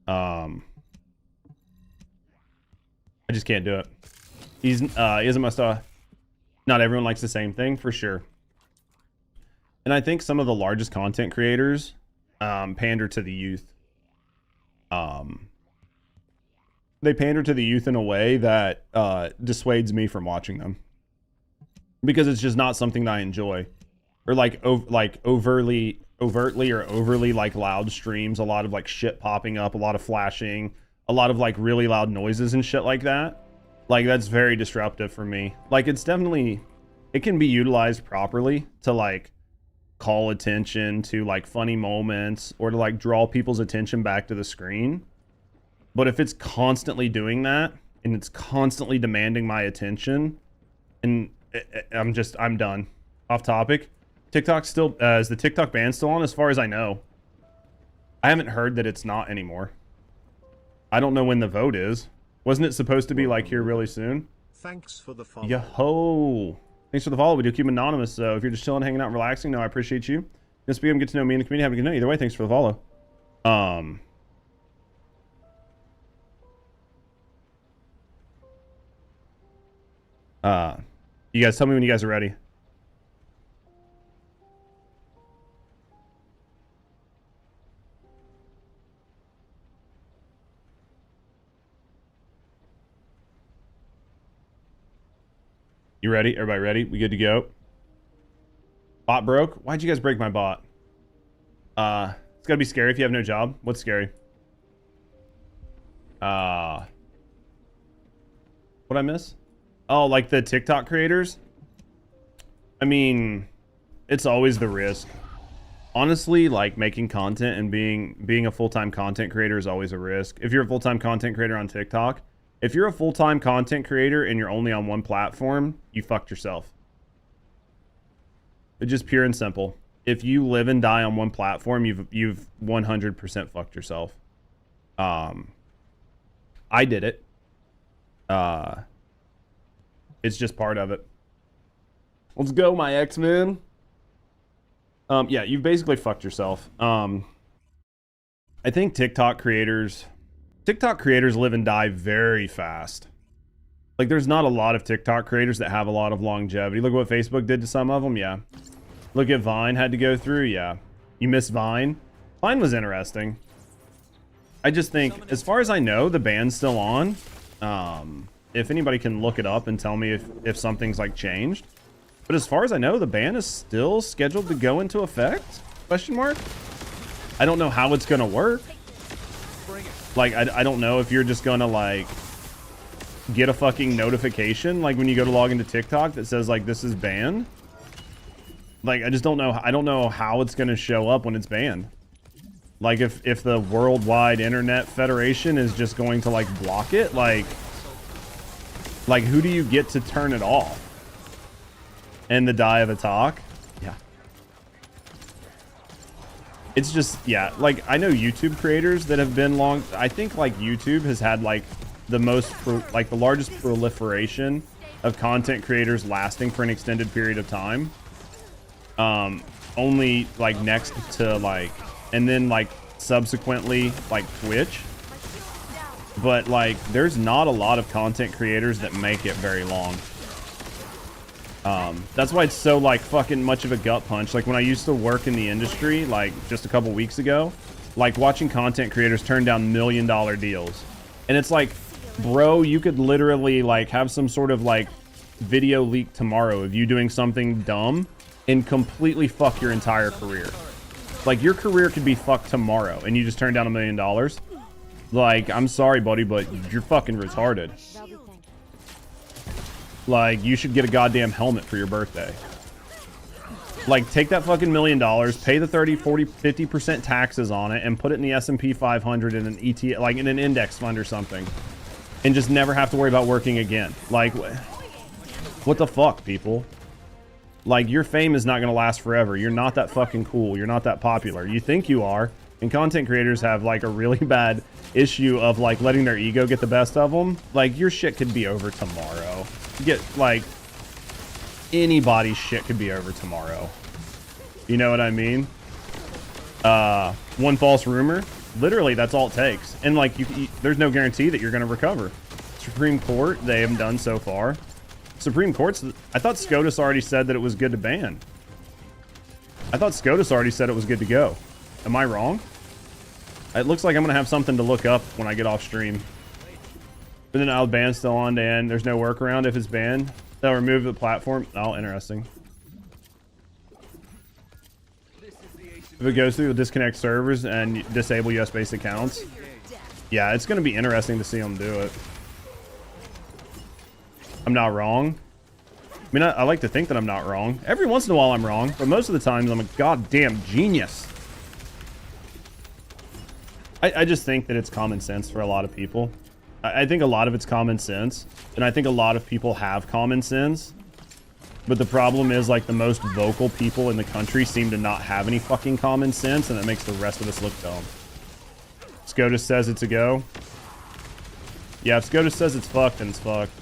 I just can't do it. He isn't my style. Not everyone likes the same thing, for sure. And I think some of the largest content creators pander to the youth. They pander to the youth in a way that dissuades me from watching them, because it's just not something that I enjoy. Or like overtly or overly like loud streams, a lot of like shit popping up, a lot of flashing, a lot of like really loud noises and shit like that. Like, that's very disruptive for me. Like, it's definitely, it can be utilized properly to like call attention to like funny moments or to like draw people's attention back to the screen. But if it's constantly doing that and it's constantly demanding my attention, and I'm done. Off topic. TikTok still, is the TikTok ban still on? As far as I know, I haven't heard that it's not anymore. I don't know when the vote is. Wasn't it supposed to be like here really soon? Thanks for the follow. Yo-ho. Thanks for the follow. We do keep anonymous, so if you're just chilling, hanging out, relaxing, no, I appreciate you. Just be able to get to know me and the community. Have a good night. Either way, thanks for the follow. You guys tell me when you guys are ready. You ready? Everybody ready? We good to go? Bot broke? Why'd you guys break my bot? It's gotta be scary if you have no job. What's scary? What'd I miss? Oh, like the TikTok creators? I mean, it's always the risk. Honestly, like making content and being a full-time content creator is always a risk. If you're a full-time content creator on TikTok, if you're a full-time content creator and you're only on one platform, you fucked yourself. It's just pure and simple. If you live and die on one platform, you've 100% fucked yourself. I did it. It's just part of it. Let's go, my X-Men. Yeah, you've basically fucked yourself. I think TikTok creators live and die very fast. Like, there's not a lot of TikTok creators that have a lot of longevity. Look what Facebook did to some of them, yeah. Look at Vine had to go through, yeah. You miss Vine? Vine was interesting. I just think, as far as I know, the ban's still on. If anybody can look it up and tell me if something's, like, changed. But as far as I know, the ban is still scheduled to go into effect? Question mark? I don't know how it's gonna work. Like, I don't know if you're just gonna, like, get a fucking notification, like, when you go to log into TikTok that says, like, this is banned. Like, I just don't know. I don't know how it's gonna show up when it's banned. Like, if the Worldwide Internet Federation is just going to, like, block it, like, who do you get to turn it off? And the die of a talk? Yeah. It's just, yeah, like, I know YouTube creators that have been long. I think, like, YouTube has had, like, the largest proliferation of content creators lasting for an extended period of time. Only, like, next to, like, and then, like, subsequently, like, Twitch. But, like, there's not a lot of content creators that make it very long. That's why it's so, like, fucking much of a gut punch. Like, when I used to work in the industry, like, just a couple weeks ago, like, watching content creators turn down $1 million deals. And it's like, bro, you could literally, like, have some sort of, like, video leak tomorrow of you doing something dumb and completely fuck your entire career. Like, your career could be fucked tomorrow and you just turn down $1 million. Like, I'm sorry, buddy, but you're fucking retarded. Like, you should get a goddamn helmet for your birthday. Like, take that fucking $1 million, pay the 30, 40, 50% taxes on it, and put it in the S&P 500 in an ETF, like in an index fund or something. And just never have to worry about working again. Like, what the fuck, people? Like, your fame is not going to last forever. You're not that fucking cool. You're not that popular. You think you are. And content creators have, like, a really bad issue of, like, letting their ego get the best of them. Like, your shit could be over tomorrow. Get, like, anybody's shit could be over tomorrow. You know what I mean? One false rumor, literally that's all it takes. And, like, there's no guarantee that you're going to recover. Supreme Court, they haven't done so far. Supreme Court's, I thought SCOTUS already said that it was good to ban. I thought SCOTUS already said it was good to go. Am I wrong? It looks like I'm going to have something to look up when I get off stream. But then I'll ban still on, Dan. There's no workaround if it's banned. They'll remove the platform. Oh, interesting. If it goes through, it'll disconnect servers and disable US-based accounts. Yeah, it's going to be interesting to see them do it. I'm not wrong. I mean, I like to think that I'm not wrong. Every once in a while I'm wrong, but most of the times I'm a goddamn genius. I just think that it's common sense for a lot of people. I think a lot of it's common sense, and I think a lot of people have common sense. But the problem is, like, the most vocal people in the country seem to not have any fucking common sense, and that makes the rest of us look dumb. SCOTUS says it's a go. Yeah, if SCOTUS says it's fucked, then it's fucked.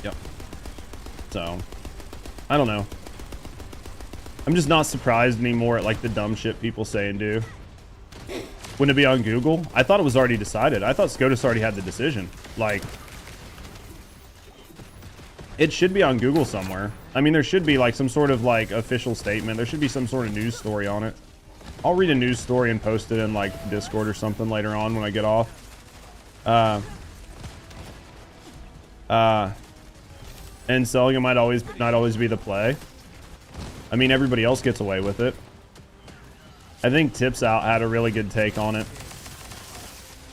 Yep. So, I don't know. I'm just not surprised anymore at, like, the dumb shit people say and do. Wouldn't it be on Google? I thought it was already decided. I thought SCOTUS already had the decision. Like, it should be on Google somewhere. I mean, there should be, like, some sort of, like, official statement. There should be some sort of news story on it. I'll read a news story and post it in, like, Discord or something later on when I get off. And selling it might not always be the play. I mean, everybody else gets away with it. I think Tips Out had a really good take on it.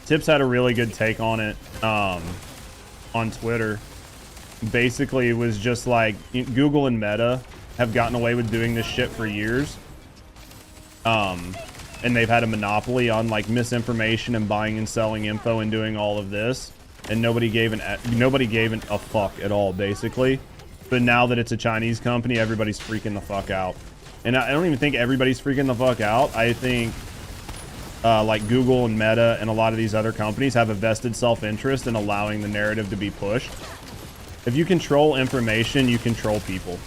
Tips had a really good take on it on Twitter. Basically, it was just like Google and Meta have gotten away with doing this shit for years. And they've had a monopoly on, like, misinformation and buying and selling info and doing all of this. And nobody gave a fuck at all, basically. But now that it's a Chinese company, everybody's freaking the fuck out. And I don't even think everybody's freaking the fuck out. I think like Google and Meta and a lot of these other companies have a vested self-interest in allowing the narrative to be pushed. If you control information, you control people.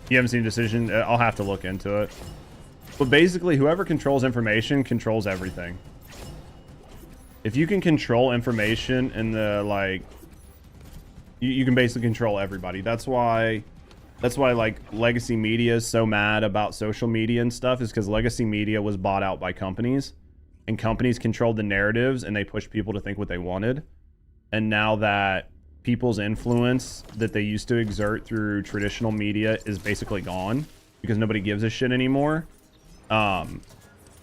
You haven't seen Decision? I'll have to look into it. But basically, whoever controls information controls everything. If you can control information in the, like, you can basically control everybody. That's why like legacy media is so mad about social media and stuff, is because legacy media was bought out by companies, and companies controlled the narratives and they pushed people to think what they wanted. And now that people's influence that they used to exert through traditional media is basically gone because nobody gives a shit anymore,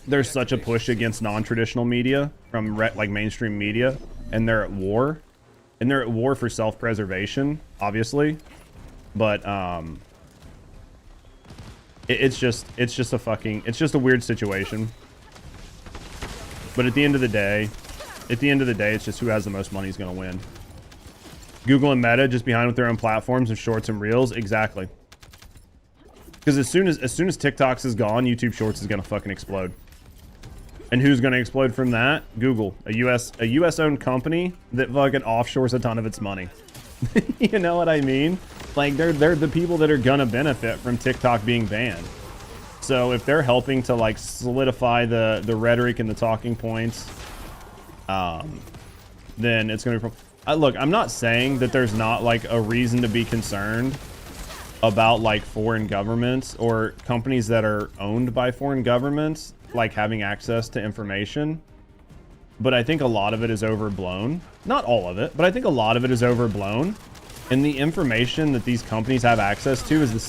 there's such a push against non-traditional media from like mainstream media, and they're at war. And they're at war for self-preservation, obviously. But it's just a weird situation. But at the end of the day, it's just who has the most money is going to win. Google and Meta just behind with their own platforms of shorts and reels, exactly. Because as soon as TikTok's is gone, YouTube Shorts is going to fucking explode. And who's going to explode from that? Google, a US owned company that fucking offshores a ton of its money. You know what I mean? Like, they're the people that are going to benefit from TikTok being banned. So if they're helping to like solidify the rhetoric and the talking points, then it's going to be... Look, I'm not saying that there's not like a reason to be concerned about like foreign governments or companies that are owned by foreign governments like having access to information, but I think a lot of it is overblown. Not all of it, but I think a lot of it is overblown. And the information that these companies have access to is the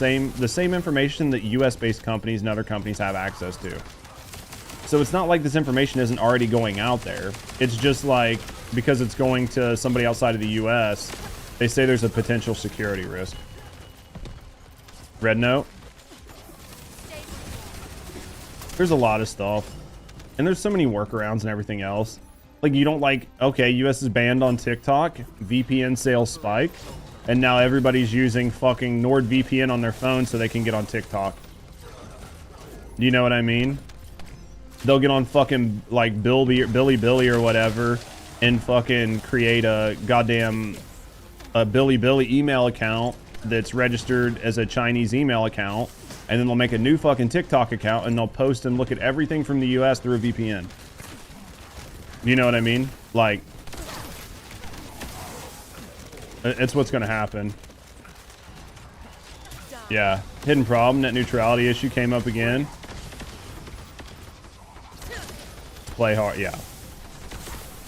same information that US-based companies and other companies have access to. So it's not like this information isn't already going out there. It's just like, because it's going to somebody outside of the US, they say there's a potential security risk. Red Note. There's a lot of stuff. And there's so many workarounds and everything else. Like, you don't like, okay, US is banned on TikTok, VPN sales spike, and now everybody's using fucking NordVPN on their phone so they can get on TikTok. You know what I mean? They'll get on fucking like Billy or whatever and fucking create a goddamn Billy email account that's registered as a Chinese email account, and then they'll make a new fucking TikTok account and they'll post and look at everything from the US through a VPN. You know what I mean? Like, it's what's gonna happen. Yeah, hidden problem, net neutrality issue came up again. Play hard, yeah.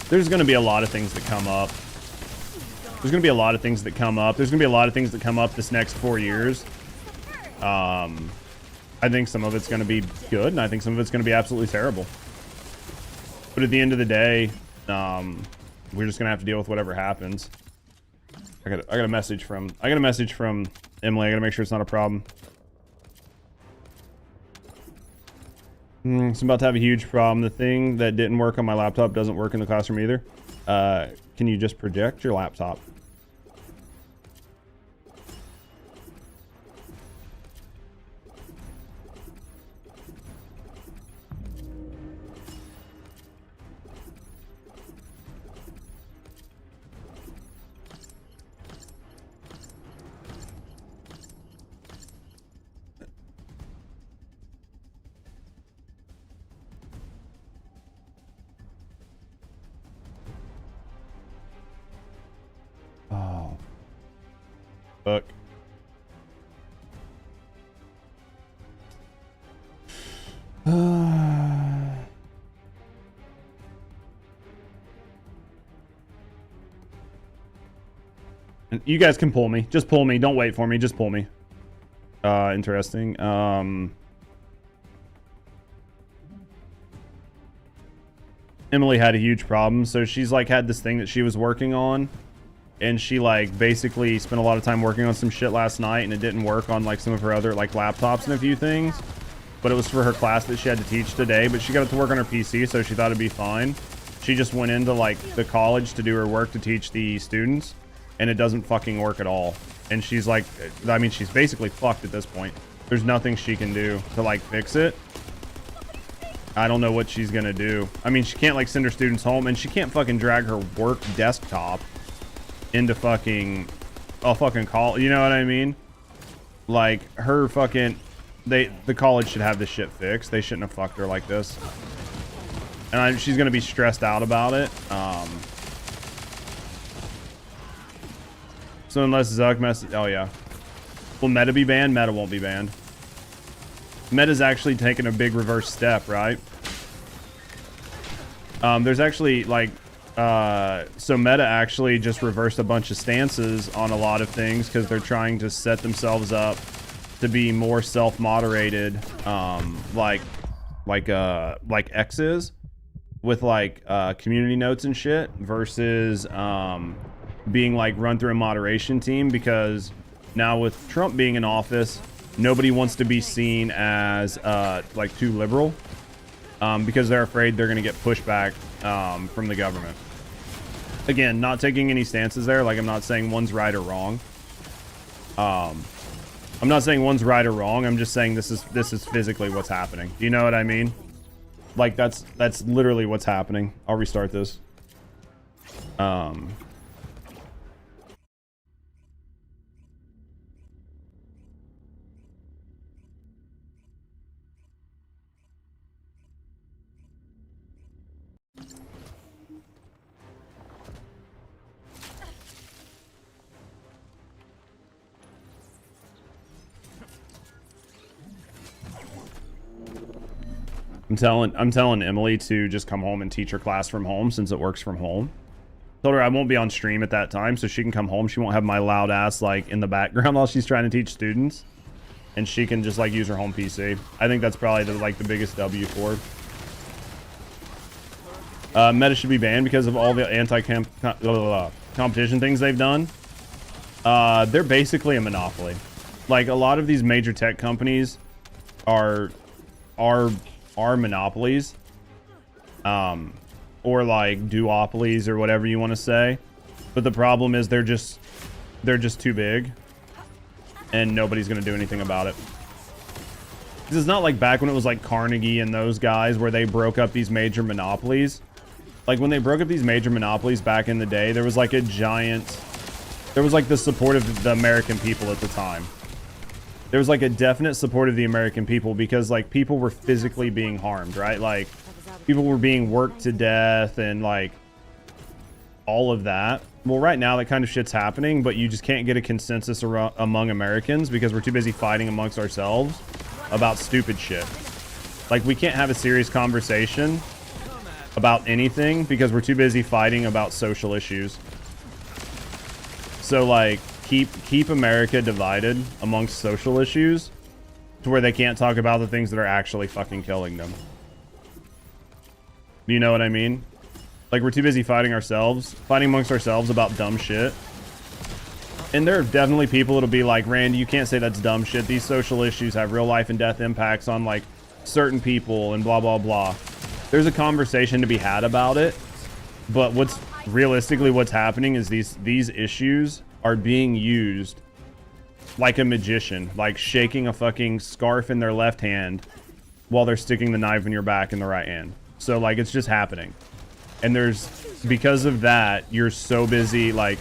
There's gonna be a lot of things that come up. There's gonna be a lot of things that come up. There's gonna be a lot of things that come up this next 4 years. I think some of it's gonna be good, and I think some of it's gonna be absolutely terrible. But at the end of the day, we're just gonna have to deal with whatever happens. I got a message from Emily. I gotta make sure it's not a problem. So I'm about to have a huge problem. The thing that didn't work on my laptop doesn't work in the classroom either. Can you just project your laptop? Oh. Fuck. You guys can pull me. Just pull me. Don't wait for me. Just pull me. Interesting. Emily had a huge problem. So she's like had this thing that she was working on. And she like basically spent a lot of time working on some shit last night, and it didn't work on like some of her other like laptops and a few things. But it was for her class that she had to teach today. But she got it to work on her PC, so she thought it'd be fine. She just went into like the college to do her work to teach the students, and it doesn't fucking work at all. And she's like, I mean, she's basically fucked at this point. There's nothing she can do to like fix it. I don't know what she's gonna do. I mean, she can't like send her students home, and she can't fucking drag her work desktop into fucking a fucking call. You know what I mean? Like her fucking, the college should have this shit fixed. They shouldn't have fucked her like this. And she's gonna be stressed out about it. So unless Zuck messes, oh yeah. Will Meta be banned? Meta won't be banned. Meta's actually taken a big reverse step, right? There's actually like, so Meta actually just reversed a bunch of stances on a lot of things because they're trying to set themselves up to be more self-moderated, like X is, with like community notes and shit, versus being like run through a moderation team, because now with Trump being in office, nobody wants to be seen as like too liberal, because they're afraid they're gonna get pushback from the government. Again, not taking any stances there. Like, I'm not saying one's right or wrong. I'm not saying one's right or wrong. I'm just saying this is physically what's happening. Do you know what I mean? Like that's literally what's happening. I'll restart this. I'm telling Emily to just come home and teach her class from home, since it works from home. Told her I won't be on stream at that time, so she can come home. She won't have my loud ass like in the background while she's trying to teach students, and she can just like use her home PC. I think that's probably the biggest W for her. Meta should be banned because of all the competition things they've done. They're basically a monopoly. Like, a lot of these major tech companies are monopolies, or like duopolies, or whatever you want to say. But the problem is they're just too big, and nobody's gonna do anything about it. This is not like back when it was like Carnegie and those guys, where they broke up these major monopolies. Like, when they broke up these major monopolies back in the day, there was like the support of the American people at the time. There was like a definite support of the American people, because like people were physically being harmed, right? Like, people were being worked to death and like all of that. Well, right now that kind of shit's happening, but you just can't get a consensus among Americans because we're too busy fighting amongst ourselves about stupid shit. Like, we can't have a serious conversation about anything because we're too busy fighting about social issues. So like, keep America divided amongst social issues to where they can't talk about the things that are actually fucking killing them. Do you know what I mean? Like, we're too busy fighting amongst ourselves about dumb shit. And there are definitely people that'll be like, Randy, you can't say that's dumb shit. These social issues have real life and death impacts on like certain people and blah, blah, blah. There's a conversation to be had about it. But what's happening is these issues are being used like a magician, like shaking a fucking scarf in their left hand while they're sticking the knife in your back in the right hand. So like, it's just happening. And because of that, you're so busy, like,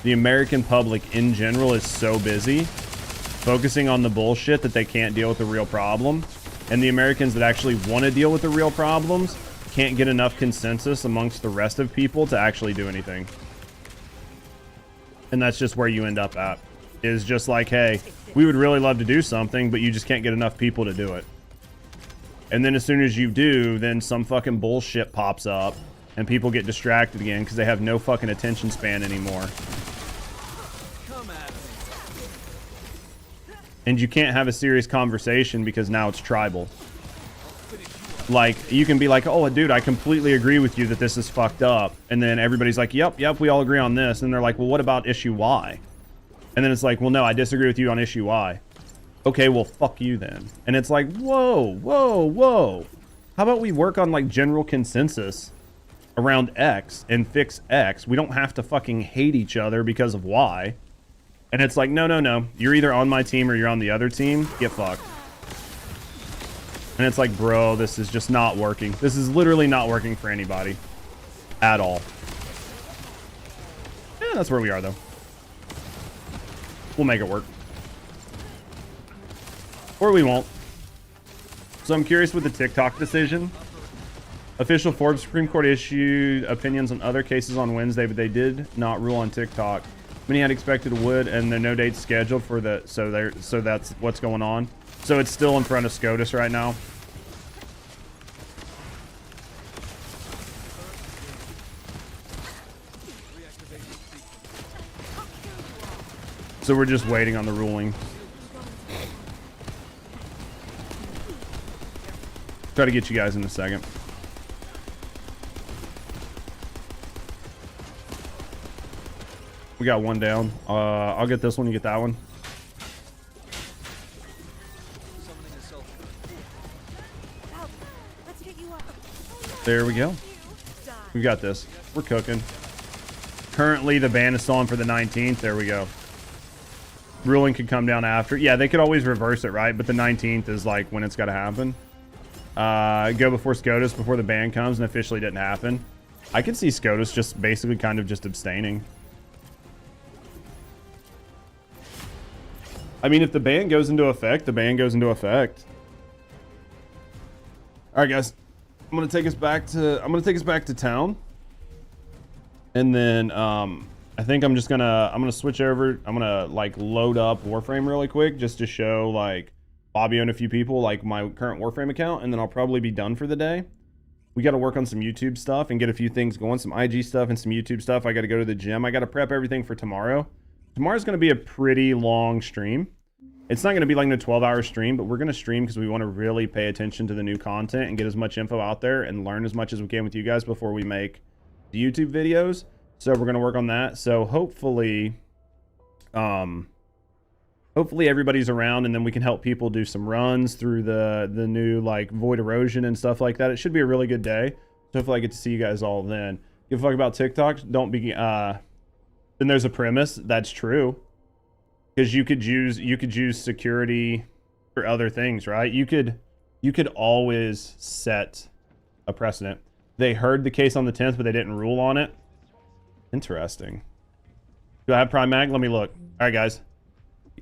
the American public in general is so busy focusing on the bullshit that they can't deal with the real problem. And the Americans that actually want to deal with the real problems can't get enough consensus amongst the rest of people to actually do anything. And that's just where you end up at. Is just like, hey, we would really love to do something, but you just can't get enough people to do it. And then as soon as you do, then some fucking bullshit pops up and people get distracted again because they have no fucking attention span anymore. And you can't have a serious conversation because now it's tribal. Like, you can be like, oh, dude, I completely agree with you that this is fucked up. And then everybody's like, yep, we all agree on this. And they're like, well, what about issue Y? And then it's like, well, no, I disagree with you on issue Y. Okay, well, fuck you then. And it's like, whoa. How about we work on like general consensus around X and fix X? We don't have to fucking hate each other because of Y. And it's like, no. You're either on my team or you're on the other team. Get fucked. And it's like, bro, this is just not working. This is literally not working for anybody at all. Yeah, that's where we are, though. We'll make it work. Or we won't. So I'm curious with the TikTok decision. Official Forbes Supreme Court issued opinions on other cases on Wednesday, but they did not rule on TikTok. Many had expected would, and there are no dates scheduled for the. So that's what's going on. So it's still in front of SCOTUS right now. So we're just waiting on the ruling. Try to get you guys in a second. We got one down. I'll get this one. You get that one. There we go. We got this. We're cooking. Currently, the ban is still on for the 19th. There we go. Ruling could come down after. Yeah, they could always reverse it, right? But the 19th is like when it's got to happen. Go before SCOTUS before the ban comes, and officially didn't happen. I could see SCOTUS just basically kind of just abstaining. I mean, if the ban goes into effect, the ban goes into effect. All right, guys. I'm gonna take us back to town, and then I think I'm gonna switch over. I'm gonna like load up Warframe really quick just to show like Bobby and a few people like my current Warframe account, and then I'll probably be done for the day. We got to work on some YouTube stuff and get a few things going, some IG stuff and some YouTube stuff. I got to go to the gym. I got to prep everything for tomorrow. Tomorrow's gonna be a pretty long stream. It's not going to be like a 12-hour stream, but we're going to stream because we want to really pay attention to the new content and get as much info out there and learn as much as we can with you guys before we make the YouTube videos. So we're going to work on that. So hopefully everybody's around, and then we can help people do some runs through the new like void erosion and stuff like that. It should be a really good day. So hopefully I get to see you guys all then. Give a fuck about TikTok. Don't be then there's a premise that's true. Because you could use security for other things, right? You could always set a precedent. They heard the case on the 10th, but they didn't rule on it. Interesting. Do I have Prime Mag? Let me look. All right, guys.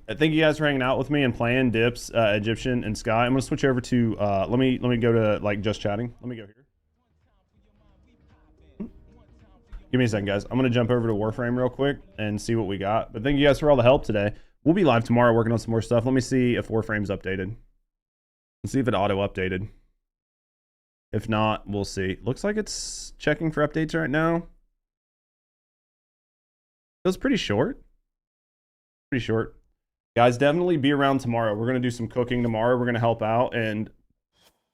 Thank you guys for hanging out with me and playing Dips, Egyptian, and Sky. I'm gonna switch over to let me go to like just chatting. Let me go here. Give me a second, guys. I'm gonna jump over to Warframe real quick and see what we got. But thank you guys for all the help today. We'll be live tomorrow working on some more stuff. Let me see if Warframe's updated. Let's see if it auto updated. If not, we'll see. Looks like it's checking for updates right now. Feels pretty short. Pretty short. Guys, definitely be around tomorrow. We're gonna do some cooking tomorrow. We're gonna help out, and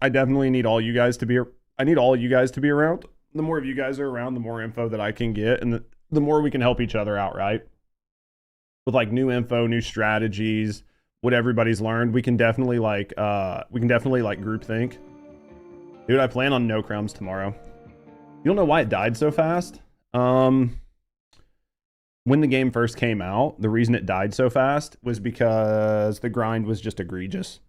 I definitely need all you guys to be. I need all you guys to be around. The more of you guys are around, the more info that I can get, and the more we can help each other out, right? With like new info, new strategies, what everybody's learned, we can definitely like group think. Dude, I plan on no crumbs tomorrow. You don't know why it died so fast? When the game first came out, the reason it died so fast was because the grind was just egregious.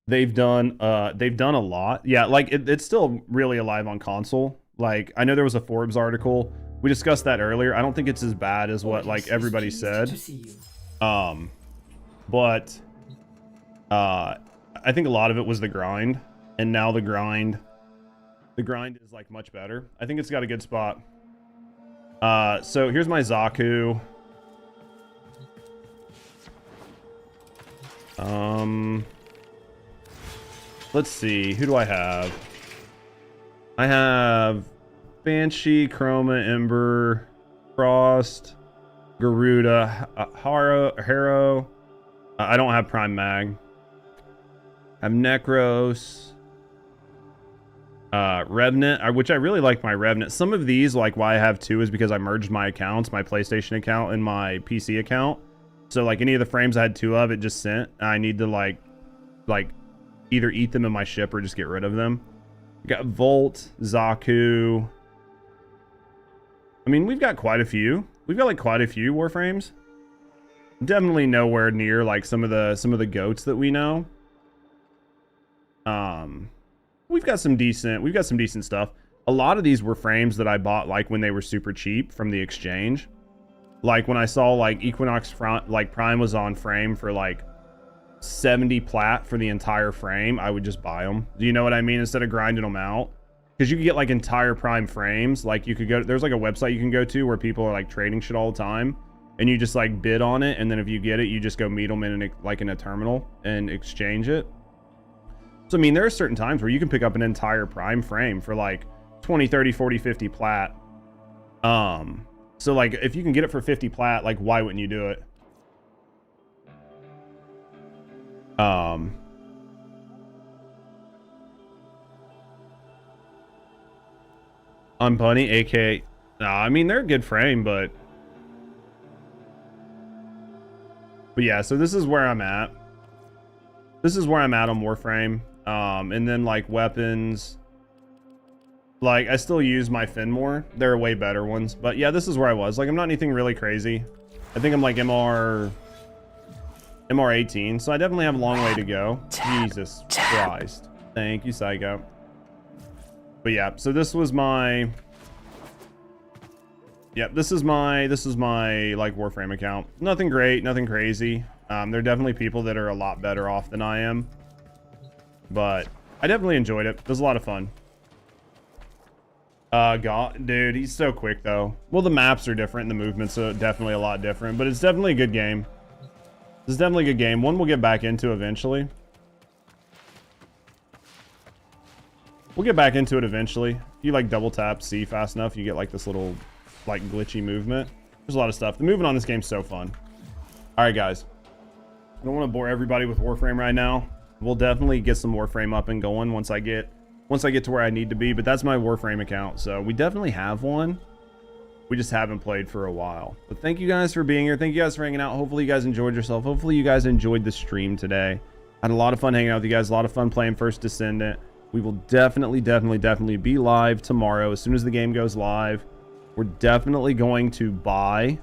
They've done a lot. Yeah, like it's still really alive on console. Like I know there was a Forbes article. We discussed that earlier. I don't think it's as bad as what like everybody said. But I think a lot of it was the grind, and now the grind is like much better. I think it's got a good spot. So here's my Zaku. Let's see, who do I have? I have Banshee, Chroma, Ember, Frost, Garuda, Harrow. I don't have Prime Mag. I have Necros, Revenant, which I really like my Revenant. Some of these, like why I have two, is because I merged my accounts, my PlayStation account and my PC account. So like any of the frames I had two of, it just sent. I need to like either eat them in my ship or just get rid of them. We got Volt, Zaku. I mean, we've got quite a few. We've got like quite a few Warframes. Definitely nowhere near like some of the goats that we know. We've got some decent stuff. A lot of these were frames that I bought like when they were super cheap from the exchange. Like when I saw like Equinox Prime was on frame for like 70 plat for the entire frame, I would just buy them. Do you know what I mean? Instead of grinding them out. Because you could get like entire Prime frames. Like you could go, there's like a website you can go to where people are like trading shit all the time. And you just like bid on it. And then if you get it, you just go meet them in a terminal and exchange it. So I mean, there are certain times where you can pick up an entire Prime frame for like 20, 30, 40, 50 plat. So like if you can get it for 50 plat, like why wouldn't you do it? On Bunny, AK. No, I mean they're a good frame, but yeah, so this is where I'm at. This is where I'm at on Warframe. And then like weapons. Like I still use my Finmore. There are way better ones. But yeah, this is where I was. Like I'm not anything really crazy. I think I'm like MR 18. So I definitely have a long way to go. Jesus Christ. Thank you, Psycho. But yeah, so this was my this is my like Warframe account. Nothing great, nothing crazy. There are definitely people that are a lot better off than I am. But I definitely enjoyed it. It was a lot of fun. God, dude, he's so quick though. Well, the maps are different, the movements are definitely a lot different, but it's definitely a good game. This is definitely a good game. One we'll get back into eventually. We'll get back into it eventually. If you like double tap C fast enough, you get like this little like glitchy movement. There's a lot of stuff. The movement on this game's so fun. All right, guys. I don't want to bore everybody with Warframe right now. We'll definitely get some Warframe up and going once I get to where I need to be, but that's my Warframe account. So we definitely have one. We just haven't played for a while. But thank you guys for being here. Thank you guys for hanging out. Hopefully you guys enjoyed yourself. Hopefully you guys enjoyed the stream today. Had a lot of fun hanging out with you guys. A lot of fun playing First Descendant. We will definitely be live tomorrow. As soon as the game goes live, we're definitely going to buy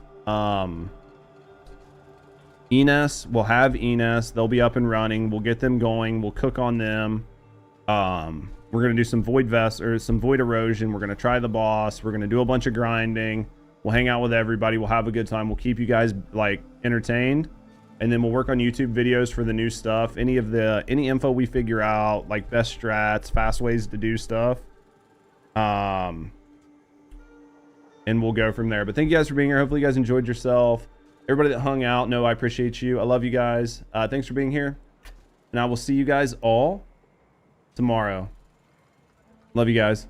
Enes. We'll have Enes. They'll be up and running. We'll get them going. We'll cook on them. We're going to do some Void Vest or some Void Erosion. We're going to try the boss. We're going to do a bunch of grinding. We'll hang out with everybody. We'll have a good time. We'll keep you guys like entertained. And then we'll work on YouTube videos for the new stuff. Any info we figure out, like best strats, fast ways to do stuff. And we'll go from there. But thank you guys for being here. Hopefully you guys enjoyed yourself. Everybody that hung out, no, I appreciate you. I love you guys. Thanks for being here. And I will see you guys all tomorrow. Love you guys.